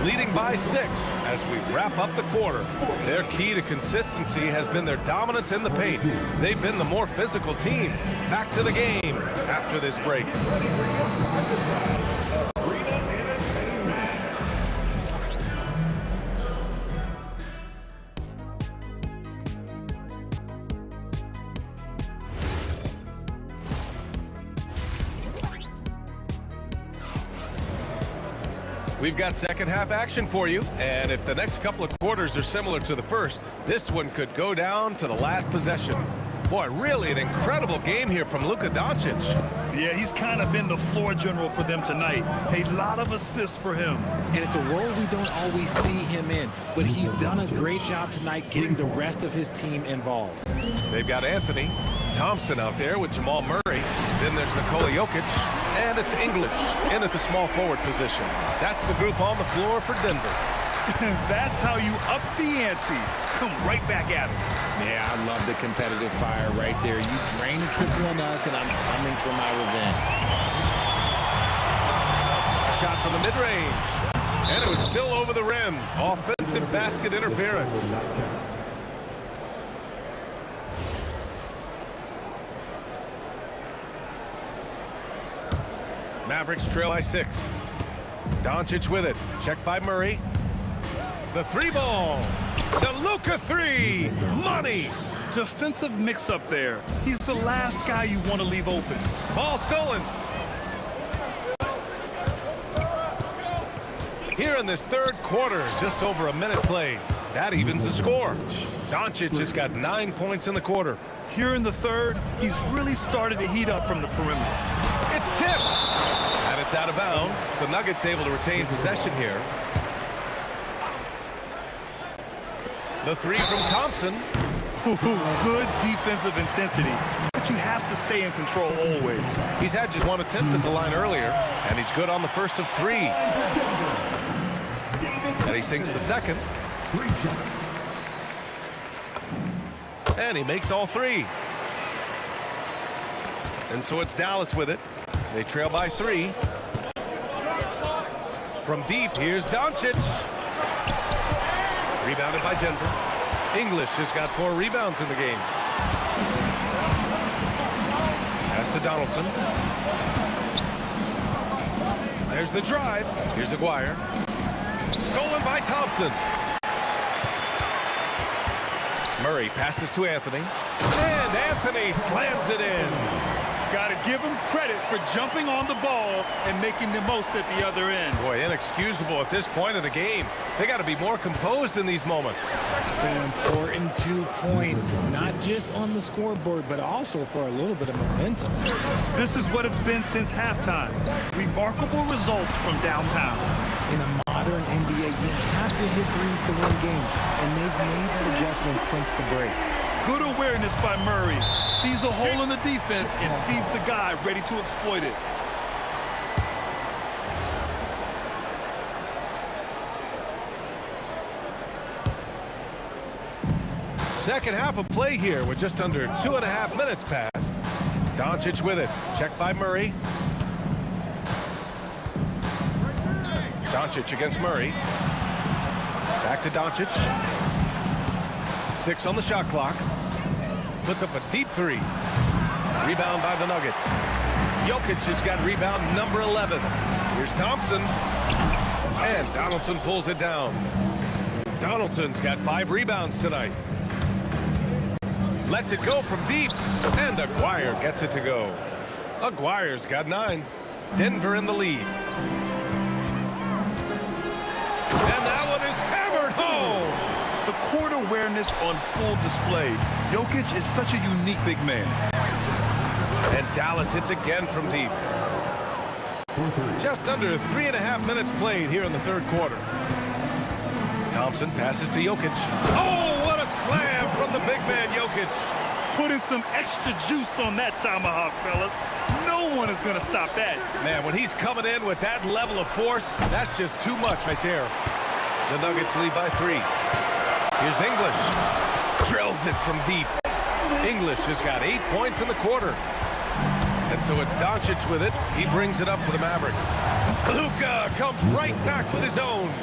leading by 6 as we wrap up the quarter. Their key to consistency has been their dominance in the paint. They've been the more physical team. Back to the game after this break. We've got second half action for you, and if the next couple of quarters are similar to the first, this one could go down to the last possession. Boy, really an incredible game here from Luka Doncic. Yeah, he's kind of been the floor general for them tonight. A lot of assists for him. And it's a role we don't always see him in, but he's done a great job tonight getting the rest of his team involved. They've got Anthony Thompson out there with Jamal Murray. Then there's Nikola Jokic, and it's English in at the small forward position. That's the group on the floor for Denver. That's how you up the ante. Come right back at him. Yeah, I love the competitive fire right there. You drain the triple on us, and I'm coming for my revenge. Shot from the mid-range. And it was still over the rim. Offensive basket interference. Mavericks trail by 6. Doncic with it. Checked by Murray. The three ball. The Luka three. Money. Defensive mix-up there. He's the last guy you want to leave open. Ball stolen. Here in this third quarter, just over a minute played. That evens the score. Doncic has got 9 points in the quarter. Here in the third, he's really started to heat up from the perimeter. It's tipped. And it's out of bounds. The Nuggets able to retain possession here. The three from Thompson. Good defensive intensity, but you have to stay in control always. He's had just one attempt at the line earlier, and he's good on the first of 3. And he sinks the second. And he makes all 3. And so it's Dallas with it. They trail by 3. From deep, here's Doncic. Rebounded by Denver. English has got 4 rebounds in the game. Pass to Donaldson. There's the drive. Here's Aguirre. Stolen by Thompson. Murray passes to Anthony. And Anthony slams it in. Got to give him credit for jumping on the ball and making the most at the other end. Boy, inexcusable at this point of the game. They got to be more composed in these moments. An important 2 points, not just on the scoreboard, but also for a little bit of momentum. This is what it's been since halftime. Remarkable results from downtown. In a modern NBA, you have to hit threes to win games, and they've made that adjustment since the break. Good awareness by Murray. sees a hole in the defense and feeds the guy ready to exploit it. Second half of play here with just under 2.5 minutes passed. Doncic with it. Checked by Murray. Doncic against Murray. Back to Doncic. 6 on the shot clock. Puts up a deep three. Rebound by the Nuggets. Jokic has got rebound number 11. Here's Thompson. And Donaldson pulls it down. Donaldson's got 5 rebounds tonight. Lets it go from deep, and Aguirre gets it to go. Aguirre's got 9. Denver in the lead. And that one is hammered home. The court awareness on full display. Jokic is such a unique big man. And Dallas hits again from deep. Just under 3.5 minutes played here in the third quarter. Thompson passes to Jokic. Oh, what a slam from the big man, Jokic. Putting some extra juice on that tomahawk, fellas. No one is going to stop that. Man, when he's coming in with that level of force, that's just too much right there. The Nuggets lead by 3. Here's English. Drills it from deep. English has got 8 points in the quarter. And so it's Doncic with it. He brings it up for the Mavericks. Luka comes right back with his own.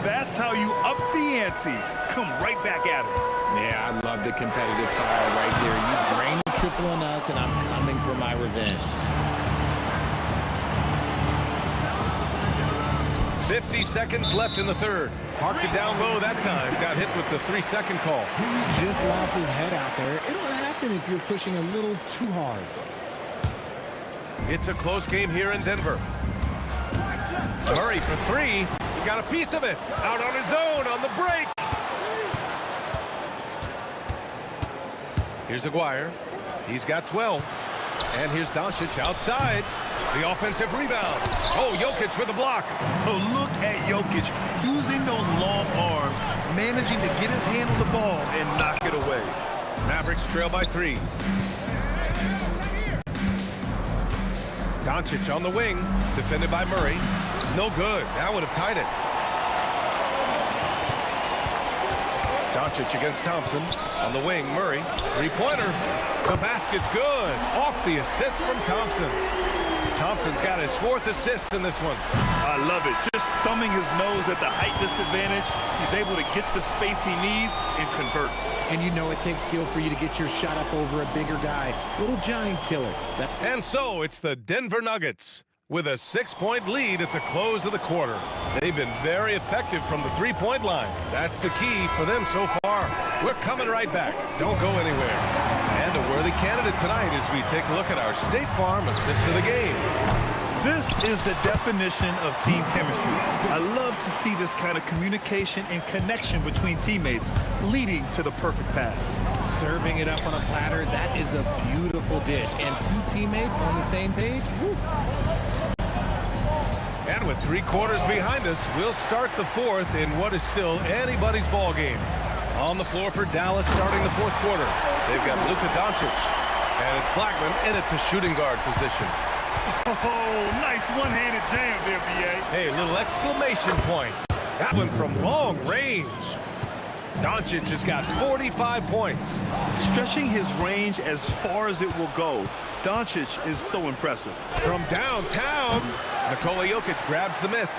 That's how you up the ante. Come right back at him. Yeah, I love the competitive fire right there. You drain the triple on us, and I'm coming for my revenge. 50 seconds left in the third. Parked it down low that time. Got hit with the 3-second call. He just lost his head out there. It'll happen if you're pushing a little too hard. It's a close game here in Denver. Murray for 3. He got a piece of it. Out on his own on the break. Here's Aguirre. He's got 12. And here's Doncic outside. The offensive rebound. Oh, Jokic with a block. Oh, look at Jokic using those long arms, managing to get his hand on the ball and knock it away. Mavericks trail by 3. Doncic on the wing, defended by Murray. No good. That would have tied it. Doncic against Thompson. On the wing, Murray. 3-pointer. The basket's good. Off the assist from Thompson. Thompson's got his 4th assist in this one. I love it. Just thumbing his nose at the height disadvantage. He's able to get the space he needs and convert. And you know it takes skill for you to get your shot up over a bigger guy. Little giant killer. And so it's the Denver Nuggets with a 6-point lead at the close of the quarter. They've been very effective from the 3-point line. That's the key for them so far. We're coming right back. Don't go anywhere. And a worthy candidate tonight as we take a look at our State Farm assist of the game. This is the definition of team chemistry. I love to see this kind of communication and connection between teammates leading to the perfect pass. Serving it up on a platter, that is a beautiful dish. And 2 teammates on the same page. Woo. And with 3 quarters behind us, we'll start the 4th in what is still anybody's ball game. On the floor for Dallas starting the 4th quarter. They've got Luka Doncic. And it's Blackman in at the shooting guard position. Oh, nice one-handed jam there, B.A. Hey, little exclamation point. That one from long range. Doncic has got 45 points. Stretching his range as far as it will go, Doncic is so impressive. From downtown, Nikola Jokic grabs the miss.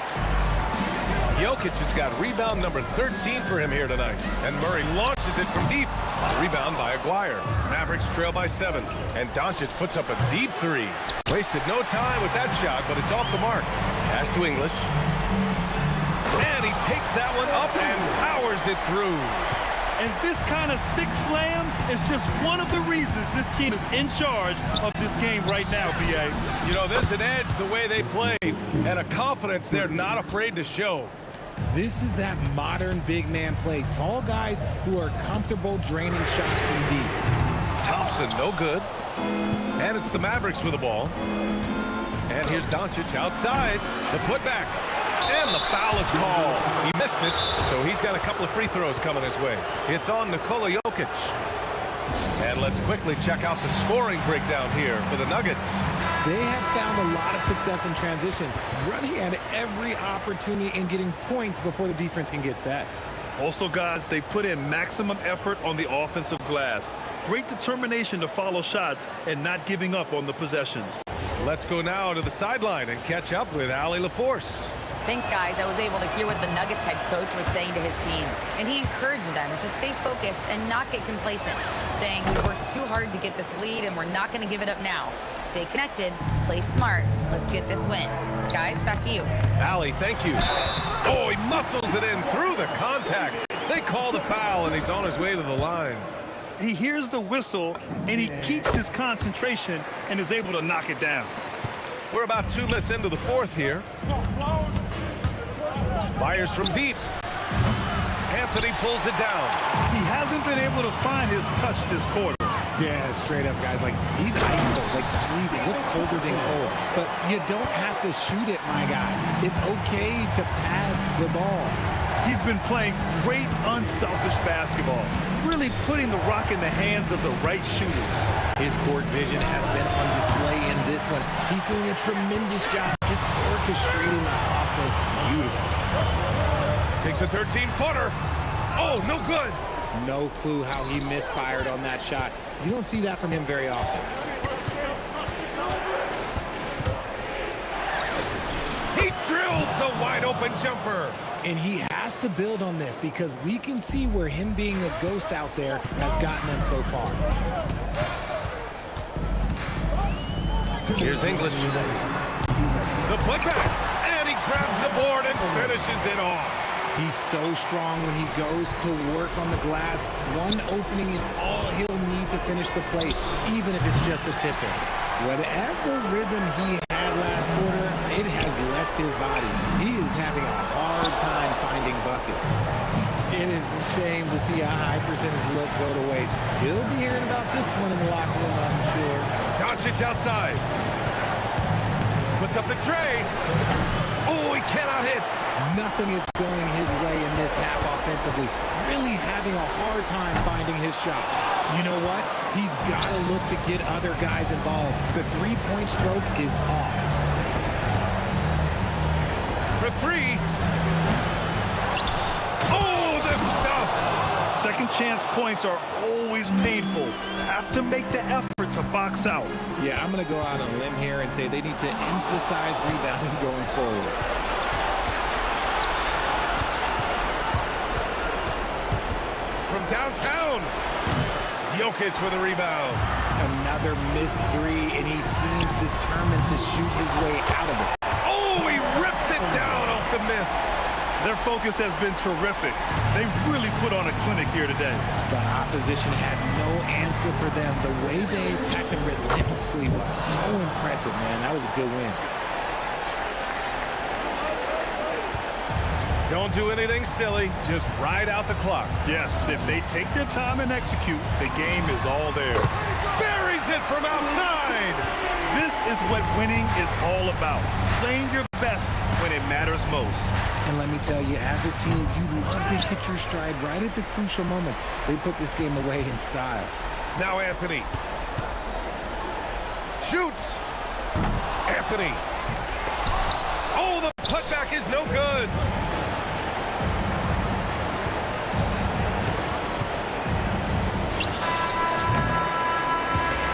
Jokic has got rebound number 13 for him here tonight. And Murray launches it from deep. Rebound by Aguirre. Mavericks trail by 7. And Doncic puts up a deep 3. Wasted no time with that shot, but it's off the mark. Pass to English. And he takes that one up and powers it through. And this kind of sick slam is just one of the reasons this team is in charge of this game right now, B.A. You know, there's an edge the way they play and a confidence they're not afraid to show. This is that modern big man play. Tall guys who are comfortable draining shots from deep. Thompson, no good. And it's the Mavericks with the ball. And here's Doncic outside. The putback. And the foul is called. He missed it, so he's got a couple of free throws coming his way. It's on Nikola Jokic. And let's quickly check out the scoring breakdown here for the Nuggets. They have found a lot of success in transition, running at every opportunity and getting points before the defense can get set. Also, guys, they put in maximum effort on the offensive glass. Great determination to follow shots and not giving up on the possessions. Let's go now to the sideline and catch up with Allie LaForce. Thanks, guys. I was able to hear what the Nuggets head coach was saying to his team, and he encouraged them to stay focused and not get complacent, saying we worked too hard to get this lead and we're not going to give it up now. Stay connected, play smart, let's get this win. Guys, back to you. Allie, thank you. Oh, he muscles it in through the contact. They call the foul, and he's on his way to the line. He hears the whistle, and he keeps his concentration and is able to knock it down. We're about 2 minutes into the fourth here. Fires from deep. Anthony pulls it down. He hasn't been able to find his touch this quarter. Yeah, straight up, guys. Like, he's ice cold, like freezing. What's colder than cold? But you don't have to shoot it, my guy. It's okay to pass the ball. He's been playing great, unselfish basketball, really putting the rock in the hands of the right shooters. His court vision has been on display in this one. He's doing a tremendous job just orchestrating the offense beautifully. Takes a 13-footer. Oh, no good. No clue how he misfired on that shot. You don't see that from him very often. He drills the wide-open jumper. And he has to build on this because we can see where him being a ghost out there has gotten them so far. Here's English. The putback. And he grabs the board and finishes it off. He's so strong when he goes to work on the glass. One opening is all he'll need to finish the play, even if it's just a tip-in. Whatever rhythm he had last quarter, it has left his body. He is having a hard time finding buckets. It is a shame to see a high percentage look go to waste. He'll be hearing about this one in the locker room, I'm sure. Doncic outside. Puts up the tray. Oh, he cannot hit. Nothing is going his way in this half offensively. Really having a hard time finding his shot. You know what? He's got to look to get other guys involved. The three-point stroke is off. For three. Oh, the stuff. Second chance points are always painful. Have to make the effort to box out. Yeah, I'm going to go out on a limb here and say they need to emphasize rebounding going forward. From downtown. Jokic with a rebound. Another missed three, and he seems determined to shoot his way out of it. Oh, he rips it down off the miss. Their focus has been terrific. They really put on a clinic here today. The opposition had no answer for them. The way they attacked them relentlessly was so impressive, man. That was a good win. Don't do anything silly. Just ride out the clock. Yes, if they take their time and execute, the game is all theirs. Buries it from outside. This is what winning is all about. Playing your best when it matters most. And let me tell you, as a team, you love to hit your stride right at the crucial moments. They put this game away in style. Now Anthony. Shoots. Anthony. Oh, the putback is no good.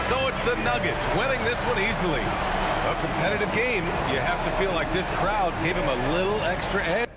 So it's the Nuggets winning this one easily. A competitive game. You have to feel like this crowd gave him a little extra edge.